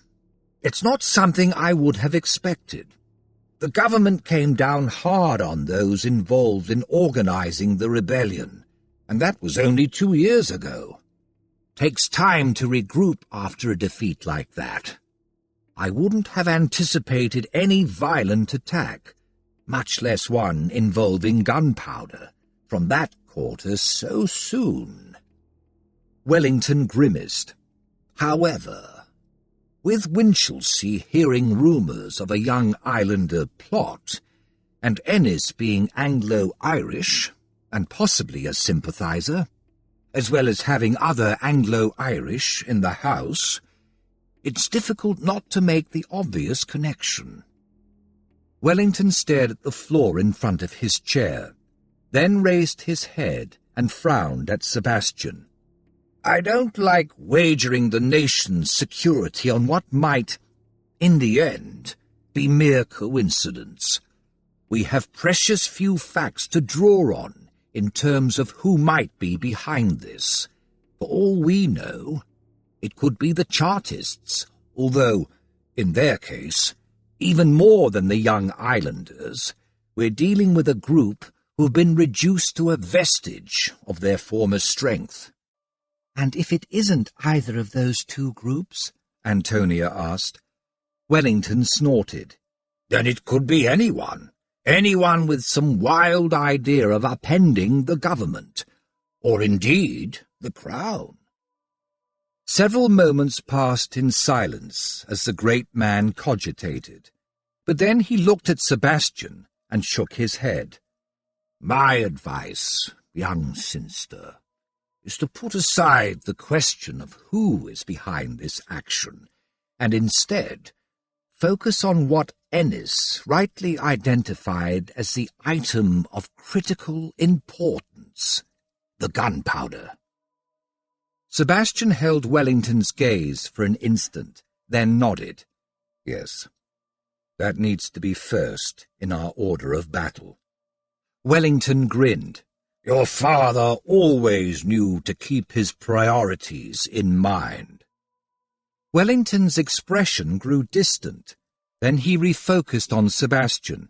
it's not something I would have expected. The government came down hard on those involved in organizing the rebellion, and that was only 2 years ago. Takes time to regroup after a defeat like that. I wouldn't have anticipated any violent attack, much less one involving gunpowder, from that quarter so soon. Wellington grimaced. However, with Winchelsea hearing rumours of a young islander plot, and Ennis being Anglo-Irish, and possibly a sympathiser, as well as having other Anglo-Irish in the house, it's difficult not to make the obvious connection. Wellington stared at the floor in front of his chair, then raised his head and frowned at Sebastian. I don't like wagering the nation's security on what might, in the end, be mere coincidence. We have precious few facts to draw on in terms of who might be behind this. For all we know, it could be the Chartists, although, in their case, even more than the young islanders, we're dealing with a group who've been reduced to a vestige of their former strength. And if it isn't either of those two groups? Antonia asked. Wellington snorted. Then it could be anyone. Anyone with some wild idea of upending the government, or indeed the crown. Several moments passed in silence as the great man cogitated, but then he looked at Sebastian and shook his head. My advice, young Cynster, is to put aside the question of who is behind this action, and instead focus on what Ennis rightly identified as the item of critical importance, the gunpowder. Sebastian held Wellington's gaze for an instant, then nodded. Yes, that needs to be first in our order of battle. Wellington grinned. Your father always knew to keep his priorities in mind. Wellington's expression grew distant. Then he refocused on Sebastian.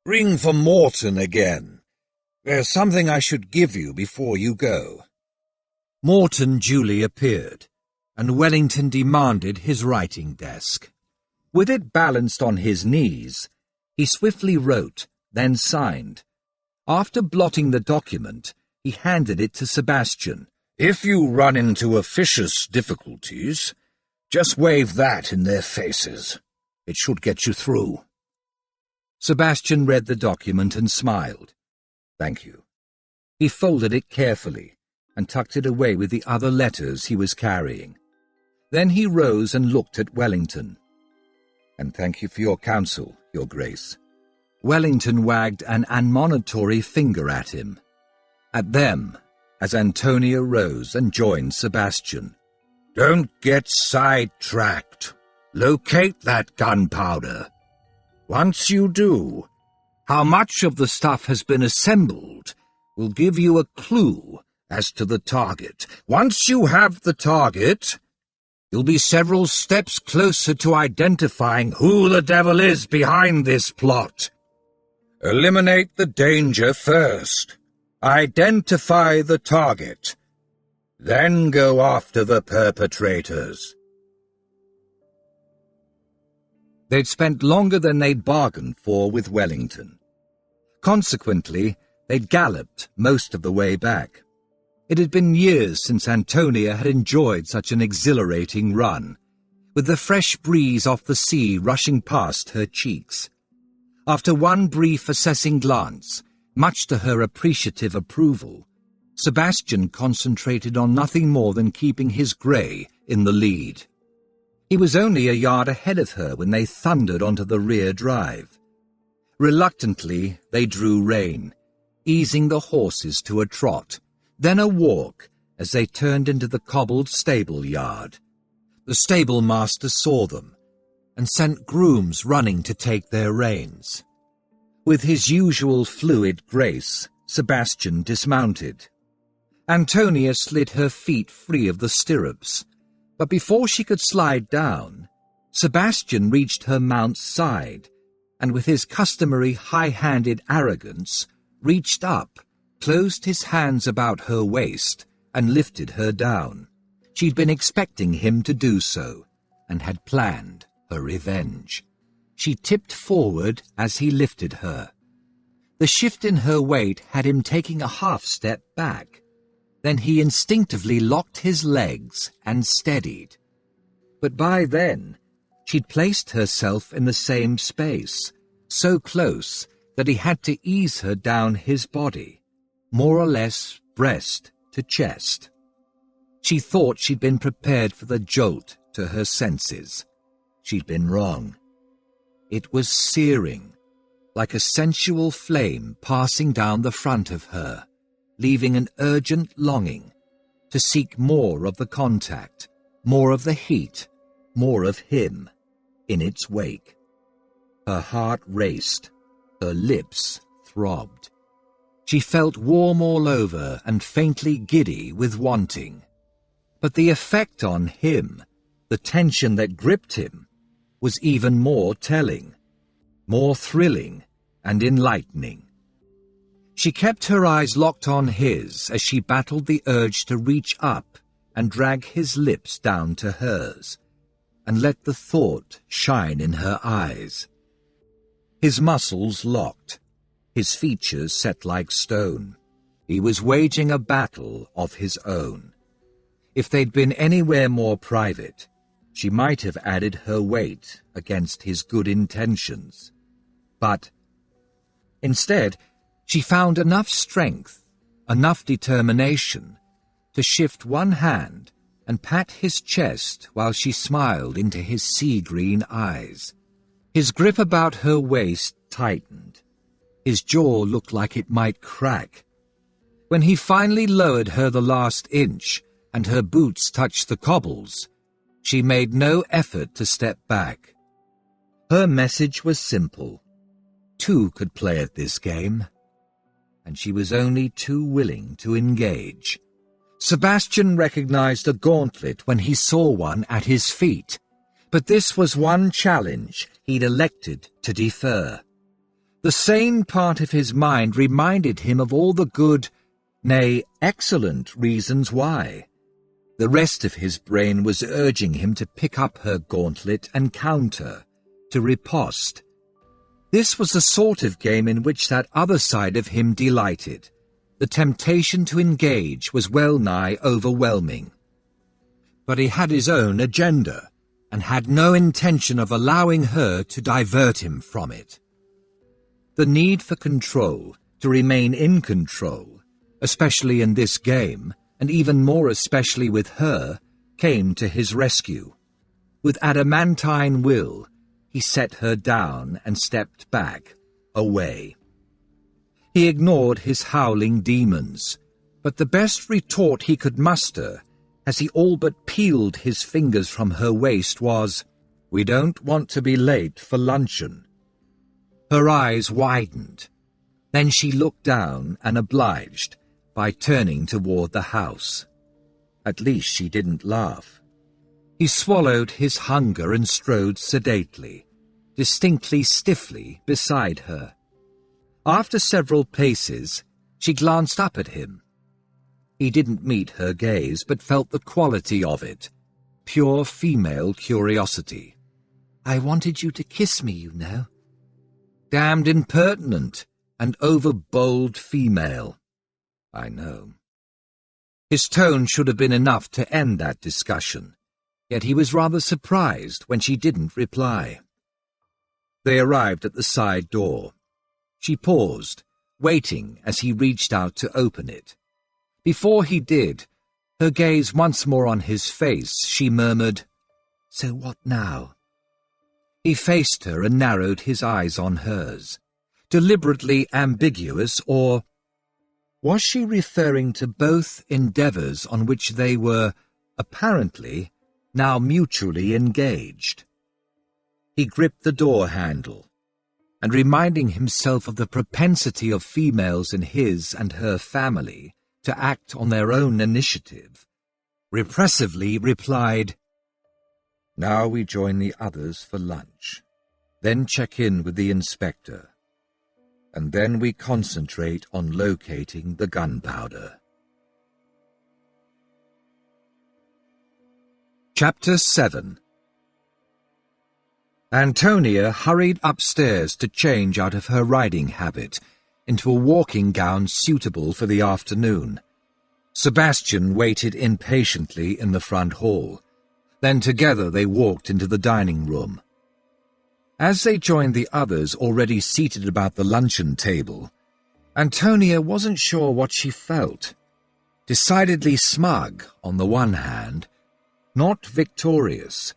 Ring for Morton again. There's something I should give you before you go. Morton duly appeared, and Wellington demanded his writing desk. With it balanced on his knees, he swiftly wrote, then signed. After blotting the document, he handed it to Sebastian. If you run into officious difficulties, just wave that in their faces. It should get you through. Sebastian read the document and smiled. Thank you. He folded it carefully and tucked it away with the other letters he was carrying. Then he rose and looked at Wellington. And thank you for your counsel, Your Grace. Wellington wagged an admonitory finger at him. At them, as Antonia rose and joined Sebastian. Don't get sidetracked. Locate that gunpowder. Once you do, how much of the stuff has been assembled will give you a clue as to the target. Once you have the target, you'll be several steps closer to identifying who the devil is behind this plot. Eliminate the danger first. Identify the target. Then go after the perpetrators. They'd spent longer than they'd bargained for with Wellington. Consequently, they'd galloped most of the way back. It had been years since Antonia had enjoyed such an exhilarating run, with the fresh breeze off the sea rushing past her cheeks. After one brief assessing glance, much to her appreciative approval, Sebastian concentrated on nothing more than keeping his grey in the lead. He was only a yard ahead of her when they thundered onto the rear drive. Reluctantly, they drew rein, easing the horses to a trot, then a walk as they turned into the cobbled stable yard. The stable master saw them and sent grooms running to take their reins. With his usual fluid grace, Sebastian dismounted. Antonia slid her feet free of the stirrups, but before she could slide down, Sebastian reached her mount's side, and with his customary high-handed arrogance, reached up, closed his hands about her waist, and lifted her down. She'd been expecting him to do so, and had planned her revenge. She tipped forward as he lifted her. The shift in her weight had him taking a half-step back. Then he instinctively locked his legs and steadied. But by then, she'd placed herself in the same space, so close that he had to ease her down his body, more or less breast to chest. She thought she'd been prepared for the jolt to her senses. She'd been wrong. It was searing, like a sensual flame passing down the front of her, leaving an urgent longing to seek more of the contact, more of the heat, more of him, in its wake. Her heart raced, her lips throbbed. She felt warm all over and faintly giddy with wanting. But the effect on him, the tension that gripped him, was even more telling, more thrilling and enlightening. She kept her eyes locked on his as she battled the urge to reach up and drag his lips down to hers, and let the thought shine in her eyes. His muscles locked, his features set like stone. He was waging a battle of his own. If they'd been anywhere more private, she might have added her weight against his good intentions. But instead, she found enough strength, enough determination, to shift one hand and pat his chest while she smiled into his sea-green eyes. His grip about her waist tightened. His jaw looked like it might crack. When he finally lowered her the last inch and her boots touched the cobbles, she made no effort to step back. Her message was simple. Two could play at this game, and she was only too willing to engage. Sebastian recognized a gauntlet when he saw one at his feet, but this was one challenge he'd elected to defer. The sane part of his mind reminded him of all the good, nay, excellent reasons why. The rest of his brain was urging him to pick up her gauntlet and counter, to riposte. This was the sort of game in which that other side of him delighted. The temptation to engage was well-nigh overwhelming. But he had his own agenda, and had no intention of allowing her to divert him from it. The need for control, to remain in control, especially in this game, and even more especially with her, came to his rescue. With adamantine will, he set her down and stepped back, away. He ignored his howling demons, but the best retort he could muster, as he all but peeled his fingers from her waist, was, "We don't want to be late for luncheon." Her eyes widened. Then she looked down and obliged by turning toward the house. At least she didn't laugh. He swallowed his hunger and strode sedately, distinctly stiffly, beside her. After several paces, she glanced up at him. He didn't meet her gaze, but felt the quality of it, pure female curiosity. "I wanted you to kiss me, you know." Damned impertinent and over-bold female. I know. His tone should have been enough to end that discussion, yet he was rather surprised when she didn't reply. They arrived at the side door. She paused, waiting as he reached out to open it. Before he did, her gaze once more on his face, she murmured, "So what now?" He faced her and narrowed his eyes on hers. Deliberately ambiguous, or was she referring to both endeavours on which they were, apparently, now mutually engaged? He gripped the door handle, and reminding himself of the propensity of females in his and her family to act on their own initiative, repressively replied, "Now we join the others for lunch, then check in with the inspector, and then we concentrate on locating the gunpowder." Chapter 7. Antonia hurried upstairs to change out of her riding habit into a walking gown suitable for the afternoon. Sebastian waited impatiently in the front hall. Then together they walked into the dining room. As they joined the others already seated about the luncheon table, Antonia wasn't sure what she felt. Decidedly smug on the one hand, not victorious,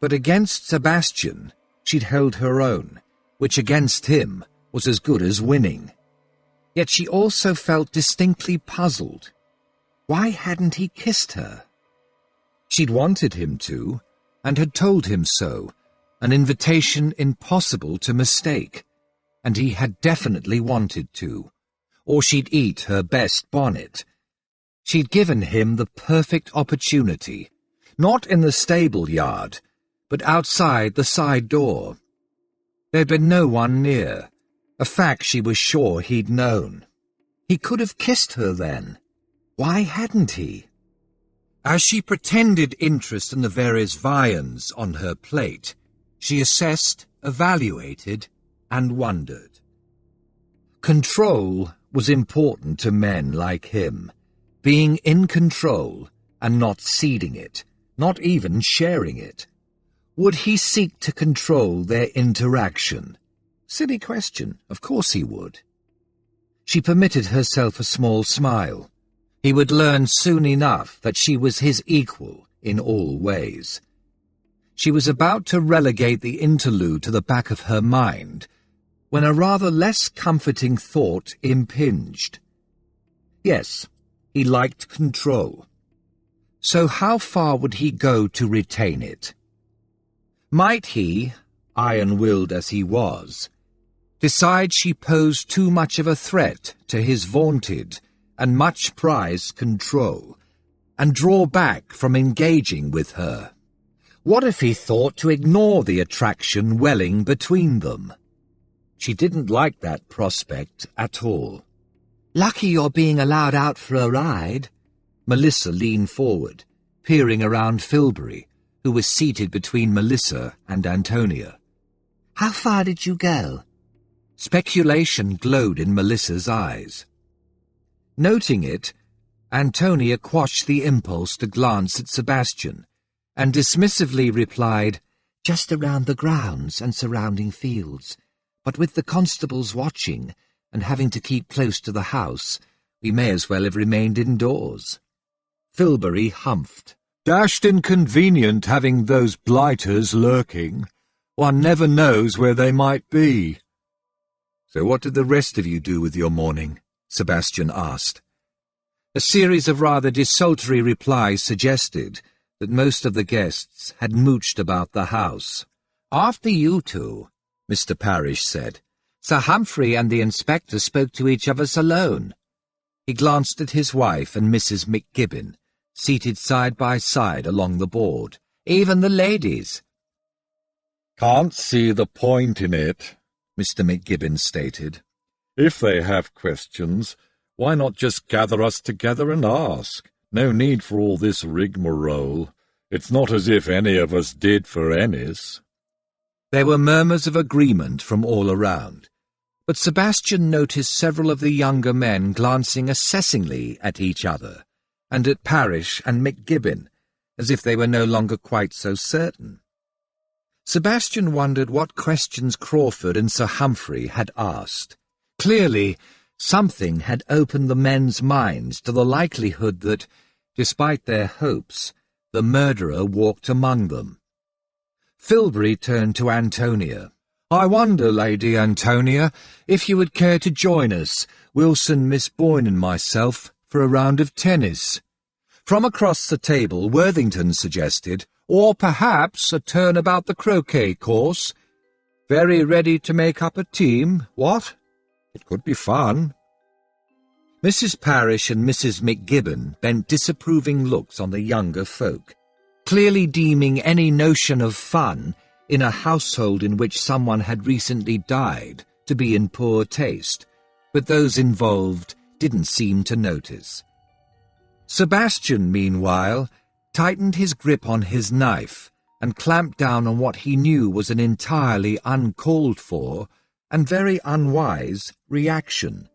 but against Sebastian she'd held her own, which against him was as good as winning. Yet she also felt distinctly puzzled. Why hadn't he kissed her? She'd wanted him to, and had told him so, an invitation impossible to mistake, and he had definitely wanted to, or she'd eat her best bonnet. She'd given him the perfect opportunity, not in the stable yard, but outside the side door. There'd been no one near, a fact she was sure he'd known. He could have kissed her then. Why hadn't he? As she pretended interest in the various viands on her plate, she assessed, evaluated, and wondered. Control was important to men like him, being in control and not ceding it, not even sharing it. Would he seek to control their interaction? Silly question, of course he would. She permitted herself a small smile. He would learn soon enough that she was his equal in all ways. She was about to relegate the interlude to the back of her mind when a rather less comforting thought impinged. Yes, he liked control. So how far would he go to retain it? Might he, iron-willed as he was, decide she posed too much of a threat to his vaunted and much prized control, and draw back from engaging with her? What if he thought to ignore the attraction welling between them? She didn't like that prospect at all. Lucky you're being allowed out for a ride. Melissa leaned forward, peering around Filbury, who was seated between Melissa and Antonia. How far did you go? Speculation glowed in Melissa's eyes. Noting it, Antonia quashed the impulse to glance at Sebastian, and dismissively replied, Just around the grounds and surrounding fields. But with the constables watching, and having to keep close to the house, we may as well have remained indoors. Filbury humphed. Dashed inconvenient having those blighters lurking. One never knows where they might be. So what did the rest of you do with your morning? Sebastian asked. A series of rather desultory replies suggested that most of the guests had mooched about the house. After you two, Mr. Parrish said, Sir Humphrey and the inspector spoke to each of us alone. He glanced at his wife and Mrs. McGibbon, seated side by side along the board. Even the ladies. Can't see the point in it, Mr. McGibbon stated. If they have questions, why not just gather us together and ask? No need for all this rigmarole. It's not as if any of us did for Ennis. There were murmurs of agreement from all around, but Sebastian noticed several of the younger men glancing assessingly at each other, and at Parrish and McGibbon, as if they were no longer quite so certain. Sebastian wondered what questions Crawford and Sir Humphrey had asked. Clearly, something had opened the men's minds to the likelihood that, despite their hopes, the murderer walked among them. Filbury turned to Antonia. I wonder, Lady Antonia, if you would care to join us, Wilson, Miss Boyne and myself, for a round of tennis. From across the table, Worthington suggested, or perhaps a turn about the croquet course. Very ready to make up a team, what? It could be fun. Mrs. Parrish and Mrs. McGibbon bent disapproving looks on the younger folk, clearly deeming any notion of fun in a household in which someone had recently died to be in poor taste, but those involved didn't seem to notice. Sebastian, meanwhile, tightened his grip on his knife and clamped down on what he knew was an entirely uncalled-for and very unwise reaction.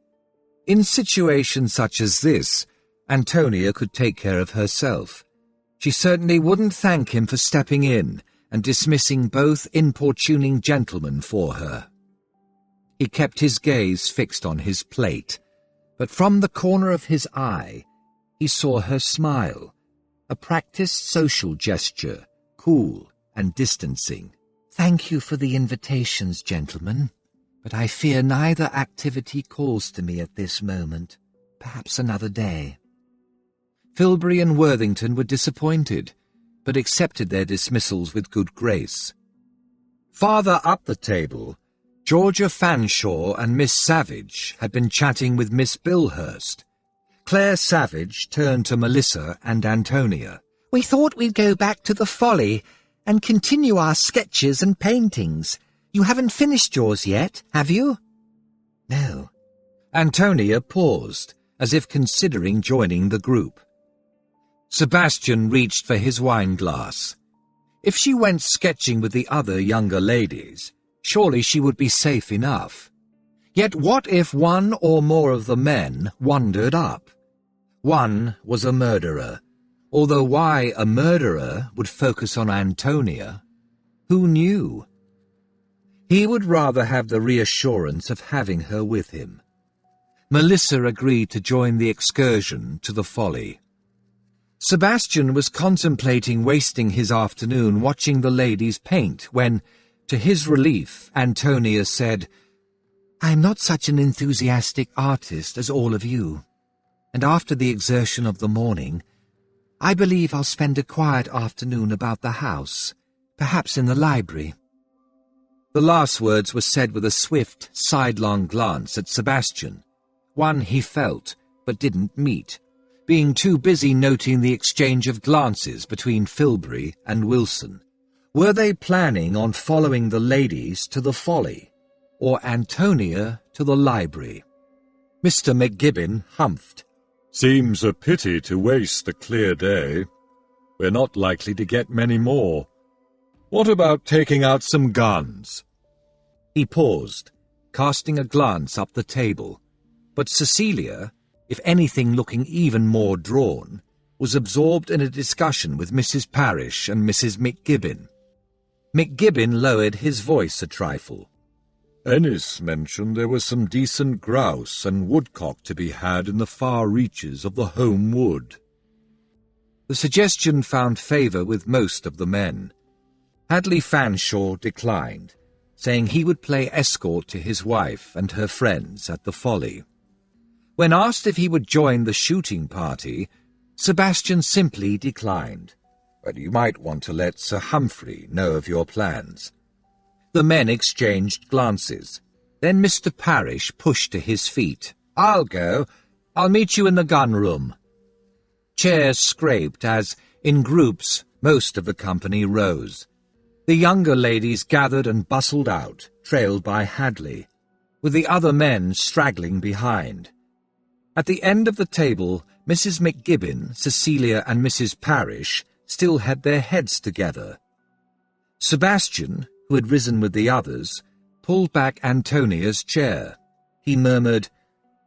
In situations such as this, Antonia could take care of herself. She certainly wouldn't thank him for stepping in and dismissing both importuning gentlemen for her. He kept his gaze fixed on his plate, but from the corner of his eye he saw her smile, a practiced social gesture, cool and distancing. Thank you for the invitations, gentlemen, but I fear neither activity calls to me at this moment. Perhaps another day. Filbury and Worthington were disappointed, but accepted their dismissals with good grace. Farther up the table, Georgia Fanshawe and Miss Savage had been chatting with Miss Bilhurst. Claire Savage turned to Melissa and Antonia. We thought we'd go back to the Folly and continue our sketches and paintings. You haven't finished yours yet, have you? No. Antonia paused, as if considering joining the group. Sebastian reached for his wine-glass. If she went sketching with the other younger ladies, surely she would be safe enough. Yet what if one or more of the men wandered up? One was a murderer, although why a murderer would focus on Antonia, who knew? He would rather have the reassurance of having her with him. Melissa agreed to join the excursion to the Folly. Sebastian was contemplating wasting his afternoon watching the ladies paint when, to his relief, Antonia said, "I'm not such an enthusiastic artist as all of you, and after the exertion of the morning, I believe I'll spend a quiet afternoon about the house, perhaps in the library." The last words were said with a swift, sidelong glance at Sebastian, one he felt but didn't meet, being too busy noting the exchange of glances between Filbury and Wilson. Were they planning on following the ladies to the Folly, or Antonia to the library? Mr. McGibbon humphed. "Seems a pity to waste a clear day. We're not likely to get many more. What about taking out some guns?" He paused, casting a glance up the table, but Cecilia, if anything looking even more drawn, was absorbed in a discussion with Mrs. Parish and Mrs. McGibbon. McGibbon lowered his voice a trifle. "Ennis mentioned there was some decent grouse and woodcock to be had in the far reaches of the home wood." The suggestion found favour with most of the men. Hadley Fanshawe declined, saying he would play escort to his wife and her friends at the Folly. When asked if he would join the shooting party, Sebastian simply declined. "But you might want to let Sir Humphrey know of your plans." The men exchanged glances. Then Mr. Parish pushed to his feet. "I'll go. I'll meet you in the gun room." Chairs scraped as, in groups, most of the company rose. The younger ladies gathered and bustled out, trailed by Hadley, with the other men straggling behind. At the end of the table, Mrs. McGibbon, Cecilia, and Mrs. Parish still had their heads together. Sebastian, who had risen with the others, pulled back Antonia's chair. He murmured,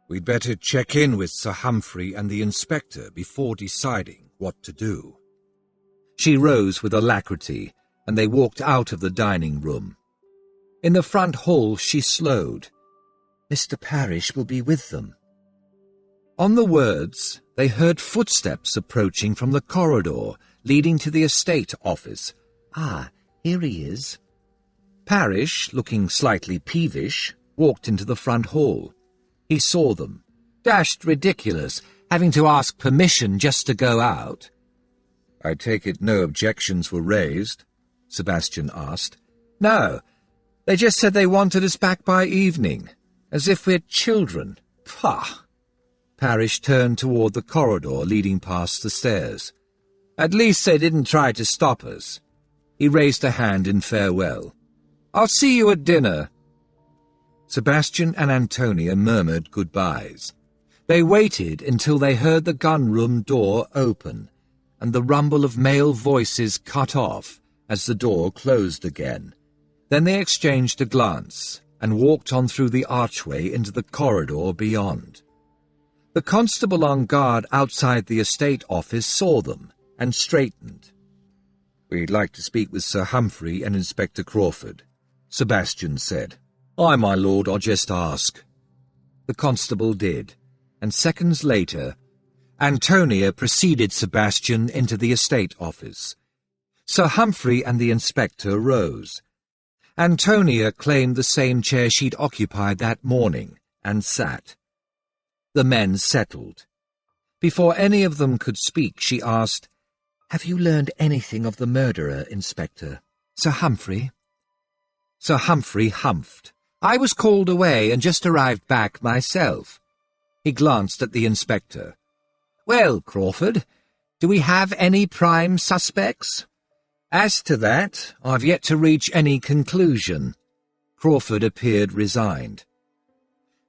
"We'd better check in with Sir Humphrey and the inspector before deciding what to do." She rose with alacrity, and they walked out of the dining room. In the front hall she slowed. "Mr. Parish will be with them." On the words, they heard footsteps approaching from the corridor leading to the estate office. "Ah, here he is." Parish, looking slightly peevish, walked into the front hall. He saw them. Dashed ridiculous, having to ask permission just to go out. "I take it no objections were raised?" Sebastian asked. "No. They just said they wanted us back by evening, as if we're children. Pah!" Parish turned toward the corridor leading past the stairs. "At least they didn't try to stop us." He raised a hand in farewell. "I'll see you at dinner." Sebastian and Antonia murmured goodbyes. They waited until they heard the gun-room door open, and the rumble of male voices cut off as the door closed again. Then they exchanged a glance and walked on through the archway into the corridor beyond. The constable on guard outside the estate office saw them and straightened. "We'd like to speak with Sir Humphrey and Inspector Crawford," Sebastian said. "Aye, my lord, I'll just ask." The constable did, and seconds later, Antonia preceded Sebastian into the estate office. Sir Humphrey and the inspector rose. Antonia claimed the same chair she'd occupied that morning and sat. The men settled. Before any of them could speak, she asked, "Have you learned anything of the murderer, Inspector? Sir Humphrey?" Sir Humphrey humphed. "I was called away and just arrived back myself." He glanced at the inspector. "Well, Crawford, do we have any prime suspects?" "As to that, I've yet to reach any conclusion." Crawford appeared resigned.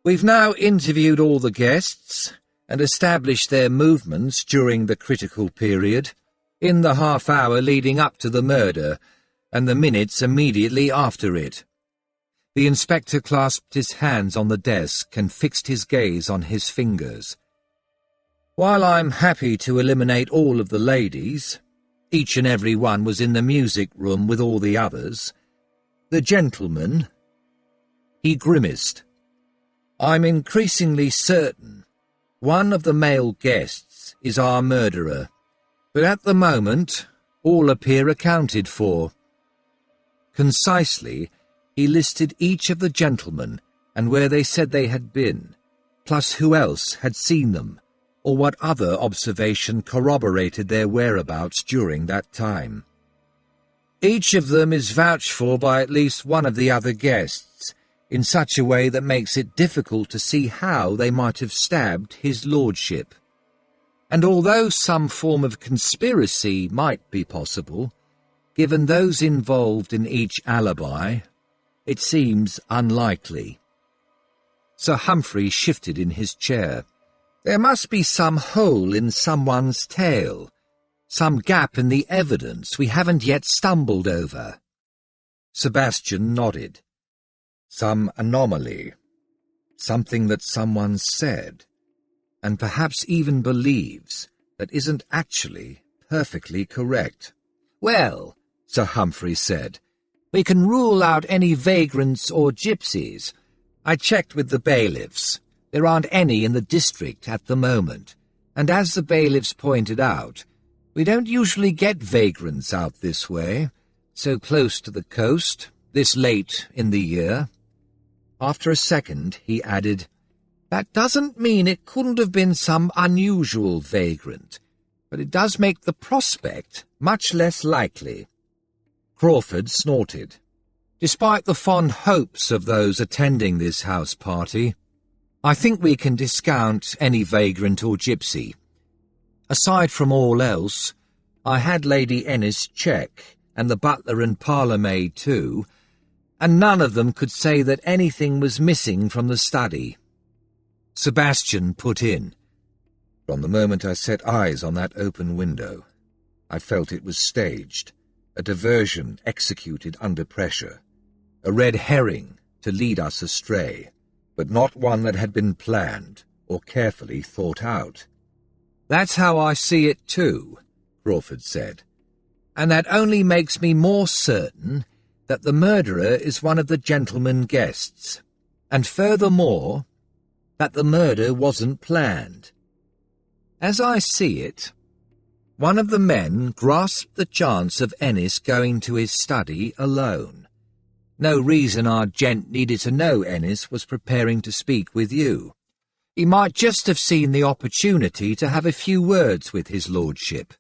"We've now interviewed all the guests and established their movements during the critical period, in the half-hour leading up to the murder, and the minutes immediately after it." The inspector clasped his hands on the desk and fixed his gaze on his fingers. "While I'm happy to eliminate all of the ladies, each and every one was in the music room with all the others, the gentlemen—" He grimaced. I'm increasingly certain one of the male guests is our murderer, but at the moment all appear accounted for." Concisely, he listed each of the gentlemen and where they said they had been, plus who else had seen them, or what other observation corroborated their whereabouts during that time. "Each of them is vouched for by at least one of the other guests, in such a way that makes it difficult to see how they might have stabbed his lordship. And although some form of conspiracy might be possible, given those involved in each alibi, it seems unlikely." Sir Humphrey shifted in his chair. "There must be some hole in someone's tale, some gap in the evidence we haven't yet stumbled over." Sebastian nodded. "Some anomaly, something that someone said, and perhaps even believes, that isn't actually perfectly correct." "Well," Sir Humphrey said, "we can rule out any vagrants or gypsies. I checked with the bailiffs. There aren't any in the district at the moment, and as the bailiffs pointed out, we don't usually get vagrants out this way, so close to the coast, this late in the year." After a second, he added, "That doesn't mean it couldn't have been some unusual vagrant, but it does make the prospect much less likely." Crawford snorted. "Despite the fond hopes of those attending this house party, I think we can discount any vagrant or gypsy. Aside from all else, I had Lady Ennis check, and the butler and parlour-maid too, and none of them could say that anything was missing from the study." Sebastian put in, "From the moment I set eyes on that open window, I felt it was staged, a diversion executed under pressure, a red herring to lead us astray, but not one that had been planned or carefully thought out." "That's how I see it too," Crawford said, "and that only makes me more certain that the murderer is one of the gentlemen guests, and furthermore, that the murder wasn't planned. As I see it, one of the men grasped the chance of Ennis going to his study alone. No reason our gent needed to know Ennis was preparing to speak with you. He might just have seen the opportunity to have a few words with his lordship.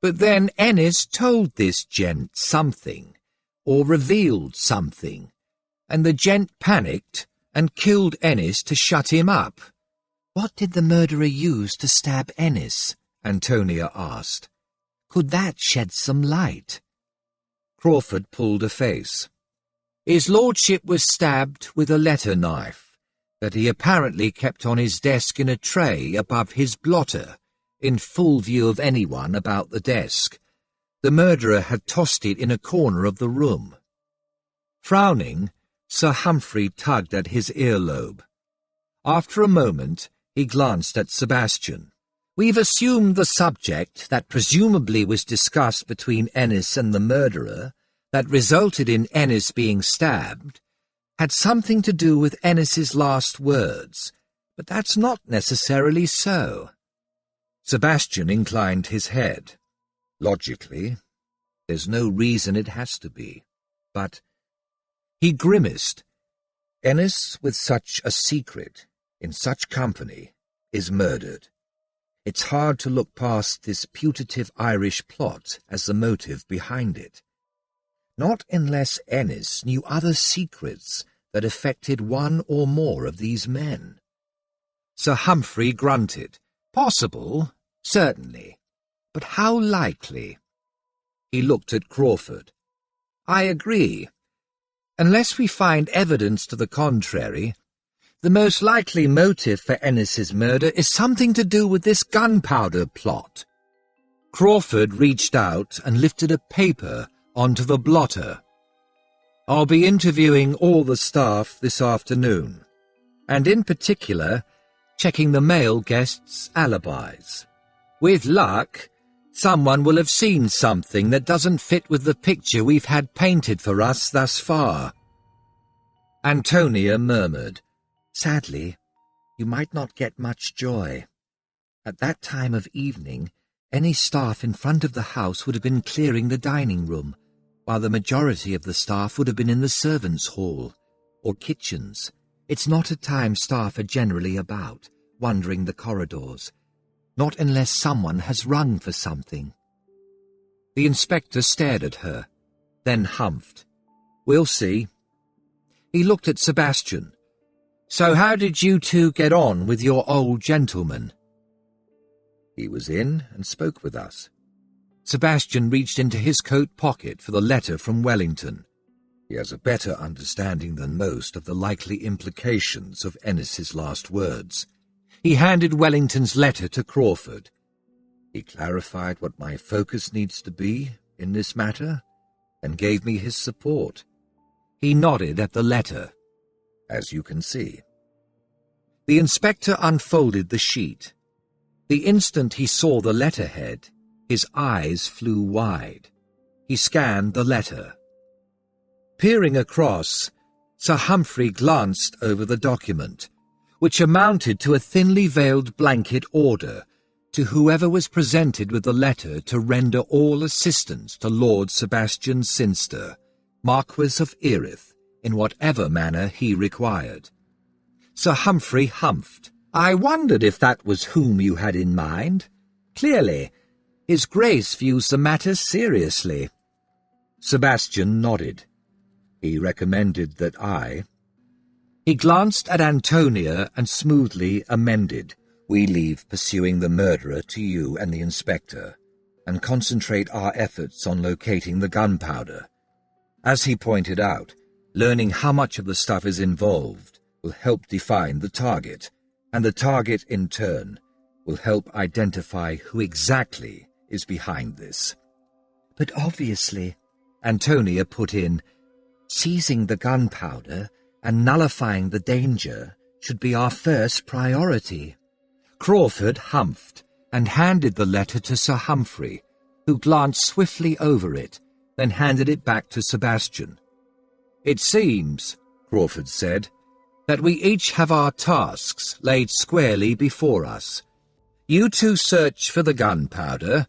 But then Ennis told this gent something, or revealed something, and the gent panicked and killed Ennis to shut him up." "What did the murderer use to stab Ennis?" Antonia asked. "Could that shed some light?" Crawford pulled a face. "His lordship was stabbed with a letter knife that he apparently kept on his desk in a tray above his blotter, in full view of anyone about the desk. The murderer had tossed it in a corner of the room." Frowning, Sir Humphrey tugged at his earlobe. After a moment, he glanced at Sebastian. "We've assumed the subject that presumably was discussed between Ennis and the murderer, that resulted in Ennis being stabbed, had something to do with Ennis's last words, but that's not necessarily so." Sebastian inclined his head. "Logically, there's no reason it has to be, but—" He grimaced. "Ennis, with such a secret, in such company, is murdered. It's hard to look past this putative Irish plot as the motive behind it. Not unless Ennis knew other secrets that affected one or more of these men." Sir Humphrey grunted. "Possible, certainly. But how likely?" He looked at Crawford. "I agree. Unless we find evidence to the contrary, the most likely motive for Ennis's murder is something to do with this gunpowder plot." Crawford reached out and lifted a paper onto the blotter. "I'll be interviewing all the staff this afternoon, and in particular, checking the male guests' alibis. With luck, someone will have seen something that doesn't fit with the picture we've had painted for us thus far." Antonia murmured, Sadly, you might not get much joy. At that time of evening, any staff in front of the house would have been clearing the dining room, while the majority of the staff would have been in the servants' hall or kitchens. It's not a time staff are generally about, wandering the corridors, not unless someone has rung for something. The inspector stared at her, then humphed. "We'll see." He looked at Sebastian. "So how did you two get on with your old gentleman?" "He was in and spoke with us." Sebastian reached into his coat pocket for the letter from Wellington. "He has a better understanding than most of the likely implications of Ennis's last words." He handed Wellington's letter to Crawford. "He clarified what my focus needs to be in this matter and gave me his support." He nodded at the letter. "As you can see." The inspector unfolded the sheet. The instant he saw the letterhead, his eyes flew wide. He scanned the letter. Peering across, Sir Humphrey glanced over the document, which amounted to a thinly veiled blanket order to whoever was presented with the letter to render all assistance to Lord Sebastian Cynster, Marquis of Erith, in whatever manner he required. Sir Humphrey humphed. "I wondered if that was whom you had in mind. Clearly, His Grace views the matter seriously." Sebastian nodded. He recommended that I... He glanced at Antonia and smoothly amended. "We leave pursuing the murderer to you and the inspector, and concentrate our efforts on locating the gunpowder. As he pointed out, learning how much of the stuff is involved will help define the target, and the target, in turn, will help identify who exactly is behind this." "But obviously," Antonia put in, "seizing the gunpowder and nullifying the danger should be our first priority." Crawford humphed and handed the letter to Sir Humphrey, who glanced swiftly over it, then handed it back to Sebastian. "It seems," Crawford said, "that we each have our tasks laid squarely before us. You two search for the gunpowder,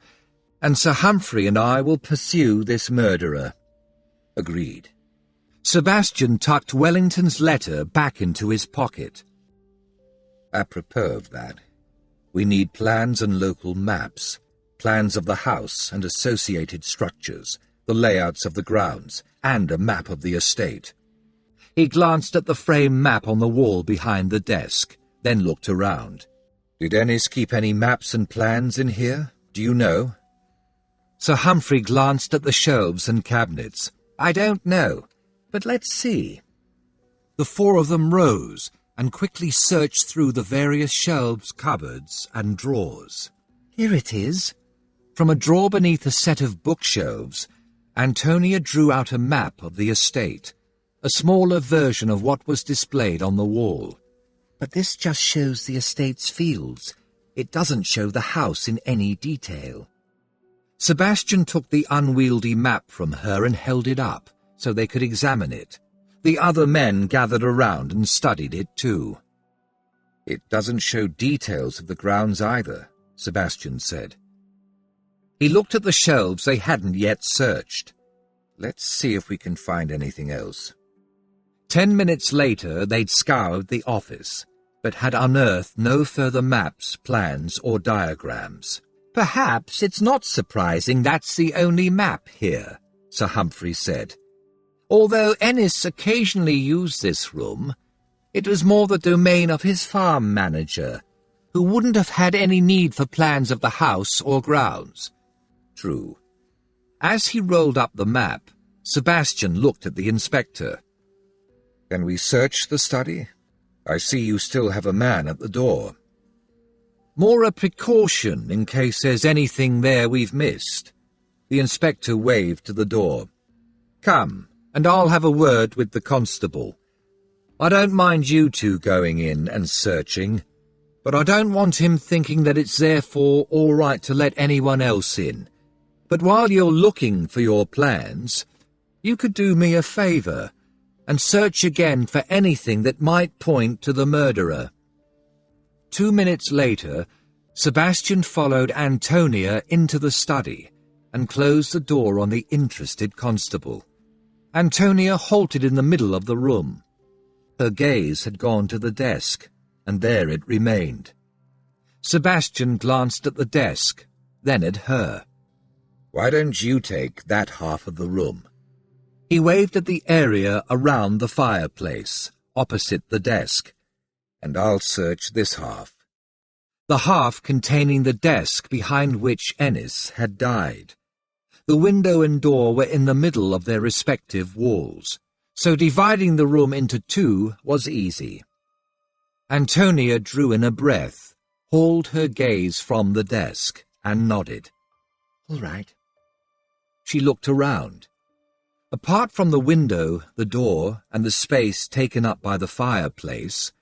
and Sir Humphrey and I will pursue this murderer." "Agreed." Sebastian tucked Wellington's letter back into his pocket. "Apropos of that, we need plans and local maps, plans of the house and associated structures, the layouts of the grounds, and a map of the estate." He glanced at the frame map on the wall behind the desk, then looked around. "Did Ennis keep any maps and plans in here? Do you know?" Sir Humphrey glanced at the shelves and cabinets. "I don't know, but let's see." The four of them rose and quickly searched through the various shelves, cupboards, and drawers. "Here it is." From a drawer beneath a set of bookshelves, Antonia drew out a map of the estate, a smaller version of what was displayed on the wall. "But this just shows the estate's fields. It doesn't show the house in any detail." Sebastian took the unwieldy map from her and held it up so they could examine it. The other men gathered around and studied it too. "It doesn't show details of the grounds either," Sebastian said. He looked at the shelves they hadn't yet searched. "Let's see if we can find anything else." 10 minutes later they'd scoured the office, but had unearthed no further maps, plans, or diagrams. "Perhaps it's not surprising that's the only map here," Sir Humphrey said. "Although Ennis occasionally used this room, it was more the domain of his farm manager, who wouldn't have had any need for plans of the house or grounds." "True." As he rolled up the map, Sebastian looked at the inspector. "Can we search the study? I see you still have a man at the door." "More a precaution in case there's anything there we've missed." The inspector waved to the door. "Come, and I'll have a word with the constable. I don't mind you two going in and searching, but I don't want him thinking that it's therefore all right to let anyone else in. But while you're looking for your plans, you could do me a favour. and search again for anything that might point to the murderer. 2 minutes later, Sebastian followed Antonia into the study and closed the door on the interested constable. Antonia halted in the middle of the room. Her gaze had gone to the desk, and there it remained. Sebastian glanced at the desk, then at her. "Why don't you take that half of the room?" He waved at the area around the fireplace, opposite the desk. "And I'll search this half." The half containing the desk behind which Ennis had died. The window and door were in the middle of their respective walls, so dividing the room into two was easy. Antonia drew in a breath, hauled her gaze from the desk, and nodded. "All right." She looked around. Apart from the window, the door, and the space taken up by the fireplace,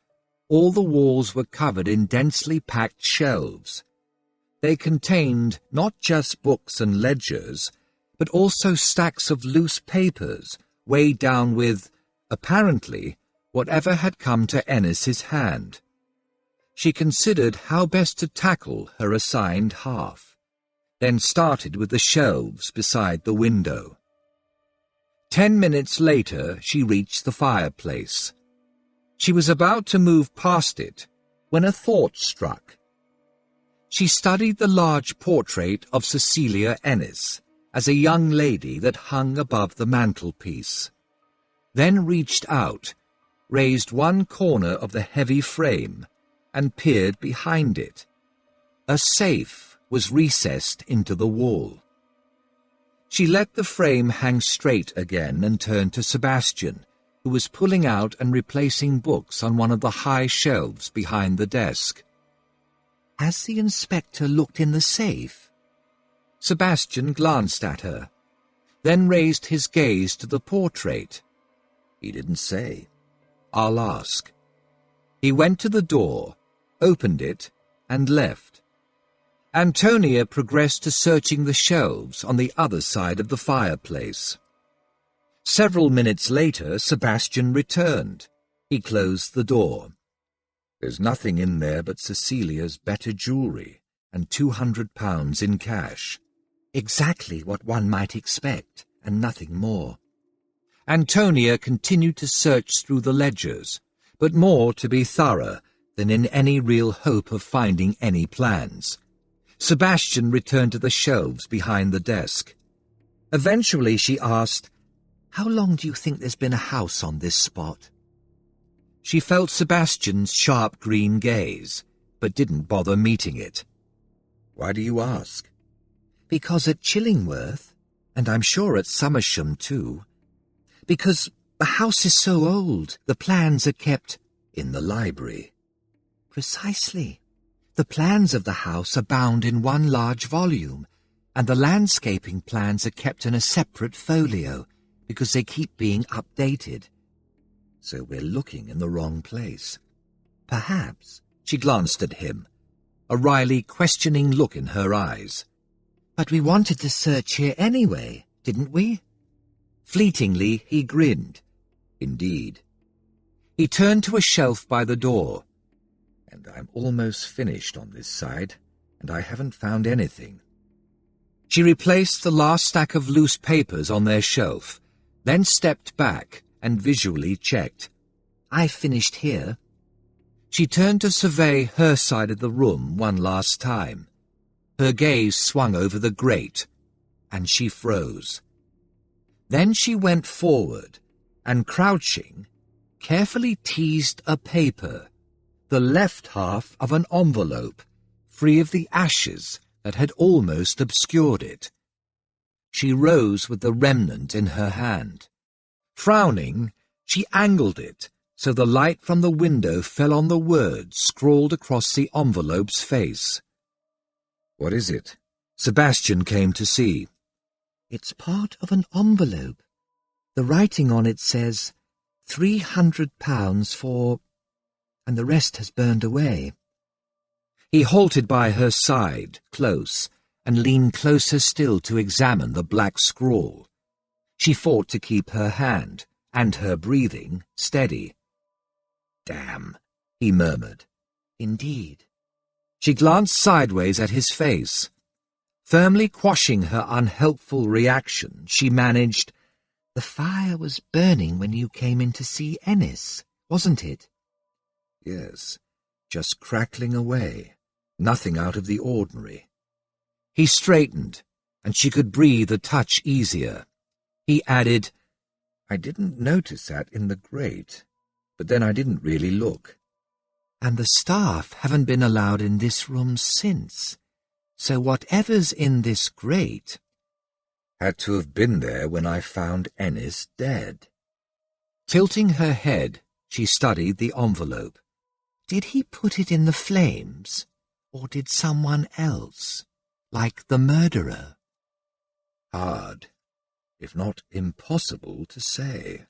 all the walls were covered in densely packed shelves. They contained not just books and ledgers, but also stacks of loose papers, weighed down with, apparently, whatever had come to Ennis's hand. She considered how best to tackle her assigned half, then started with the shelves beside the window. 10 minutes later, she reached the fireplace. She was about to move past it when a thought struck. She studied the large portrait of Cecilia Ennis as a young lady that hung above the mantelpiece, then reached out, raised one corner of the heavy frame, and peered behind it. A safe was recessed into the wall. She let the frame hang straight again and turned to Sebastian, who was pulling out and replacing books on one of the high shelves behind the desk. "Has the inspector looked in the safe?" Sebastian glanced at her, then raised his gaze to the portrait. "He didn't say." "I'll ask." He went to the door, opened it, and left. Antonia progressed to searching the shelves on the other side of the fireplace. Several minutes later, Sebastian returned. He closed the door. "There's nothing in there but Cecilia's better jewellery and £200 in cash." Exactly what one might expect, and nothing more. Antonia continued to search through the ledgers, but more to be thorough than in any real hope of finding any plans. Sebastian returned to the shelves behind the desk. Eventually she asked, "How long do you think there's been a house on this spot?" She felt Sebastian's sharp green gaze, but didn't bother meeting it. "Why do you ask?" "Because at Chillingworth, and I'm sure at Somersham too, because the house is so old, the plans are kept in the library." "Precisely. The plans of the house are bound in one large volume, and the landscaping plans are kept in a separate folio, because they keep being updated." "So we're looking in the wrong place." "Perhaps." She glanced at him, a wryly questioning look in her eyes. "But we wanted to search here anyway, didn't we?" Fleetingly he grinned. "Indeed." He turned to a shelf by the door. "And I'm almost finished on this side, and I haven't found anything." She replaced the last stack of loose papers on their shelf, then stepped back and visually checked. "I finished here." She turned to survey her side of the room one last time. Her gaze swung over the grate, and she froze. Then she went forward, and crouching, carefully teased a paper, the left half of an envelope, free of the ashes that had almost obscured it. She rose with the remnant in her hand. Frowning, she angled it so the light from the window fell on the words scrawled across the envelope's face. "What is it?" Sebastian came to see. "It's part of an envelope. The writing on it says £300 for... and the rest has burned away." He halted by her side, close, and leaned closer still to examine the black scrawl. She fought to keep her hand, and her breathing steady. "Damn," he murmured. "Indeed." She glanced sideways at his face. Firmly quashing her unhelpful reaction, she managed, "The fire was burning when you came in to see Ennis, wasn't it?" "Yes, just crackling away. Nothing out of the ordinary." He straightened, and she could breathe a touch easier. He added, "I didn't notice that in the grate, but then I didn't really look." "And the staff haven't been allowed in this room since. So whatever's in this grate—" "Had to have been there when I found Ennis dead." Tilting her head, she studied the envelope. "Did he put it in the flames, or did someone else, like the murderer?" Hard, if not impossible, to say.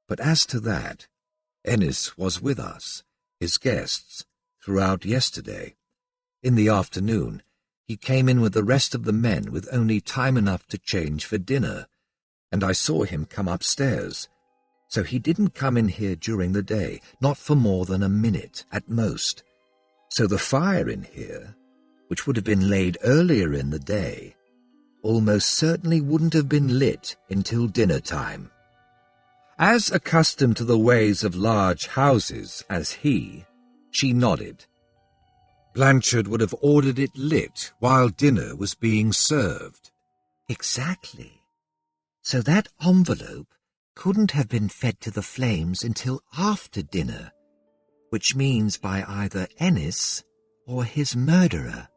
But as to that, Ennis was with us, his guests, throughout yesterday. In the afternoon, he came in with the rest of the men with only time enough to change for dinner, and I saw him come upstairs. So he didn't come in here during the day, not for more than a minute at most. So the fire in here, which would have been laid earlier in the day, almost certainly wouldn't have been lit until dinner time. As accustomed to the ways of large houses as he, she nodded. Blanchard would have ordered it lit while dinner was being served. "Exactly. So that envelope couldn't have been fed to the flames until after dinner, which means by either Ennis or his murderer."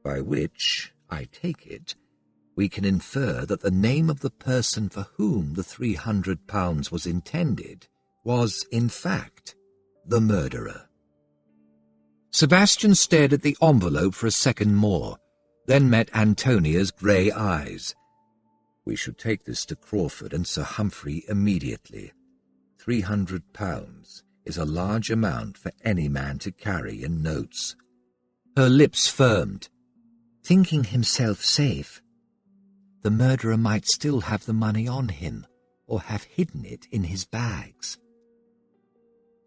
By which, I take it, we can infer that the name of the person for whom the £300 was intended was, in fact, the murderer. Sebastian stared at the envelope for a second more, then met Antonia's grey eyes. "We should take this to Crawford and Sir Humphrey immediately. £300 is a large amount for any man to carry in notes." Her lips firmed. "Thinking himself safe, the murderer might still have the money on him, or have hidden it in his bags."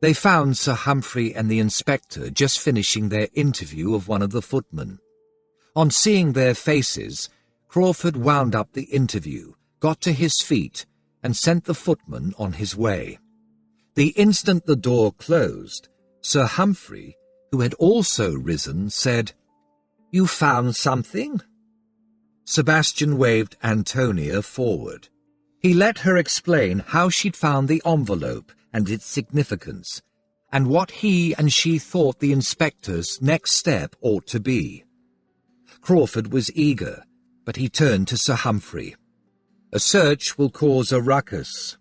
They found Sir Humphrey and the inspector just finishing their interview of one of the footmen. On seeing their faces, Crawford wound up the interview, got to his feet, and sent the footman on his way. The instant the door closed, Sir Humphrey, who had also risen, said, "You found something?" Sebastian waved Antonia forward. He let her explain how she'd found the envelope and its significance, and what he and she thought the inspector's next step ought to be. Crawford was eager, but he turned to Sir Humphrey. "A search will cause a ruckus."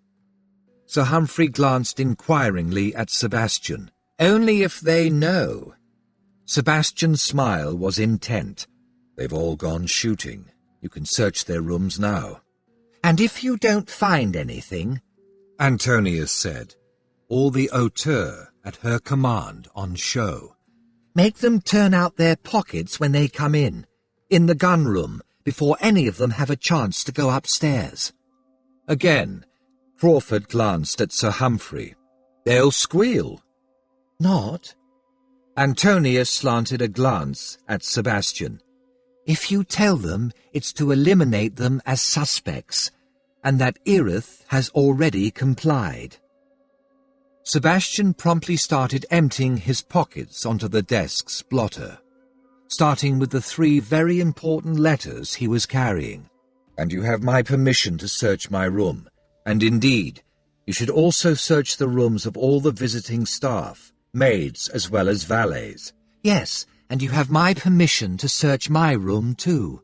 Sir Humphrey glanced inquiringly at Sebastian. "Only if they know." Sebastian's smile was intent. "They've all gone shooting. You can search their rooms now." "And if you don't find anything," Antonia said, all the hauteur at her command on show, "make them turn out their pockets when they come in the gun room, before any of them have a chance to go upstairs." Again, Crawford glanced at Sir Humphrey. "They'll squeal." "Not." Antonia slanted a glance at Sebastian. "If you tell them it's to eliminate them as suspects, and that Erith has already complied." Sebastian promptly started emptying his pockets onto the desk's blotter, starting with the 3 very important letters he was carrying. "And you have my permission to search my room. And indeed, You should also search the rooms of all the visiting staff, maids as well as valets." "Yes, and you have my permission to search my room too."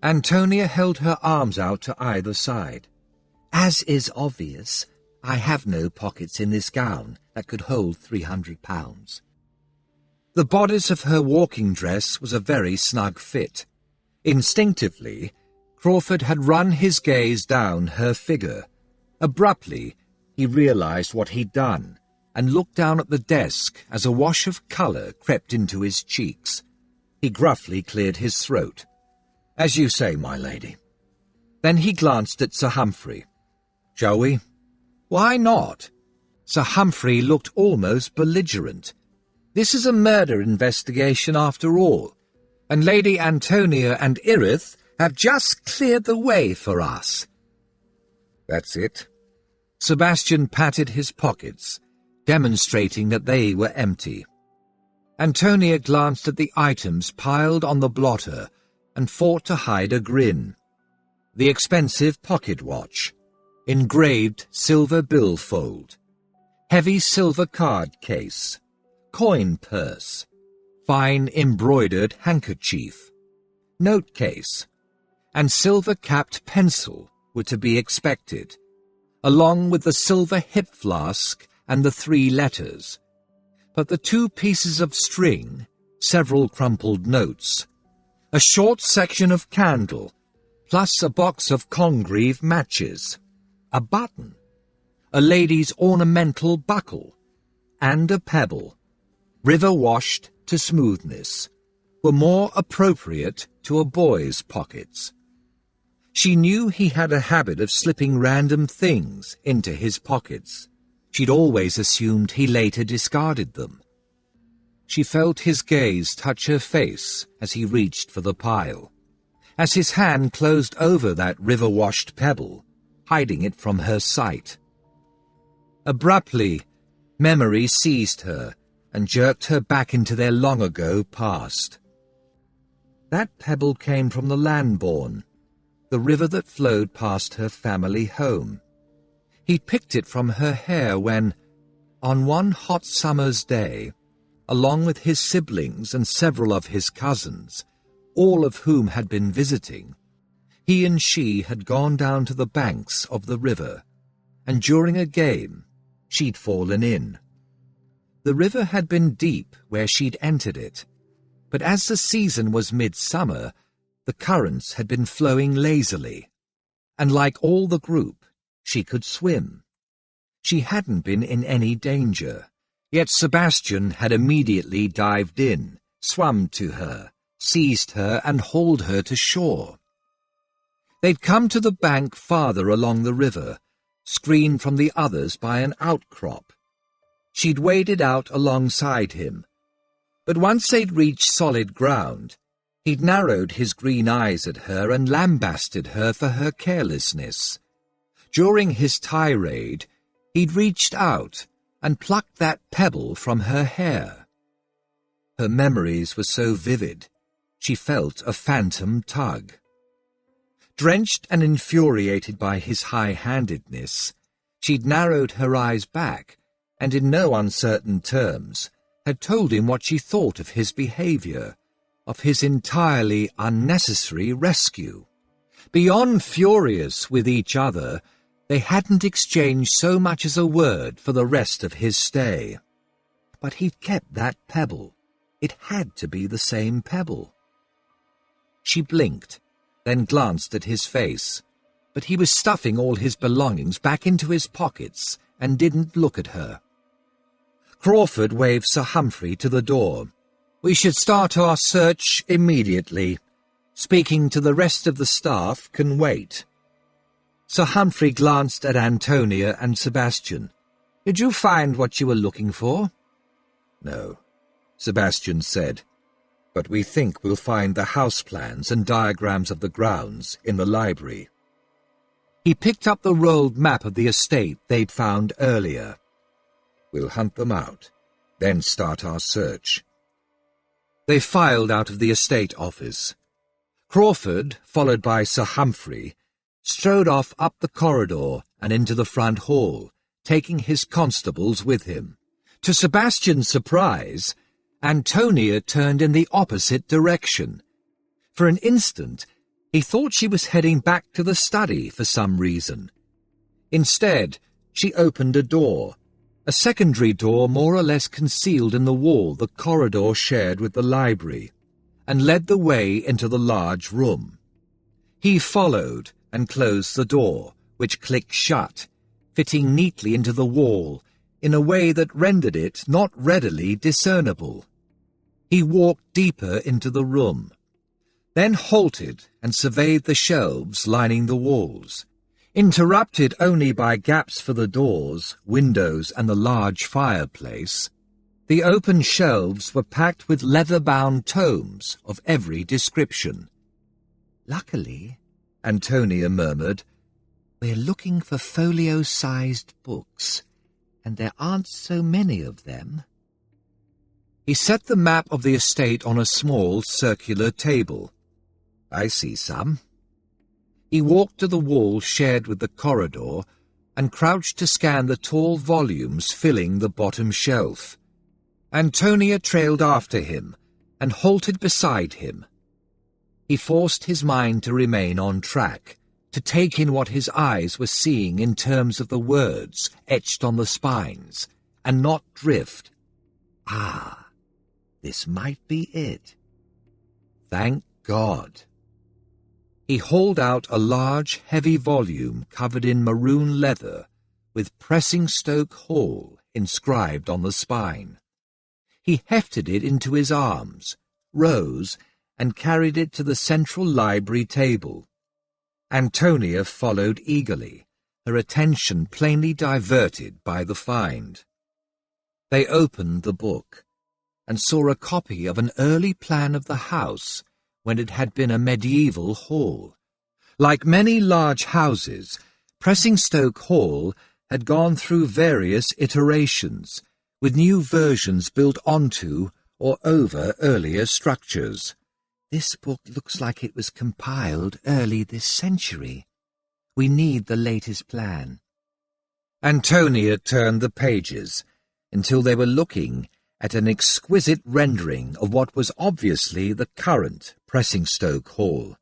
Antonia held her arms out to either side. "As is obvious, I have no pockets in this gown that could hold £300. The bodice of her walking dress was a very snug fit. Instinctively, Crawford had run his gaze down her figure. Abruptly, he realized what he'd done, and looked down at the desk as a wash of colour crept into his cheeks. He gruffly cleared his throat. "As you say, my lady." Then he glanced at Sir Humphrey. "Shall we?" Why not? Sir Humphrey looked almost belligerent. This is a murder investigation after all, and Lady Antonia and Iris have just cleared the way for us. That's it. Sebastian patted his pockets, demonstrating that they were empty. Antonia glanced at the items piled on the blotter and fought to hide a grin. The expensive pocket watch, engraved silver billfold, heavy silver card case, coin purse, fine embroidered handkerchief, note case, and silver-capped pencil were to be expected, along with the silver hip flask and the 3 letters. But the 2 pieces of string, several crumpled notes, a short section of candle, plus a box of Congreve matches, a button, a lady's ornamental buckle, and a pebble, river-washed to smoothness, were more appropriate to a boy's pockets. She knew he had a habit of slipping random things into his pockets. She'd always assumed he later discarded them. She felt his gaze touch her face as he reached for the pile, as his hand closed over that river-washed pebble, hiding it from her sight. Abruptly, memory seized her and jerked her back into their long-ago past. That pebble came from the Lambourne, the river that flowed past her family home. He picked it from her hair when, on one hot summer's day, along with his siblings and several of his cousins, all of whom had been visiting, he and she had gone down to the banks of the river, and during a game, she'd fallen in. The river had been deep where she'd entered it, but as the season was midsummer, the currents had been flowing lazily, and like all the group, she could swim. She hadn't been in any danger, yet Sebastian had immediately dived in, swum to her, seized her and hauled her to shore. They'd come to the bank farther along the river, screened from the others by an outcrop. She'd waded out alongside him, but once they'd reached solid ground, he'd narrowed his green eyes at her and lambasted her for her carelessness. During his tirade, he'd reached out and plucked that pebble from her hair. Her memories were so vivid, she felt a phantom tug. Drenched and infuriated by his high-handedness, she'd narrowed her eyes back and in no uncertain terms had told him what she thought of his behaviour, of his entirely unnecessary rescue. Beyond furious with each other, they hadn't exchanged so much as a word for the rest of his stay. But he'd kept that pebble. It had to be the same pebble. She blinked, then glanced at his face, but he was stuffing all his belongings back into his pockets and didn't look at her. Crawford waved Sir Humphrey to the door. "We should start our search immediately. Speaking to the rest of the staff can wait." Sir Humphrey glanced at Antonia and Sebastian. "Did you find what you were looking for?" "No," Sebastian said, "but we think we'll find the house plans and diagrams of the grounds in the library." He picked up the rolled map of the estate they'd found earlier. "We'll hunt them out, then start our search." They filed out of the estate office. Crawford, followed by Sir Humphrey, strode off up the corridor and into the front hall, taking his constables with him. To Sebastian's surprise, Antonia turned in the opposite direction. For an instant, he thought she was heading back to the study for some reason. Instead, she opened a door, a secondary door more or less concealed in the wall the corridor shared with the library, and led the way into the large room. He followed and closed the door, which clicked shut, fitting neatly into the wall in a way that rendered it not readily discernible. He walked deeper into the room, then halted and surveyed the shelves lining the walls. Interrupted only by gaps for the doors, windows, and the large fireplace, the open shelves were packed with leather-bound tomes of every description. Luckily, Antonia murmured, we're looking for folio-sized books, and there aren't so many of them. He set the map of the estate on a small circular table. I see some. He walked to the wall shared with the corridor and crouched to scan the tall volumes filling the bottom shelf. Antonia trailed after him and halted beside him. He forced his mind to remain on track, to take in what his eyes were seeing in terms of the words etched on the spines, and not drift. Ah, this might be it. Thank God. He hauled out a large, heavy volume covered in maroon leather, with Pressingstoke Hall inscribed on the spine. He hefted it into his arms, rose, and carried it to the central library table. Antonia followed eagerly, her attention plainly diverted by the find. They opened the book, and saw a copy of an early plan of the house when it had been a medieval hall. Like many large houses, Pressingstoke Hall had gone through various iterations, with new versions built onto or over earlier structures. This book looks like it was compiled early this century. We need the latest plan. Antonia turned the pages until they were looking at an exquisite rendering of what was obviously the current Pressingstoke Hall.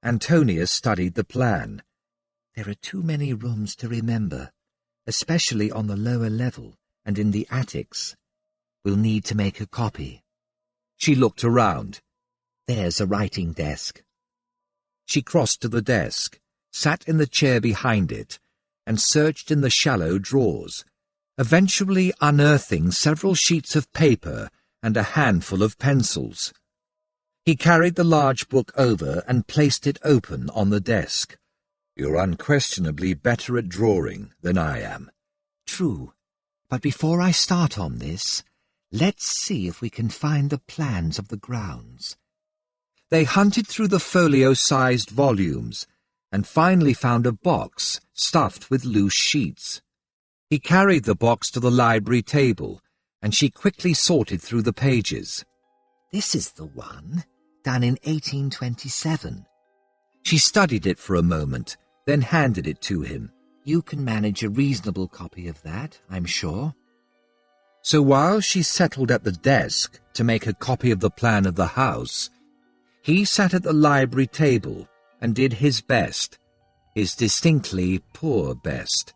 Antonia studied the plan. There are too many rooms to remember, especially on the lower level and in the attics. We'll need to make a copy. She looked around. There's a writing desk. She crossed to the desk, sat in the chair behind it, and searched in the shallow drawers, eventually unearthing several sheets of paper and a handful of pencils. He carried the large book over and placed it open on the desk. You're unquestionably better at drawing than I am. True, but before I start on this, let's see if we can find the plans of the grounds. They hunted through the folio-sized volumes and finally found a box stuffed with loose sheets. He carried the box to the library table, and she quickly sorted through the pages. This is the one, done in 1827. She studied it for a moment, then handed it to him. You can manage a reasonable copy of that, I'm sure. So while she settled at the desk to make a copy of the plan of the house, he sat at the library table and did his best, his distinctly poor best,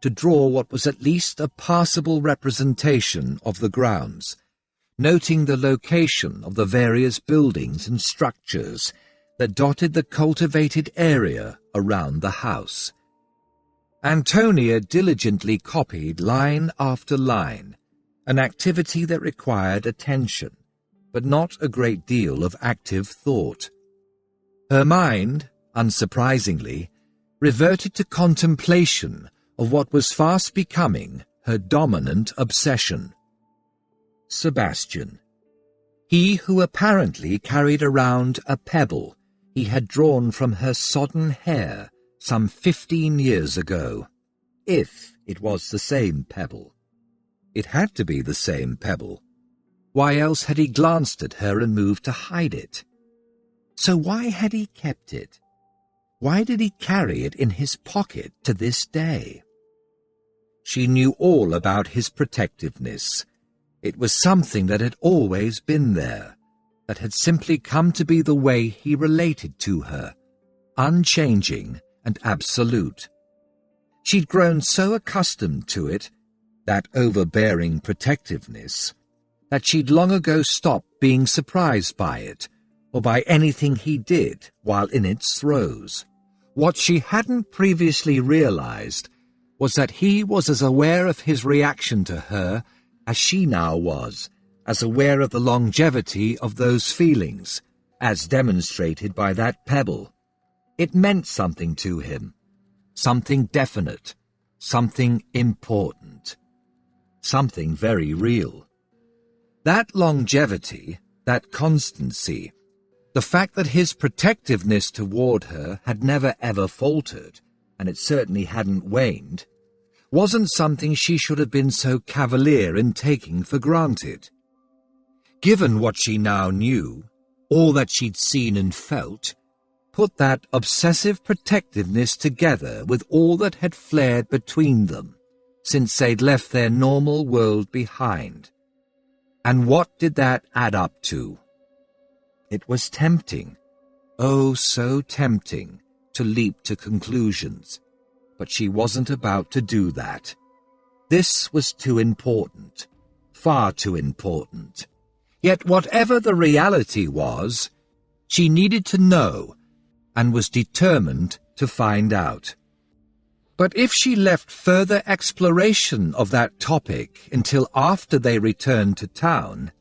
to draw what was at least a passable representation of the grounds, noting the location of the various buildings and structures that dotted the cultivated area around the house. Antonia diligently copied line after line, an activity that required attention, but not a great deal of active thought. Her mind, unsurprisingly, reverted to contemplation of what was fast becoming her dominant obsession. Sebastian. He who apparently carried around a pebble he had drawn from her sodden hair some 15 years ago. If it was the same pebble. It had to be the same pebble. Why else had he glanced at her and moved to hide it? So why had he kept it? Why did he carry it in his pocket to this day? She knew all about his protectiveness. It was something that had always been there, that had simply come to be the way he related to her, unchanging and absolute. She'd grown so accustomed to it, that overbearing protectiveness, that she'd long ago stopped being surprised by it, or by anything he did while in its throes. What she hadn't previously realized was that he was as aware of his reaction to her as she now was, as aware of the longevity of those feelings, as demonstrated by that pebble. It meant something to him. something definite, something important, something very real. That longevity, that constancy, the fact that his protectiveness toward her had never ever faltered, and it certainly hadn't waned, wasn't something she should have been so cavalier in taking for granted. Given what she now knew, all that she'd seen and felt, put that obsessive protectiveness together with all that had flared between them since they'd left their normal world behind. And what did that add up to? It was tempting, oh so tempting, to leap to conclusions, but she wasn't about to do that. This was too important, far too important. Yet whatever the reality was, she needed to know and was determined to find out. But if she left further exploration of that topic until after they returned to town,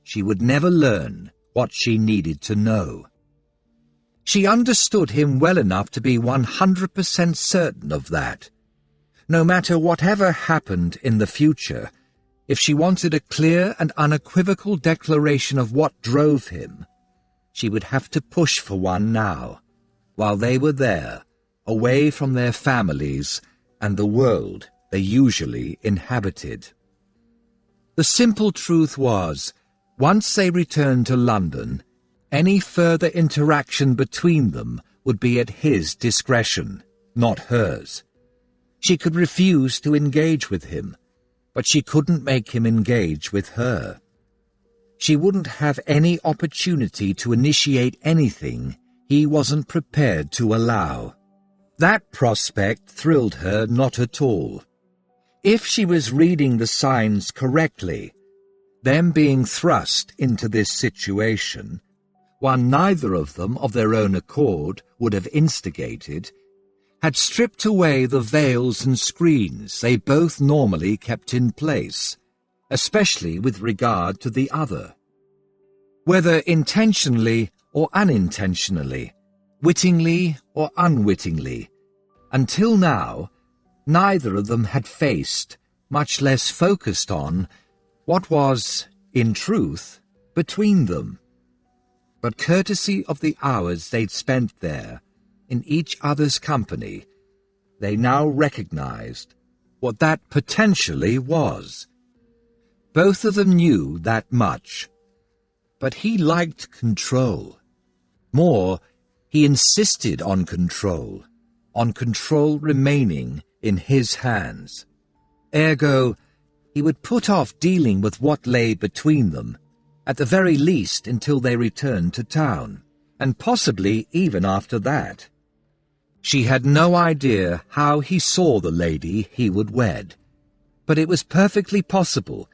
she would never learn what she needed to know. She understood him well enough to be 100% certain of that. No matter whatever happened in the future, if she wanted a clear and unequivocal declaration of what drove him, she would have to push for one now, while they were there, away from their families and the world they usually inhabited. The simple truth was, once they returned to London, any further interaction between them would be at his discretion, not hers. She could refuse to engage with him, but she couldn't make him engage with her. She wouldn't have any opportunity to initiate anything he wasn't prepared to allow. That prospect thrilled her not at all. If she was reading the signs correctly, them being thrust into this situation, one neither of them of their own accord would have instigated, had stripped away the veils and screens they both normally kept in place, especially with regard to the other. Whether intentionally or unintentionally, wittingly or unwittingly, until now, neither of them had faced, much less focused on, what was, in truth, between them. But courtesy of the hours they'd spent there, in each other's company, they now recognized what that potentially was. Both of them knew that much. But he liked control. More, he insisted on control remaining in his hands. Ergo, he would put off dealing with what lay between them, at the very least until they returned to town, and possibly even after that. She had no idea how he saw the lady he would wed, but it was perfectly possible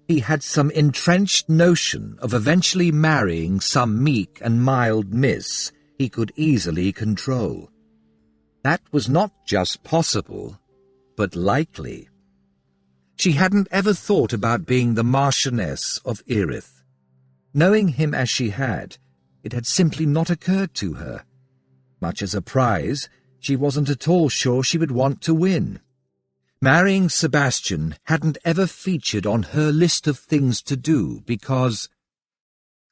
he had some entrenched notion of eventually marrying some meek and mild miss he could easily control. That was not just possible, but likely. She hadn't ever thought about being the Marchioness of Erith. Knowing him as she had, it had simply not occurred to her. Much as a prize, she wasn't at all sure she would want to win. Marrying Sebastian hadn't ever featured on her list of things to do because,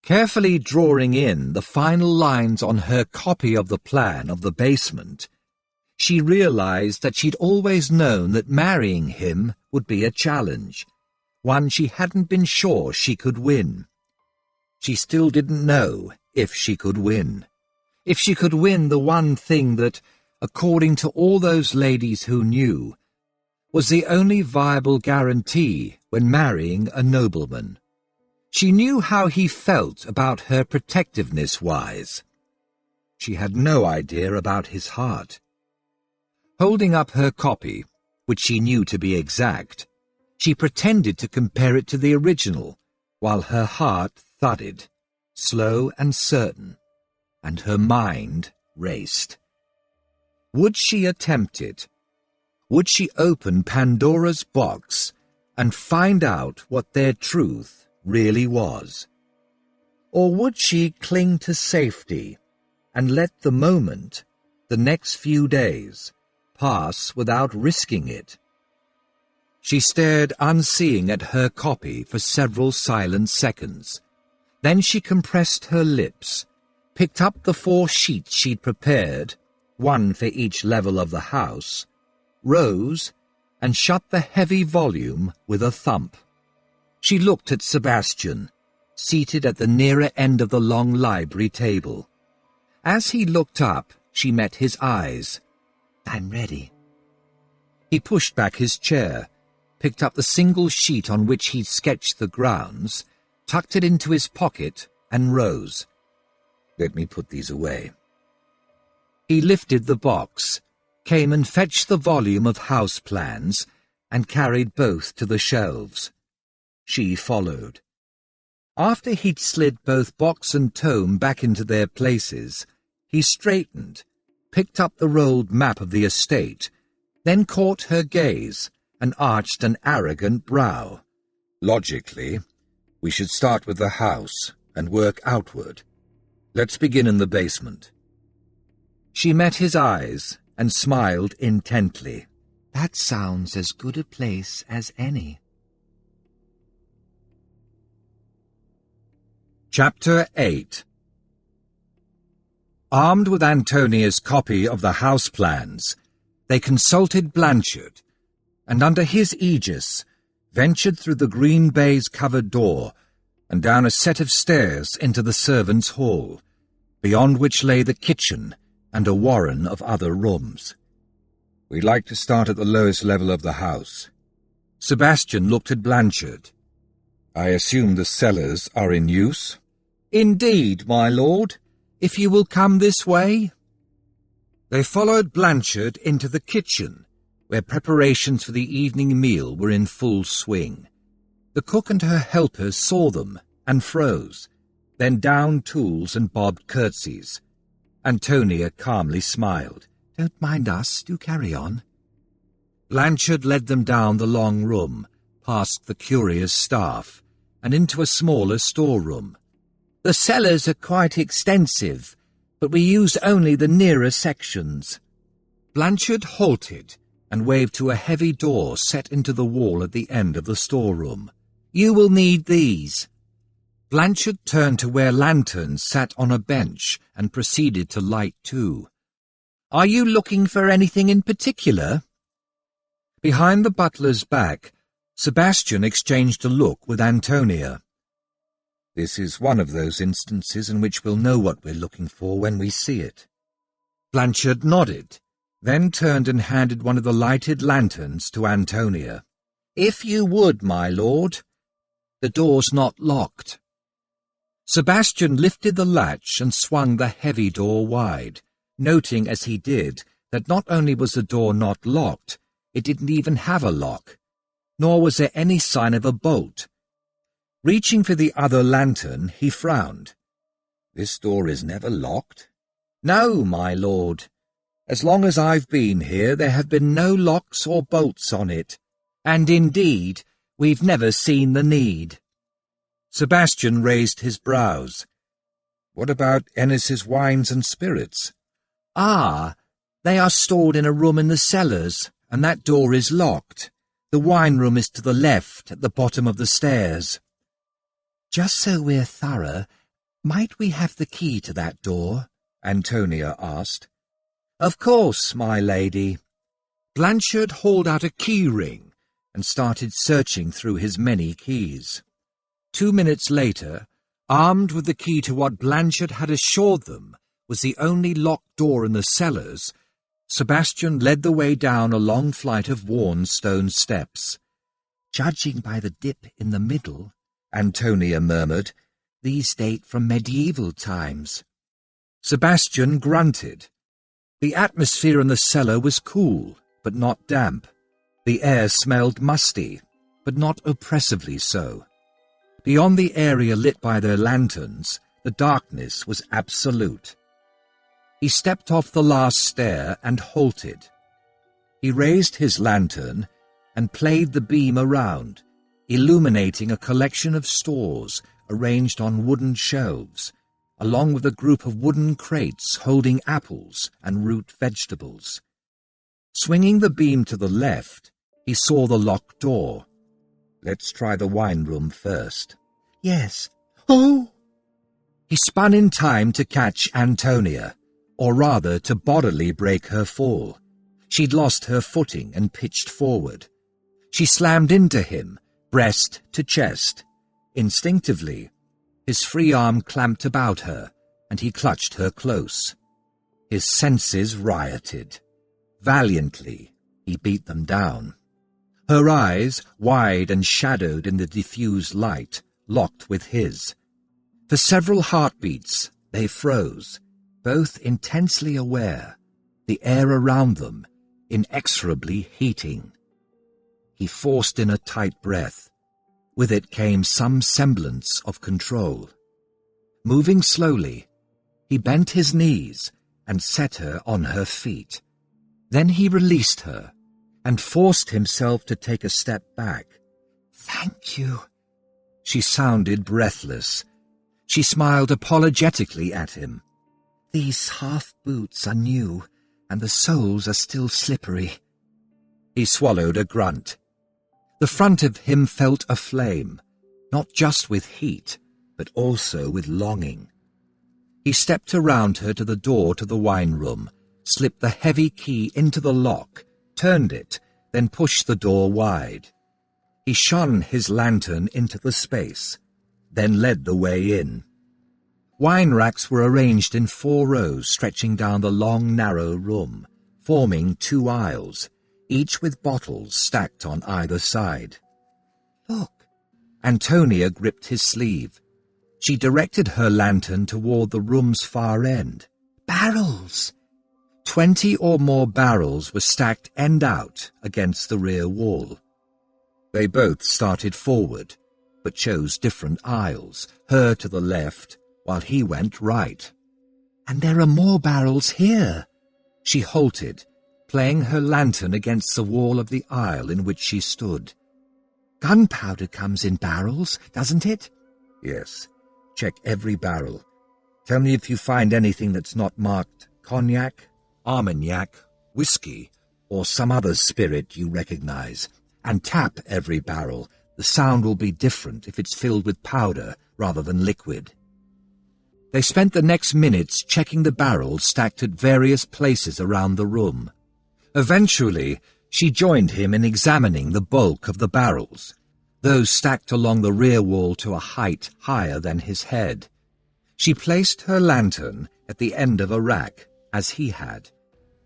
carefully drawing in the final lines on her copy of the plan of the basement, she realized that she'd always known that marrying him would be a challenge, one she hadn't been sure she could win. She still didn't know if she could win. If she could win the one thing that, according to all those ladies who knew, was the only viable guarantee when marrying a nobleman. She knew how he felt about her protectiveness-wise. She had no idea about his heart. Holding up her copy, which she knew to be exact, she pretended to compare it to the original, while her heart thudded, slow and certain, and her mind raced. Would she attempt it? Would she open Pandora's box and find out what their truth really was? Or would she cling to safety and let the moment, the next few days, pass without risking it. She stared unseeing at her copy for several silent seconds. Then she compressed her lips, picked up the 4 sheets she'd prepared, 1 for each level of the house, rose, and shut the heavy volume with a thump. She looked at Sebastian, seated at the nearer end of the long library table. As he looked up, she met his eyes. "I'm ready." He pushed back his chair, picked up the single sheet on which he'd sketched the grounds, tucked it into his pocket, and rose. "Let me put these away." He lifted the box, came and fetched the volume of house plans, and carried both to the shelves. She followed. After he'd slid both box and tome back into their places, he straightened, picked up the rolled map of the estate, then caught her gaze and arched an arrogant brow. "Logically, we should start with the house and work outward. Let's begin in the basement." She met his eyes and smiled intently. "That sounds as good a place as any." Chapter 8. Armed with Antonia's copy of the house plans, they consulted Blanchard, and under his aegis ventured through the green baize-covered door and down a set of stairs into the servants' hall, beyond which lay the kitchen and a warren of other rooms. "We'd like to start at the lowest level of the house." Sebastian looked at Blanchard. "I assume the cellars are in use?" "Indeed, my lord, if you will come this way." They followed Blanchard into the kitchen, where preparations for the evening meal were in full swing. The cook and her helpers saw them and froze, then downed tools and bobbed curtsies. Antonia calmly smiled. "Don't mind us, do carry on." Blanchard led them down the long room, past the curious staff, and into a smaller storeroom. "The cellars are quite extensive, but we use only the nearer sections." Blanchard halted and waved to a heavy door set into the wall at the end of the storeroom. "You will need these." Blanchard turned to where lanterns sat on a bench and proceeded to light 2. "Are you looking for anything in particular?" Behind the butler's back, Sebastian exchanged a look with Antonia. "This is one of those instances in which we'll know what we're looking for when we see it." Blanchard nodded, then turned and handed one of the lighted lanterns to Antonia. "If you would, my lord. The door's not locked." Sebastian lifted the latch and swung the heavy door wide, noting as he did that not only was the door not locked, it didn't even have a lock, nor was there any sign of a bolt. Reaching for the other lantern, he frowned. "This door is never locked?" "No, my lord. As long as I've been here, there have been no locks or bolts on it, and indeed, we've never seen the need." Sebastian raised his brows. "What about Ennis's wines and spirits?" "Ah, they are stored in a room in the cellars, and that door is locked. The wine room is to the left, at the bottom of the stairs." "Just so we're thorough, might we have the key to that door?" Antonia asked. "Of course, my lady." Blanchard hauled out a key ring and started searching through his many keys. 2 minutes later, armed with the key to what Blanchard had assured them was the only locked door in the cellars, Sebastian led the way down a long flight of worn stone steps. "Judging by the dip in the middle," Antonia murmured, "these date from medieval times." Sebastian grunted. The atmosphere in the cellar was cool, but not damp. The air smelled musty, but not oppressively so. Beyond the area lit by their lanterns, the darkness was absolute. He stepped off the last stair and halted. He raised his lantern and played the beam around, illuminating a collection of stores arranged on wooden shelves, along with a group of wooden crates holding apples and root vegetables. Swinging the beam to the left, he saw the locked door. Let's try the wine room first. Yes. Oh! He spun in time to catch Antonia, or rather to bodily break her fall. She'd lost her footing and pitched forward. She slammed into him, breast to chest. Instinctively, his free arm clamped about her, and he clutched her close. His senses rioted. Valiantly, he beat them down. Her eyes, wide and shadowed in the diffused light, locked with his. For several heartbeats, they froze, both intensely aware, the air around them inexorably heating. He forced in a tight breath. With it came some semblance of control. Moving slowly, he bent his knees and set her on her feet. Then he released her and forced himself to take a step back. Thank you. She sounded breathless. She smiled apologetically at him. These half-boots are new, and the soles are still slippery. He swallowed a grunt. The front of him felt aflame, not just with heat, but also with longing. He stepped around her to the door to the wine room, slipped the heavy key into the lock, turned it, then pushed the door wide. He shone his lantern into the space, then led the way in. Wine racks were arranged in 4 rows stretching down the long, narrow room, forming 2 aisles, each with bottles stacked on either side. Look. Antonia gripped his sleeve. She directed her lantern toward the room's far end. Barrels! 20 or more barrels were stacked end out against the rear wall. They both started forward, but chose different aisles, her to the left, while he went right. And there are more barrels here. She halted, playing her lantern against the wall of the aisle in which she stood. Gunpowder comes in barrels, doesn't it? Yes. Check every barrel. Tell me if you find anything that's not marked cognac, Armagnac, whiskey, or some other spirit you recognize, and tap every barrel. The sound will be different if it's filled with powder rather than liquid. They spent the next minutes checking the barrels stacked at various places around the room. Eventually, she joined him in examining the bulk of the barrels, those stacked along the rear wall to a height higher than his head. She placed her lantern at the end of a rack, as he had.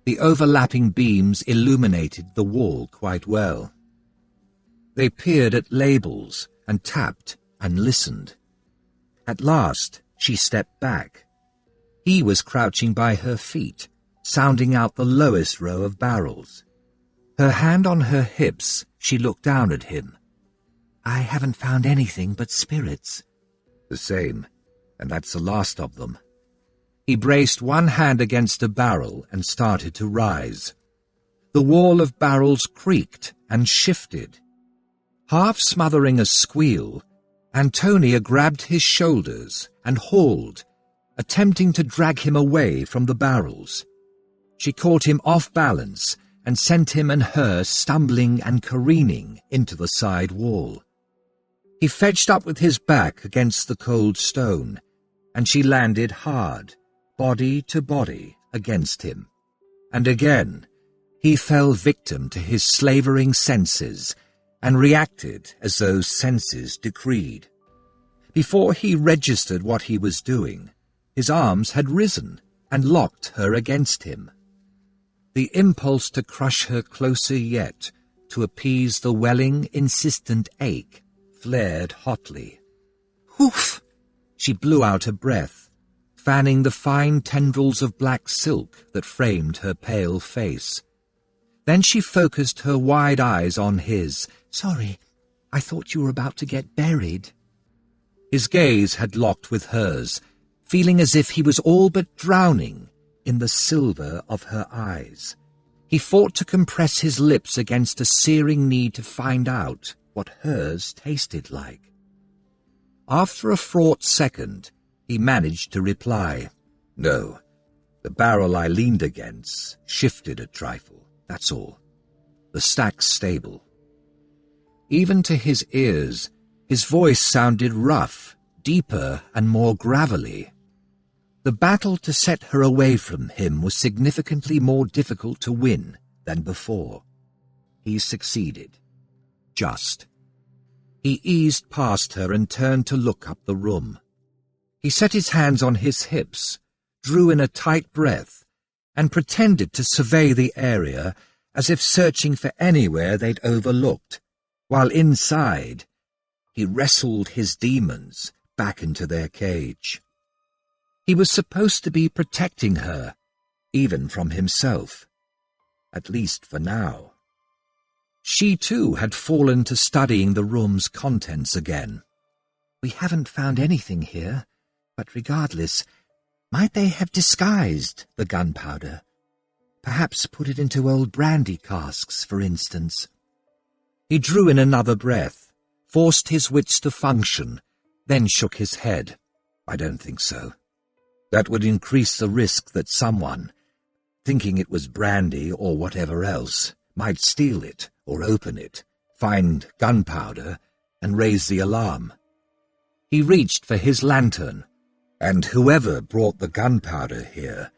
The overlapping beams illuminated the wall quite well. They peered at labels and tapped and listened. At last, she stepped back. He was crouching by her feet, sounding out the lowest row of barrels. Her hand on her hips, she looked down at him. I haven't found anything but spirits. The same, and that's the last of them. He braced one hand against a barrel and started to rise. The wall of barrels creaked and shifted. Half smothering a squeal, Antonia grabbed his shoulders and hauled, attempting to drag him away from the barrels. She caught him off balance and sent him and her stumbling and careening into the side wall. He fetched up with his back against the cold stone, and she landed hard, body to body, against him. And again, he fell victim to his slavering senses and reacted as those senses decreed. Before he registered what he was doing, his arms had risen and locked her against him. The impulse to crush her closer yet, to appease the welling, insistent ache, flared hotly. Oof! She blew out a breath, fanning the fine tendrils of black silk that framed her pale face. Then she focused her wide eyes on his. Sorry, I thought you were about to get buried. His gaze had locked with hers, feeling as if he was all but drowning in the silver of her eyes. He fought to compress his lips against a searing need to find out what hers tasted like. After a fraught second, he managed to reply, "No, the barrel I leaned against shifted a trifle. that's all. The stack's stable. Even to his ears, his voice sounded rough, deeper and more gravelly. The battle to set her away from him was significantly more difficult to win than before. He succeeded. Just. He eased past her and turned to look up the room. He set his hands on his hips, drew in a tight breath, and pretended to survey the area as if searching for anywhere they'd overlooked, while inside he wrestled his demons back into their cage. He was supposed to be protecting her, even from himself, at least for now. She too had fallen to studying the room's contents again. We haven't found anything here, but regardless, might they have disguised the gunpowder? Perhaps put it into old brandy casks, for instance. He drew in another breath, forced his wits to function, then shook his head. I don't think so. That would increase the risk that someone, thinking it was brandy or whatever else, might steal it or open it, find gunpowder, and raise the alarm. He reached for his lantern, and whoever brought the gunpowder here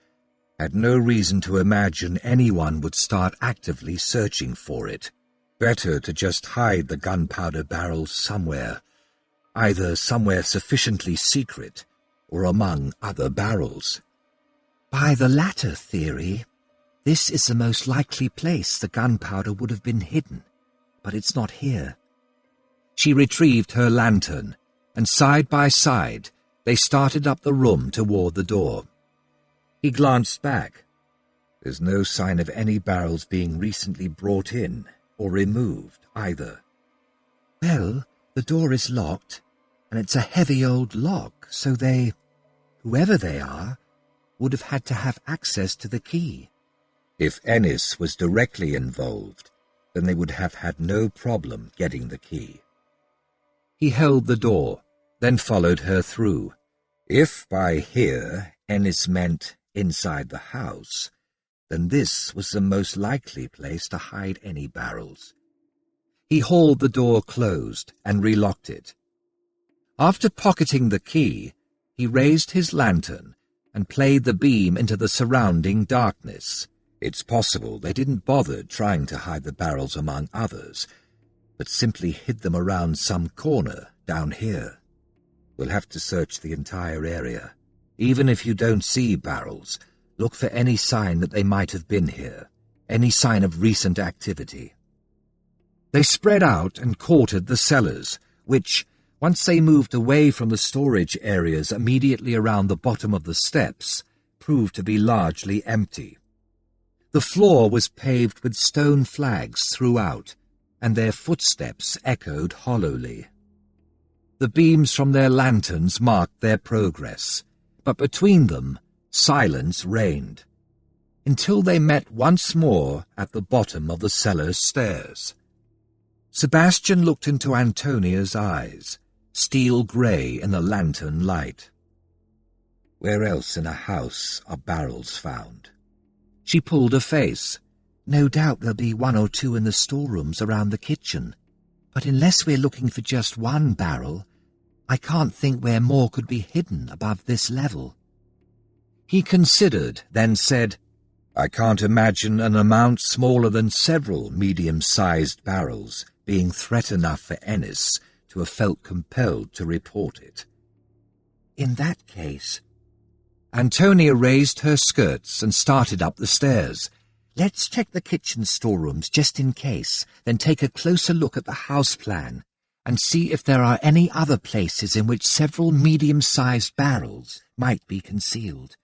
had no reason to imagine anyone would start actively searching for it. Better to just hide the gunpowder barrels somewhere, either somewhere sufficiently secret or among other barrels. By the latter theory, this is the most likely place the gunpowder would have been hidden, but it's not here. She retrieved her lantern, and side by side they started up the room toward the door. He glanced back. There's no sign of any barrels being recently brought in or removed, either. Well, the door is locked, and it's a heavy old lock, so they, whoever they are, would have had to have access to the key. If Ennis was directly involved, then they would have had no problem getting the key. He held the door, then followed her through. If by here Ennis meant inside the house, then this was the most likely place to hide any barrels. He hauled the door closed and relocked it. After pocketing the key, he raised his lantern and played the beam into the surrounding darkness. It's possible they didn't bother trying to hide the barrels among others, but simply hid them around some corner down here. We'll have to search the entire area. Even if you don't see barrels, look for any sign that they might have been here, any sign of recent activity. They spread out and courted the cellars, which, once they moved away from the storage areas immediately around the bottom of the steps, proved to be largely empty. The floor was paved with stone flags throughout, and their footsteps echoed hollowly. The beams from their lanterns marked their progress, but between them silence reigned, until they met once more at the bottom of the cellar stairs. Sebastian looked into Antonia's eyes, steel grey in the lantern light. Where else in a house are barrels found? She pulled a face. No doubt there'll be one or two in the storerooms around the kitchen, but unless we're looking for just one barrel, I can't think where more could be hidden above this level. He considered, then said, I can't imagine an amount smaller than several medium-sized barrels being threat enough for Ennis to have felt compelled to report it. In that case... Antonia raised her skirts and started up the stairs. Let's check the kitchen storerooms just in case, then take a closer look at the house plan and see if there are any other places in which several medium-sized barrels might be concealed.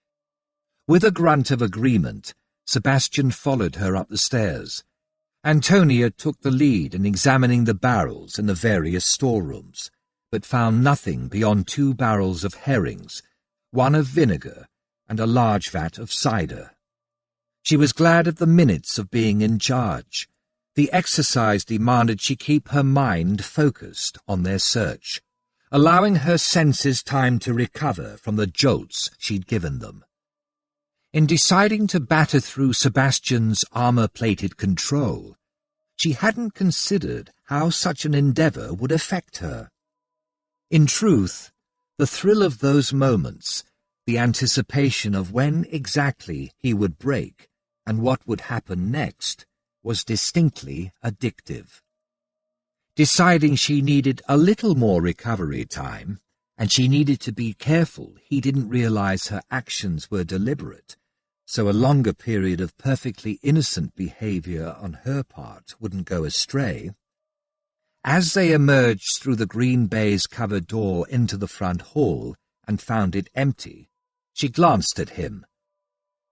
With a grunt of agreement, Sebastian followed her up the stairs. Antonia took the lead in examining the barrels in the various storerooms, but found nothing beyond 2 barrels of herrings, 1 of vinegar, and a large vat of cider. She was glad of the minutes of being in charge. The exercise demanded she keep her mind focused on their search, allowing her senses time to recover from the jolts she'd given them. In deciding to batter through Sebastian's armour-plated control, she hadn't considered how such an endeavour would affect her. In truth, the thrill of those moments, the anticipation of when exactly he would break and what would happen next, was distinctly addictive. Deciding she needed a little more recovery time, and she needed to be careful he didn't realize her actions were deliberate, so a longer period of perfectly innocent behavior on her part wouldn't go astray. As they emerged through the green baize covered door into the front hall and found it empty, she glanced at him.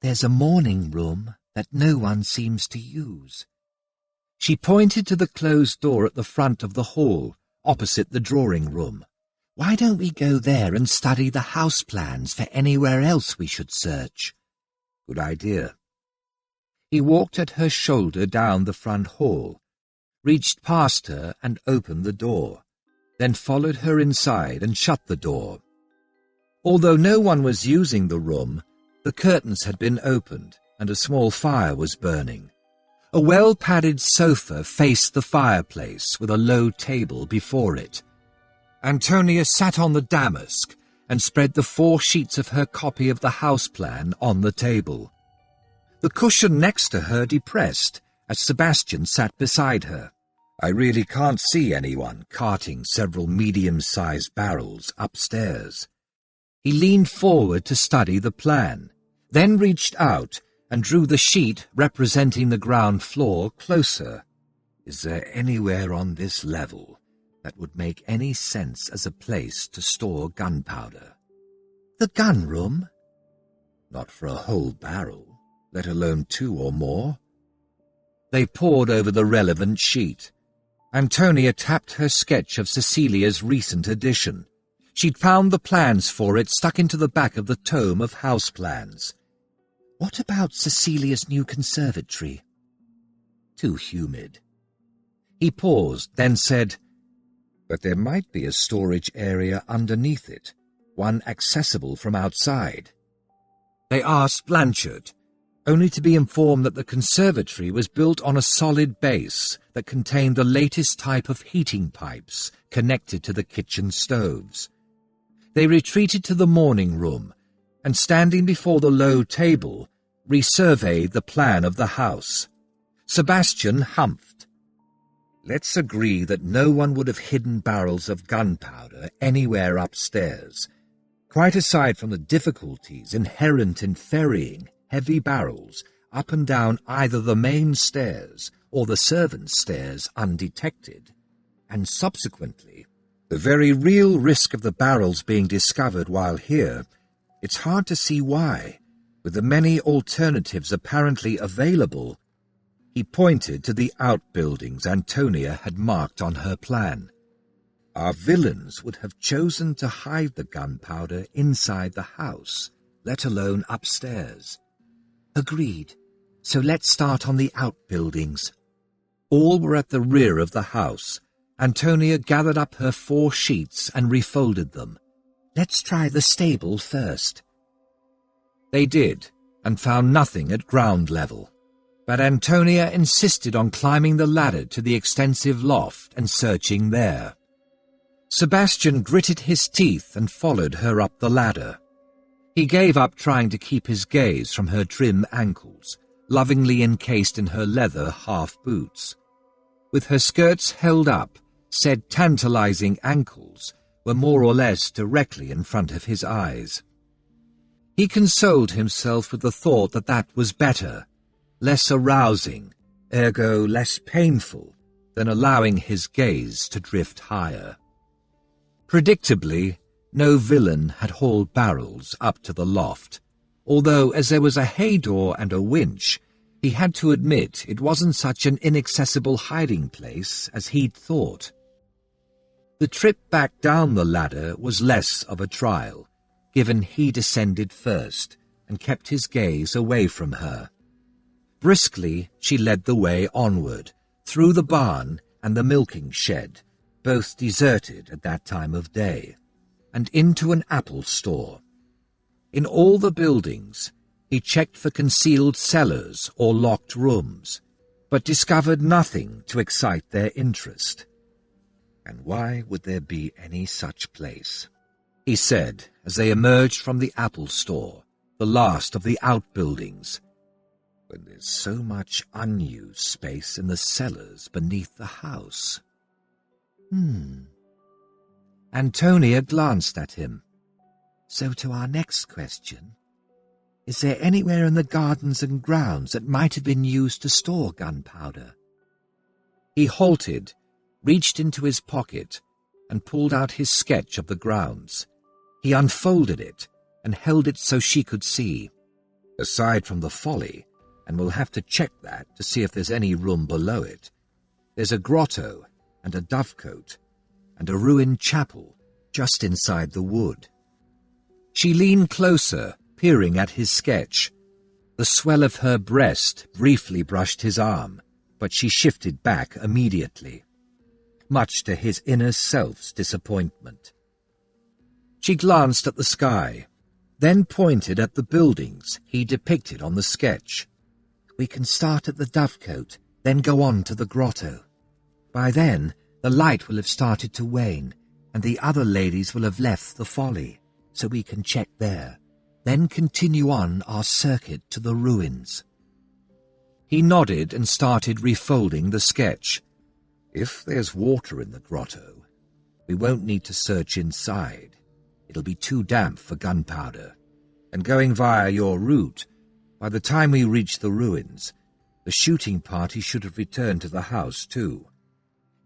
"There's a morning room that no one seems to use." She pointed to the closed door at the front of the hall, opposite the drawing room. "Why don't we go there and study the house plans for anywhere else we should search?" Good idea. He walked at her shoulder down the front hall, reached past her and opened the door, then followed her inside and shut the door. Although no one was using the room, the curtains had been opened and a small fire was burning. A well-padded sofa faced the fireplace with a low table before it. Antonia sat on the damask and spread the 4 sheets of her copy of the house plan on the table. The cushion next to her depressed as Sebastian sat beside her. "I really can't see anyone carting several medium-sized barrels upstairs." He leaned forward to study the plan, then reached out and drew the sheet representing the ground floor closer. "Is there anywhere on this level that would make any sense as a place to store gunpowder?" "The gun room?" "Not for a whole barrel, let alone 2 or more." They pored over the relevant sheet. Antonia tapped her sketch of Cecilia's recent addition. She'd found the plans for it stuck into the back of the tome of house plans. "What about Cecilia's new conservatory?" "Too humid." He paused, then said, "But there might be a storage area underneath it, one accessible from outside." They asked Blanchard, only to be informed that the conservatory was built on a solid base that contained the latest type of heating pipes connected to the kitchen stoves. They retreated to the morning room, and standing before the low table, resurveyed the plan of the house. Sebastian humphed. "Let's agree that no one would have hidden barrels of gunpowder anywhere upstairs, quite aside from the difficulties inherent in ferrying heavy barrels up and down either the main stairs or the servants' stairs undetected, and subsequently the very real risk of the barrels being discovered while here. It's hard to see why, with the many alternatives apparently available." He pointed to the outbuildings Antonia had marked on her plan. "Our villains would have chosen to hide the gunpowder inside the house, let alone upstairs." "Agreed. So let's start on the outbuildings." All were at the rear of the house. Antonia gathered up her 4 sheets and refolded them. "Let's try the stable first." They did, and found nothing at ground level. But Antonia insisted on climbing the ladder to the extensive loft and searching there. Sebastian gritted his teeth and followed her up the ladder. He gave up trying to keep his gaze from her trim ankles, lovingly encased in her leather half-boots. With her skirts held up, said tantalizing ankles were more or less directly in front of his eyes. He consoled himself with the thought that that was better, less arousing, ergo less painful, than allowing his gaze to drift higher. Predictably, no villain had hauled barrels up to the loft, although as there was a hay door and a winch, he had to admit it wasn't such an inaccessible hiding place as he'd thought. The trip back down the ladder was less of a trial, given he descended first and kept his gaze away from her. Briskly she led the way onward, through the barn and the milking shed, both deserted at that time of day, and into an apple store. In all the buildings, He checked for concealed cellars or locked rooms, but discovered nothing to excite their interest. And why would there be any such place? He said, as they emerged from the apple store, the last of the outbuildings, when there's so much unused space in the cellars beneath the house. Antonia glanced at him. So to our next question. Is there anywhere in the gardens and grounds that might have been used to store gunpowder? He halted, reached into his pocket, and pulled out his sketch of the grounds. He unfolded it and held it so she could see. Aside from the folly, and we'll have to check that to see if there's any room below it, there's a grotto and a dovecote and a ruined chapel just inside the wood. She leaned closer, peering at his sketch. The swell of her breast briefly brushed his arm, but she shifted back immediately, much to his inner self's disappointment. She glanced at the sky, then pointed at the buildings he depicted on the sketch. We can start at the dovecote, then go on to the grotto. By then, the light will have started to wane, and the other ladies will have left the folly, so we can check there, then continue on our circuit to the ruins. He nodded and started refolding the sketch. If there's water in the grotto, we won't need to search inside. It'll be too damp for gunpowder. And going via your route, by the time we reach the ruins, the shooting party should have returned to the house too.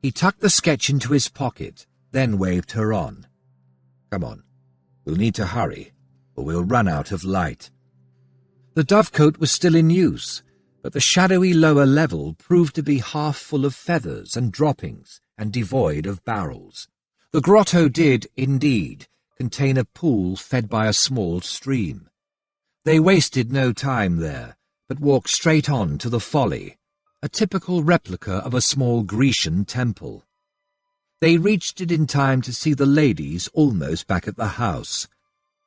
He tucked the sketch into his pocket, then waved her on. Come on, we'll need to hurry, or we'll run out of light. The dovecote was still in use, but the shadowy lower level proved to be half full of feathers and droppings and devoid of barrels. The grotto did, indeed, contain a pool fed by a small stream. They wasted no time there, but walked straight on to the folly, a typical replica of a small Grecian temple. They reached it in time to see the ladies almost back at the house.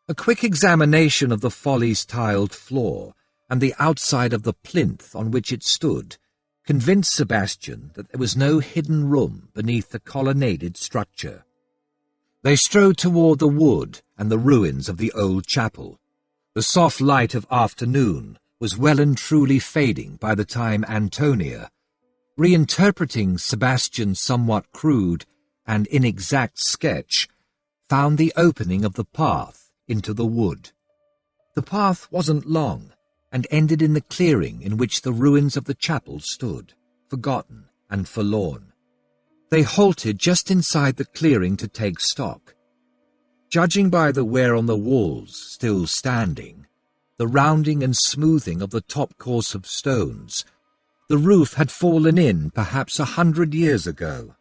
A quick examination of the folly's tiled floor and the outside of the plinth on which it stood convinced Sebastian that there was no hidden room beneath the colonnaded structure. They strode toward the wood and the ruins of the old chapel. The soft light of afternoon was well and truly fading by the time Antonia, reinterpreting Sebastian's somewhat crude and inexact sketch, found the opening of the path into the wood. The path wasn't long, and ended in the clearing in which the ruins of the chapel stood, forgotten and forlorn. They halted just inside the clearing to take stock. Judging by the wear on the walls still standing, the rounding and smoothing of the top course of stones, the roof had fallen in perhaps 100 years ago.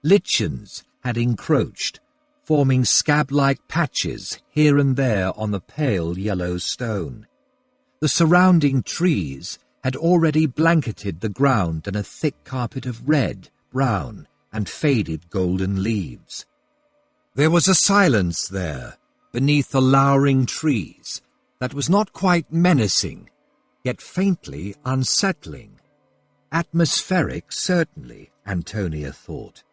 Lichens had encroached, forming scab-like patches here and there on the pale yellow stone. The surrounding trees had already blanketed the ground in a thick carpet of red, brown, and faded golden leaves. There was a silence there, beneath the lowering trees, that was not quite menacing, yet faintly unsettling. Atmospheric, certainly, Antonia thought.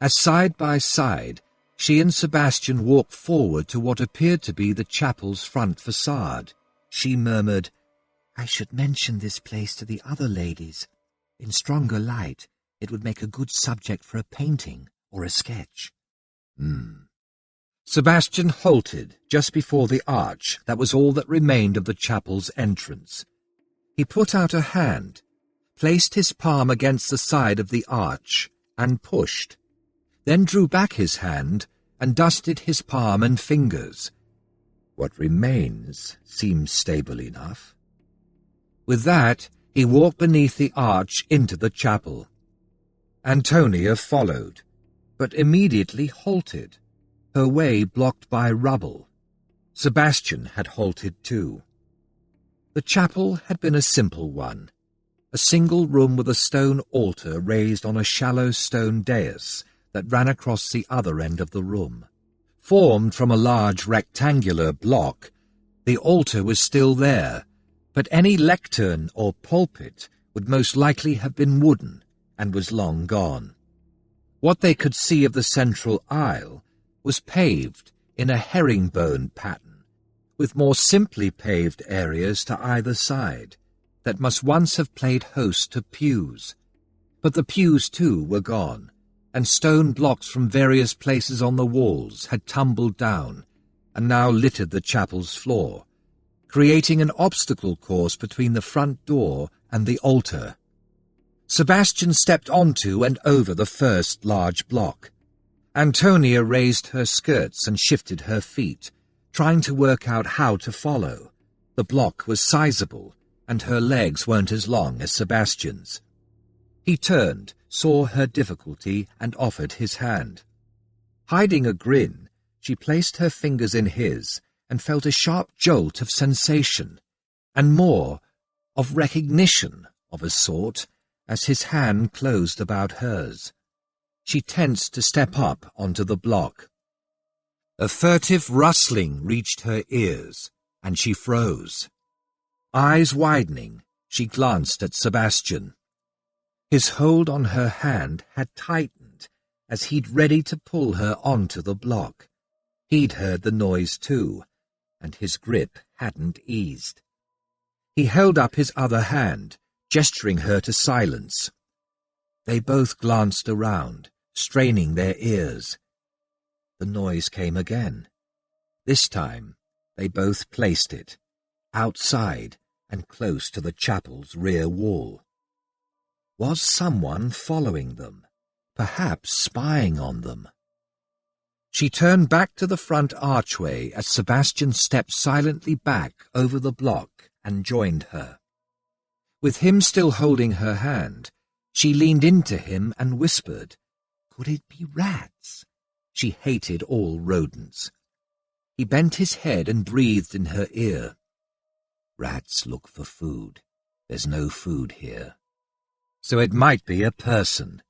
As side by side, she and Sebastian walked forward to what appeared to be the chapel's front facade, she murmured, "I should mention this place to the other ladies. In stronger light, it would make a good subject for a painting or a sketch." Sebastian halted just before the arch that was all that remained of the chapel's entrance. He put out a hand, placed his palm against the side of the arch, and pushed, then drew back his hand and dusted his palm and fingers. What remains seems stable enough. With that, he walked beneath the arch into the chapel. Antonia followed, but immediately halted, her way blocked by rubble. Sebastian had halted too. The chapel had been a simple one, a single room with a stone altar raised on a shallow stone dais that ran across the other end of the room. Formed from a large rectangular block, The altar was still there, but any lectern or pulpit would most likely have been wooden and was long gone. What they could see of the central aisle was paved in a herringbone pattern, with more simply paved areas to either side, that must once have played host to pews. But the pews too were gone, and stone blocks from various places on the walls had tumbled down and now littered the chapel's floor, creating an obstacle course between the front door and the altar. Sebastian stepped onto and over the first large block. Antonia raised her skirts and shifted her feet, trying to work out how to follow. The block was sizable, and her legs weren't as long as Sebastian's. He turned, saw her difficulty, and offered his hand. Hiding a grin, she placed her fingers in his and felt a sharp jolt of sensation, and more, of recognition of a sort, as his hand closed about hers. She tensed to step up onto the block. A furtive rustling reached her ears, and she froze. Eyes widening, she glanced at Sebastian. His hold on her hand had tightened as he'd ready to pull her onto the block. He'd heard the noise too, and his grip hadn't eased. He held up his other hand, gesturing her to silence. They both glanced around, straining their ears. The noise came again. This time, they both placed it, outside and close to the chapel's rear wall. Was someone following them, perhaps spying on them? She turned back to the front archway as Sebastian stepped silently back over the block and joined her. With him still holding her hand, she leaned into him and whispered, "Could it be rats?" She hated all rodents. He bent his head and breathed in her ear. "Rats look for food. There's no food here. So it might be a person."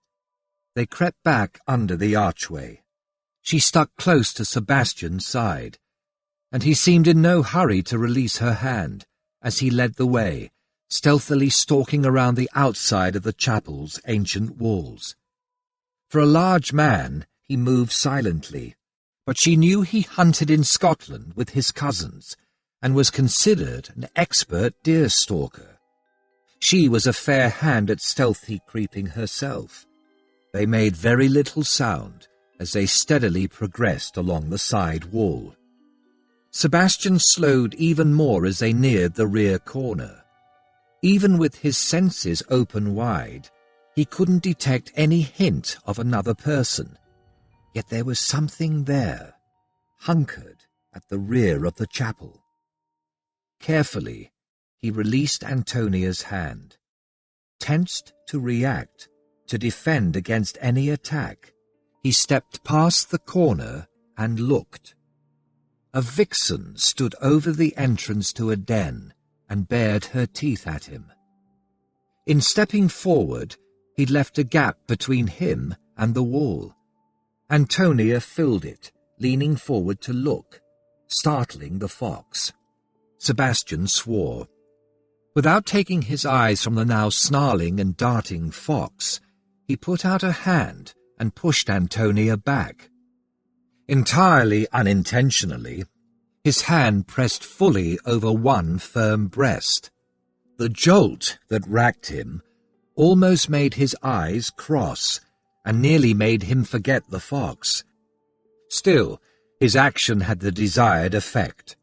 They crept back under the archway. She stuck close to Sebastian's side, and he seemed in no hurry to release her hand as he led the way, stealthily stalking around the outside of the chapel's ancient walls. For a large man, he moved silently, but she knew he hunted in Scotland with his cousins and was considered an expert deer stalker. She was a fair hand at stealthy creeping herself. They made very little sound as they steadily progressed along the side wall. Sebastian slowed even more as they neared the rear corner. Even with his senses open wide, he couldn't detect any hint of another person. Yet there was something there, hunkered at the rear of the chapel. Carefully, he released Antonia's hand. Tensed to react, to defend against any attack, he stepped past the corner and looked. A vixen stood over the entrance to a den and bared her teeth at him. In stepping forward, he'd left a gap between him and the wall. Antonia filled it, leaning forward to look, startling the fox. Sebastian swore. Without taking his eyes from the now snarling and darting fox, he put out a hand and pushed Antonia back. Entirely unintentionally, his hand pressed fully over one firm breast. The jolt that racked him almost made his eyes cross and nearly made him forget the fox. Still, his action had the desired effect.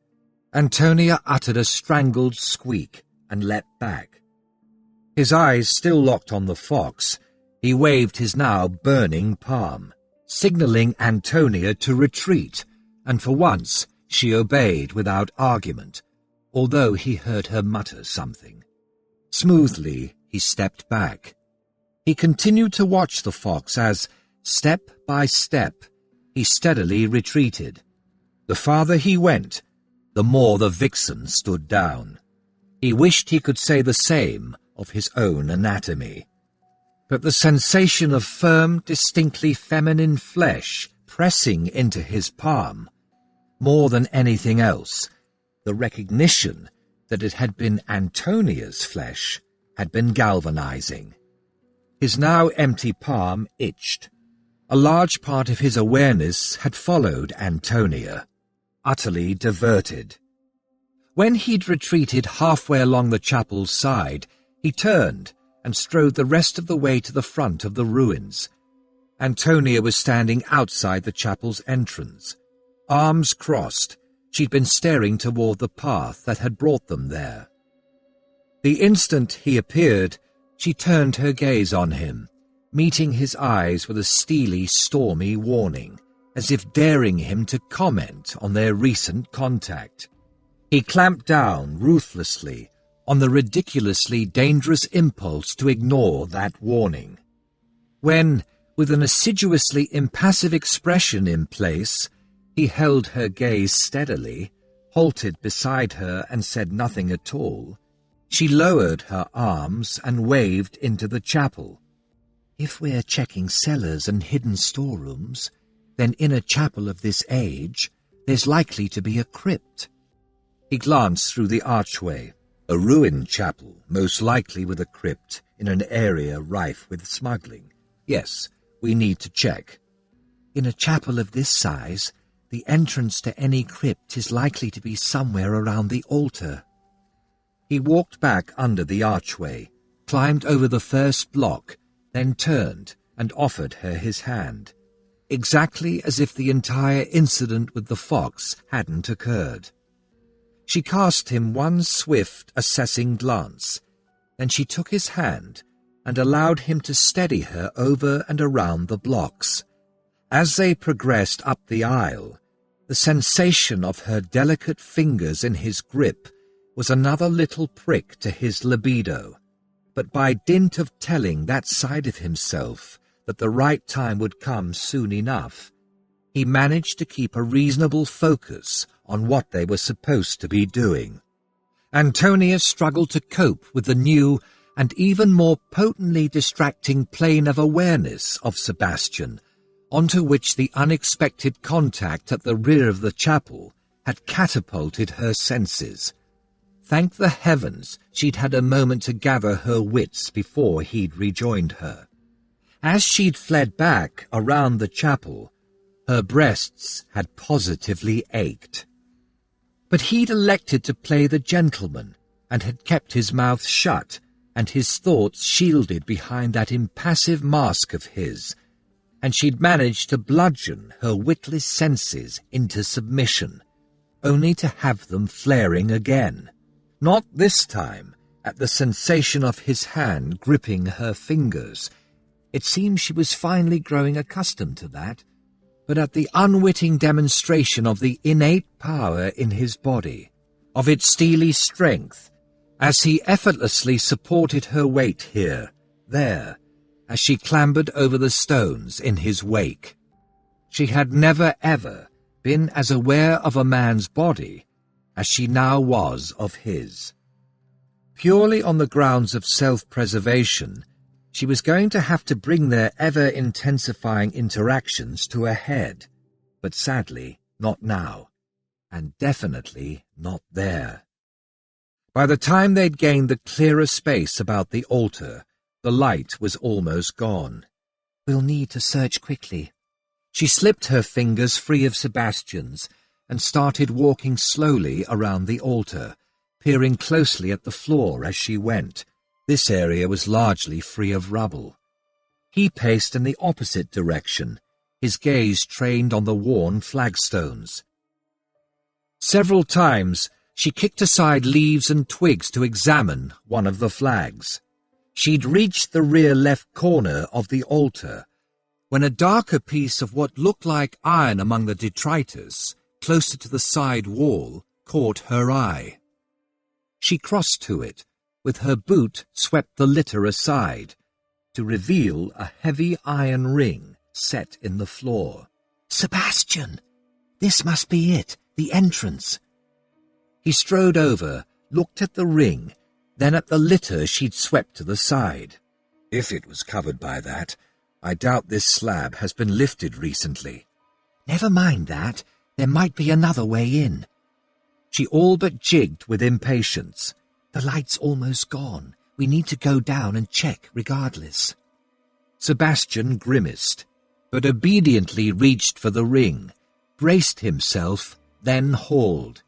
Antonia uttered a strangled squeak and leapt back. His eyes still locked on the fox, he waved his now burning palm, signaling Antonia to retreat, and for once she obeyed without argument, although he heard her mutter something. Smoothly he stepped back. He continued to watch the fox as, step by step, he steadily retreated. The farther he went, the more the vixen stood down. He wished he could say the same of his own anatomy. But the sensation of firm, distinctly feminine flesh pressing into his palm, more than anything else, The recognition that it had been Antonia's flesh had been galvanizing. His now empty palm itched. A large part of his awareness had followed Antonia, utterly diverted. When he'd retreated halfway along the chapel's side, he turned and strode the rest of the way to the front of the ruins. Antonia was standing outside the chapel's entrance. Arms crossed, she'd been staring toward the path that had brought them there. The instant he appeared, she turned her gaze on him, meeting his eyes with a steely, stormy warning, as if daring him to comment on their recent contact. He clamped down ruthlessly on the ridiculously dangerous impulse to ignore that warning. When, with an assiduously impassive expression in place, he held her gaze steadily, halted beside her and said nothing at all, she lowered her arms and waved into the chapel. "If we're checking cellars and hidden storerooms, then in a chapel of this age, there's likely to be a crypt." He glanced through the archway. A ruined chapel, most likely with a crypt, in an area rife with smuggling. Yes, we need to check. "In a chapel of this size, the entrance to any crypt is likely to be somewhere around the altar." He walked back under the archway, climbed over the first block, then turned and offered her his hand, exactly as if the entire incident with the fox hadn't occurred. She cast him one swift, assessing glance, then she took his hand and allowed him to steady her over and around the blocks. As they progressed up the aisle, the sensation of her delicate fingers in his grip was another little prick to his libido, but by dint of telling that side of himself that the right time would come soon enough, he managed to keep a reasonable focus on what they were supposed to be doing. Antonia struggled to cope with the new and even more potently distracting plane of awareness of Sebastian, onto which the unexpected contact at the rear of the chapel had catapulted her senses. Thank the heavens she'd had a moment to gather her wits before he'd rejoined her. As she'd fled back around the chapel, her breasts had positively ached. But he'd elected to play the gentleman and had kept his mouth shut and his thoughts shielded behind that impassive mask of his, and she'd managed to bludgeon her witless senses into submission, only to have them flaring again. Not this time at the sensation of his hand gripping her fingers. It seemed she was finally growing accustomed to that, but at the unwitting demonstration of the innate power in his body, of its steely strength, as he effortlessly supported her weight here, there, as she clambered over the stones in his wake. She had never ever been as aware of a man's body as she now was of his. Purely on the grounds of self-preservation, she was going to have to bring their ever-intensifying interactions to a head, but sadly not now, and definitely not there. By the time they'd gained the clearer space about the altar, the light was almost gone. "We'll need to search quickly." She slipped her fingers free of Sebastian's and started walking slowly around the altar, peering closely at the floor as she went. This area was largely free of rubble. He paced in the opposite direction, his gaze trained on the worn flagstones. Several times she kicked aside leaves and twigs to examine one of the flags. She'd reached the rear left corner of the altar when a darker piece of what looked like iron among the detritus, closer to the side wall, caught her eye. She crossed to it, with her boot swept the litter aside, to reveal a heavy iron ring set in the floor. "Sebastian! This must be it, the entrance." He strode over, looked at the ring, then at the litter she'd swept to the side. "If it was covered by that, I doubt this slab has been lifted recently." "Never mind that. There might be another way in." She all but jigged with impatience. "The light's almost gone. We need to go down and check regardless." Sebastian grimaced, but obediently reached for the ring, braced himself, then hauled.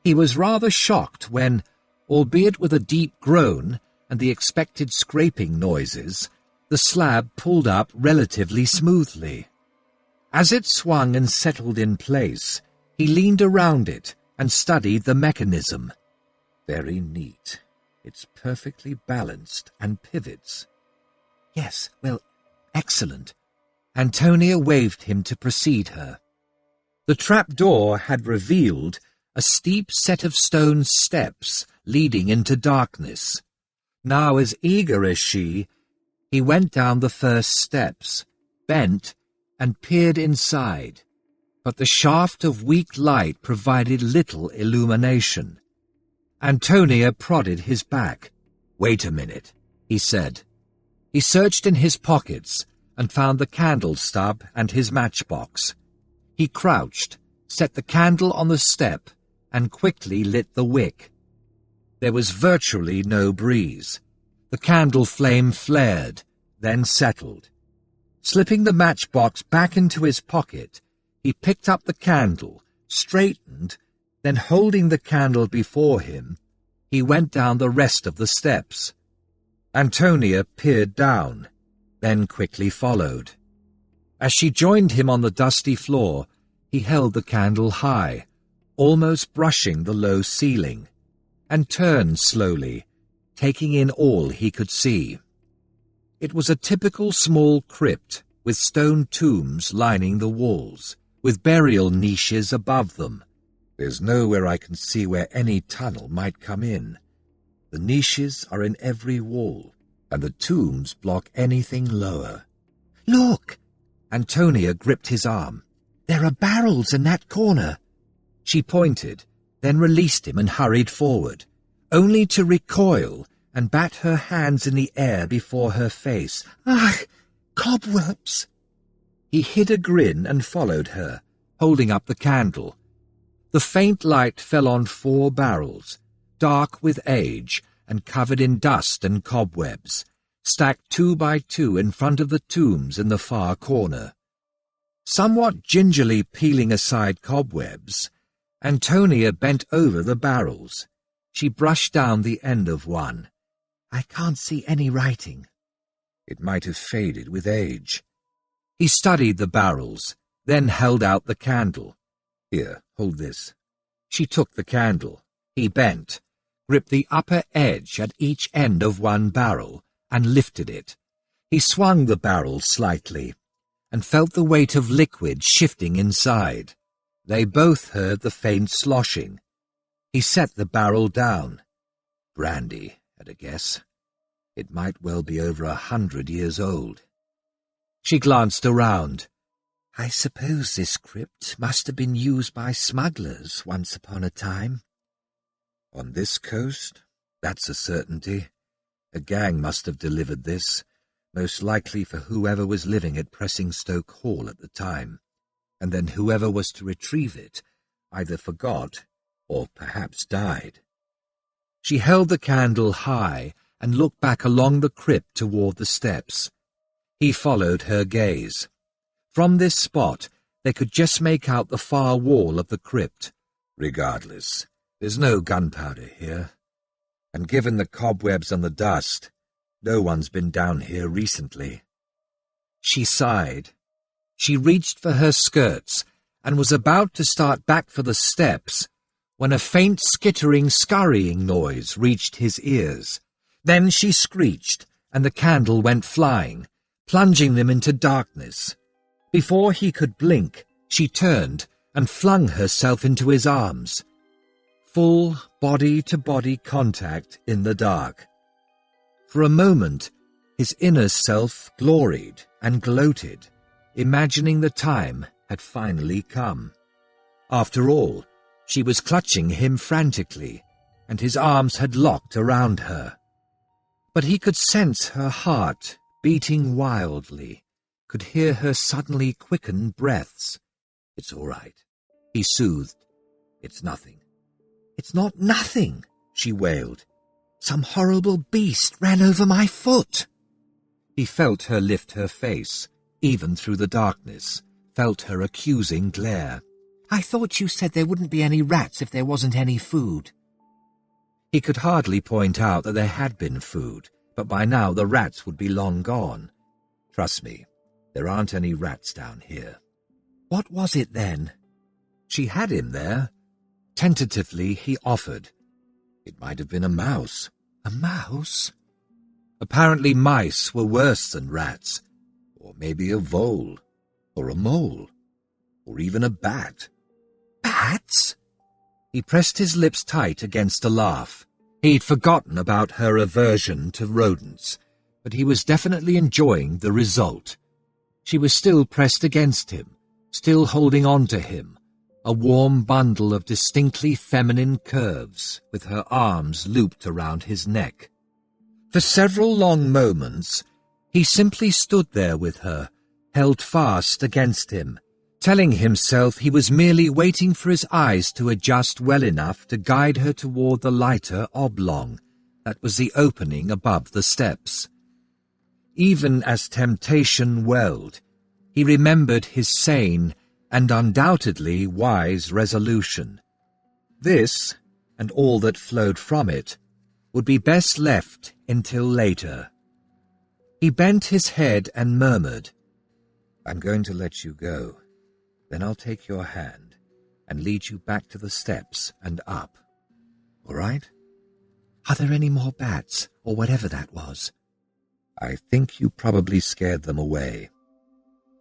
He was rather shocked when, albeit with a deep groan and the expected scraping noises, the slab pulled up relatively smoothly. As it swung and settled in place, he leaned around it and studied the mechanism. Very neat. It's perfectly balanced and pivots. "Yes, well, excellent." Antonia waved him to precede her. The trapdoor had revealed a steep set of stone steps leading into darkness. Now, as eager as she, he went down the first steps, bent, and peered inside, but the shaft of weak light provided little illumination. Antonia prodded his back. "Wait a minute," he said. He searched in his pockets and found the candle stub and his matchbox. He crouched, set the candle on the step, and quickly lit the wick. There was virtually no breeze. The candle flame flared, then settled. Slipping the matchbox back into his pocket, he picked up the candle, straightened, then holding the candle before him, he went down the rest of the steps. Antonia peered down, then quickly followed. As she joined him on the dusty floor, he held the candle high, almost brushing the low ceiling, and turned slowly, taking in all he could see. It was a typical small crypt, with stone tombs lining the walls, with burial niches above them. There's nowhere I can see where any tunnel might come in. The niches are in every wall, and the tombs block anything lower. "Look!" Antonia gripped his arm. "There are barrels in that corner." She pointed, then released him and hurried forward, only to recoil and bat her hands in the air before her face. "Ah, cobwebs!" He hid a grin and followed her, holding up the candle. The faint light fell on 4 barrels, dark with age and covered in dust and cobwebs, stacked 2 by 2 in front of the tombs in the far corner. Somewhat gingerly peeling aside cobwebs, Antonia bent over the barrels. She brushed down the end of one. "I can't see any writing." It might have faded with age. He studied the barrels, then held out the candle. "Here, hold this." She took the candle. He bent, gripped the upper edge at each end of one barrel, and lifted it. He swung the barrel slightly, and felt the weight of liquid shifting inside. They both heard the faint sloshing. He set the barrel down. Brandy, at a guess. It might well be over 100 years old. She glanced around. "I suppose this crypt must have been used by smugglers once upon a time." "On this coast? That's a certainty. A gang must have delivered this, most likely for whoever was living at Pressingstoke Hall at the time, and then whoever was to retrieve it either forgot or perhaps died." She held the candle high and looked back along the crypt toward the steps. He followed her gaze. From this spot, they could just make out the far wall of the crypt. Regardless, there's no gunpowder here. And given the cobwebs and the dust, no one's been down here recently. She sighed. She reached for her skirts and was about to start back for the steps when a faint skittering, scurrying noise reached his ears. Then she screeched, and the candle went flying, plunging them into darkness. Before he could blink, she turned and flung herself into his arms. Full body-to-body contact in the dark. For a moment, his inner self gloried and gloated, imagining the time had finally come. After all, she was clutching him frantically, and his arms had locked around her. But he could sense her heart beating wildly, could hear her suddenly quickened breaths. "It's all right," he soothed. "It's nothing." "It's not nothing," she wailed. "Some horrible beast ran over my foot." He felt her lift her face, even through the darkness, felt her accusing glare. "I thought you said there wouldn't be any rats if there wasn't any food." He could hardly point out that there had been food, but by now the rats would be long gone. Trust me, there aren't any rats down here. "What was it then?" She had him there. Tentatively he offered. It might have been a mouse. "A mouse?" Apparently mice were worse than rats. Or maybe a vole. Or a mole. Or even a bat. "Bats?" He pressed his lips tight against a laugh. He'd forgotten about her aversion to rodents, but he was definitely enjoying the result. She was still pressed against him, still holding on to him, a warm bundle of distinctly feminine curves, with her arms looped around his neck. For several long moments, he simply stood there with her, held fast against him, telling himself he was merely waiting for his eyes to adjust well enough to guide her toward the lighter oblong that was the opening above the steps. Even as temptation welled, he remembered his sane and undoubtedly wise resolution. This, and all that flowed from it, would be best left until later. He bent his head and murmured, "I'm going to let you go. Then I'll take your hand and lead you back to the steps and up. All right? Are there any more bats, or whatever that was?" I think you probably scared them away.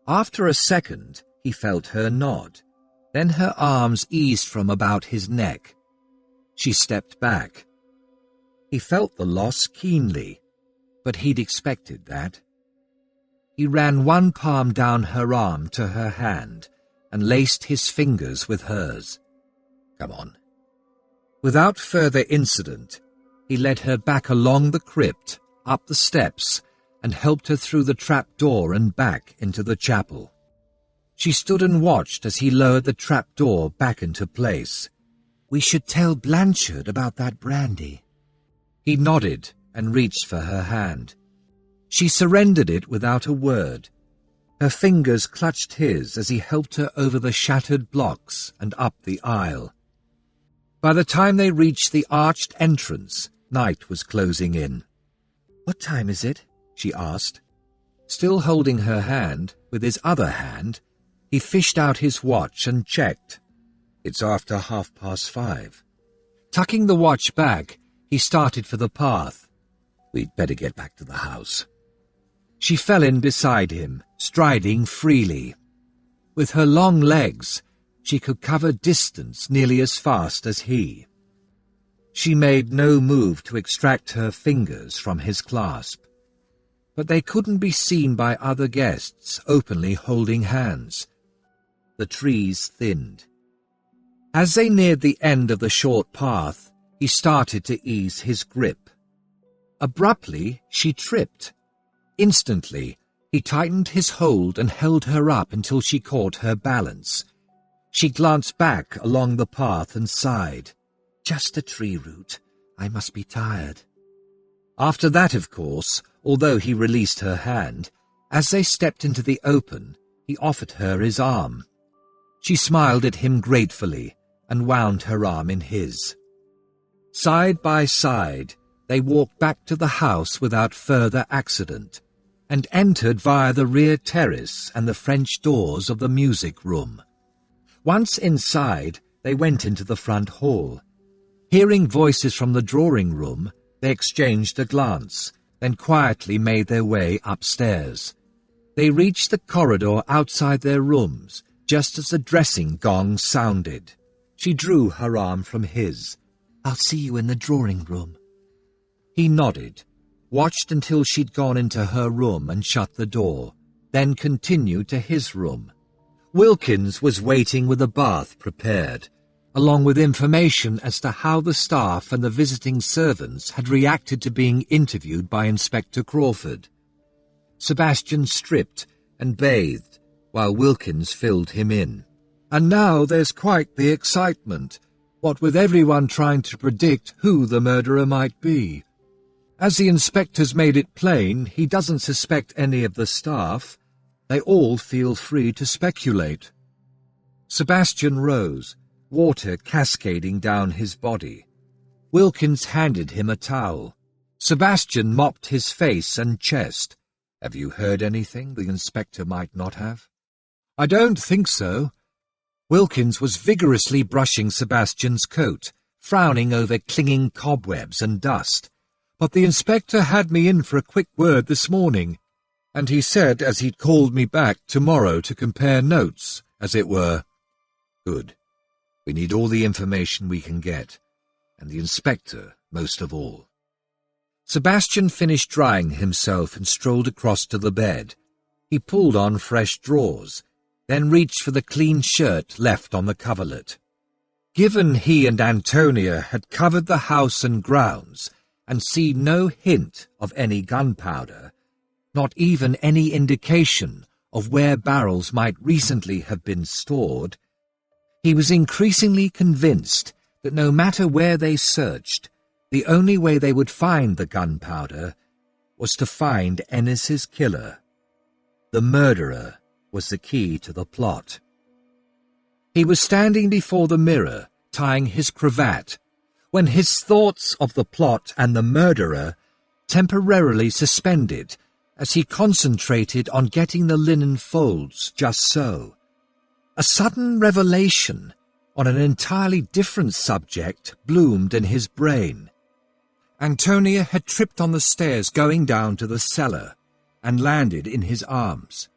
After a second, he felt her nod. Then her arms eased from about his neck. She stepped back. He felt the loss keenly, but he'd expected that. He ran one palm down her arm to her hand and laced his fingers with hers. Come on. Without further incident, he led her back along the crypt, up the steps, and helped her through the trap-door and back into the chapel. She stood and watched as he lowered the trap-door back into place. "We should tell Blanchard about that brandy." He nodded and reached for her hand. She surrendered it without a word. Her fingers clutched his as he helped her over the shattered blocks and up the aisle. By the time they reached the arched entrance, night was closing in. "What time is it?" she asked. Still holding her hand, with his other hand, he fished out his watch and checked. It's after 5:30. Tucking the watch back, he started for the path. We'd better get back to the house. She fell in beside him, striding freely. With her long legs, she could cover distance nearly as fast as he. She made no move to extract her fingers from his clasp. But they couldn't be seen by other guests openly holding hands. The trees thinned. As they neared the end of the short path, he started to ease his grip. Abruptly, she tripped. Instantly, he tightened his hold and held her up until she caught her balance. She glanced back along the path and sighed. "Just a tree root. I must be tired." After that, of course, although he released her hand, as they stepped into the open, he offered her his arm. She smiled at him gratefully and wound her arm in his. Side by side, they walked back to the house without further accident, and entered via the rear terrace and the French doors of the music room. Once inside, they went into the front hall. Hearing voices from the drawing room, they exchanged a glance, then quietly made their way upstairs. They reached the corridor outside their rooms, just as the dressing gong sounded. She drew her arm from his. "I'll see you in the drawing room." He nodded, watched until she'd gone into her room and shut the door, then continued to his room. Wilkins was waiting with a bath prepared, along with information as to how the staff and the visiting servants had reacted to being interviewed by Inspector Crawford. Sebastian stripped and bathed, while Wilkins filled him in. And now there's quite the excitement. what with everyone trying to predict who the murderer might be. As the inspector's made it plain he doesn't suspect any of the staff, they all feel free to speculate. Sebastian rose, water cascading down his body. Wilkins handed him a towel. Sebastian mopped his face and chest. "Have you heard anything the inspector might not have?" "I don't think so." Wilkins was vigorously brushing Sebastian's coat, frowning over clinging cobwebs and dust. "But the inspector had me in for a quick word this morning, and he said as he'd called me back tomorrow to compare notes, as it were." "Good. We need all the information we can get, and the inspector most of all." Sebastian finished drying himself and strolled across to the bed. He pulled on fresh drawers, then reached for the clean shirt left on the coverlet. Given he and Antonia had covered the house and grounds and seen no hint of any gunpowder, not even any indication of where barrels might recently have been stored, he was increasingly convinced that no matter where they searched, the only way they would find the gunpowder was to find Ennis's killer. The murderer was the key to the plot. He was standing before the mirror, tying his cravat, when his thoughts of the plot and the murderer temporarily suspended as he concentrated on getting the linen folds just so. A sudden revelation on an entirely different subject bloomed in his brain. Antonia had tripped on the stairs going down to the cellar and landed in his arms.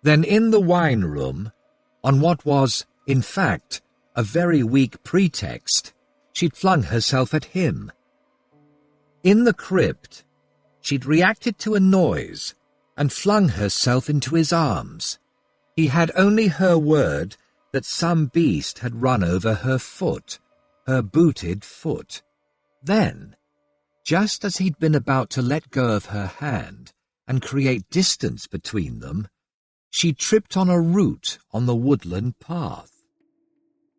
Then in the wine room, on what was, in fact, a very weak pretext, she'd flung herself at him. In the crypt, she'd reacted to a noise and flung herself into his arms. He had only her word that some beast had run over her foot, her booted foot. Then, just as he'd been about to let go of her hand and create distance between them, she tripped on a root on the woodland path.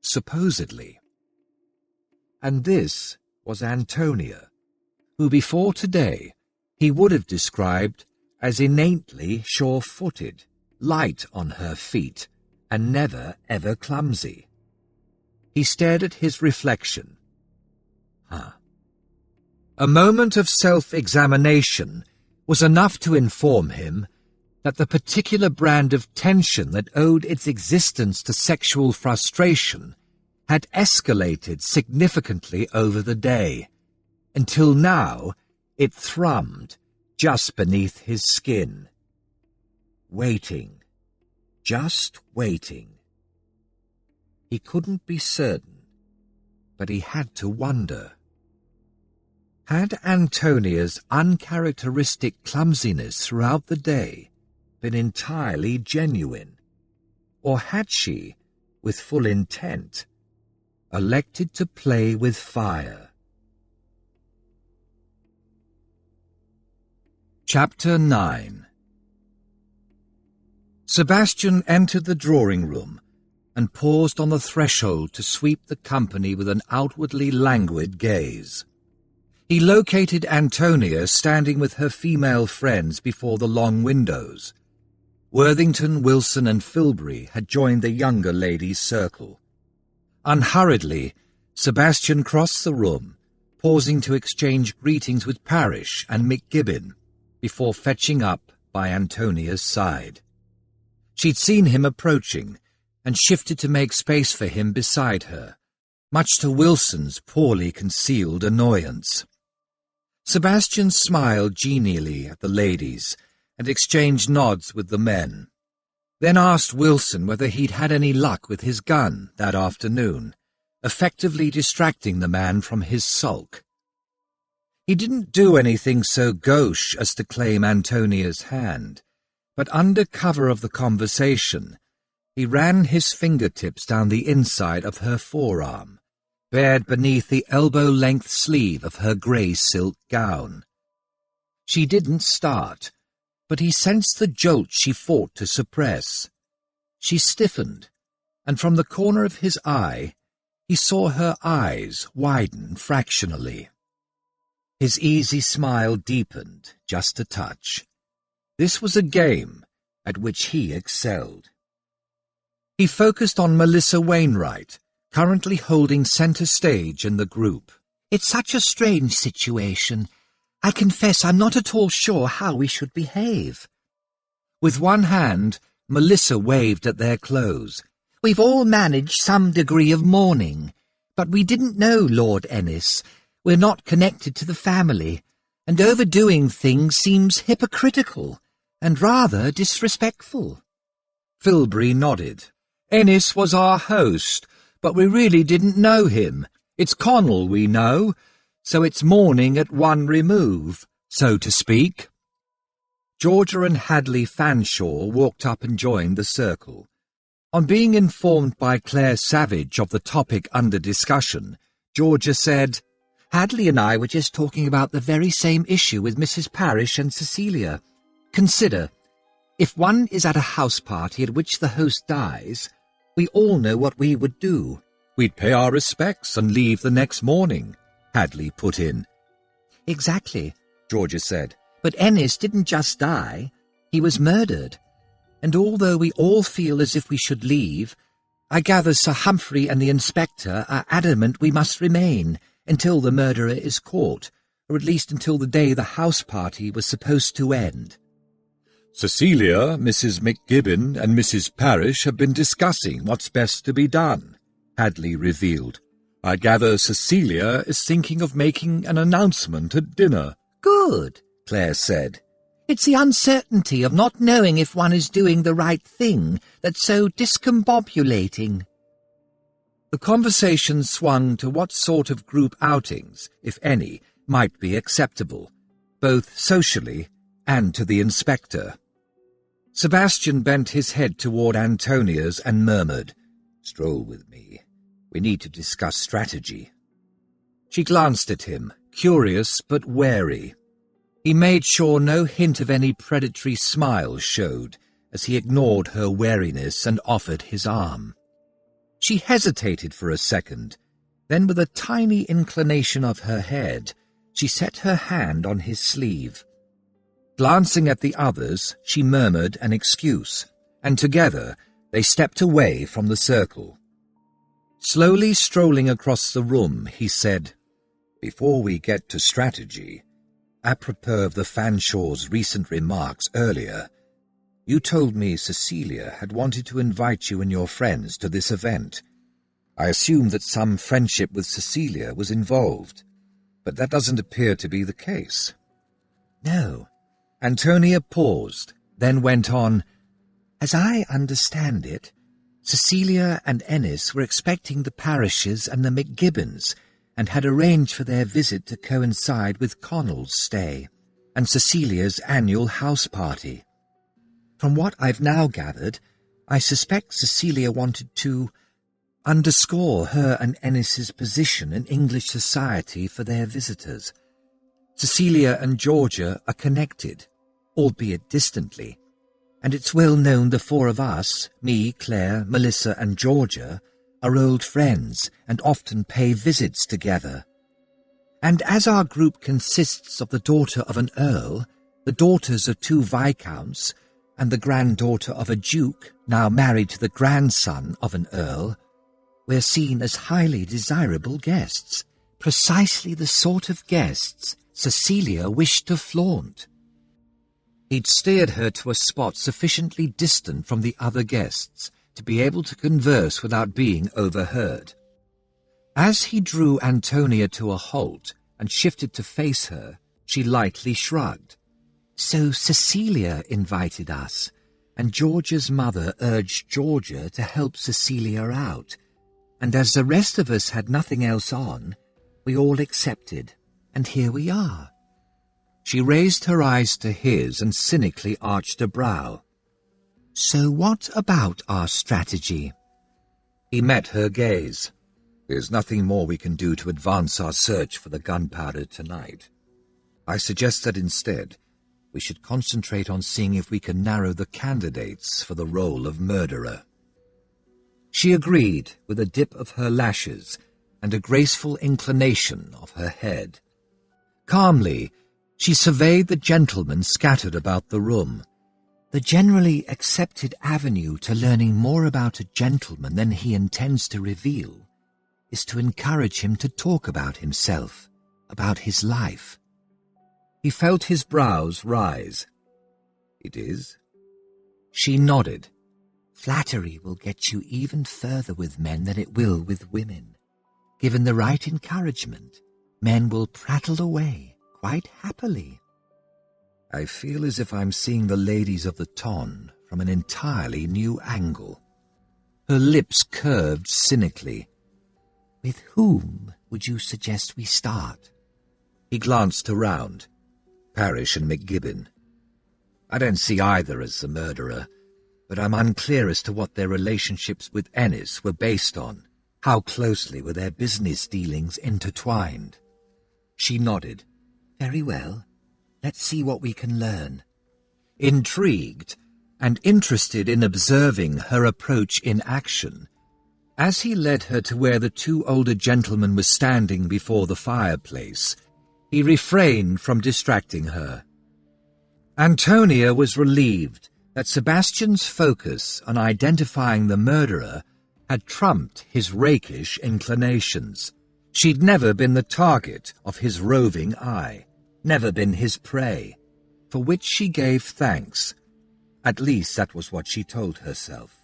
Supposedly. And this was Antonia, who before today he would have described as innately sure-footed, light on her feet, and never ever clumsy. He stared at his reflection. A moment of self-examination was enough to inform him that the particular brand of tension that owed its existence to sexual frustration had escalated significantly over the day, until now it thrummed just beneath his skin. Waiting, just waiting. He couldn't be certain, but he had to wonder. Had Antonia's uncharacteristic clumsiness throughout the day been entirely genuine, or had she, with full intent, elected to play with fire? Chapter 9. Sebastian entered the drawing-room and paused on the threshold to sweep the company with an outwardly languid gaze. He located Antonia standing with her female friends before the long windows. Worthington, Wilson, and Filbury had joined the younger ladies' circle. Unhurriedly, Sebastian crossed the room, pausing to exchange greetings with Parrish and McGibbon, before fetching up by Antonia's side. She'd seen him approaching, and shifted to make space for him beside her, much to Wilson's poorly concealed annoyance. Sebastian smiled genially at the ladies and exchanged nods with the men, then asked Wilson whether he'd had any luck with his gun that afternoon, effectively distracting the man from his sulk. He didn't do anything so gauche as to claim Antonia's hand, but under cover of the conversation, he ran his fingertips down the inside of her forearm, bared beneath the elbow-length sleeve of her grey silk gown. She didn't start, but he sensed the jolt she fought to suppress. She stiffened, and from the corner of his eye, He saw her eyes widen fractionally. His easy smile deepened just a touch. This was a game at which he excelled. He focused on Melissa Wainwright, currently holding center stage in the group. It's such a strange situation. I confess I'm not at all sure how we should behave. With one hand, Melissa waved at their clothes. We've all managed some degree of mourning, but we didn't know Lord Ennis. We're not connected to the family, and overdoing things seems hypocritical and rather disrespectful. Filbury nodded. Ennis was our host, but we really didn't know him. It's Connell we know, so it's mourning at one remove, so to speak. Georgia and Hadley Fanshawe walked up and joined the circle. On being informed by Claire Savage of the topic under discussion, Georgia said, Hadley and I were just talking about the very same issue with Mrs. Parish and Cecilia. Consider, if one is at a house party at which the host dies, we all know what we would do. We'd pay our respects and leave the next morning, Hadley put in. Exactly, Georgia said. But Ennis didn't just die, he was murdered. And although we all feel as if we should leave, I gather Sir Humphrey and the inspector are adamant we must remain until the murderer is caught, or at least until the day the house party was supposed to end. Cecilia, Mrs. McGibbon, and Mrs. Parish have been discussing what's best to be done, Hadley revealed. I gather Cecilia is thinking of making an announcement at dinner. Good, Claire said. It's the uncertainty of not knowing if one is doing the right thing that's so discombobulating. The conversation swung to what sort of group outings, if any, might be acceptable, both socially and to the inspector. Sebastian bent his head toward Antonia's and murmured, "Stroll with me. We need to discuss strategy." She glanced at him, curious but wary. He made sure no hint of any predatory smile showed as he ignored her wariness and offered his arm. She hesitated for a second, then with a tiny inclination of her head, she set her hand on his sleeve. Glancing at the others, she murmured an excuse, and together they stepped away from the circle. Slowly strolling across the room, he said, "Before we get to strategy, apropos of the Fanshawe's recent remarks earlier, you told me Cecilia had wanted to invite you and your friends to this event. I assume that some friendship with Cecilia was involved, but that doesn't appear to be the case." No. Antonia paused, then went on, "As I understand it, Cecilia and Ennis were expecting the Parishes and the McGibbons, and had arranged for their visit to coincide with Connell's stay and Cecilia's annual house party. From what I've now gathered, I suspect Cecilia wanted to underscore her and Ennis's position in English society for their visitors. Cecilia and Georgia are connected, albeit distantly, and it's well known the four of us, me, Claire, Melissa, and Georgia, are old friends and often pay visits together. And as our group consists of the daughter of an earl, the daughters of 2 viscounts, and the granddaughter of a duke, now married to the grandson of an earl, we're seen as highly desirable guests, precisely the sort of guests Cecilia wished to flaunt." He'd steered her to a spot sufficiently distant from the other guests to be able to converse without being overheard. As he drew Antonia to a halt and shifted to face her, she lightly shrugged. "So Cecilia invited us, and Georgia's mother urged Georgia to help Cecilia out, and as the rest of us had nothing else on, we all accepted, and here we are." She raised her eyes to his and cynically arched a brow. "So what about our strategy?" He met her gaze. "There's nothing more we can do to advance our search for the gunpowder tonight. I suggest that instead we should concentrate on seeing if we can narrow the candidates for the role of murderer." She agreed with a dip of her lashes and a graceful inclination of her head. Calmly, she surveyed the gentlemen scattered about the room. The generally accepted avenue to learning more about a gentleman than he intends to reveal is to encourage him to talk about himself, about his life. He felt his brows rise. It is? She nodded. Flattery will get you even further with men than it will with women. Given the right encouragement, men will prattle away quite happily. I feel as if I'm seeing the ladies of the ton from an entirely new angle. Her lips curved cynically. With whom would you suggest we start? He glanced around. Parrish and McGibbon. I don't see either as the murderer, but I'm unclear as to what their relationships with Ennis were based on. How closely were their business dealings intertwined? She nodded. Very well. Let's see what we can learn. Intrigued and interested in observing her approach in action, as he led her to where the two older gentlemen were standing before the fireplace, he refrained from distracting her. Antonia was relieved that Sebastian's focus on identifying the murderer had trumped his rakish inclinations. She'd never been the target of his roving eye, never been his prey, for which she gave thanks. At least that was what she told herself.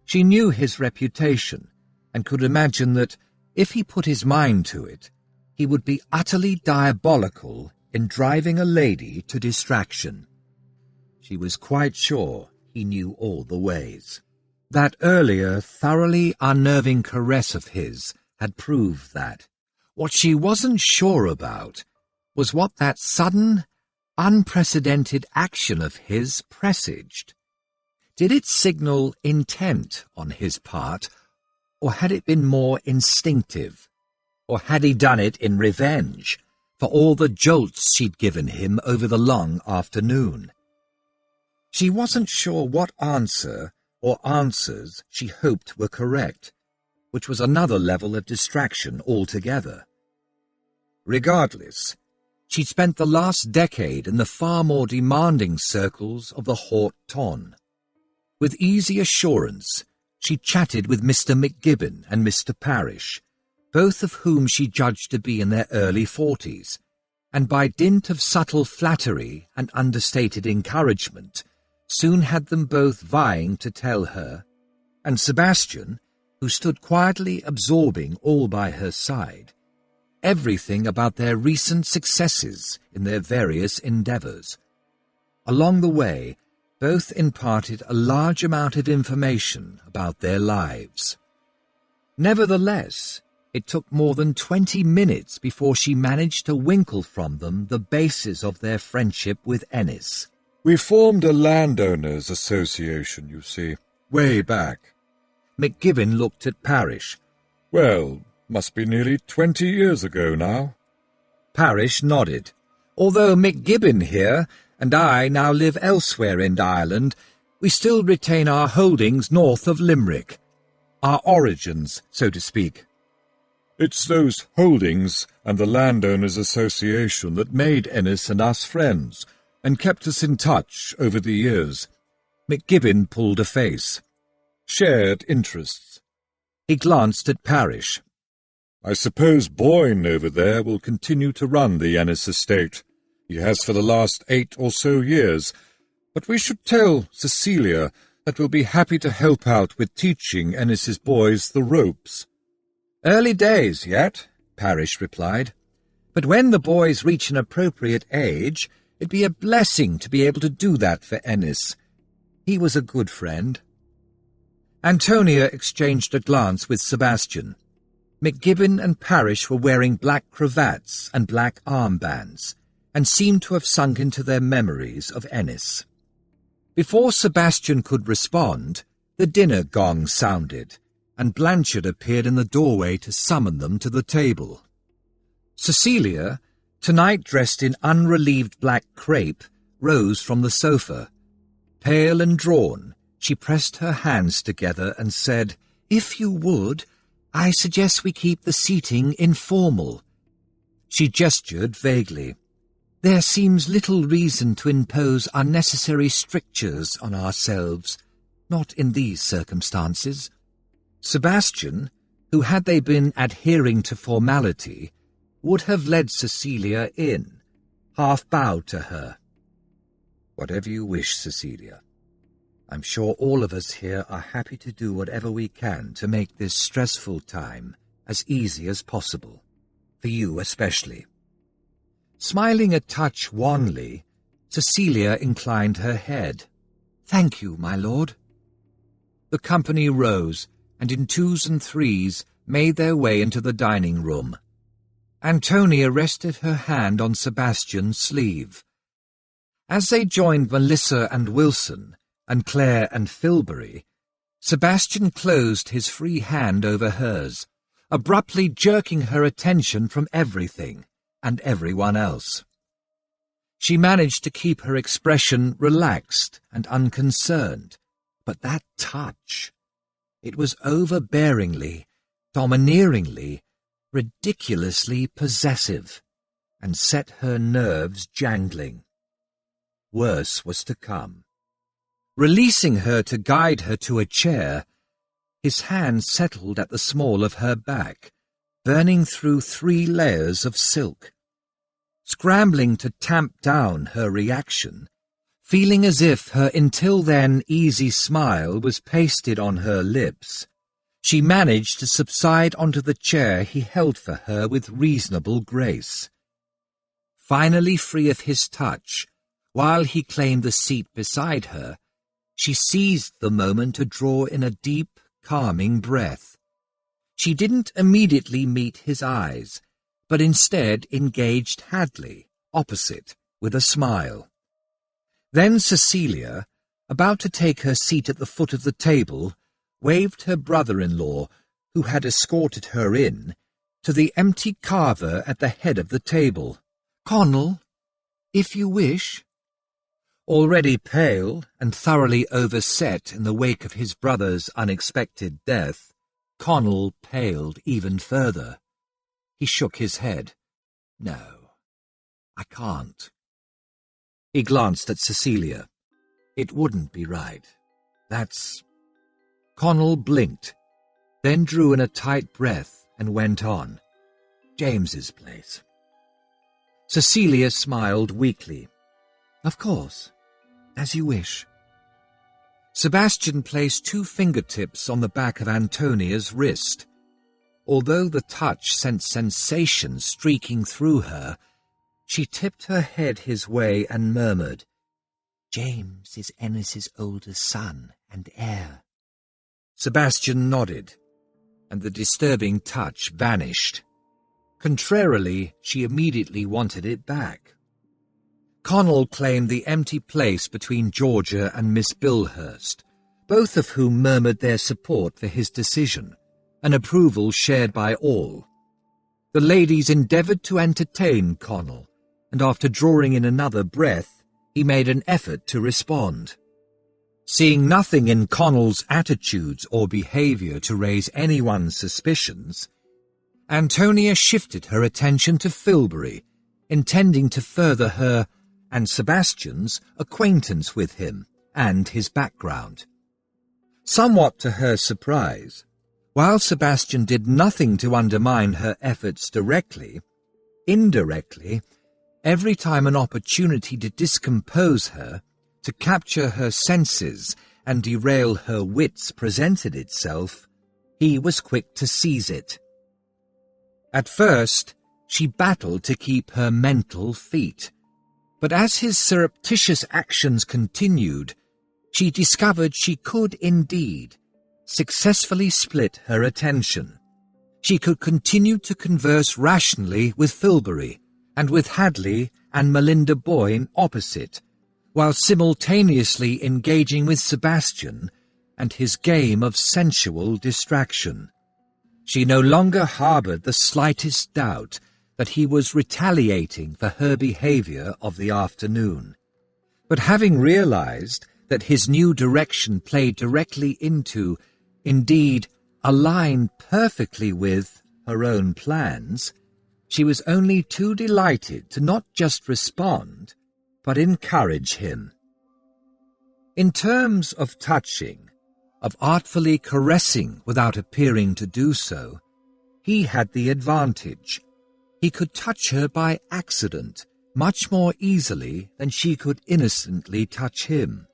She knew his reputation, and could imagine that, if he put his mind to it, he would be utterly diabolical in driving a lady to distraction. She was quite sure he knew all the ways. That earlier, thoroughly unnerving caress of his had proved that. What she wasn't sure about was what that sudden, unprecedented action of his presaged. Did it signal intent on his part, or had it been more instinctive? Or had he done it in revenge for all the jolts she'd given him over the long afternoon? She wasn't sure what answer or answers she hoped were correct, which was another level of distraction altogether. Regardless, she'd spent the last decade in the far more demanding circles of the Haute Ton. With easy assurance, she chatted with Mr. McGibbon and Mr. Parrish, both of whom she judged to be in their early 40s, and by dint of subtle flattery and understated encouragement, soon had them both vying to tell her, and Sebastian, who stood quietly absorbing all by her side, everything about their recent successes in their various endeavours. Along the way, both imparted a large amount of information about their lives. Nevertheless, it took more than 20 minutes before she managed to winkle from them the basis of their friendship with Ennis. We formed a landowners' association, you see, way back. McGibbon looked at Parrish. Well, must be nearly 20 years ago now. Parrish nodded. Although McGibbon here and I now live elsewhere in Ireland, we still retain our holdings north of Limerick. Our origins, so to speak. It's those holdings and the Landowners' Association that made Ennis and us friends, and kept us in touch over the years. McGibbon pulled a face. Shared interests. He glanced at Parrish. I suppose Boyne over there will continue to run the Ennis estate. He has for the last 8 or so years. But we should tell Cecilia that we'll be happy to help out with teaching Ennis's boys the ropes. Early days yet, Parrish replied. But when the boys reach an appropriate age, it'd be a blessing to be able to do that for Ennis. He was a good friend. Antonia exchanged a glance with Sebastian. McGibbon and Parrish were wearing black cravats and black armbands, and seemed to have sunk into their memories of Ennis. Before Sebastian could respond, the dinner gong sounded, and Blanchard appeared in the doorway to summon them to the table. Cecilia, tonight dressed in unrelieved black crepe, rose from the sofa. Pale and drawn, she pressed her hands together and said, If you would, I suggest we keep the seating informal. She gestured vaguely. There seems little reason to impose unnecessary strictures on ourselves, not in these circumstances. Sebastian, who, had they been adhering to formality, would have led Cecilia in, half bowed to her. "Whatever you wish, Cecilia. I'm sure all of us here are happy to do whatever we can to make this stressful time as easy as possible, for you especially." Smiling a touch wanly, Cecilia inclined her head. "Thank you, my lord." The company rose, and in twos and threes made their way into the dining room. Antonia rested her hand on Sebastian's sleeve. As they joined Melissa and Wilson, and Claire and Filbury, Sebastian closed his free hand over hers, abruptly jerking her attention from everything and everyone else. She managed to keep her expression relaxed and unconcerned, but that touch, it was overbearingly, domineeringly, ridiculously possessive, and set her nerves jangling. Worse was to come. Releasing her to guide her to a chair, his hand settled at the small of her back, burning through 3 layers of silk. Scrambling to tamp down her reaction, feeling as if her until then easy smile was pasted on her lips, she managed to subside onto the chair he held for her with reasonable grace. Finally free of his touch, while he claimed the seat beside her, she seized the moment to draw in a deep, calming breath. She didn't immediately meet his eyes, but instead engaged Hadley, opposite, with a smile. Then Cecilia, about to take her seat at the foot of the table, waved her brother-in-law, who had escorted her in, to the empty carver at the head of the table. "Connell, if you wish." Already pale and thoroughly overset in the wake of his brother's unexpected death, Connell paled even further. He shook his head. "No, I can't." He glanced at Cecilia. "It wouldn't be right. That's—" Connell blinked, then drew in a tight breath and went on. "James's place." Cecilia smiled weakly. "Of course, as you wish." Sebastian placed 2 fingertips on the back of Antonia's wrist. Although the touch sent sensation streaking through her, she tipped her head his way and murmured, "James is Ennis's oldest son and heir." Sebastian nodded, and the disturbing touch vanished. Contrarily, she immediately wanted it back. Connell claimed the empty place between Georgia and Miss Bilhurst, both of whom murmured their support for his decision, an approval shared by all. The ladies endeavoured to entertain Connell, and after drawing in another breath, he made an effort to respond. Seeing nothing in Connell's attitudes or behaviour to raise anyone's suspicions, Antonia shifted her attention to Filbury, intending to further her and Sebastian's acquaintance with him and his background. Somewhat to her surprise, while Sebastian did nothing to undermine her efforts directly, indirectly, every time an opportunity to discompose her, to capture her senses and derail her wits presented itself, he was quick to seize it. At first, she battled to keep her mental feet, but as his surreptitious actions continued, she discovered she could indeed successfully split her attention. She could continue to converse rationally with Filbury and with Hadley and Melinda Boyne opposite, while simultaneously engaging with Sebastian and his game of sensual distraction. She no longer harboured the slightest doubt that he was retaliating for her behaviour of the afternoon. But having realised that his new direction played directly into, indeed, aligned perfectly with her own plans, she was only too delighted to not just respond, but encourage him. In terms of touching, of artfully caressing without appearing to do so, he had the advantage. He could touch her by accident much more easily than she could innocently touch him.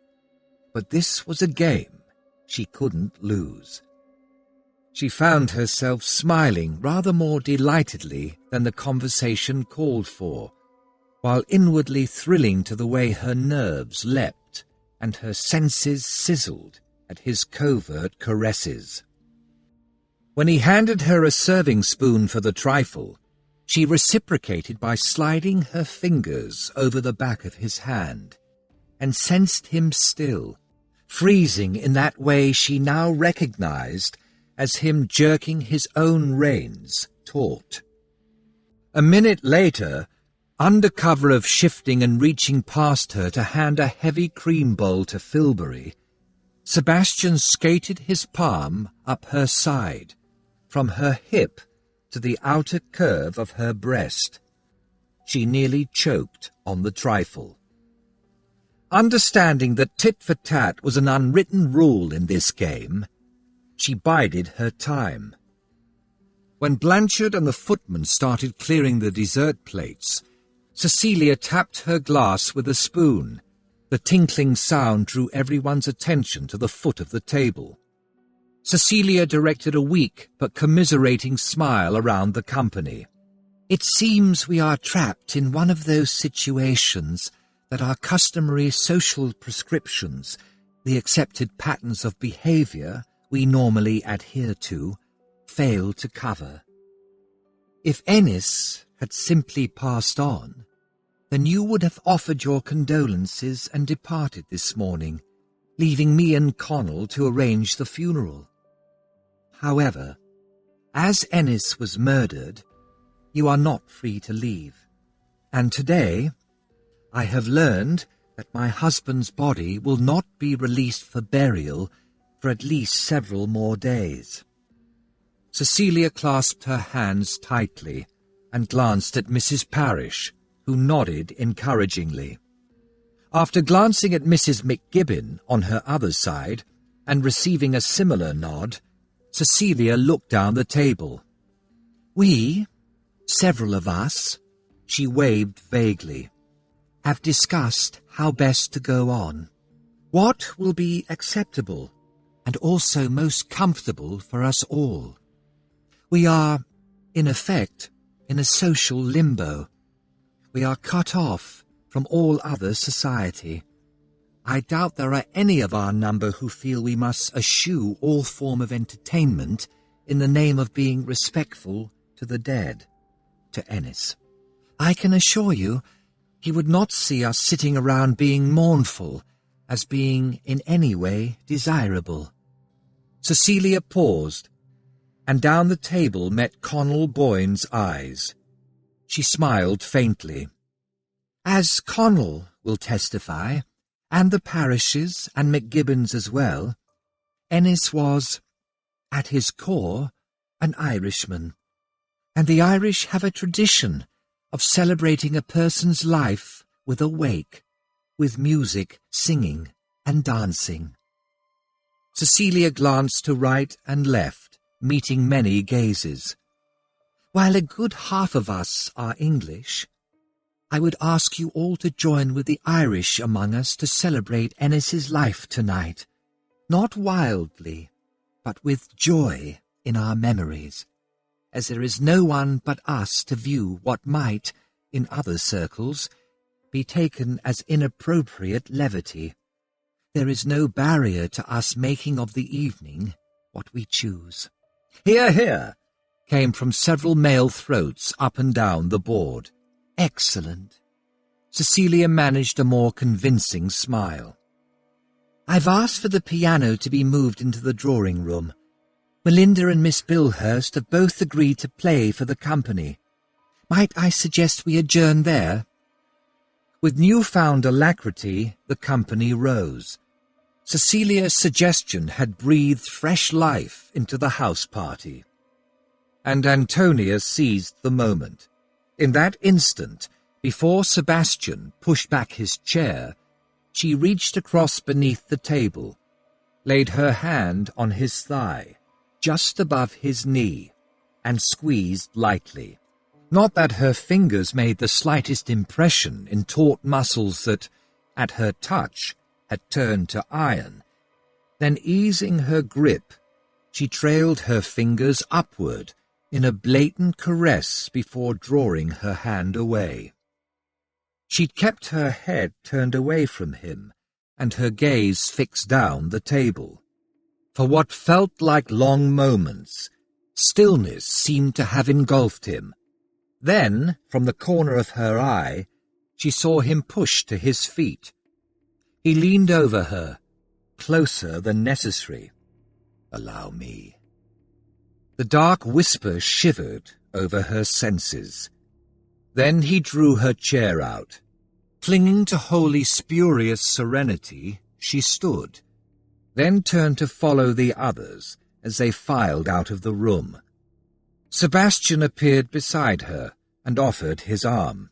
But this was a game she couldn't lose. She found herself smiling rather more delightedly than the conversation called for, while inwardly thrilling to the way her nerves leapt and her senses sizzled at his covert caresses. When he handed her a serving spoon for the trifle, she reciprocated by sliding her fingers over the back of his hand, and sensed him still, freezing in that way she now recognized as him jerking his own reins taut. A minute later, under cover of shifting and reaching past her to hand a heavy cream bowl to Filbury, Sebastian skated his palm up her side, from her hip to the outer curve of her breast. She nearly choked on the trifle. Understanding that tit for tat was an unwritten rule in this game, she bided her time. When Blanchard and the footman started clearing the dessert plates, Cecilia tapped her glass with a spoon. The tinkling sound drew everyone's attention to the foot of the table. Cecilia directed a weak but commiserating smile around the company. "It seems we are trapped in one of those situations that our customary social prescriptions, the accepted patterns of behavior we normally adhere to, fail to cover. If Ennis had simply passed on, then you would have offered your condolences and departed this morning, leaving me and Connell to arrange the funeral. However, as Ennis was murdered, you are not free to leave, and today I have learned that my husband's body will not be released for burial for at least several more days." Cecilia clasped her hands tightly and glanced at Mrs. Parrish, who nodded encouragingly. After glancing at Mrs. McGibbon on her other side and receiving a similar nod, Cecilia looked down the table. "We, several of us," she waved vaguely, "have discussed how best to go on. What will be acceptable and also most comfortable for us all. We are, in effect, in a social limbo. We are cut off from all other society. I doubt there are any of our number who feel we must eschew all form of entertainment in the name of being respectful to the dead, to Ennis. I can assure you he would not see us sitting around being mournful as being in any way desirable." Cecilia paused, and down the table met Connell Boyne's eyes. She smiled faintly. "As Connell will testify, and the Parishes and McGibbons as well, Ennis was, at his core, an Irishman, and the Irish have a tradition of celebrating a person's life with a wake, with music, singing, and dancing." Cecilia glanced to right and left, meeting many gazes. "While a good half of us are English, I would ask you all to join with the Irish among us to celebrate Ennis's life tonight, not wildly, but with joy in our memories, as there is no one but us to view what might, in other circles, be taken as inappropriate levity. There is no barrier to us making of the evening what we choose." "Hear, hear!" came from several male throats up and down the board. "Excellent." Cecilia managed a more convincing smile. "I've asked for the piano to be moved into the drawing-room. Melinda and Miss Bilhurst have both agreed to play for the company. Might I suggest we adjourn there?" With newfound alacrity, the company rose. Cecilia's suggestion had breathed fresh life into the house party. And Antonia seized the moment. In that instant, before Sebastian pushed back his chair, she reached across beneath the table, laid her hand on his thigh, just above his knee, and squeezed lightly. Not that her fingers made the slightest impression in taut muscles that, at her touch, had turned to iron. Then, easing her grip, she trailed her fingers upward in a blatant caress before drawing her hand away. She'd kept her head turned away from him and her gaze fixed down the table. For what felt like long moments, stillness seemed to have engulfed him. Then, from the corner of her eye, she saw him push to his feet. He leaned over her, closer than necessary. "Allow me." The dark whisper shivered over her senses. Then he drew her chair out. Clinging to wholly spurious serenity, she stood, then turned to follow the others as they filed out of the room. Sebastian appeared beside her and offered his arm.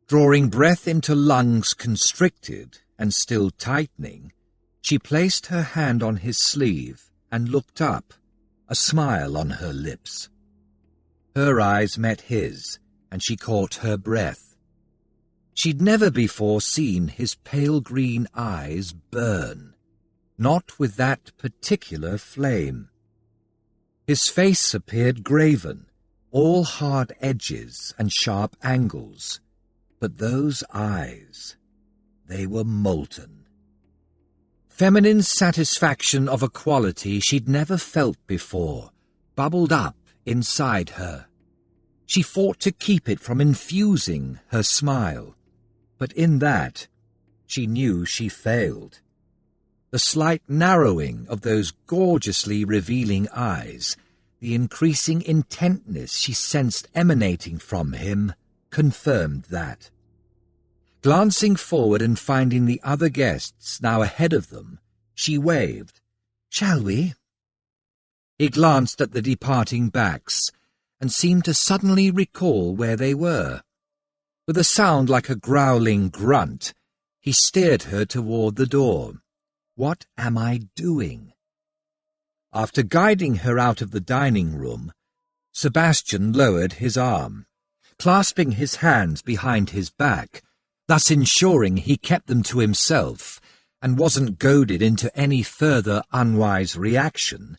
Drawing breath into lungs constricted and still tightening, she placed her hand on his sleeve and looked up, a smile on her lips. Her eyes met his, and she caught her breath. She'd never before seen his pale green eyes burn, not with that particular flame. His face appeared graven, all hard edges and sharp angles, but those eyes, they were molten. Feminine satisfaction of a quality she'd never felt before bubbled up inside her. She fought to keep it from infusing her smile, but in that she knew she failed. The slight narrowing of those gorgeously revealing eyes, the increasing intentness she sensed emanating from him, confirmed that. Glancing forward and finding the other guests now ahead of them, she waved. "Shall we?" He glanced at the departing backs and seemed to suddenly recall where they were. With a sound like a growling grunt, he steered her toward the door. "What am I doing?" After guiding her out of the dining room, Sebastian lowered his arm, clasping his hands behind his back, thus ensuring he kept them to himself and wasn't goaded into any further unwise reaction.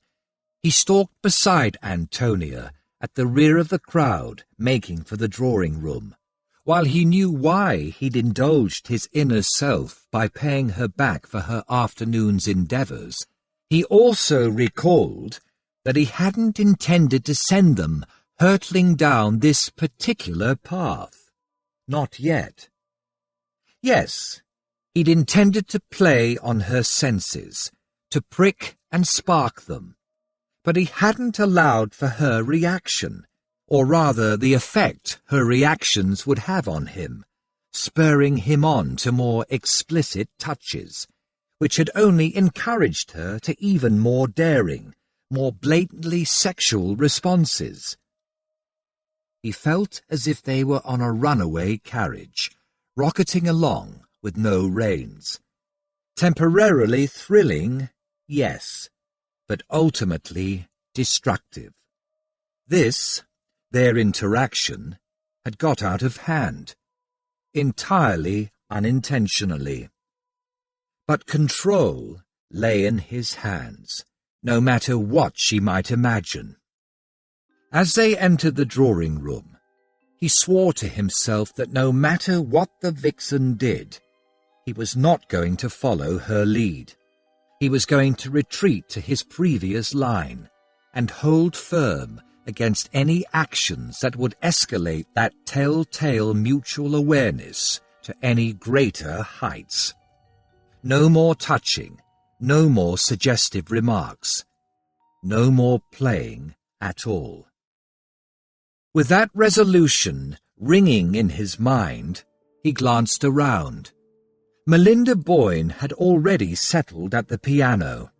He stalked beside Antonia at the rear of the crowd, making for the drawing room. While he knew why he'd indulged his inner self by paying her back for her afternoon's endeavours, he also recalled that he hadn't intended to send them hurtling down this particular path. Not yet. Yes, he'd intended to play on her senses, to prick and spark them, but he hadn't allowed for her reaction, or rather the effect her reactions would have on him, spurring him on to more explicit touches, which had only encouraged her to even more daring, more blatantly sexual responses. He felt as if they were on a runaway carriage, rocketing along with no reins. Temporarily thrilling, yes, but ultimately destructive. This, their interaction, had got out of hand, entirely unintentionally. But control lay in his hands, no matter what she might imagine. As they entered the drawing room, he swore to himself that no matter what the vixen did, he was not going to follow her lead. He was going to retreat to his previous line and hold firm against any actions that would escalate that telltale mutual awareness to any greater heights. No more touching, no more suggestive remarks, no more playing at all. With that resolution ringing in his mind, he glanced around. Melinda Boyne had already settled at the piano.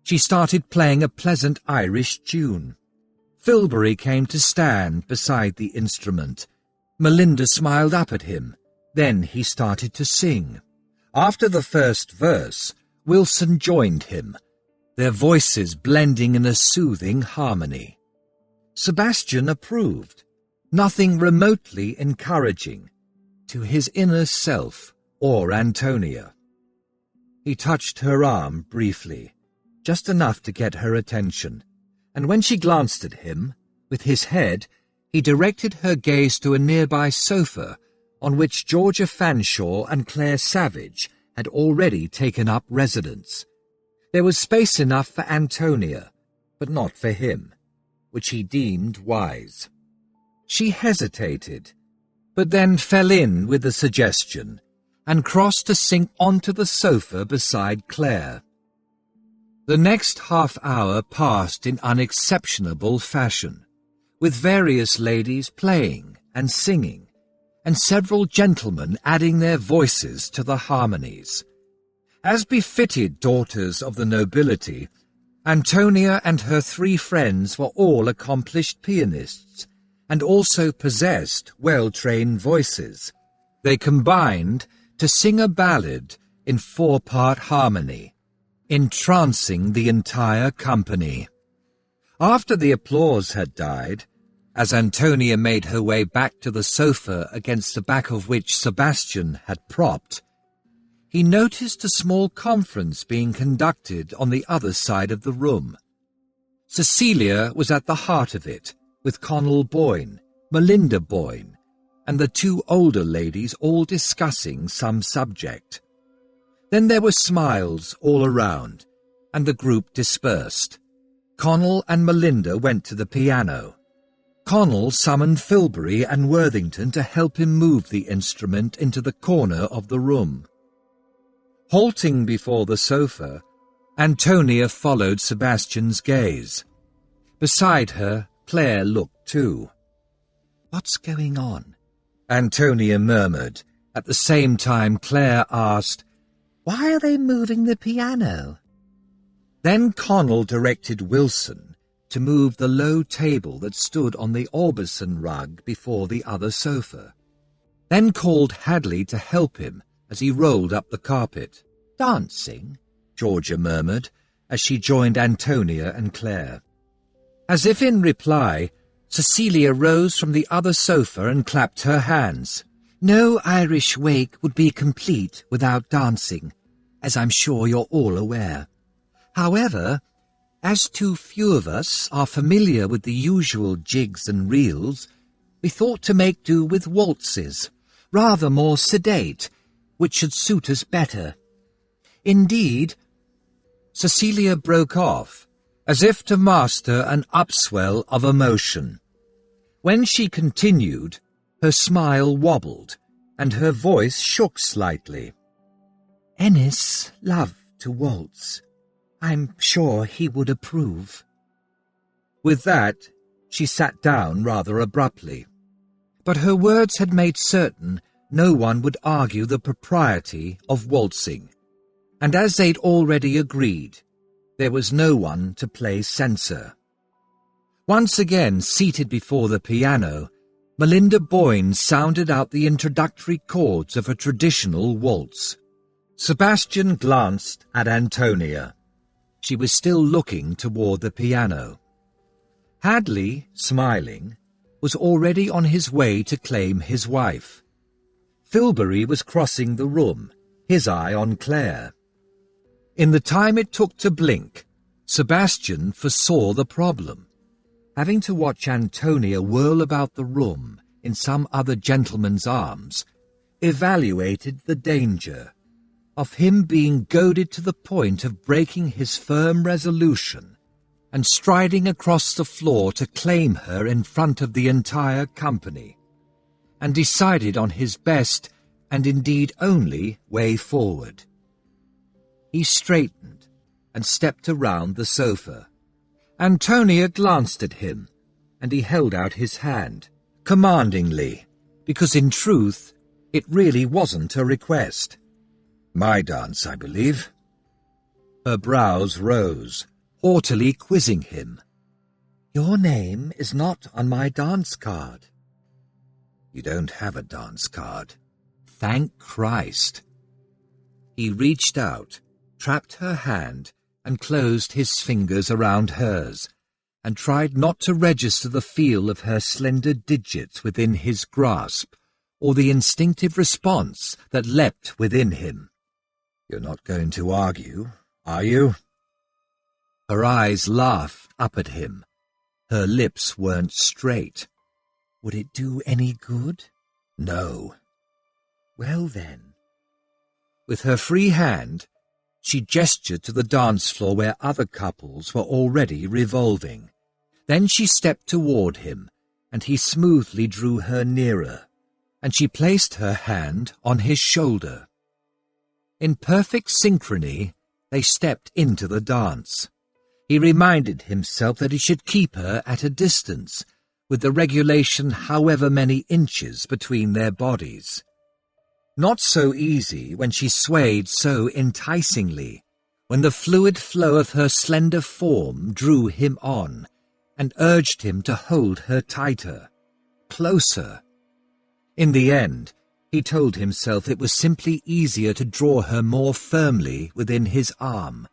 She started playing a pleasant Irish tune. Filbury came to stand beside the instrument. Melinda smiled up at him. Then he started to sing. After the first verse, Wilson joined him, their voices blending in a soothing harmony. Sebastian approved, nothing remotely encouraging to his inner self or Antonia. He touched her arm briefly, just enough to get her attention, and when she glanced at him, with his head, he directed her gaze to a nearby sofa on which Georgia Fanshawe and Claire Savage had already taken up residence. There was space enough for Antonia, but not for him, which he deemed wise. She hesitated, but then fell in with the suggestion and crossed to sink onto the sofa beside Claire. The next half-hour passed in unexceptionable fashion, with various ladies playing and singing, and several gentlemen adding their voices to the harmonies. As befitted daughters of the nobility, Antonia and her three friends were all accomplished pianists, and also possessed well-trained voices. They combined to sing a ballad in 4-part harmony, entrancing the entire company. After the applause had died, as Antonia made her way back to the sofa against the back of which Sebastian had propped, he noticed a small conference being conducted on the other side of the room. Cecilia was at the heart of it, with Connell Boyne, Melinda Boyne, and the two older ladies all discussing some subject. Then there were smiles all around, and the group dispersed. Connell and Melinda went to the piano. Connell summoned Filbury and Worthington to help him move the instrument into the corner of the room. Halting before the sofa, Antonia followed Sebastian's gaze. Beside her, Claire looked too. "What's going on?" Antonia murmured. At the same time, Claire asked, "Why are they moving the piano?" Then Connell directed Wilson to move the low table that stood on the Aubusson rug before the other sofa, then called Hadley to help him as he rolled up the carpet. "Dancing?" Georgia murmured as she joined Antonia and Claire. As if in reply, Cecilia rose from the other sofa and clapped her hands. "No Irish wake would be complete without dancing, as I'm sure you're all aware. However, as too few of us are familiar with the usual jigs and reels, we thought to make do with waltzes, rather more sedate, which should suit us better. Indeed—" Cecilia broke off, as if to master an upswell of emotion. When she continued, her smile wobbled, and her voice shook slightly. "Ennis loved to waltz. I'm sure he would approve." With that, she sat down rather abruptly. But her words had made certain no one would argue the propriety of waltzing, and as they'd already agreed, there was no one to play censor. Once again seated before the piano, Melinda Boyne sounded out the introductory chords of a traditional waltz. Sebastian glanced at Antonia. She was still looking toward the piano. Hadley, smiling, was already on his way to claim his wife. Filbury was crossing the room, his eye on Claire. In the time it took to blink, Sebastian foresaw the problem. Having to watch Antonia whirl about the room in some other gentleman's arms, evaluated the danger of him being goaded to the point of breaking his firm resolution and striding across the floor to claim her in front of the entire company, and decided on his best and indeed only way forward. He straightened and stepped around the sofa. Antonia glanced at him, and he held out his hand, commandingly, because in truth it really wasn't a request. My dance, I believe. Her brows rose, haughtily quizzing him. Your name is not on my dance card. You don't have a dance card. Thank Christ. He reached out, trapped her hand, and closed his fingers around hers, and tried not to register the feel of her slender digits within his grasp, or the instinctive response that leapt within him. You're not going to argue, are you? Her eyes laughed up at him. Her lips weren't straight. Would it do any good? No. Well then. With her free hand, she gestured to the dance floor where other couples were already revolving. Then she stepped toward him, and he smoothly drew her nearer, and she placed her hand on his shoulder. In perfect synchrony, they stepped into the dance. He reminded himself that he should keep her at a distance, with the regulation however many inches between their bodies. Not so easy when she swayed so enticingly, when the fluid flow of her slender form drew him on, and urged him to hold her tighter, closer. In the end, he told himself it was simply easier to draw her more firmly within his arm,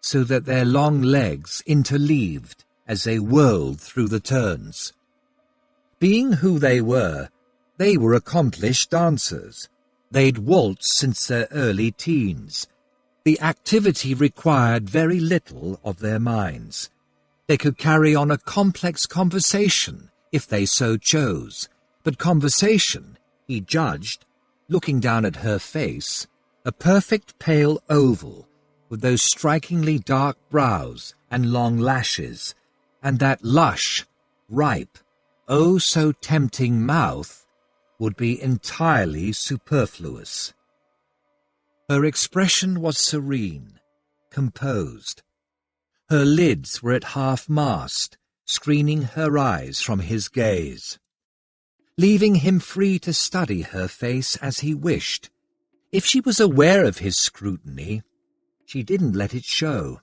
so that their long legs interleaved as they whirled through the turns. Being who they were accomplished dancers. They'd waltzed since their early teens. The activity required very little of their minds. They could carry on a complex conversation if they so chose, but conversation, he judged, looking down at her face, a perfect pale oval, with those strikingly dark brows and long lashes, and that lush, ripe, oh so tempting mouth, would be entirely superfluous. Her expression was serene, composed. Her lids were at half-mast, screening her eyes from his gaze, leaving him free to study her face as he wished. If she was aware of his scrutiny, she didn't let it show.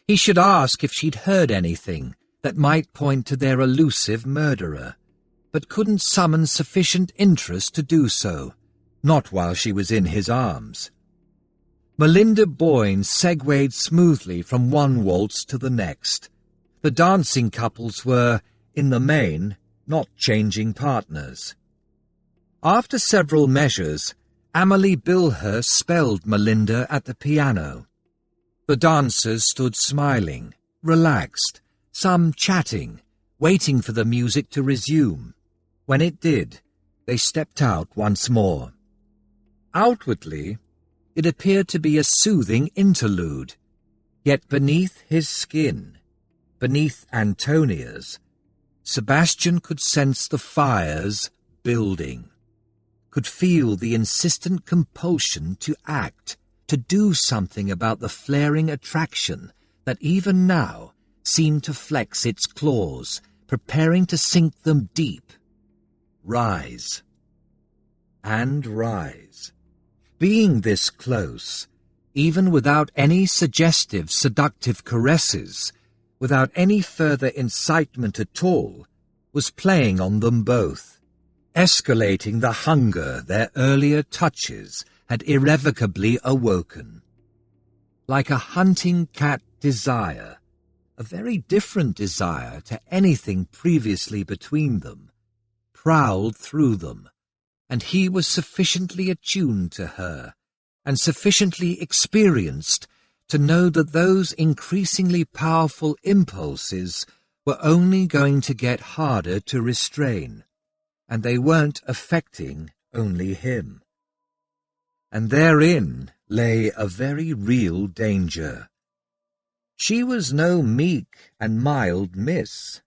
He should ask if she'd heard anything that might point to their elusive murderer, but couldn't summon sufficient interest to do so, not while she was in his arms. Melinda Boyne segued smoothly from one waltz to the next. The dancing couples were, in the main, not changing partners. After several measures, Amelie Bilhurst spelled Melinda at the piano. The dancers stood smiling, relaxed, some chatting, waiting for the music to resume. When it did, they stepped out once more. Outwardly, it appeared to be a soothing interlude, yet beneath his skin, beneath Antonia's, Sebastian could sense the fires building, could feel the insistent compulsion to act, to do something about the flaring attraction that even now seemed to flex its claws, preparing to sink them deep. Rise. And rise. Being this close, even without any suggestive, seductive caresses, without any further incitement at all, was playing on them both, escalating the hunger their earlier touches had irrevocably awoken. Like a hunting cat desire, a very different desire to anything previously between them, prowled through them, and he was sufficiently attuned to her, and sufficiently experienced to know that those increasingly powerful impulses were only going to get harder to restrain, and they weren't affecting only him. And therein lay a very real danger. She was no meek and mild miss.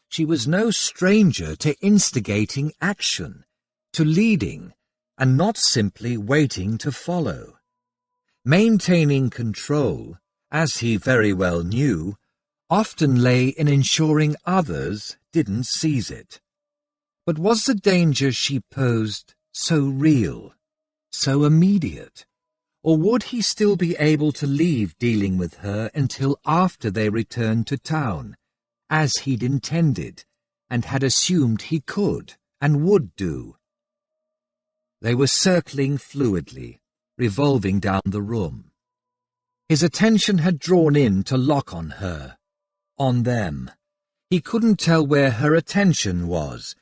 She was no stranger to instigating action, to leading, and not simply waiting to follow. Maintaining control, as he very well knew, often lay in ensuring others didn't seize it. But was the danger she posed so real, so immediate, Or would he still be able to leave dealing with her until after they returned to town, as he'd intended, and had assumed he could and would do? They were circling fluidly, revolving down the room. His attention had drawn in to lock on her, on them. He couldn't tell where her attention was,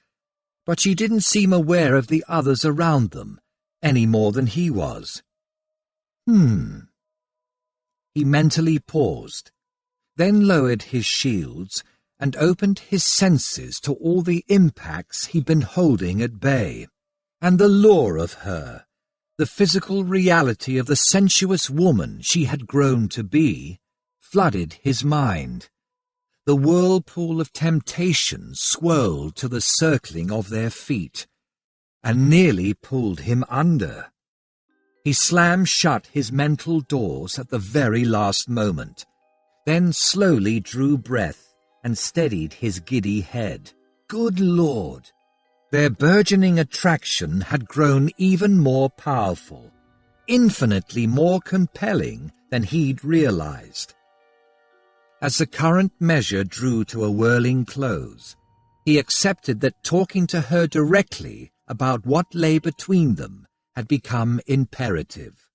but she didn't seem aware of the others around them, any more than he was. He mentally paused, then lowered his shields and opened his senses to all the impacts he'd been holding at bay, and the lure of her, the physical reality of the sensuous woman she had grown to be, flooded his mind. The whirlpool of temptation swirled to the circling of their feet, and nearly pulled him under. He slammed shut his mental doors at the very last moment, then slowly drew breath and steadied his giddy head. Good Lord! Their burgeoning attraction had grown even more powerful, infinitely more compelling than he'd realized. As the current measure drew to a whirling close, he accepted that talking to her directly about what lay between them had become imperative.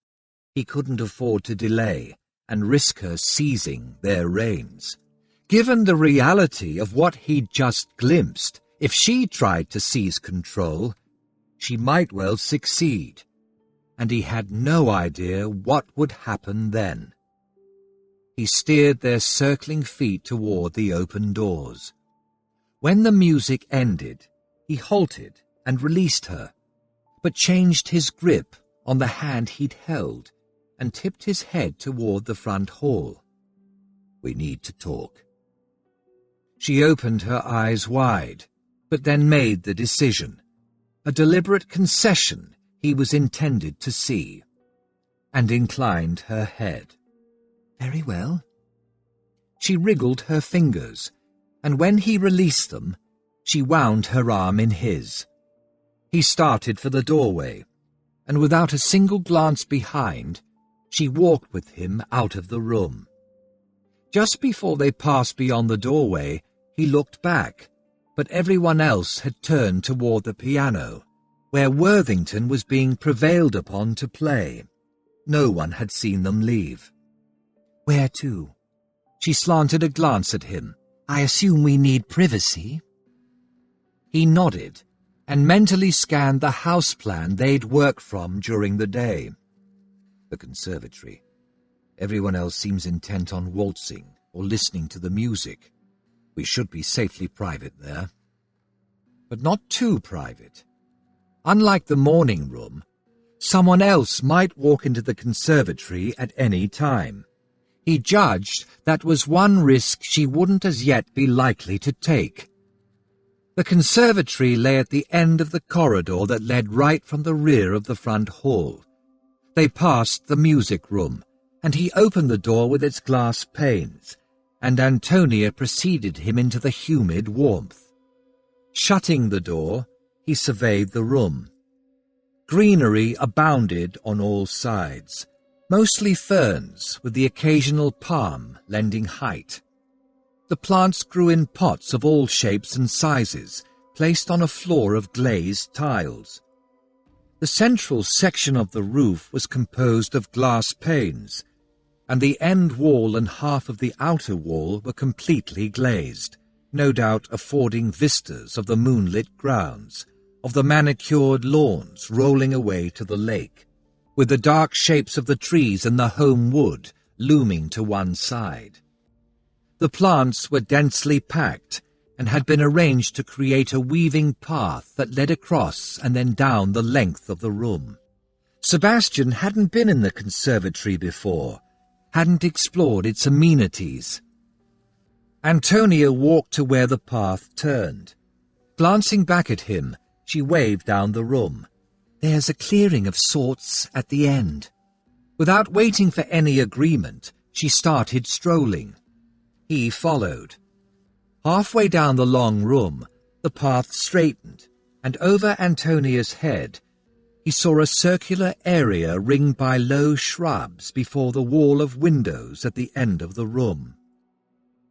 He couldn't afford to delay and risk her seizing their reins. Given the reality of what he'd just glimpsed, if she tried to seize control, she might well succeed, and he had no idea what would happen then. He steered their circling feet toward the open doors. When the music ended, he halted and released her, but changed his grip on the hand he'd held and tipped his head toward the front hall. "We need to talk." She opened her eyes wide, but then made the decision, a deliberate concession he was intended to see, and inclined her head. "Very well." She wriggled her fingers, and when he released them, she wound her arm in his. He started for the doorway, and without a single glance behind, she walked with him out of the room. Just before they passed beyond the doorway, he looked back, but everyone else had turned toward the piano, where Worthington was being prevailed upon to play. No one had seen them leave. "Where to?" She slanted a glance at him. "I assume we need privacy." He nodded, and mentally scanned the house plan they'd worked from during the day. The conservatory. Everyone else seems intent on waltzing or listening to the music. We should be safely private there. But not too private. Unlike the morning room, someone else might walk into the conservatory at any time. He judged that was one risk she wouldn't as yet be likely to take. The conservatory lay at the end of the corridor that led right from the rear of the front hall. They passed the music room, and he opened the door with its glass panes, and Antonia preceded him into the humid warmth. Shutting the door, he surveyed the room. Greenery abounded on all sides, mostly ferns with the occasional palm lending height. The plants grew in pots of all shapes and sizes, placed on a floor of glazed tiles. The central section of the roof was composed of glass panes, and the end wall and half of the outer wall were completely glazed, no doubt affording vistas of the moonlit grounds, of the manicured lawns rolling away to the lake, with the dark shapes of the trees and the home wood looming to one side. The plants were densely packed and had been arranged to create a weaving path that led across and then down the length of the room. Sebastian hadn't been in the conservatory before, hadn't explored its amenities. Antonia walked to where the path turned. Glancing back at him, she waved down the room. "There's a clearing of sorts at the end." Without waiting for any agreement, she started strolling. He followed. Halfway down the long room, the path straightened, and over Antonia's head, he saw a circular area ringed by low shrubs before the wall of windows at the end of the room.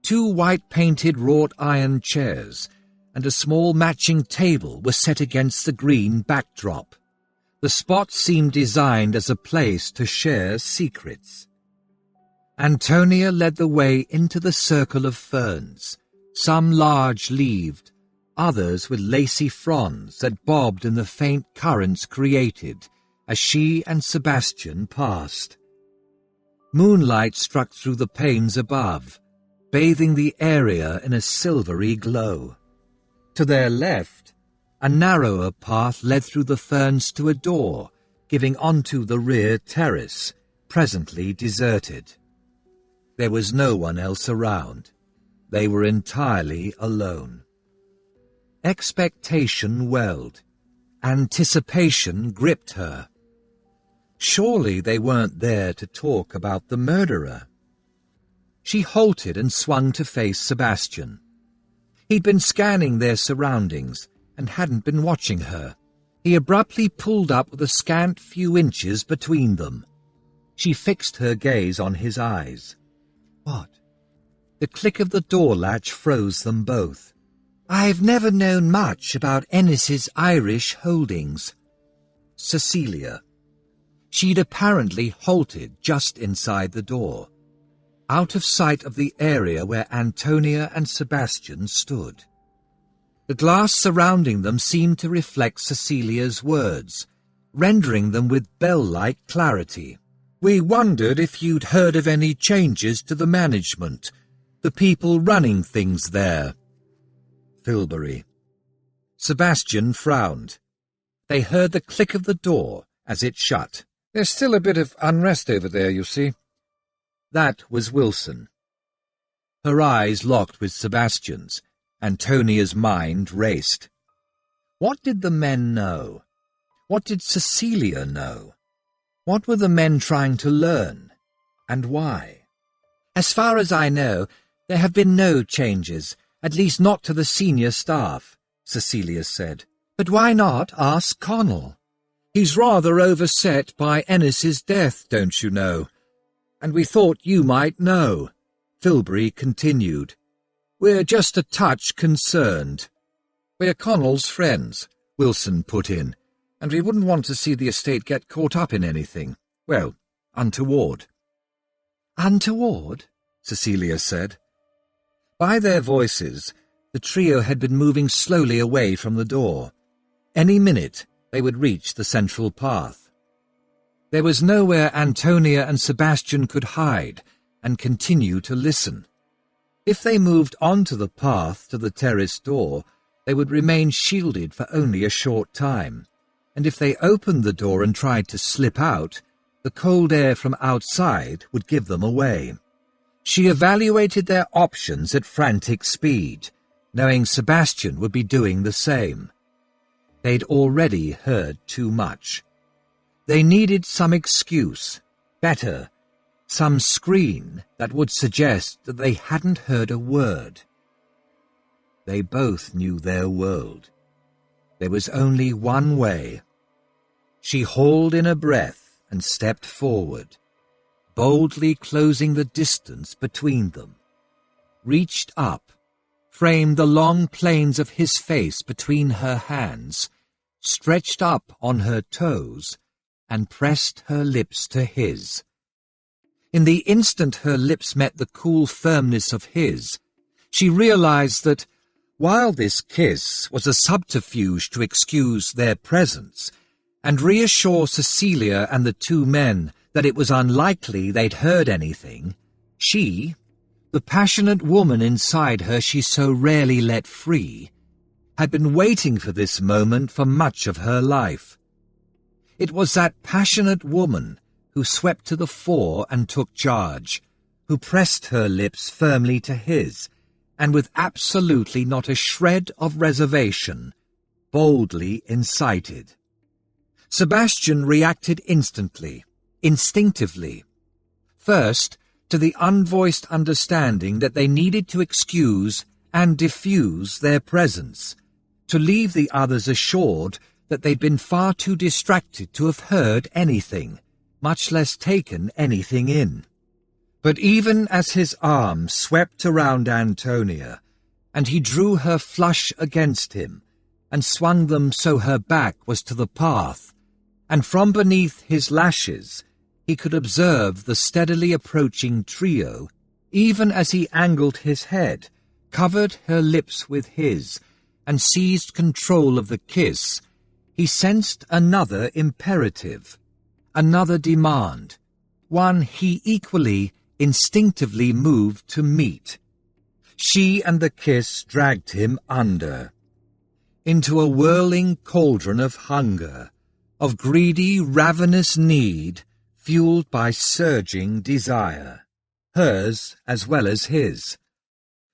2 white-painted wrought-iron chairs and a small matching table were set against the green backdrop. The spot seemed designed as a place to share secrets. Antonia led the way into the circle of ferns, some large-leaved, others with lacy fronds that bobbed in the faint currents created as she and Sebastian passed. Moonlight struck through the panes above, bathing the area in a silvery glow. To their left, a narrower path led through the ferns to a door, giving onto the rear terrace, presently deserted. There was no one else around. They were entirely alone. Expectation welled. Anticipation gripped her. Surely they weren't there to talk about the murderer. She halted and swung to face Sebastian. He'd been scanning their surroundings and hadn't been watching her. He abruptly pulled up with a scant few inches between them. She fixed her gaze on his eyes. What? The click of the door latch froze them both. I've never known much about Ennis's Irish holdings. Cecilia. She'd apparently halted just inside the door, out of sight of the area where Antonia and Sebastian stood. The glass surrounding them seemed to reflect Cecilia's words, rendering them with bell-like clarity. We wondered if you'd heard of any changes to the management, the people running things there. Filbury. Sebastian frowned. They heard the click of the door as it shut. There's still a bit of unrest over there, you see. That was Wilson. Her eyes locked with Sebastian's. Antonia's mind raced. What did the men know? What did Cecilia know? What were the men trying to learn? And why? As far as I know, there have been no changes, at least not to the senior staff, Cecilia said. But why not ask Connell? He's rather overset by Ennis's death, don't you know? And we thought you might know, Filbury continued. We're just a touch concerned. We're Connell's friends, Wilson put in, and we wouldn't want to see the estate get caught up in anything, well, untoward. Untoward? Cecilia said. By their voices, the trio had been moving slowly away from the door. Any minute, they would reach the central path. There was nowhere Antonia and Sebastian could hide and continue to listen. If they moved onto the path to the terrace door, they would remain shielded for only a short time, and if they opened the door and tried to slip out, the cold air from outside would give them away. She evaluated their options at frantic speed, knowing Sebastian would be doing the same. They'd already heard too much. They needed some excuse, better, some screen that would suggest that they hadn't heard a word. They both knew their world. There was only one way. She hauled in a breath and stepped forward, boldly closing the distance between them, reached up, framed the long planes of his face between her hands, stretched up on her toes, and pressed her lips to his. In the instant her lips met the cool firmness of his, she realized that, while this kiss was a subterfuge to excuse their presence and reassure Cecilia and the 2 men that it was unlikely they'd heard anything, she, the passionate woman inside her she so rarely let free, had been waiting for this moment for much of her life. It was that passionate woman who swept to the fore and took charge, who pressed her lips firmly to his, and with absolutely not a shred of reservation, boldly incited. Sebastian reacted instantly, instinctively. First, to the unvoiced understanding that they needed to excuse and diffuse their presence, to leave the others assured that they'd been far too distracted to have heard anything, much less taken anything in. But even as his arm swept around Antonia, and he drew her flush against him, and swung them so her back was to the path, and from beneath his lashes he could observe the steadily approaching trio, even as he angled his head, covered her lips with his, and seized control of the kiss, he sensed another imperative, another demand, one he equally instinctively moved to meet. She and the kiss dragged him under, into a whirling cauldron of hunger, of greedy, ravenous need, fueled by surging desire, hers as well as his.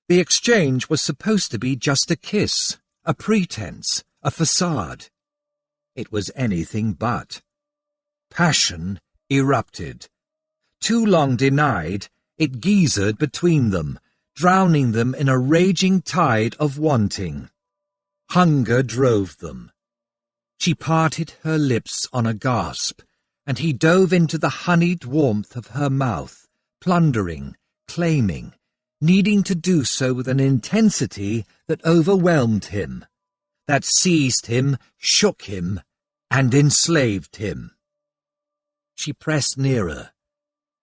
The exchange was supposed to be just a kiss, a pretense, a facade. It was anything but. Passion erupted. Too long denied, it geysered between them, drowning them in a raging tide of wanting. Hunger drove them. She parted her lips on a gasp, and he dove into the honeyed warmth of her mouth, plundering, claiming, needing to do so with an intensity that overwhelmed him, that seized him, shook him, and enslaved him. She pressed nearer.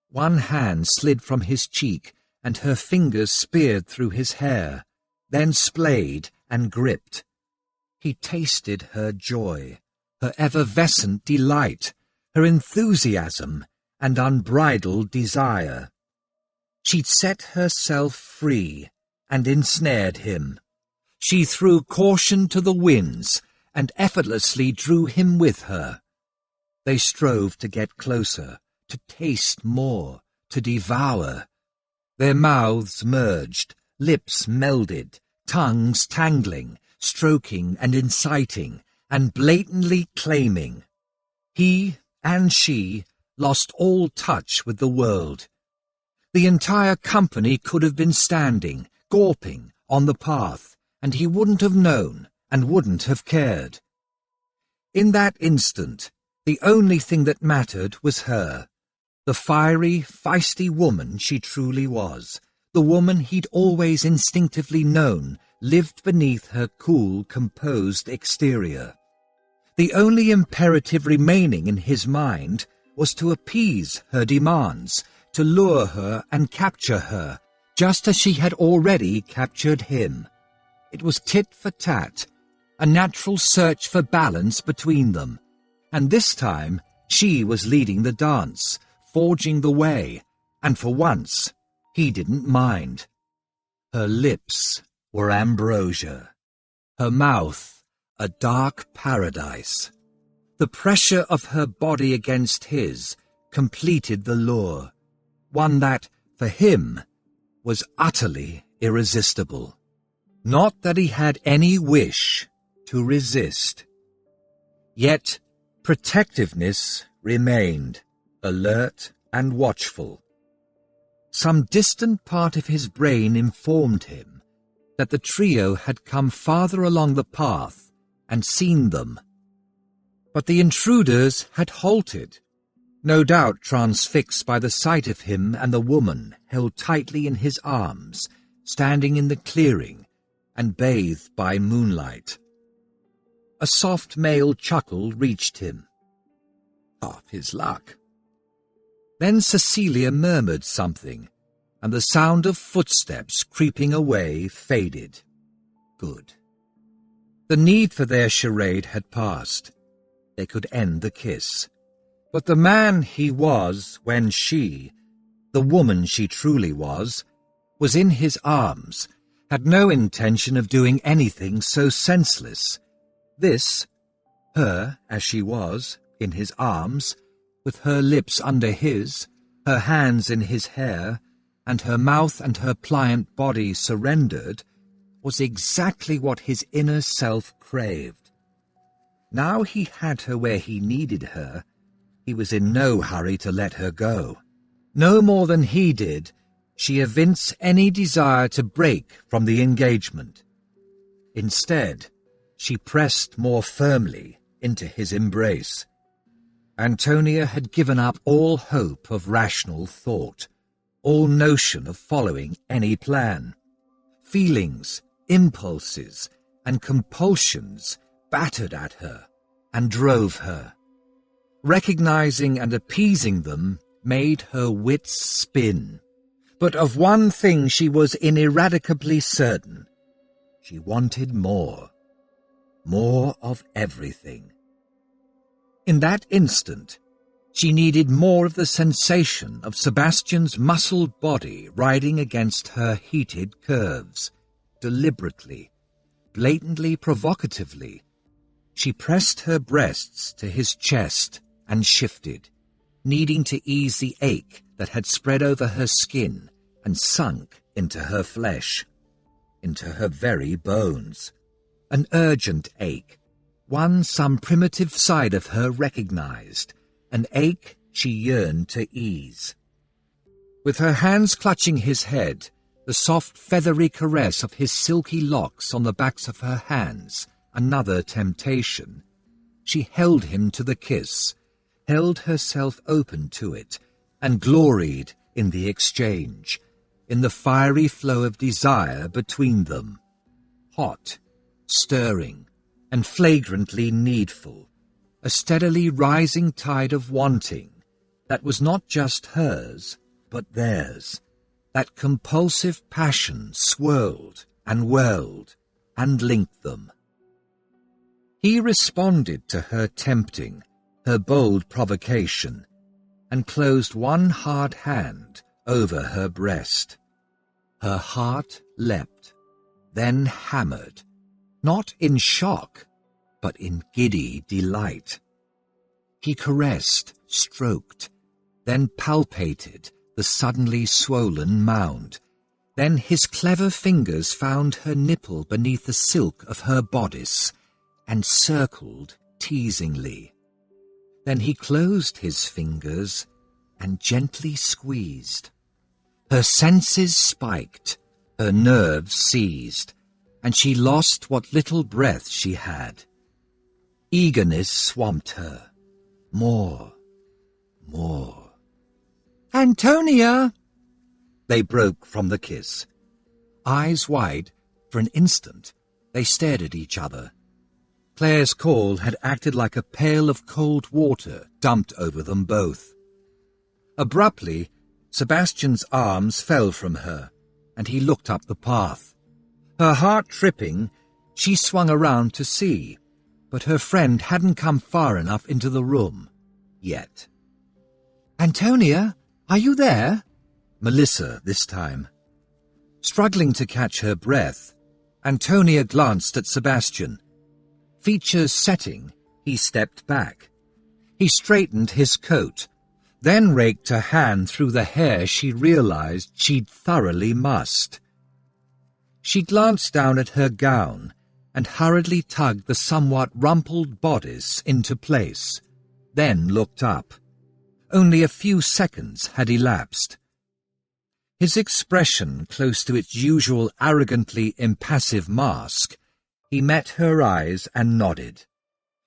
One hand slid from his cheek, and her fingers speared through his hair, then splayed and gripped. He tasted her joy, her effervescent delight, her enthusiasm and unbridled desire. She'd set herself free and ensnared him. She threw caution to the winds and effortlessly drew him with her. They strove to get closer, to taste more, to devour. Their mouths merged, lips melded, tongues tangling, stroking and inciting, and blatantly claiming. He and she lost all touch with the world. The entire company could have been standing, gawping, on the path, and he wouldn't have known and wouldn't have cared. In that instant, the only thing that mattered was her, the fiery, feisty woman she truly was, the woman he'd always instinctively known lived beneath her cool, composed exterior. The only imperative remaining in his mind was to appease her demands, to lure her and capture her, just as she had already captured him. It was tit for tat, a natural search for balance between them, and this time she was leading the dance, forging the way, and for once he didn't mind. Her lips were ambrosia, her mouth a dark paradise. The pressure of her body against his completed the lure, one that, for him, was utterly irresistible. Not that he had any wish to resist. Yet protectiveness remained, alert and watchful. Some distant part of his brain informed him that the trio had come farther along the path and seen them. But the intruders had halted, no doubt transfixed by the sight of him and the woman held tightly in his arms, standing in the clearing and bathed by moonlight. A soft male chuckle reached him. Half his luck. Then Cecilia murmured something, and the sound of footsteps creeping away faded. Good. The need for their charade had passed. They could end the kiss. But the man he was when she, the woman she truly was in his arms, had no intention of doing anything so senseless. This, her as she was, in his arms, with her lips under his, her hands in his hair, and her mouth and her pliant body surrendered, was exactly what his inner self craved. Now he had her where he needed her, he was in no hurry to let her go. No more than he did, she evinced any desire to break from the engagement. Instead, she pressed more firmly, into his embrace. Antonia had given up all hope of rational thought, all notion of following any plan. Feelings, impulses, and compulsions battered at her and drove her. Recognizing and appeasing them made her wits spin. But of one thing she was ineradicably certain. She wanted more. More of everything. In that instant, she needed more of the sensation of Sebastian's muscled body riding against her heated curves. Deliberately, blatantly provocatively, she pressed her breasts to his chest and shifted, needing to ease the ache that had spread over her skin and sunk into her flesh, into her very bones. An urgent ache, one some primitive side of her recognized, an ache she yearned to ease. With her hands clutching his head, the soft feathery caress of his silky locks on the backs of her hands, another temptation, she held him to the kiss, held herself open to it, and gloried in the exchange, in the fiery flow of desire between them. Hot, stirring, and flagrantly needful, a steadily rising tide of wanting that was not just hers, but theirs. That compulsive passion swirled and whirled and linked them. He responded to her tempting, her bold provocation, and closed one hard hand over her breast. Her heart leapt, then hammered, not in shock, but in giddy delight. He caressed, stroked, then palpated the suddenly swollen mound. Then his clever fingers found her nipple beneath the silk of her bodice, and circled teasingly. Then he closed his fingers and gently squeezed. Her senses spiked, her nerves seized, and she lost what little breath she had. Eagerness swamped her. More, more. "Antonia!" They broke from the kiss. Eyes wide, for an instant, they stared at each other. Claire's call had acted like a pail of cold water dumped over them both. Abruptly, Sebastian's arms fell from her, and he looked up the path. Her heart tripping, she swung around to see, but her friend hadn't come far enough into the room, yet. "Antonia, are you there?" Melissa, this time. Struggling to catch her breath, Antonia glanced at Sebastian. Features setting, he stepped back. He straightened his coat, then raked a hand through the hair she realized she'd thoroughly mussed. She glanced down at her gown and hurriedly tugged the somewhat rumpled bodice into place, then looked up. Only a few seconds had elapsed. His expression close to its usual arrogantly impassive mask, he met her eyes and nodded.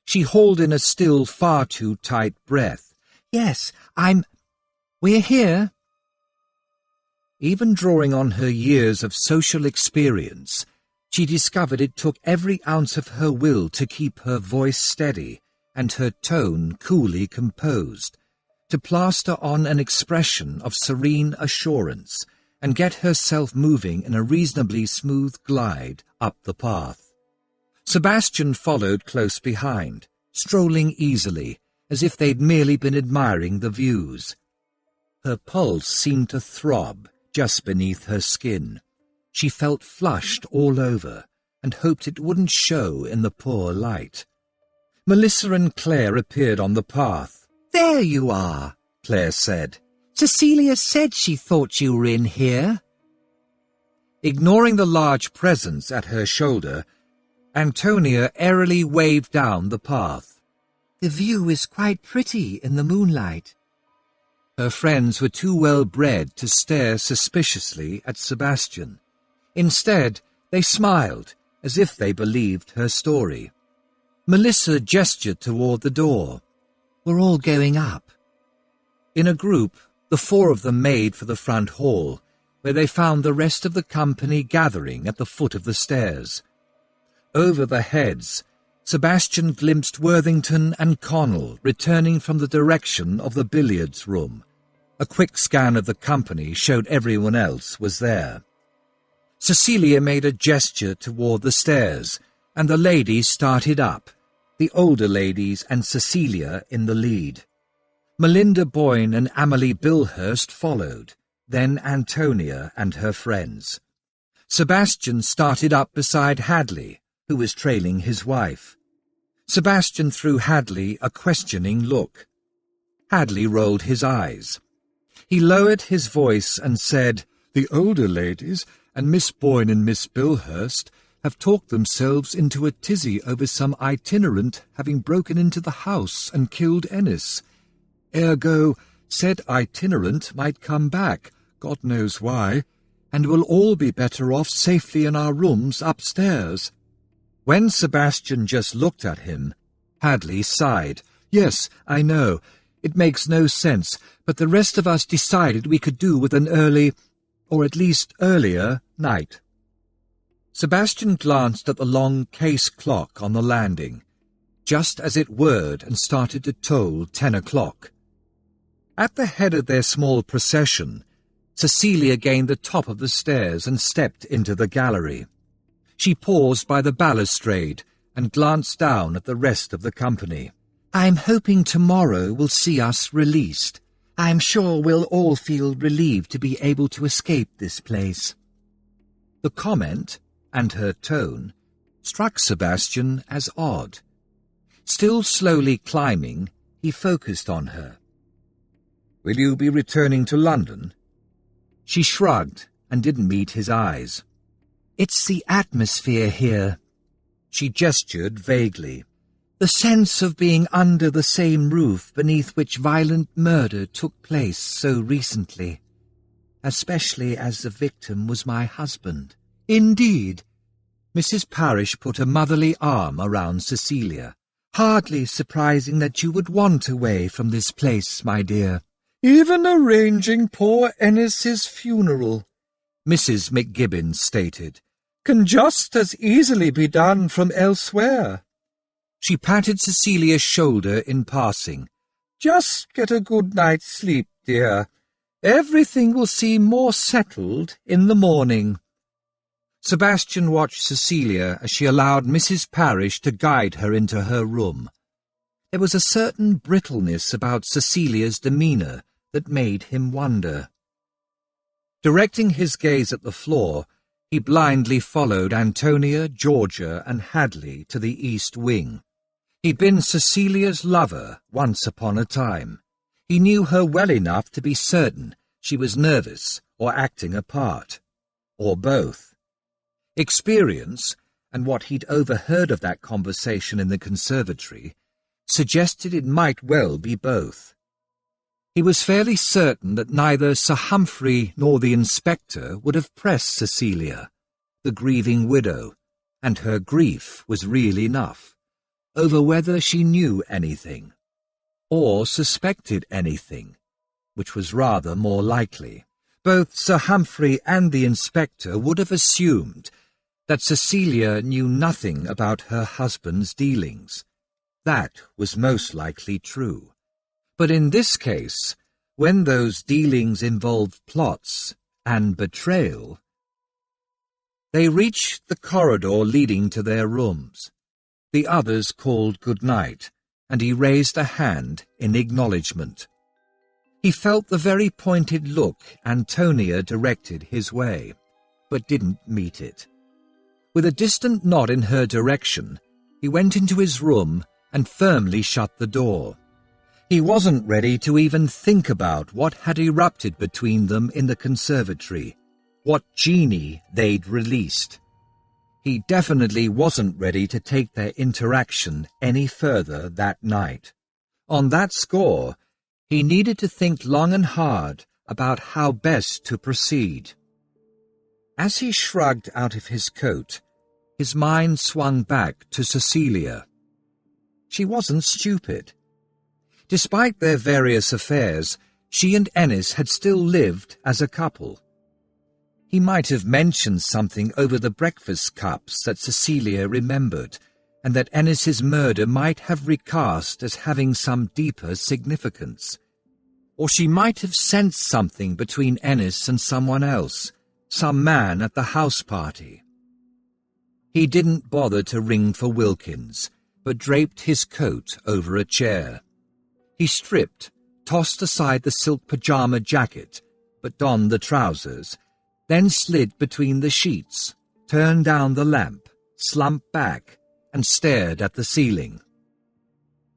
She hauled in a still far too tight breath. "Yes, we're here." Even drawing on her years of social experience, she discovered it took every ounce of her will to keep her voice steady and her tone coolly composed, to plaster on an expression of serene assurance and get herself moving in a reasonably smooth glide up the path. Sebastian followed close behind, strolling easily, as if they'd merely been admiring the views. Her pulse seemed to throb just beneath her skin. She felt flushed all over, and hoped it wouldn't show in the poor light. Melissa and Claire appeared on the path. "There you are," Claire said. "Cecilia said she thought you were in here." Ignoring the large presence at her shoulder, Antonia airily waved down the path. "The view is quite pretty in the moonlight." Her friends were too well bred to stare suspiciously at Sebastian. Instead, they smiled, as if they believed her story. Melissa gestured toward the door. We're all going up. In a group, the four of them made for the front hall, where they found the rest of the company gathering at the foot of the stairs. Over their heads, Sebastian glimpsed Worthington and Connell returning from the direction of the billiards room. A quick scan of the company showed everyone else was there. Cecilia made a gesture toward the stairs, and the ladies started up, the older ladies and Cecilia in the lead. Melinda Boyne and Amelie Bilhurst followed, then Antonia and her friends. Sebastian started up beside Hadley, who was trailing his wife. Sebastian threw Hadley a questioning look. Hadley rolled his eyes. He lowered his voice and said, "The older ladies and Miss Boyne and Miss Bilhurst have talked themselves into a tizzy over some itinerant having broken into the house and killed Ennis. Ergo, said itinerant might come back, God knows why, and we'll all be better off safely in our rooms upstairs." When Sebastian just looked at him, Hadley sighed. "Yes, I know. It makes no sense, but the rest of us decided we could do with an early, or at least earlier, night." Sebastian glanced at the long case clock on the landing, just as it whirred and started to toll 10 o'clock. At the head of their small procession, Cecilia gained the top of the stairs and stepped into the gallery. She paused by the balustrade and glanced down at the rest of the company. I'm hoping tomorrow will see us released. I'm sure we'll all feel relieved to be able to escape this place. The comment, and her tone, struck Sebastian as odd. Still slowly climbing, he focused on her. "Will you be returning to London?" She shrugged and didn't meet his eyes. It's the atmosphere here. She gestured vaguely. The sense of being under the same roof beneath which violent murder took place so recently, especially as the victim was my husband. Indeed. Mrs. Parish put a motherly arm around Cecilia. Hardly surprising that you would want away from this place, my dear. "Even arranging poor Ennis's funeral," Mrs. McGibbon stated, "can just as easily be done from elsewhere." She patted Cecilia's shoulder in passing. "Just get a good night's sleep, dear. Everything will seem more settled in the morning." Sebastian watched Cecilia as she allowed Mrs. Parish to guide her into her room. There was a certain brittleness about Cecilia's demeanour that made him wonder. Directing his gaze at the floor, he blindly followed Antonia, Georgia, and Hadley to the east wing. He'd been Cecilia's lover once upon a time. He knew her well enough to be certain she was nervous or acting a part, or both. Experience, and what he'd overheard of that conversation in the conservatory, suggested it might well be both. He was fairly certain that neither Sir Humphrey nor the inspector would have pressed Cecilia, the grieving widow, and her grief was real enough, over whether she knew anything, or suspected anything, which was rather more likely. Both Sir Humphrey and the inspector would have assumed that Cecilia knew nothing about her husband's dealings. That was most likely true. But in this case, when those dealings involved plots and betrayal... They reached the corridor leading to their rooms. The others called good night, and he raised a hand in acknowledgement. He felt the very pointed look Antonia directed his way, but didn't meet it. With a distant nod in her direction, he went into his room and firmly shut the door. He wasn't ready to even think about what had erupted between them in the conservatory, what genie they'd released. He definitely wasn't ready to take their interaction any further that night. On that score, he needed to think long and hard about how best to proceed. As he shrugged out of his coat, his mind swung back to Cecilia. She wasn't stupid. Despite their various affairs, she and Ennis had still lived as a couple. He might have mentioned something over the breakfast cups that Cecilia remembered, and that Ennis's murder might have recast as having some deeper significance. Or she might have sensed something between Ennis and someone else, some man at the house party. He didn't bother to ring for Wilkins, but draped his coat over a chair. He stripped, tossed aside the silk pyjama jacket, but donned the trousers, then slid between the sheets, turned down the lamp, slumped back, and stared at the ceiling.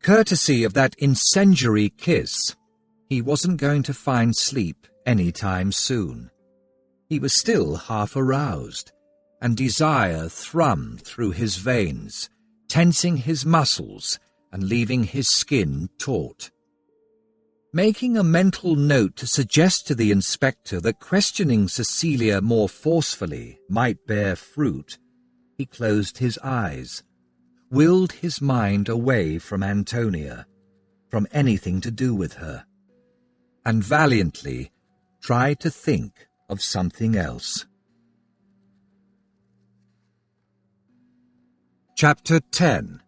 Courtesy of that incendiary kiss, he wasn't going to find sleep any time soon. He was still half aroused, and desire thrummed through his veins, tensing his muscles and leaving his skin taut. Making a mental note to suggest to the inspector that questioning Cecilia more forcefully might bear fruit, he closed his eyes, willed his mind away from Antonia, from anything to do with her, and valiantly tried to think of something else. Chapter 10.